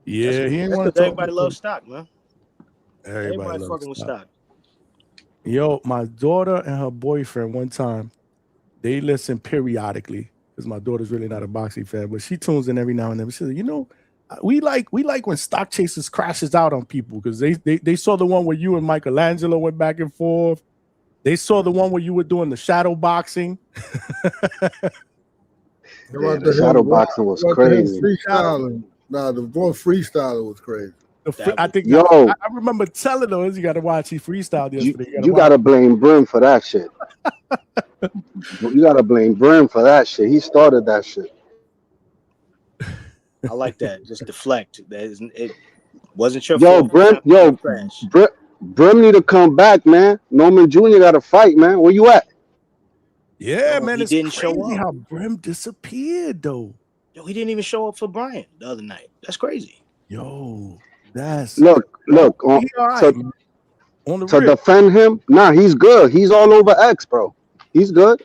Yeah, he ain't want to. Everybody loves Stock, man. Everybody fucking with Stock. Yo, my daughter and her boyfriend one time, they listen periodically because my daughter's really not a boxing fan, but she tunes in every now and then. She said, we like when Stock Chasers crashes out on people because they saw the one where you and Michelangelo went back and forth. They saw the one where you were doing the shadow boxing. The shadow boxing was crazy. Freestyling. Nah, the boy freestyling was crazy. I think I remember telling those you got to watch. He freestyled yesterday. You got to blame Brim for that shit. You got to blame Brim for that shit. He started that shit. I like that. Just deflect. It wasn't your fault. Brim need to come back, man. Norman Jr. got to fight, man. Where you at? Yeah, man. He It's didn't crazy show up. how Brim disappeared, though. Yo, he didn't even show up for Bryant the other night. That's crazy. Yo, that's look. To defend him, nah, he's good. He's all over X, bro. He's good.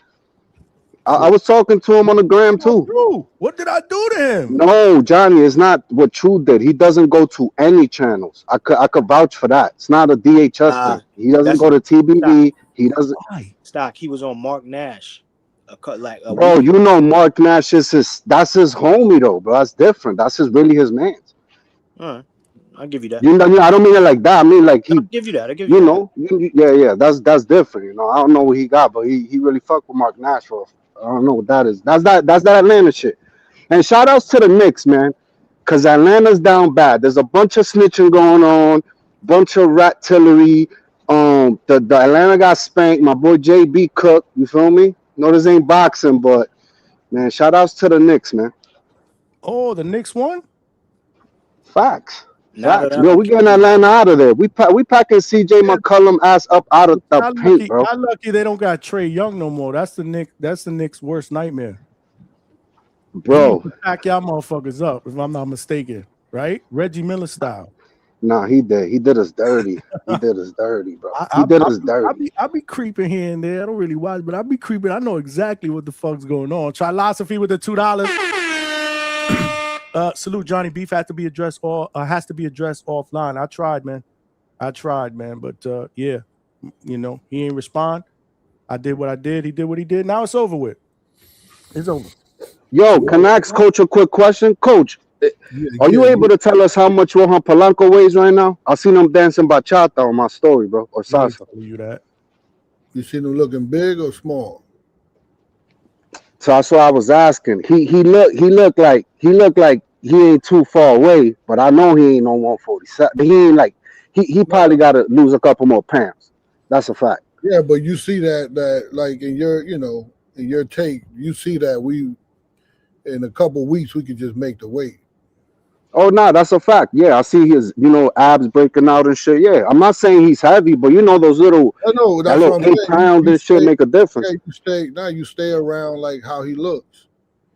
I was talking to him on the gram too. What did I do to him? No, Johnny, it's not what True did. He doesn't go to any channels. I could vouch for that. It's not a DHS thing. He doesn't go to TBD. He doesn't. Stock. He was on Mark Nash. Bro, you know Mark Nash is that's his homie though, bro. That's different. That's really his man. All right, I'll give you that. You know, I don't mean it like that. I mean like I'll give you that. I'll give you that. Yeah. That's different. You know, I don't know what he got, but he really fucked with Mark Nash for. I don't know what that is. That's that Atlanta shit. And shout outs to the Knicks, man, because Atlanta's down bad. There's a bunch of snitching going on, bunch of rat-tillery. The Atlanta got spanked. My boy JB Cook, you feel me? No, this ain't boxing, but man, shout outs to the Knicks, man. Oh, the Knicks won? Facts. Yo, we getting Atlanta out of there. We packing CJ McCollum ass up out of the paint, bro. I'm lucky they don't got Trae Young no more. That's the Knicks' worst nightmare. Bro. Pack y'all motherfuckers up, if I'm not mistaken. Right? Reggie Miller style. Nah, he did. He did us dirty. He did us dirty, bro. He did us dirty. I be creeping here and there. I don't really watch, but I be creeping. I know exactly what the fuck's going on. Trilosophy with the $2. Salute Johnny. Beef has to be addressed offline. I tried, man. But yeah, you know, he ain't respond. I did what I did. He did what he did. Now it's over with. It's over. Yo, can I ask Coach a quick question? Coach, are you able to tell us how much Rohan Polanco weighs right now? I seen him dancing bachata on my story, bro, or salsa. You that? You seen him looking big or small? So that's what I was asking. He looked like he ain't too far away, but I know he ain't on 147. He ain't like he probably got to lose a couple more pounds. That's a fact. Yeah, but you see that like in your take, you see that we in a couple weeks we could just make the weight. Oh no, that's a fact. Yeah, I see his abs breaking out and shit. Yeah, I'm not saying he's heavy, but you know those little that little 8-pound and shit make a difference. Yeah, you stay around like how he looks.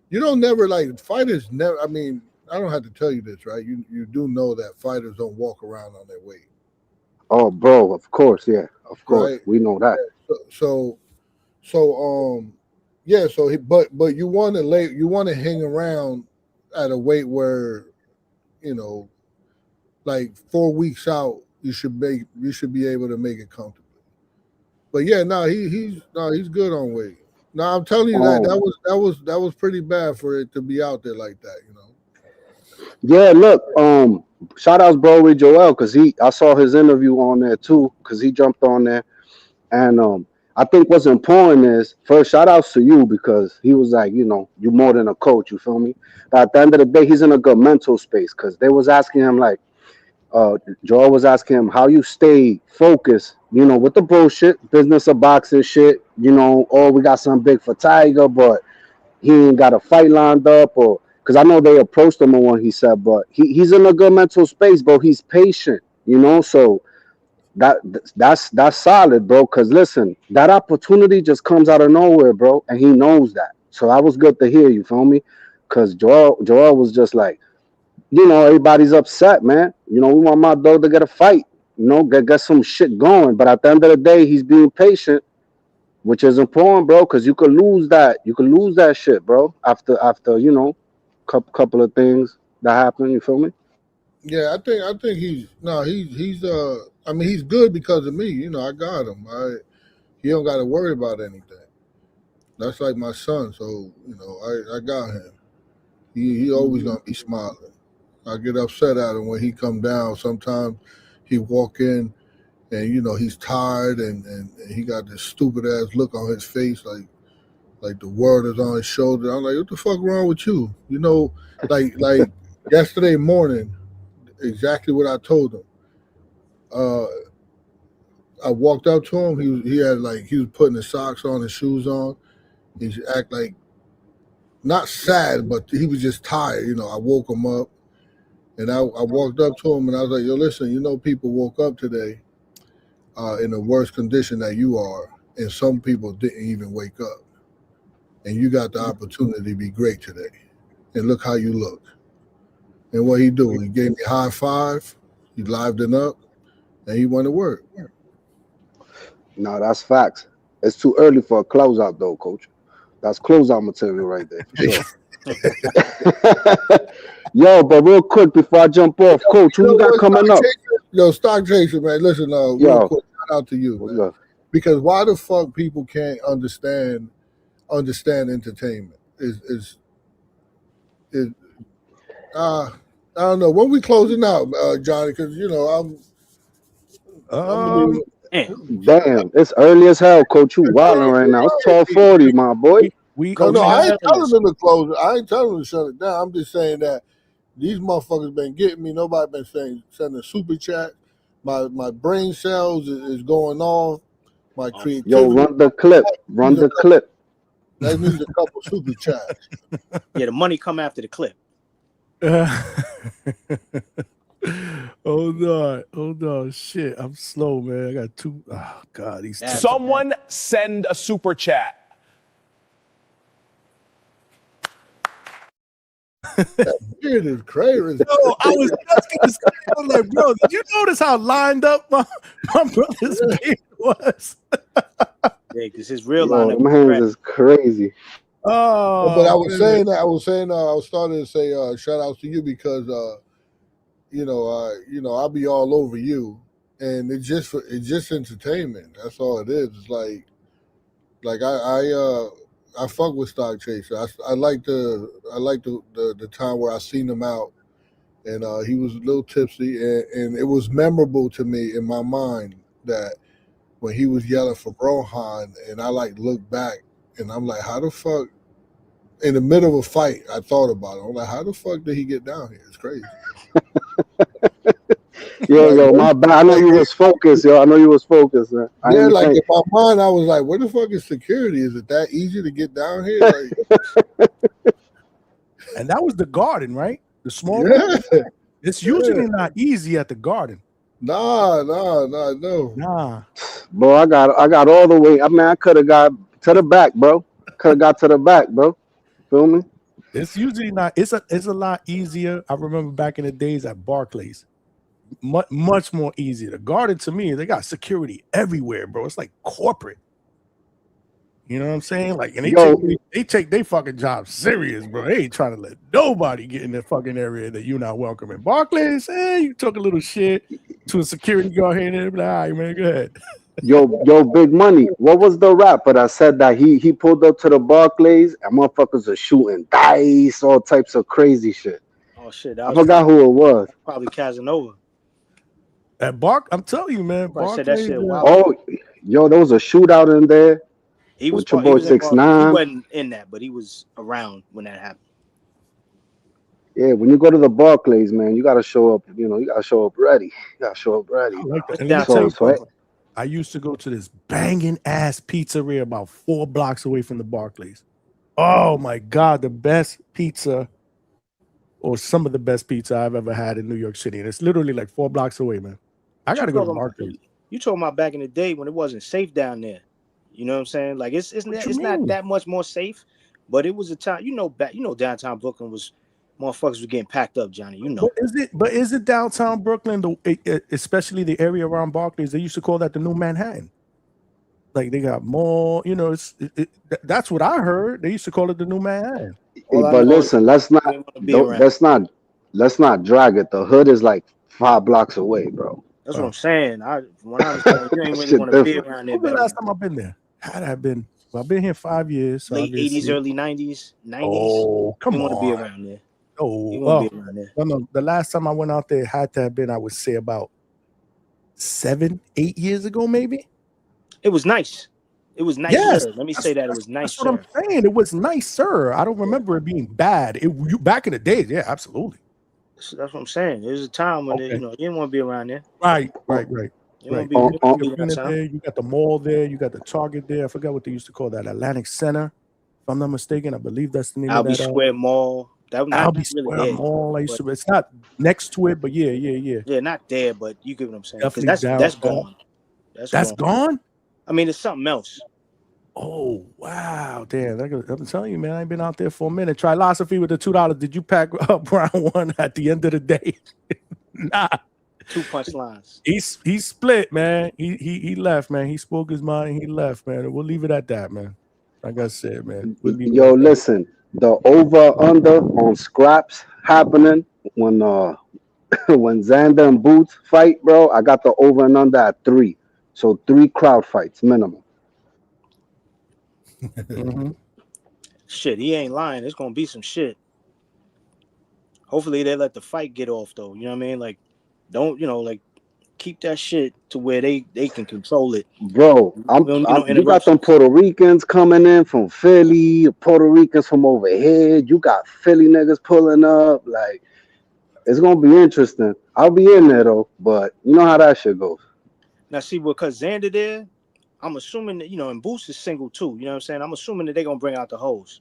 You don't never like fighters never. I mean, I don't have to tell you this, right? You do know that fighters don't walk around on their weight. Oh, bro, of course, yeah, of course, right? We know that. Yeah, so but you want to hang around at a weight where, like 4 weeks out, you should be able to make it comfortably. But yeah, he's good on weight. No, I'm telling you that was pretty bad for it to be out there like that, Yeah, look, shout outs bro with Joel, because I saw his interview on there too, because he jumped on there. And I think what's important is, first, shout outs to you, because he was like, you're more than a coach, you feel me? But at the end of the day, he's in a good mental space, because they was asking him, like, Joel was asking him how you stay focused, with the bullshit, business of boxing shit, oh, we got something big for Tiger, but he ain't got a fight lined up, or because I know they approached him on one, he said, but he's in a good mental space, bro. He's patient, so that's solid, bro. Because listen, that opportunity just comes out of nowhere, bro, and he knows that. So that was good to hear, you feel me? Because Joel was just like, everybody's upset, man. We want my dog to get a fight, get some shit going. But at the end of the day, he's being patient, which is important, bro, because you could lose that. You could lose that shit, bro, after couple of things that happen. You feel me? Yeah, I think he's I mean, he's good because of me. I got him. He don't got to worry about anything. That's like my son. So I got him. He always gonna be smiling. I get upset at him when he come down. Sometimes he walk in and he's tired and he got this stupid ass look on his face like the world is on his shoulder. I'm like, what the fuck wrong with you? Like yesterday morning, exactly what I told him. I walked up to him. He was putting his socks on, his shoes on. He act like not sad, but he was just tired. I woke him up, and I walked up to him and I was like, yo, listen, people woke up today in a worse condition that you are, and some people didn't even wake up. And you got the opportunity to be great today. And look how you look. And what he do? He gave me a high five. He livened up, and he went to work. No, that's facts. It's too early for a closeout, though, Coach. That's closeout material right there, for sure. Yo, but real quick before I jump off, Coach, who you got coming up? Yo, Stock Chaser, man. Listen, real quick, shout out to you, man. Because why the fuck people can't understand entertainment I don't know. When we closing out, Johnny? Because Damn, it's early as hell, Coach. You wilding right now. It's 12:40, my boy. I ain't telling them to close it. I ain't telling them to shut it down. I'm just saying that these motherfuckers been getting me. Nobody been sending super chat. My brain cells is going off. My creativity. Yo, run the clip. Run the clip. That needs a couple super chats. Yeah, the money come after the clip. Hold on. Shit, I'm slow, man. I got two. Oh, God. Someone send a super chat. That beard is crazy. Yo, I was just gonna say, I was like, bro, did you notice how lined up my brother's beard was? Yeah, because his real lineup. My hands is crazy. Oh, but I was saying that I was starting to say shout outs to you because I'll be all over you, and it's just entertainment. That's all it is. It's like I fuck with Stock Chaser. I like the time where I seen him out, and he was a little tipsy, and it was memorable to me in my mind that when he was yelling for Rohan, and I looked back, and I'm like, how the fuck? In the middle of a fight, I thought about it. I'm like, how the fuck did he get down here? It's crazy. Yo, my bad. I know you was focused, yo. Man. Yeah, like in my mind, I was like, where the fuck is security? Is it that easy to get down here? And that was the Garden, right? The small Yeah. Garden? It's usually not easy at the Garden. Nah. Bro, I got all the way. I mean, I could have got to the back, bro. Feel me? It's usually not. It's a lot easier. I remember back in the days at Barclays, much more easier. The Garden, to me, they got security everywhere, bro. It's like corporate. You know what I'm saying? Like, and Yo. they take their fucking job serious, bro. They ain't trying to let nobody get in the fucking area that you're not welcome in. Barclays, you talk a little shit to a security guard here and there, be like, all right, man, go ahead. Yo, Big Money. What was the rapper that said that he pulled up to the Barclays and motherfuckers are shooting dice, all types of crazy shit? Oh shit! I forgot who it was. Probably Casanova. At I'm telling you, man. Said that shit wild. Oh, yo, there was a shootout in there. He was with your boy 6ix9ine. He wasn't in that, but he was around when that happened. Yeah, when you go to the Barclays, man, you gotta show up. You know, you gotta show up ready. You gotta show up ready. I like that. And So, let me tell you, so I used to go to this banging ass pizzeria about 4 blocks away from the Barclays. Oh my God, the best pizza, or some of the best pizza I've ever had in New York City. And it's literally like 4 blocks away, man. I gotta go to Barclays. You talking about back in the day when it wasn't safe down there. You know what I'm saying? Like it's not that much more safe, but it was a time, downtown Brooklyn was motherfuckers was getting packed up, Johnny. You know. But is it downtown Brooklyn, especially the area around Barclays? They used to call that the new Manhattan. Like they got more, that's what I heard. They used to call it the new Manhattan. but listen, let's not drag it. The hood is like 5 blocks away, bro. That's what I'm saying. When I was saying, you ain't really want to be around there. When the last time I've been there? Had I been? Well, I've been here 5 years. So late 80s, early 90s. Oh, come on. You want to be around there. Oh, you want to be around there. No, the last time I went out there had to have been, I would say, about 7, 8 years ago, maybe. It was nice. It was nice. Yes, Let me say that it was nice. That's what I'm saying. It was nice, sir. I don't remember it being bad. Back in the days, yeah, absolutely. That's what I'm saying. There was a time when you didn't want to be around there. Right. You got the mall there. You got the Target there. I forgot what they used to call that. Atlantic Center, if I'm not mistaken. I believe that's the name of that. Albee Square Mall. Albee Square Mall. I used to. It's not next to it, but yeah. Yeah, not there, but you get what I'm saying. Definitely That's gone. That's gone. I mean, it's something else. Oh wow, damn! I'm telling you, man, I ain't been out there for a minute. Trilosophy with the $2. Did you pack up round one at the end of the day? Nah. 2 punchlines. He split, man. He left, man. He spoke his mind. He left, man. We'll leave it at that, man. Like I said, man. Yo, listen, the over under on scraps happening when when Xander and Boots fight, bro. I got the over and under at 3, so 3 crowd fights minimum. Mm-hmm. Shit, he ain't lying. It's gonna be some shit. Hopefully they let the fight get off though. You know what I mean? Like, don't keep that shit to where they can control it. Bro, you got them Puerto Ricans coming in from Philly, Puerto Ricans from over here. You got Philly niggas pulling up. Like, it's gonna be interesting. I'll be in there though, but you know how that shit goes. Now see, because Xander there, I'm assuming that, and Boots is single too. You know what I'm saying? I'm assuming that they're gonna bring out the hoes.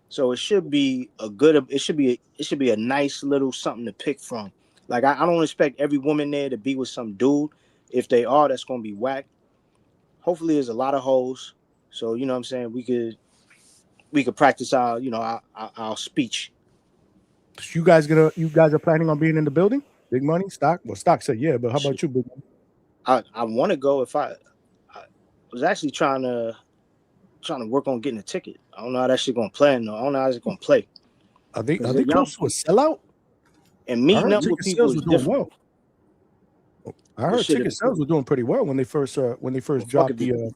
So it should be a nice little something to pick from. Like I don't expect every woman there to be with some dude. If they are, that's gonna be whack. Hopefully there's a lot of hoes. So you know what I'm saying, we could practice our speech. You guys are planning on being in the building? Big Money? Stock? Well, Stock said yeah, but how about you, Big Money? I want to go. If I was actually trying to work on getting a ticket. I don't know how that shit gonna play. No, I don't know how it's gonna play. Are they close to a sellout? And meeting up with people is different. Well. I heard ticket sales were doing pretty well when they first dropped the.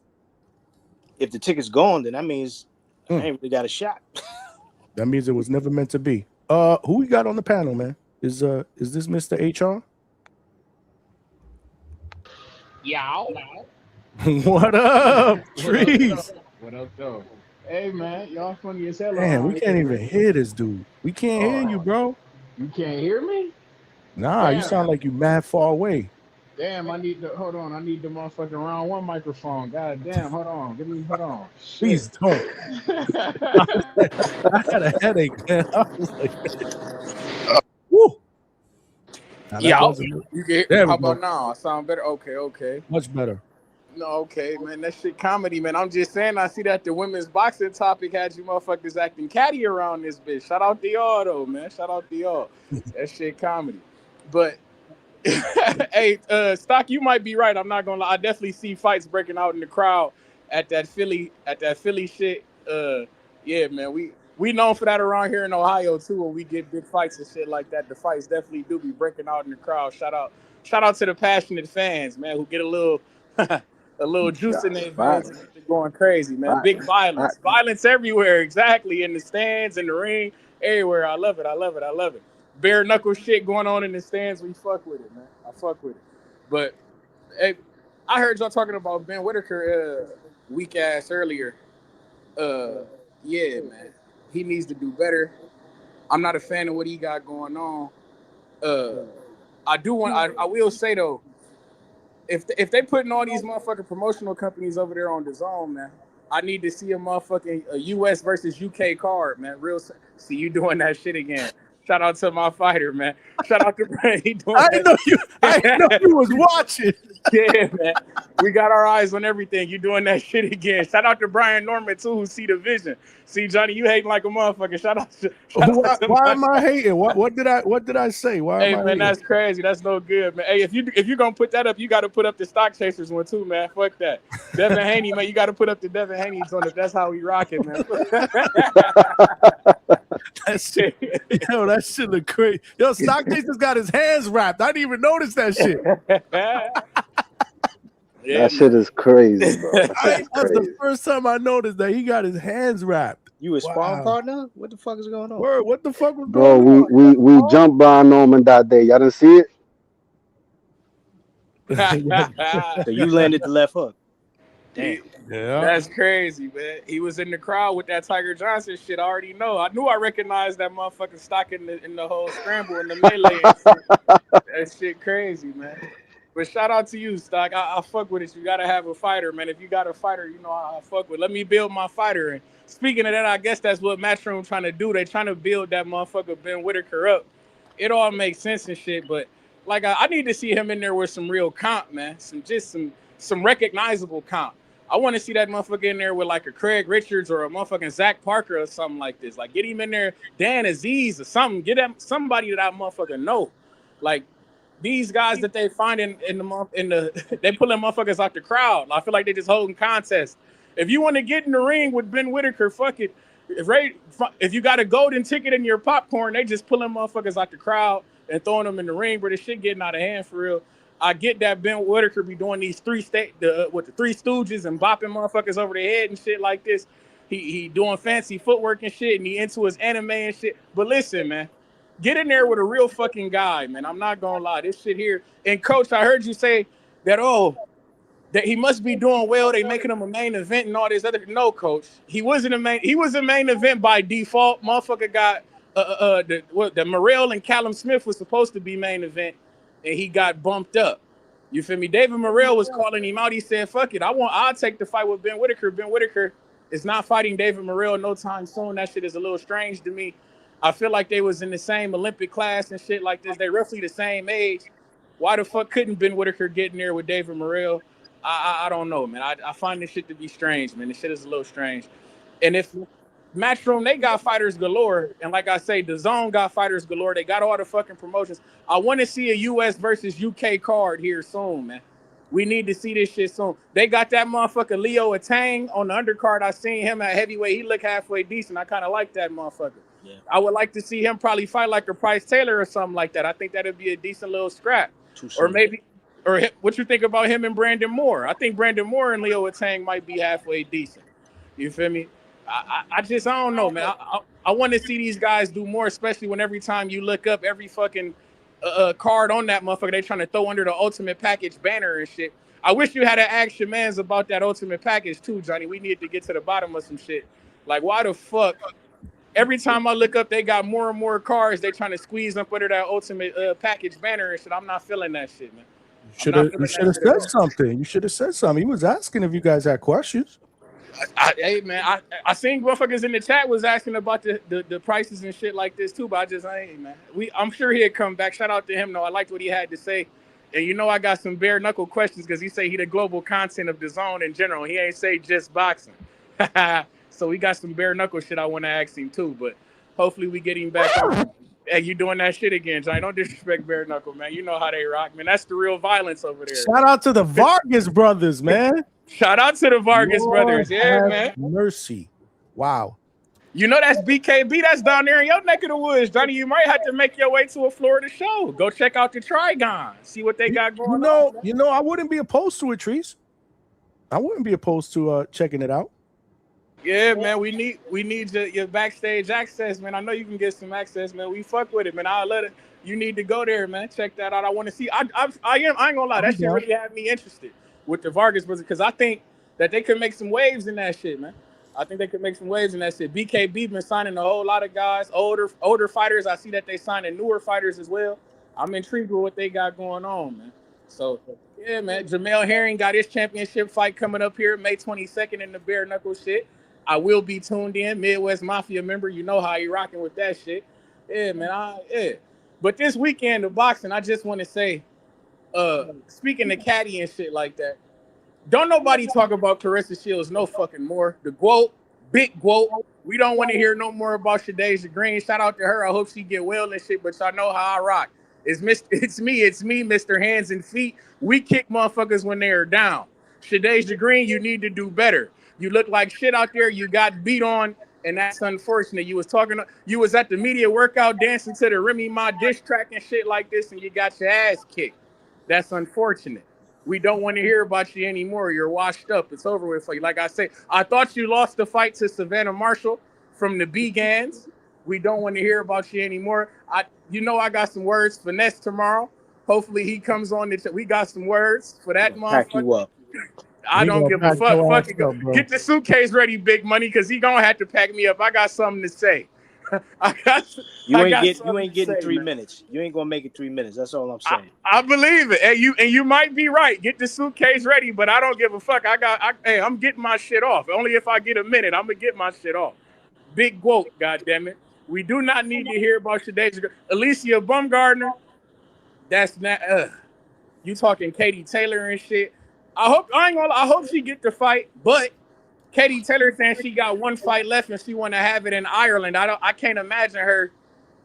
If the ticket's gone, then that means I ain't really got a shot. That means it was never meant to be. Who we got on the panel, man? Is this Mr. HR? Yow. What up, Trees? What up, though? Hey, man, y'all funny as hell. Man, we can't even hear this dude. We can't hear you, bro. You can't hear me? Nah, you sound like you mad far away. Damn, hold on. I need the motherfucking round one microphone. God damn, hold on. Please don't. I had a headache, man. I was like, woo. Yeah, you can hear. How about now? I sound better? Okay. Much better. No, okay, man. That shit comedy, man. I'm just saying, I see that the women's boxing topic had you motherfuckers acting catty around this bitch. Shout out to y'all, though, man. Shout out to y'all. That shit comedy. But, hey, Stock, you might be right. I'm not going to lie. I definitely see fights breaking out in the crowd at that Philly shit. Yeah, man, we known for that around here in Ohio too. When we get big fights and shit like that, the fights definitely do be breaking out in the crowd. Shout out to the passionate fans, man, who get a little juice in their veins and get going crazy, man. Big violence everywhere, exactly, in the stands, in the ring, everywhere. I love it. Bare knuckle shit going on in the stands. We fuck with it, man. I fuck with it. But hey, I heard y'all talking about Ben Whittaker weak ass earlier. Yeah, man. He needs to do better. I'm not a fan of what he got going on. I will say though, if they putting all these motherfucking promotional companies over there on the zone, man, I need to see a US versus UK card, man. See you doing that shit again. Shout out to my fighter, man. Shout out to Brian. I didn't know you was watching. Yeah, man. We got our eyes on everything. You doing that shit again. Shout out to Brian Norman too, who see the vision. See, Johnny, you hating like a motherfucker. Shout out to why am I hating? What did I say? Why hey am I man, hating? that's crazy. That's no good, man. Hey, if you're gonna put that up, you gotta put up the Stock Chasers one too, man. Fuck that. Devin Haney, man, you gotta put up the Devin Haney's on it. That's how we rock it, man. That shit look crazy. Yo, Stock Chasers got his hands wrapped. I didn't even notice that shit. Yeah, that shit is crazy, bro. That's the first time I noticed that he got his hands wrapped. You a sparring partner? What the fuck is going on? Word, what the fuck was bro, going on? we jumped Brian Norman that day. Y'all didn't see it? So you landed the left hook. Damn. Yeah. That's crazy, man. He was in the crowd with that Tiger Johnson shit. I already know. I knew I recognized that motherfucking Stock in the whole scramble in the melee. And shit. That shit crazy, man. But shout out to you, Stock. I fuck with it. You gotta have a fighter, man. If you got a fighter, you know I fuck with. Let me build my fighter. And speaking of that, I guess that's what Matchroom trying to do. They trying to build that motherfucker Ben Whittaker up. It all makes sense and shit, but like I need to see him in there with some real comp, man. Some recognizable comp. I want to see that motherfucker in there with like a Craig Richards or a motherfucking Zach Parker or something like this. Like get him in there, Dan Aziz or something. Get him somebody that I motherfucker know. Like these guys that they find in the they pulling motherfuckers out the crowd. I feel like they just holding contests. If you want to get in the ring with Ben Whittaker, fuck it. If you got a golden ticket in your popcorn, they just pulling motherfuckers out the crowd and throwing them in the ring, but this shit getting out of hand for real. I get that Ben Whittaker be doing these with the Three Stooges and bopping motherfuckers over the head and shit like this. He doing fancy footwork and shit, and he into his anime and shit. But listen, man, get in there with a real fucking guy, man. I'm not gonna lie, this shit here. And Coach, I heard you say that that he must be doing well. They making him a main event and all this other. No, Coach, he wasn't a main. He was a main event by default. Motherfucker got the Morrell and Callum Smith was supposed to be main event, and he got bumped up. You feel me? David Morrell was calling him out. He said, "Fuck it, I'll take the fight with Ben Whittaker." Ben Whittaker is not fighting David Morrell no time soon. That shit is a little strange to me. I feel like they was in the same Olympic class and shit like this. They roughly the same age. Why the fuck couldn't Ben Whittaker get in there with David Morrell? I don't know, man. I find this shit to be strange, man. This shit is a little strange. And if Matchroom, they got fighters galore. And like I say, the Zone got fighters galore. They got all the fucking promotions. I want to see a US versus UK card here soon, man. We need to see this shit soon. They got that motherfucker Leo Atang on the undercard. I seen him at heavyweight. He looked halfway decent. I kind of like that motherfucker. Yeah. I would like to see him probably fight like a Price Taylor or something like that. I think that'd be a decent little scrap. Or what you think about him and Brandon Moore? I think Brandon Moore and Leo Atang might be halfway decent. You feel me? I don't know, man. I want to see these guys do more, especially when every time you look up every fucking card on that motherfucker, they trying to throw under the Ultimate Package banner and shit. I wish you had to ask your mans about that Ultimate Package too, Johnny. We need to get to the bottom of some shit. Like, why the fuck? Every time I look up, they got more and more cards. They trying to squeeze up under that Ultimate Package banner and shit. I'm not feeling that shit, man. You should have said something. You should have said something. He was asking if you guys had questions. Hey man, I seen motherfuckers in the chat was asking about the prices and shit like this too, but man. I'm sure he'd come back. Shout out to him though. I liked what he had to say. And you know I got some bare knuckle questions because he say he the global content of the Zone in general. He ain't say just boxing. So we got some bare knuckle shit I want to ask him too, but hopefully we get him back on. Hey, you doing that shit again, Johnny? Don't disrespect Bare Knuckle, man. You know how they rock, man. That's the real violence over there. Shout out to the Vargas brothers, man. Shout out to the Vargas brothers. Yeah, have man. mercy. Wow. You know that's BKB. That's down there in your neck of the woods, Johnny. You might have to make your way to a Florida show. Go check out the Trigon. See what they got going on. You know, I wouldn't be opposed to it, Trees. I wouldn't be opposed to checking it out. Yeah, man. We need your backstage access, man. I know you can get some access, man. We fuck with it, man. I'll let it. You need to go there, man. Check that out. I want to see. I ain't gonna lie. That shit really had me interested with the Vargas brothers because I think that they could make some waves in that shit, man. I think they could make some waves in that shit. BKB been signing a whole lot of guys, older fighters. I see that they signing newer fighters as well. I'm intrigued with what they got going on, man. So yeah, man. Jamel Herring got his championship fight coming up here May 22nd in the bare knuckle shit. I will be tuned in. Midwest Mafia member, you know how you rocking with that shit. Yeah, man. Yeah. But this weekend of boxing, I just want to say, speaking to Caddy and shit like that, don't nobody talk about Clarissa Shields no fucking more. The GWOAT, big GWOAT. We don't want to hear no more about Shadasia Green. Shout out to her. I hope she get well and shit, but y'all know how I rock. It's me, Mr. Hands and Feet. We kick motherfuckers when they are down. Shadasia Green, you need to do better. You look like shit out there. You got beat on, and that's unfortunate. You was at the media workout dancing to the Remy Ma diss track and shit like this, and you got your ass kicked. That's unfortunate. We don't want to hear about you anymore. You're washed up. It's over with for you. Like I say, I thought you lost the fight to Savannah Marshall from the Begans. We don't want to hear about you anymore. I got some words. Finesse tomorrow. Hopefully he comes on. We got some words for that motherfucker. Pack you up. I don't give a fuck. Fuck it. Get the suitcase ready, big money, because he gonna have to pack me up. I got something to say. You ain't getting 3 minutes. You ain't gonna make it 3 minutes. That's all I'm saying. I believe it. And you might be right. Get the suitcase ready, but I don't give a fuck. I'm getting my shit off. Only if I get a minute, I'm gonna get my shit off. Big GWOAT, goddammit. We do not need to hear about Shadasia. Alycia Baumgardner. That's not. You talking Katie Taylor and shit. I hope she get the fight, but Katie Taylor saying she got one fight left and she want to have it in Ireland. I can't imagine her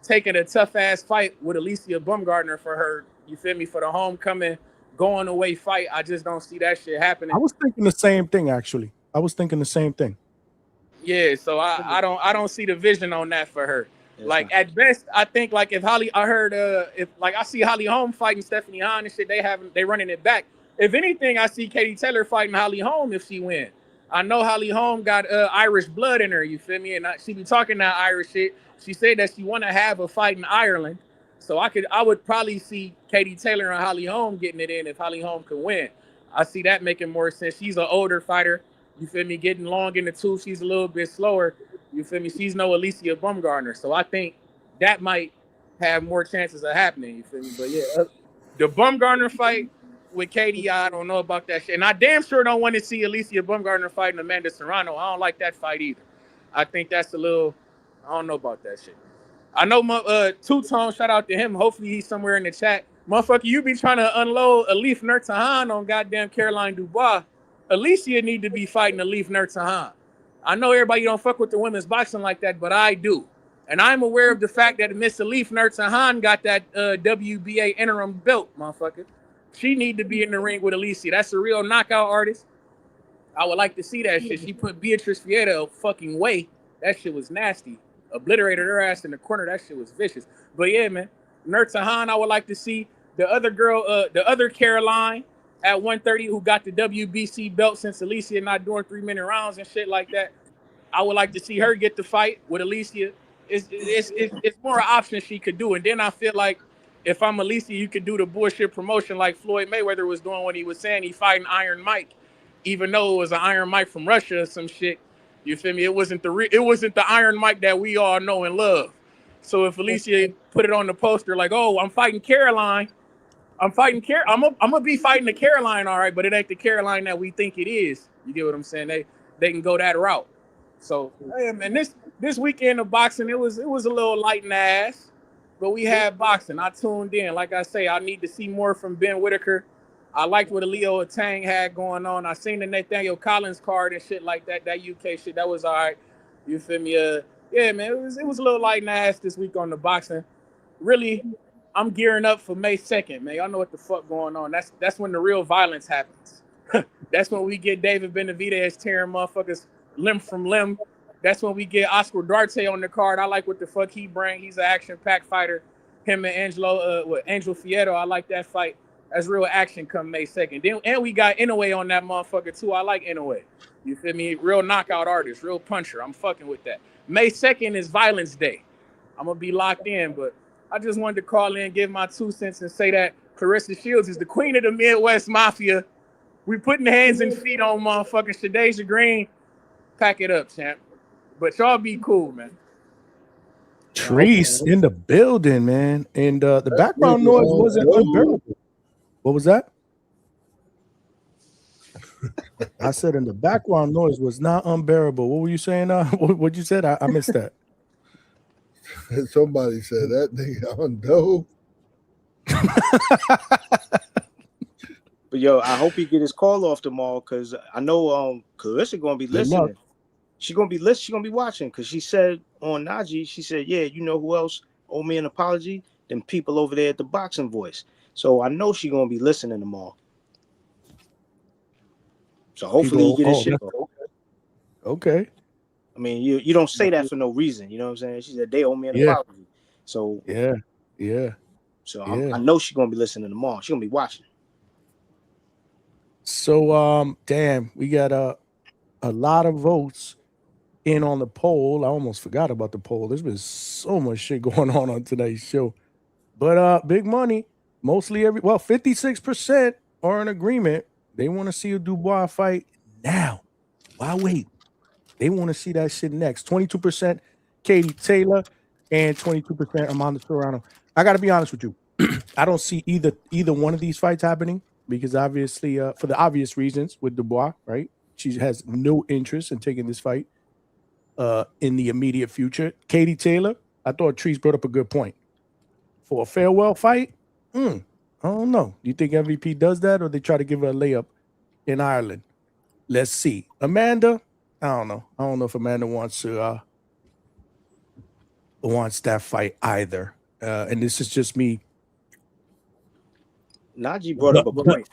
taking a tough ass fight with Alycia Baumgardner for her. You feel me? For the homecoming, going away fight. I just don't see that shit happening. I was thinking the same thing, actually. Yeah, so I don't see the vision on that for her. Like at best, I think like if I see Holly Holm fighting Stephanie Hahn and shit, they running it back. If anything, I see Katie Taylor fighting Holly Holm if she win. I know Holly Holm got Irish blood in her, you feel me? And she be talking that Irish shit. She said that she want to have a fight in Ireland. So I would probably see Katie Taylor and Holly Holm getting it in if Holly Holm could win. I see that making more sense. She's an older fighter, you feel me? Getting long in the tooth. She's a little bit slower, you feel me? She's no Alycia Baumgardner. So I think that might have more chances of happening, you feel me? But yeah, the Baumgardner fight with Katie, I don't know about that shit. And I damn sure don't want to see Alycia Baumgardner fighting Amanda Serrano. I don't like that fight either. I think that's I don't know about that shit. I know Two-Tone, shout out to him. Hopefully he's somewhere in the chat. Motherfucker, you be trying to unload Alif Nurtahan on goddamn Caroline Dubois. Alycia need to be fighting Alif Nurtahan. I know everybody don't fuck with the women's boxing like that, but I do. And I'm aware of the fact that Miss Alif Nurtahan got that WBA interim belt, motherfucker. She need to be in the ring with Alycia. That's a real knockout artist. I would like to see that shit. She put Beatrice Fieta a fucking way. That shit was nasty. Obliterated her ass in the corner. That shit was vicious. But yeah, man. Nurtahan, I would like to see. The other girl, the other Caroline at 130 who got the WBC belt since Alycia not doing 3-minute rounds and shit like that. I would like to see her get the fight with Alycia. It's more an option she could do. And then I feel like if I'm Alycia, you could do the bullshit promotion like Floyd Mayweather was doing when he was saying he fighting Iron Mike, even though it was an Iron Mike from Russia or some shit. You feel me? It wasn't the Iron Mike that we all know and love. So if Alycia put it on the poster like, oh, I'm fighting Caroline, I'm gonna be fighting the Caroline, all right, but it ain't the Caroline that we think it is. You get what I'm saying? They can go that route. So yeah, man, this weekend of boxing, it was a little light in the ass. But we had boxing. I tuned in. Like I say, I need to see more from Ben Whittaker. I liked what Leo Tang had going on. I seen the Nathaniel Collins card and shit like that. That UK shit, that was all right. You feel me? Yeah, man, it was a little light in the ass this week on the boxing. really, I'm gearing up for May 2nd, man. Y'all know what the fuck going on. That's when the real violence happens. That's when we get David Benavidez tearing motherfuckers limb from limb. That's when we get Oscar Duarte on the card. I like what the fuck he bring. He's an action-packed fighter. Him and Angel Fierro. I like that fight. That's real action come May 2nd. And we got Inoue on that motherfucker too. I like Inoue. You feel me? Real knockout artist, real puncher. I'm fucking with that. May 2nd is Violence Day. I'm gonna be locked in, but I just wanted to call in, give my 2 cents, and say that Clarissa Shields is the queen of the Midwest Mafia. We putting hands and feet on motherfucking Shadasia Green. Pack it up, champ. But y'all be cool, man. Treese in the building, man. And the background noise wasn't unbearable. What was that? I said, and the background noise was not unbearable. What were you saying? What you said? I missed that. Somebody said that nigga on dope. But yo, I hope he get his call off tomorrow, because I know Clarissa gonna be listening. She gonna be listening. She gonna be watching, because she said on Najee, she said, yeah, you know who else owe me an apology? Them people over there at the Boxing Voice. So I know she gonna be listening tomorrow. So hopefully he get his shit off. Okay. I mean, you don't say that for no reason. You know what I'm saying? She said they owe me an apology. So yeah. So I know she's gonna be listening tomorrow. She's gonna be watching. So damn, we got a lot of votes in on the poll. I almost forgot about the poll. There's been so much shit going on tonight's show. But big money, mostly 56% are in agreement. They want to see a Dubois fight now. Why wait? They want to see that shit next. 22% Katie Taylor and 22% Amanda Serrano. I got to be honest with you. I don't see either one of these fights happening, because obviously, for the obvious reasons with Dubois, right? She has no interest in taking this fight in the immediate future. Katie Taylor, I thought Treese brought up a good point. For a farewell fight, I don't know. Do you think MVP does that, or they try to give her a layup in Ireland? Let's see. Amanda, I don't know. I don't know if Amanda wants that fight either. And this is just me. Najee brought up a point.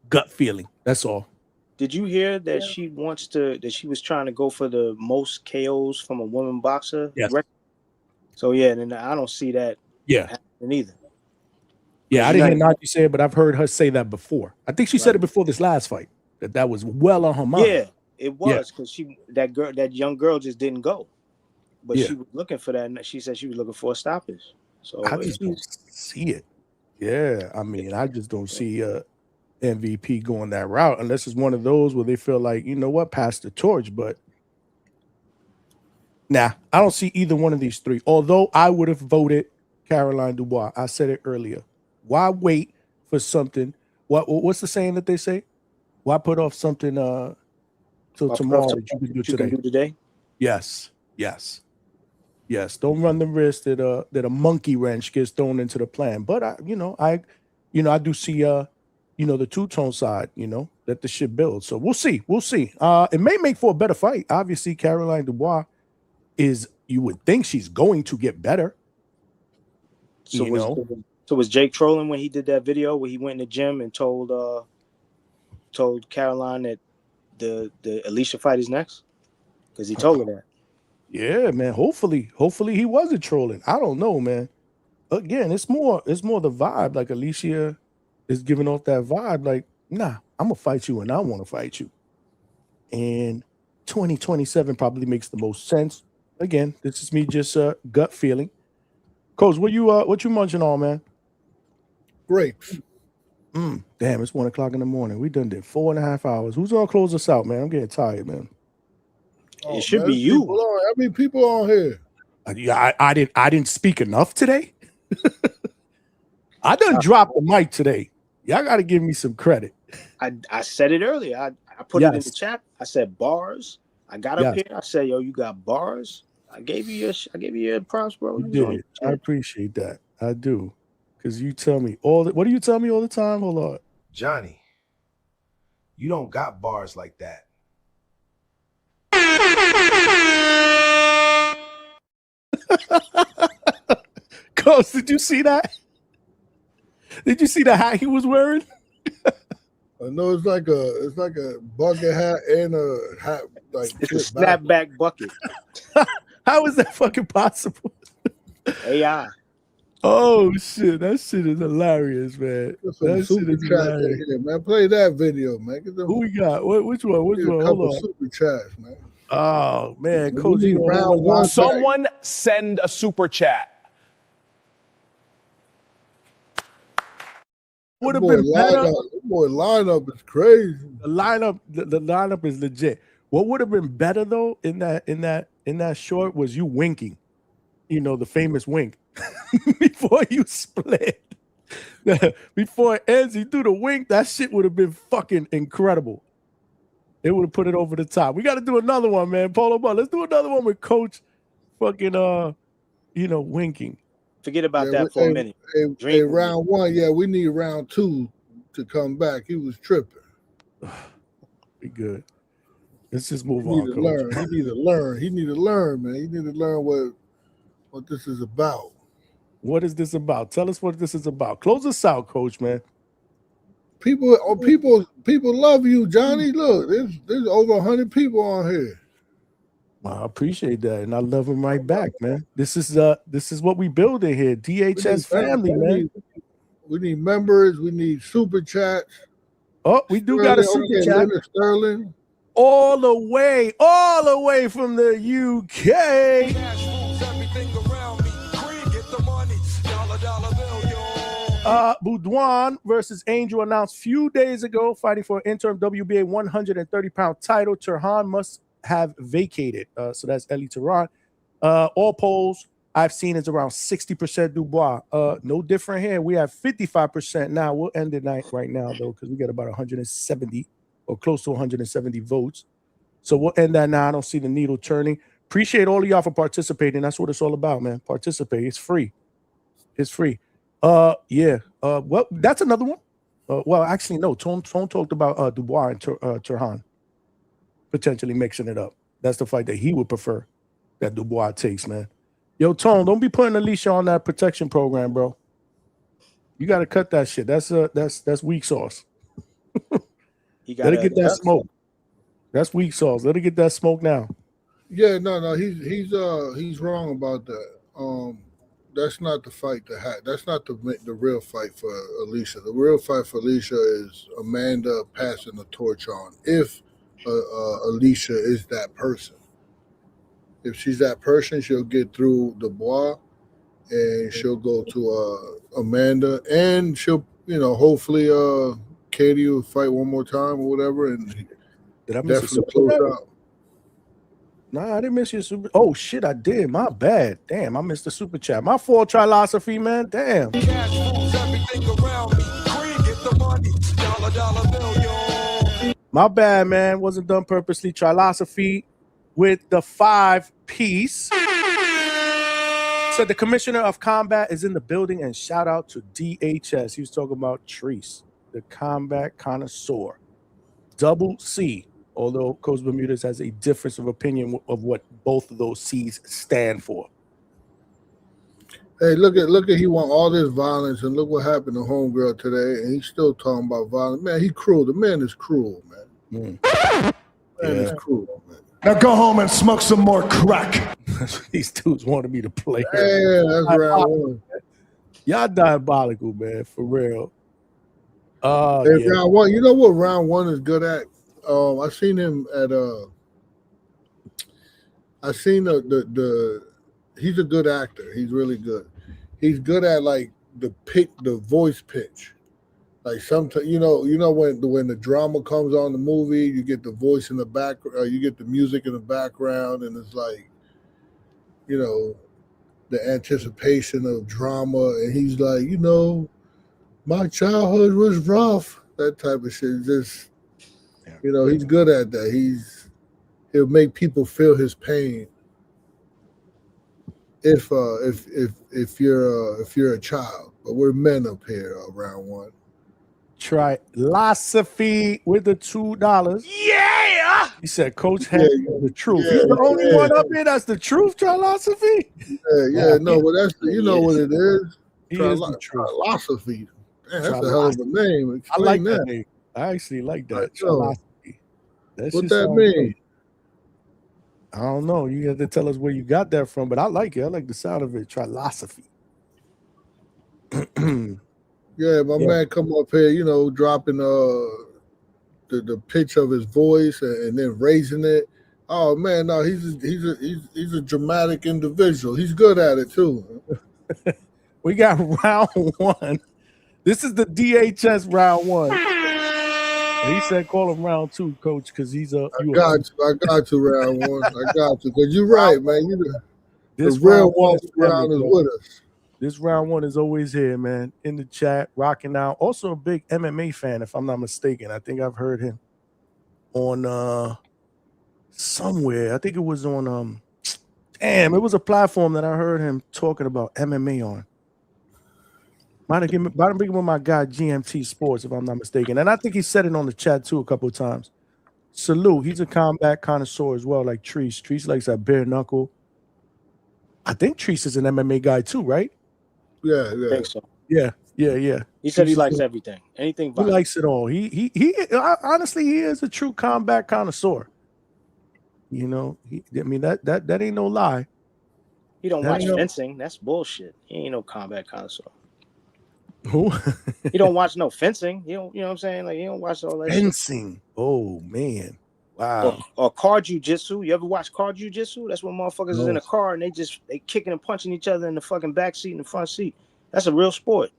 Gut feeling. That's all. Did you hear that she wants to? That she was trying to go for the most KOs from a woman boxer? Yes. So yeah, then I don't see that. Happening either. Yeah, I didn't hear Najee say it, but I've heard her say that before. I think she said it before this last fight. That was well on her mind. Yeah, it was, because that young girl just didn't go, but she was looking for that, and she said she was looking for a stoppage. So I just don't see it. Yeah, I mean, I just don't see MVP going that route, unless it's one of those where they feel like, you know what, pass the torch. But nah, I don't see either one of these three. Although I would have voted Caroline Dubois. I said it earlier. Why wait for something? What's the saying that they say? Why put off something till tomorrow that you can do today? Yes. Don't run the risk that a monkey wrench gets thrown into the plan. But I do see the two-tone side, that the shit builds. So we'll see. It may make for a better fight. Obviously, Caroline Dubois you would think she's going to get better. So was Jake trolling when he did that video where he went in the gym and told Caroline that the Alycia fight is next? Because he told her that. Yeah, man. Hopefully he wasn't trolling. I don't know, man. Again, it's more the vibe. Like Alycia is giving off that vibe. Like, nah, I'm gonna fight you, and I want to fight you. And 2027 probably makes the most sense. Again, this is me just gut feeling. Coach, what you munching on, man? Grapes. Damn, it's 1 o'clock in the morning. We done did 4.5 hours. Who's gonna close us out, man? I'm getting tired, man. It should be you. How many people on here? I didn't speak enough today. I done dropped the mic today. Y'all got to give me some credit. I said it earlier. I put it in the chat. I said bars. I got up here. I said, yo, you got bars. I gave you your props, bro. You did. I appreciate that. I do. Because you tell me what do you tell me all the time? Hold on. Johnny, you don't got bars like that. Coach, did you see that? Did you see the hat he was wearing? I know it's like a bucket hat and a hat like It's a flip back. snapback bucket. How is that fucking possible? AI. Oh shit, that shit is hilarious, man. That shit is hilarious. Here, man. Play that video, man. Who we got? Which one? Which one? A Hold couple on. super chats, man. Oh man, We Coach, need round one. Someone send a super chat. Would have been better. Boy, lineup is crazy. The lineup is legit. What would have been better though in that short was you winking. You know, the famous wink before you split. Before it ends, he threw the wink. That shit would have been fucking incredible. It would have put it over the top. We got to do another one, man. Polo Ball. Let's do another one with Coach fucking winking. Forget about that for a minute. Hey, round one, yeah, we need round two to come back. He was tripping. Be good. Let's just move on. He need to learn. He need to learn, man. He need to learn what this is about. What is this about? Tell us what this is about. Close us out, Coach, man. People love you, Johnny. Look, there's over 100 people on here. Well, I appreciate that, and I love him right back, man. This is what we build in here. DHS family, man. We need members. We need super chats. Oh, we do got a super chat. Sterling. All the way from the UK. Boudouin versus Angel announced few days ago, fighting for an interim WBA 130-pound title. Turhan must have vacated. So that's Eli Tehran. All polls I've seen is around 60% Dubois. No different here. We have 55% now. We'll end the night right now, though, because we got about 170 or close to 170 votes. So we'll end that now. I don't see the needle turning. Appreciate all of y'all for participating. That's what it's all about, man. Participate. It's free. It's free. Yeah. Well, that's another one. Well, actually, no. Tone talked about Dubois and Turhan potentially mixing it up. That's the fight that he would prefer that Dubois takes, man. Yo, Tone, don't be putting Alycia on that protection program, bro. You got to cut that shit. That's weak sauce. Let her get that smoke. That's weak sauce. Let her get that smoke now. Yeah, no, he's wrong about that. That's not the fight to have. That's not the real fight for Alycia. The real fight for Alycia is Amanda passing the torch on. If Alycia is that person, if she's that person, she'll get through Dubois, and she'll go to Amanda, and she'll, hopefully, Katie will fight one more time or whatever, and did I miss definitely close out. Nah, I didn't miss your super. Oh shit, I did. My bad. Damn, I missed the super chat. My fault, philosophy, man. Damn. My bad, man. Wasn't done purposely. Philosophy with the 5-piece. So the commissioner of combat is in the building, and shout out to DHS. He was talking about Treese, the combat connoisseur. Double C. Although Coach Bermudez has a difference of opinion of what both of those C's stand for. Hey, look at he want all this violence, and look what happened to Homegirl today, and he's still talking about violence. Man, he cruel. The man is cruel, man. Man is cruel, man. Now go home and smoke some more crack. These dudes wanted me to play. Yeah, that's round one. Y'all diabolical, man, for real. Round one. You know what round one is good at? I seen him at I seen the he's a good actor. He's really good. He's good at like the voice pitch. Like sometimes you know when the drama comes on the movie, you get the voice in the background, you get the music in the background, and it's like, the anticipation of drama, and he's like, my childhood was rough. That type of shit. Just he's good at that. He'll make people feel his pain. If you're a child, but we're men up here around one. Trilosophy with the $2. Yeah. He said, Coach had the truth. He's the only one up here that's the truth, Trilosophy. No, but that's you know what it is. He is the truth. Trilosophy. Man, that's a hell of a name. Explain I like that name. I actually like that. Trilosophy. What that mean? I don't know. You have to tell us where you got that from, but I like it. I like the sound of it. Trilosophy. Yeah, my man come up here, you know, dropping the pitch of his voice and then raising it. Oh man, no, he's a dramatic individual. He's good at it too. We got round one. This is the DHS round one. And he said, "Call him round two, Coach, because he's a." I got to round one. I got to because you're right, man. The real one round is with us. This round one is always here, man, in the chat, rocking out. Also a big MMA fan, if I'm not mistaken. I think I've heard him on somewhere. I think it was on it was a platform that I heard him talking about MMA on. Might have been with my guy GMT Sports, if I'm not mistaken. And I think he said it on the chat too a couple of times. Salute. He's a combat connoisseur as well, like Treese. Treese likes that bare knuckle. I think Treese is an MMA guy too, right? Yeah. I think so. Yeah. He said he likes everything. Anything violent. He likes it all. He honestly, he is a true combat connoisseur. You know, I mean that ain't no lie. He don't watch fencing. That's bullshit. He ain't no combat connoisseur. Who? He don't watch no fencing. You know what I'm saying? Like he don't watch all that fencing. Shit. Oh man. Wow. Or car jujitsu. You ever watch car jujitsu? That's when motherfuckers is in a car and they kicking and punching each other in the fucking back seat and the front seat. That's a real sport.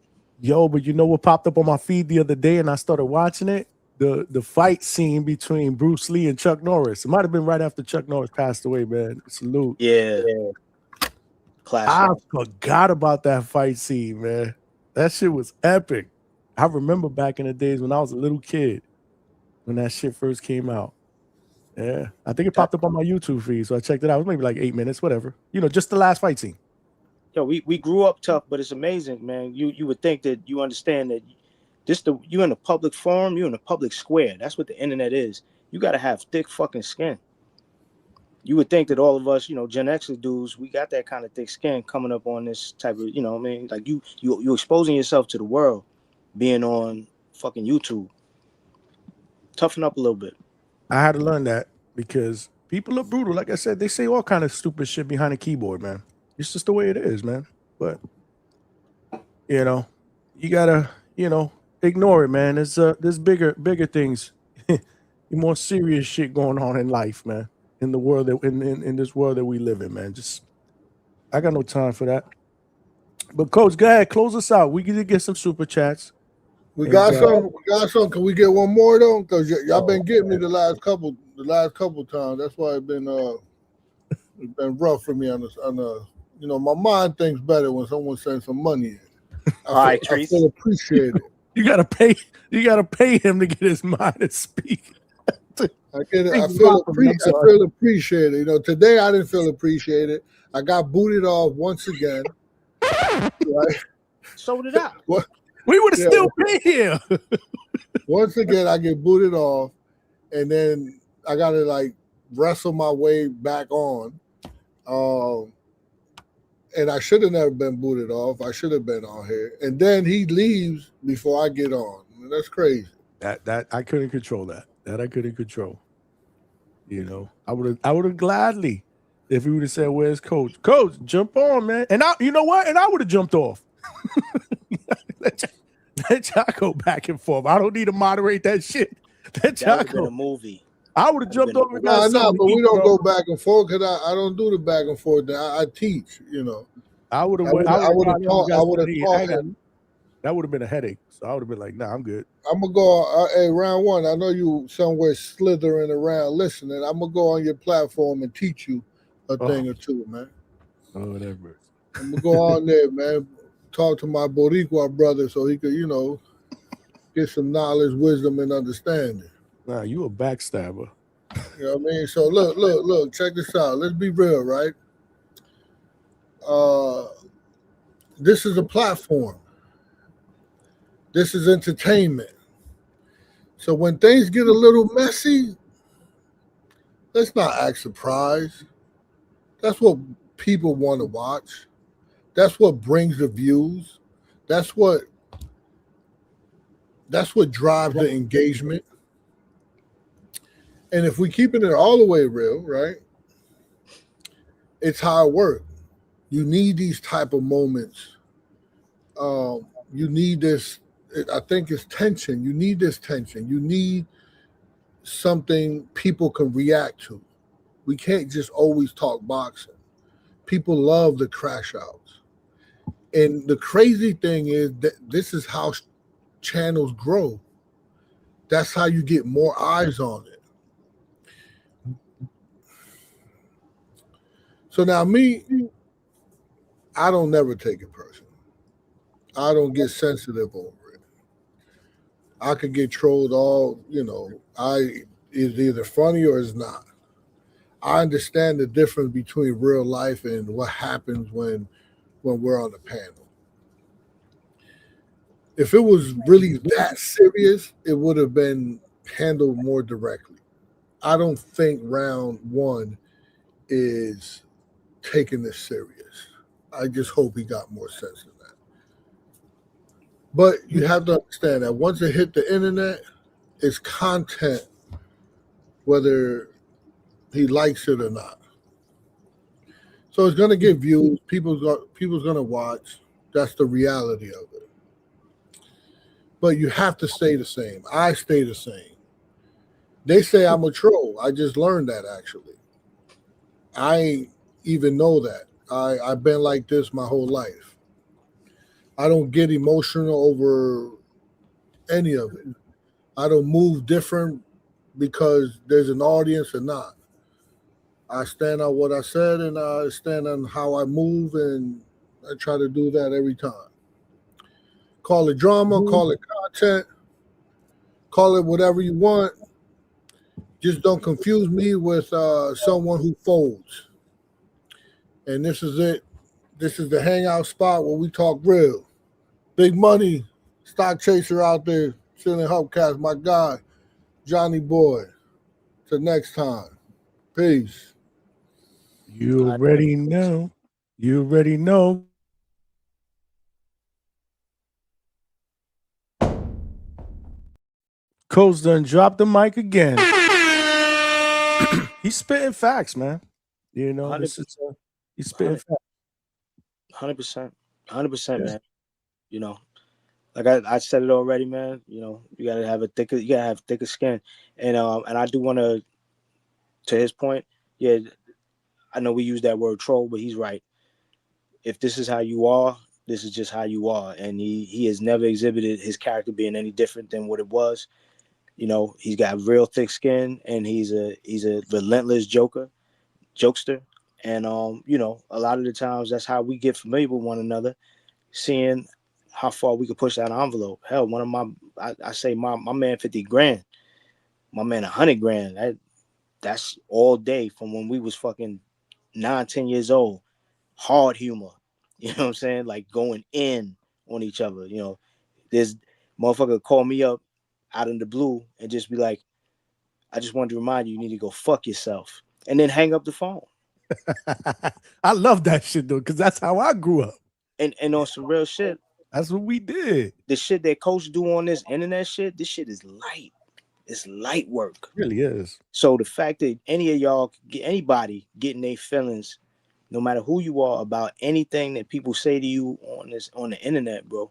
Yo, but you know what popped up on my feed the other day and I started watching it? The fight scene between Bruce Lee and Chuck Norris. It might have been right after Chuck Norris passed away, man. Salute. Yeah. Classic. I forgot about that fight scene, man. That shit was epic. I remember back in the days when I was a little kid when that shit first came out. Yeah, I think it popped up on my YouTube feed, so I checked it out. It was maybe like 8 minutes, whatever. You know, just the last fight scene. Yo, we grew up tough, but it's amazing, man. You would think that you understand that you in a public forum, you in a public square. That's what the internet is. You got to have thick fucking skin. You would think that all of us, you know, Gen X dudes, we got that kind of thick skin coming up on this type of, you know what I mean? Like you exposing yourself to the world, being on fucking YouTube. Toughen up a little bit. I had to learn that because people are brutal. Like I said, they say all kind of stupid shit behind a keyboard, man. It's just the way it is, man. But, you know, you got to, you know, ignore it, man. There's bigger things, more serious shit going on in life, man. In the world that in this world that we live in, man. Just I got no time for that. But Coach, go ahead, close us out. We can get some super chats. We got some. Can we get one more though? Because y'all been getting me the last couple times. That's why it's been rough for me on the you know, my mind thinks better when someone sends some money in. I feel appreciated. You gotta pay him to get his mind to speak. I feel appreciated. You know, today I didn't feel appreciated. I got booted off once again. Right? So did I. What? We would have still been here. Once again, I get booted off, and then I gotta like wrestle my way back on. And I should have never been booted off. I should have been on here. And then he leaves before I get on. I mean, that's crazy. That I couldn't control that. That I couldn't control. You know, I would have gladly, if he would have said, "Where's Coach? Coach, jump on, man!" And you know what? And I would have jumped off. Let y'all go back and forth. I don't need to moderate that shit. That would have been a movie. I would have jumped over. No, but we don't go back and forth because I don't do the back and forth. I teach, you know. I would have taught. That would have been a headache. So I would have been like, "Nah, I'm good." I'm gonna go. Hey, round one. I know you somewhere slithering around listening. I'm gonna go on your platform and teach you a thing or two, man. Oh, whatever. I'm gonna go on there, man. Talk to my Boricua brother so he could, you know, get some knowledge, wisdom, and understanding. Nah, you a backstabber. You know what I mean? So look, check this out. Let's be real, right? This is a platform. This is entertainment. So when things get a little messy, let's not act surprised. That's what people want to watch. That's what brings the views. That's what drives the engagement. And if we keeping it all the way real, right? It's how it works. You need these type of moments. You need this. I think it's tension. You need this tension. You need something people can react to. We can't just always talk boxing. People love the crash outs. And the crazy thing is that this is how channels grow. That's how you get more eyes on it. So now me, I don't never take it personal. I don't get sensitive over it. I could get trolled all, it's either funny or it's not. I understand the difference between real life and what happens when we're on the panel. If it was really that serious, it would have been handled more directly. I don't think round one is taking this serious. I just hope he got more sense than that. But you have to understand that once it hit the internet, it's content, whether he likes it or not. So it's going to get views. People's going to watch. That's the reality of it. But you have to stay the same. I stay the same. They say I'm a troll. I just learned that, actually. I ain't even know that. I've been like this my whole life. I don't get emotional over any of it. I don't move different because there's an audience or not. I stand on what I said, and I stand on how I move, and I try to do that every time. Call it drama, call it content, call it whatever you want. Just don't confuse me with someone who folds. And this is it. This is the hangout spot where we talk real. Big money, stock chaser out there, chilling hubcast, my guy, Johnny Boy. Till next time. Peace. You already know. You already know. Coach done dropped the mic again. He's spitting facts, man. This is he's spitting facts. 100%, man. Like I said it already, man. You gotta have thicker skin, and I do want to his point. Yeah, I know we use that word troll, but he's right. If this is how you are, this is just how you are, and he has never exhibited his character being any different than what it was. He's got real thick skin, and he's a relentless jokester, and a lot of the times that's how we get familiar with one another, seeing how far we can push that envelope. Hell, one of I say my man 50 grand, my man 100 grand. That's all day from when we was fucking 9-10 years old. Hard humor, you know what I'm saying? Like going in on each other. There's motherfucker call me up out in the blue and just be like, I just wanted to remind you, you need to go fuck yourself, and then hang up the phone. I love that shit though, because that's how I grew up. And on some real shit. That's what we did. The shit that coach do on this internet shit, this shit is light. It's light work. It really is. So the fact that any of y'all, anybody getting their feelings, no matter who you are, about anything that people say to you on the internet, bro,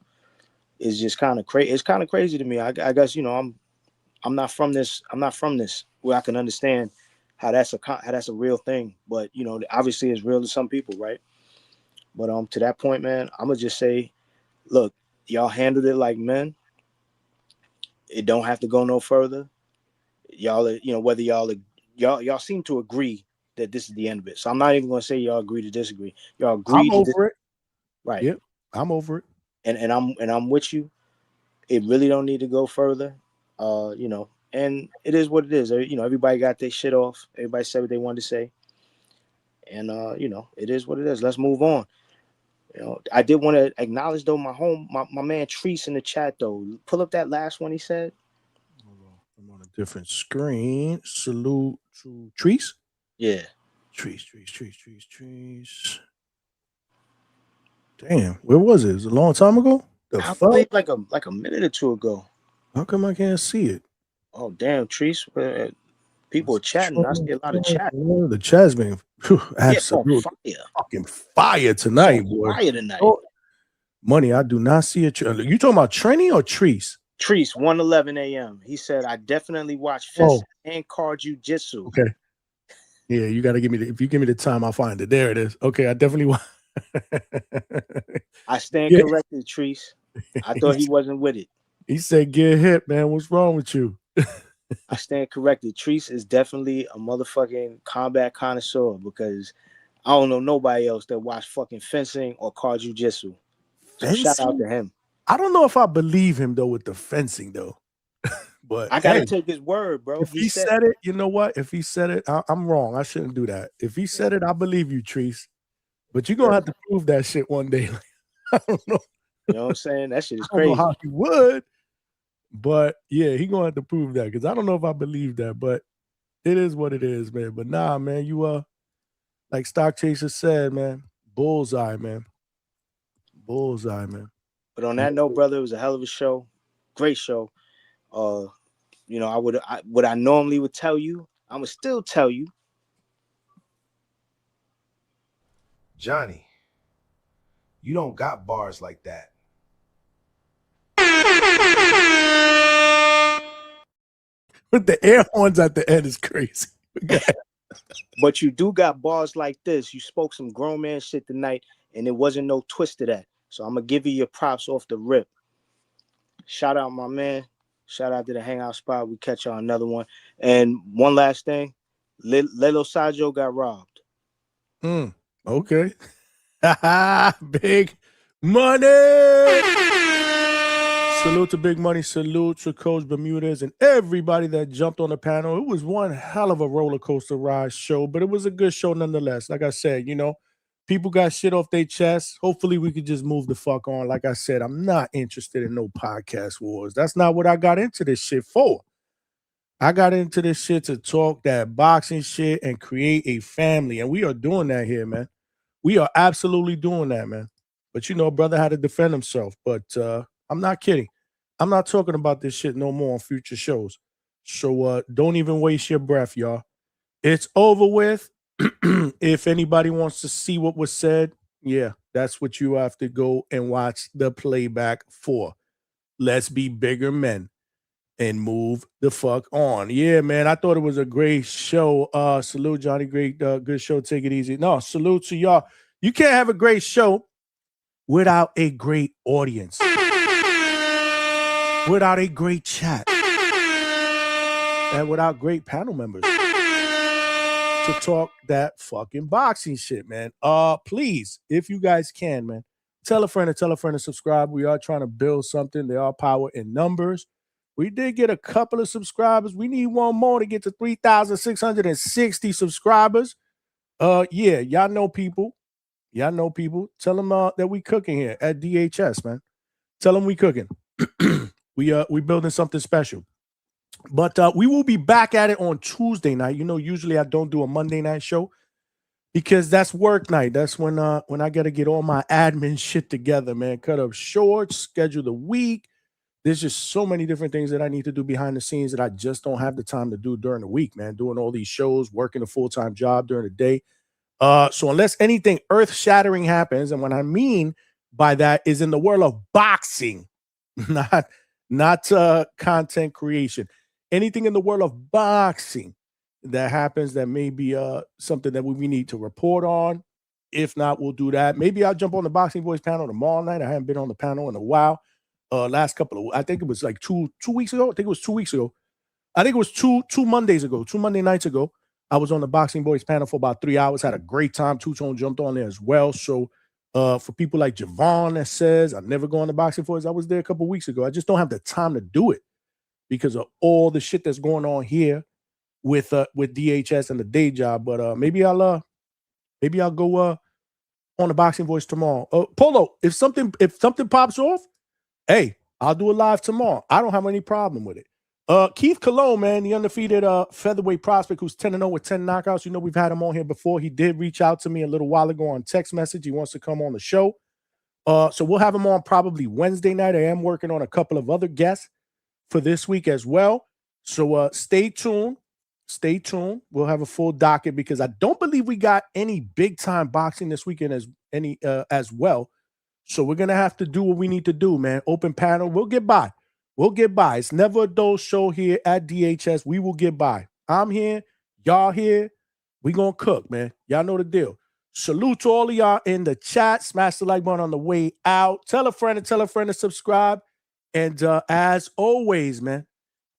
is just kind of crazy. It's kind of crazy to me. I guess I'm not from this. I'm not from this where I can understand how that's a real thing. But obviously it's real to some people, right? But to that point, man, I'm gonna just say, look, y'all handled it like men. It don't have to go no further. Y'all, whether y'all seem to agree that this is the end of it. So I'm not even gonna say y'all agree to disagree. Y'all agree. I'm over it. Right. Yep. I'm over it. And I'm with you. It really don't need to go further. And it is what it is. Everybody got their shit off. Everybody said what they wanted to say. And it is what it is. Let's move on. I did want to acknowledge though my man Treese in the chat though. Pull up that last one he said. different screen. Salute to Trees. Yeah. Trees. Damn, where was it? It was a long time ago? I believe like a minute or two ago. How come I can't see it? Oh, damn, Trees. People are chatting. I see a lot of chat. The chat's been absolutely fucking fire tonight, boy. Fire tonight. Oh, Money, I do not see it. You talking about Trenny or Trees? Trees, 1:11 a.m. He said, I definitely watch fencing and car jiu-jitsu. Okay. Yeah, you got to give me if you give me the time, I'll find it. There it is. Okay, I definitely want. I stand corrected, Trees. I thought he wasn't with it. He said, get hit, man. What's wrong with you? I stand corrected. Trees is definitely a motherfucking combat connoisseur because I don't know nobody else that watch fucking fencing or car jiu-jitsu. So shout out to him. I don't know if I believe him though with the fencing though. But I gotta take his word, bro. If he said it, you know what? If he said it, I'm wrong. I shouldn't do that. If he said it, I believe you, Trees. But you're gonna have to prove that shit one day. I don't know. You know what I'm saying? That shit is I don't crazy. know how he would, but yeah, he gonna have to prove that because I don't know if I believe that, but it is what it is, man. But nah, man, you like Stock Chaser said, man, bullseye, man. Bullseye, man. But on that note, brother, it was a hell of a show. Great show. You know, what I normally would tell you, I'm gonna still tell you. Johnny, you don't got bars like that. But the air horns at the end is crazy. But you do got bars like this. You spoke some grown man shit tonight, and it wasn't no twist to that. So I'm gonna give you your props off the rip. Shout out my man. Shout out to the Hangout spot. We catch y'all another one. And one last thing, Lelo Sajo got robbed. Okay. Big money. Salute to Big Money. Salute to Coach Bermudez and everybody that jumped on the panel. It was one hell of a roller coaster ride show, but it was a good show nonetheless. Like I said, you know, people got shit off their chest. Hopefully we could just move the fuck on. Like I said, I'm not interested in no podcast wars. That's not what I got into this shit for. I got into this shit to talk that boxing shit and create a family. And we are doing that here, man. We are absolutely doing that, man. But, you know, brother had to defend himself. But I'm not kidding. I'm not talking about this shit no more on future shows. So don't even waste your breath, y'all. It's over with. If anybody wants to see what was said, yeah, that's what you have to go and watch the playback for. Let's be bigger men and move the fuck on. Yeah, man, I thought it was a great show. Salute, Johnny. Great, good show. Take it easy. No, salute to y'all. You can't have a great show without a great audience, without a great chat, and without great panel members to talk that fucking boxing shit, man. Please, if you guys can, man, tell a friend to subscribe. We are trying to build something. There are power in numbers. We did get a couple of subscribers. We need one more to get to 3,660 subscribers. Yeah, y'all know people. Y'all know people. Tell them that we cooking here at DHS, man. Tell them we cooking. We building something special. But we will be back at it on Tuesday night. You know, usually I don't do a Monday night show because that's work night. That's when I got to get all my admin shit together, man. Cut up shorts, schedule the week. There's just so many different things that I need to do behind the scenes that I just don't have the time to do during the week, man. Doing all these shows, working a full-time job during the day. So unless anything earth-shattering happens, and what I mean by that is in the world of boxing, not content creation. Anything in the world of boxing that happens that may be something that we need to report on. If not, we'll do that. Maybe I'll jump on the Boxing Boys panel tomorrow night. I haven't been on the panel in a while. Last couple of, I think it was like two weeks ago. I think it was 2 weeks ago. I think it was two Mondays ago, 2 Monday nights ago. I was on the Boxing Boys panel for about 3 hours. Had a great time. Two-Tone jumped on there as well. So for people like Javon that says, I never go on the Boxing Boys, I was there a couple weeks ago. I just don't have the time to do it because of all the shit that's going on here with DHS and the day job. But maybe I'll go on the Boxing Voice tomorrow. Polo, if something pops off, hey, I'll do it live tomorrow. I don't have any problem with it. Keith Cologne, man, the undefeated featherweight prospect who's 10-0 with 10 knockouts. You know, we've had him on here before. He did reach out to me a little while ago on text message. He wants to come on the show. So we'll have him on probably Wednesday night. I am working on a couple of other guests for this week as well. So stay tuned. Stay tuned. We'll have a full docket because I don't believe we got any big time boxing this weekend as well. So we're gonna have to do what we need to do, man. Open panel. We'll get by. We'll get by. It's never a dull show here at DHS. We will get by. I'm here. Y'all here. We gonna cook, man. Y'all know the deal. Salute to all of y'all in the chat. Smash the like button on the way out. Tell a friend to subscribe. And as always, man,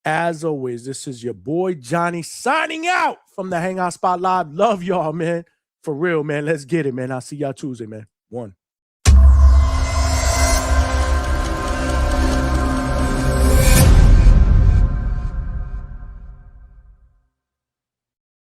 as always, this is your boy Johnny signing out from the Hangout Spot Live. Love y'all, man. For real, man. Let's get it, man. I'll see y'all Tuesday, man. 1.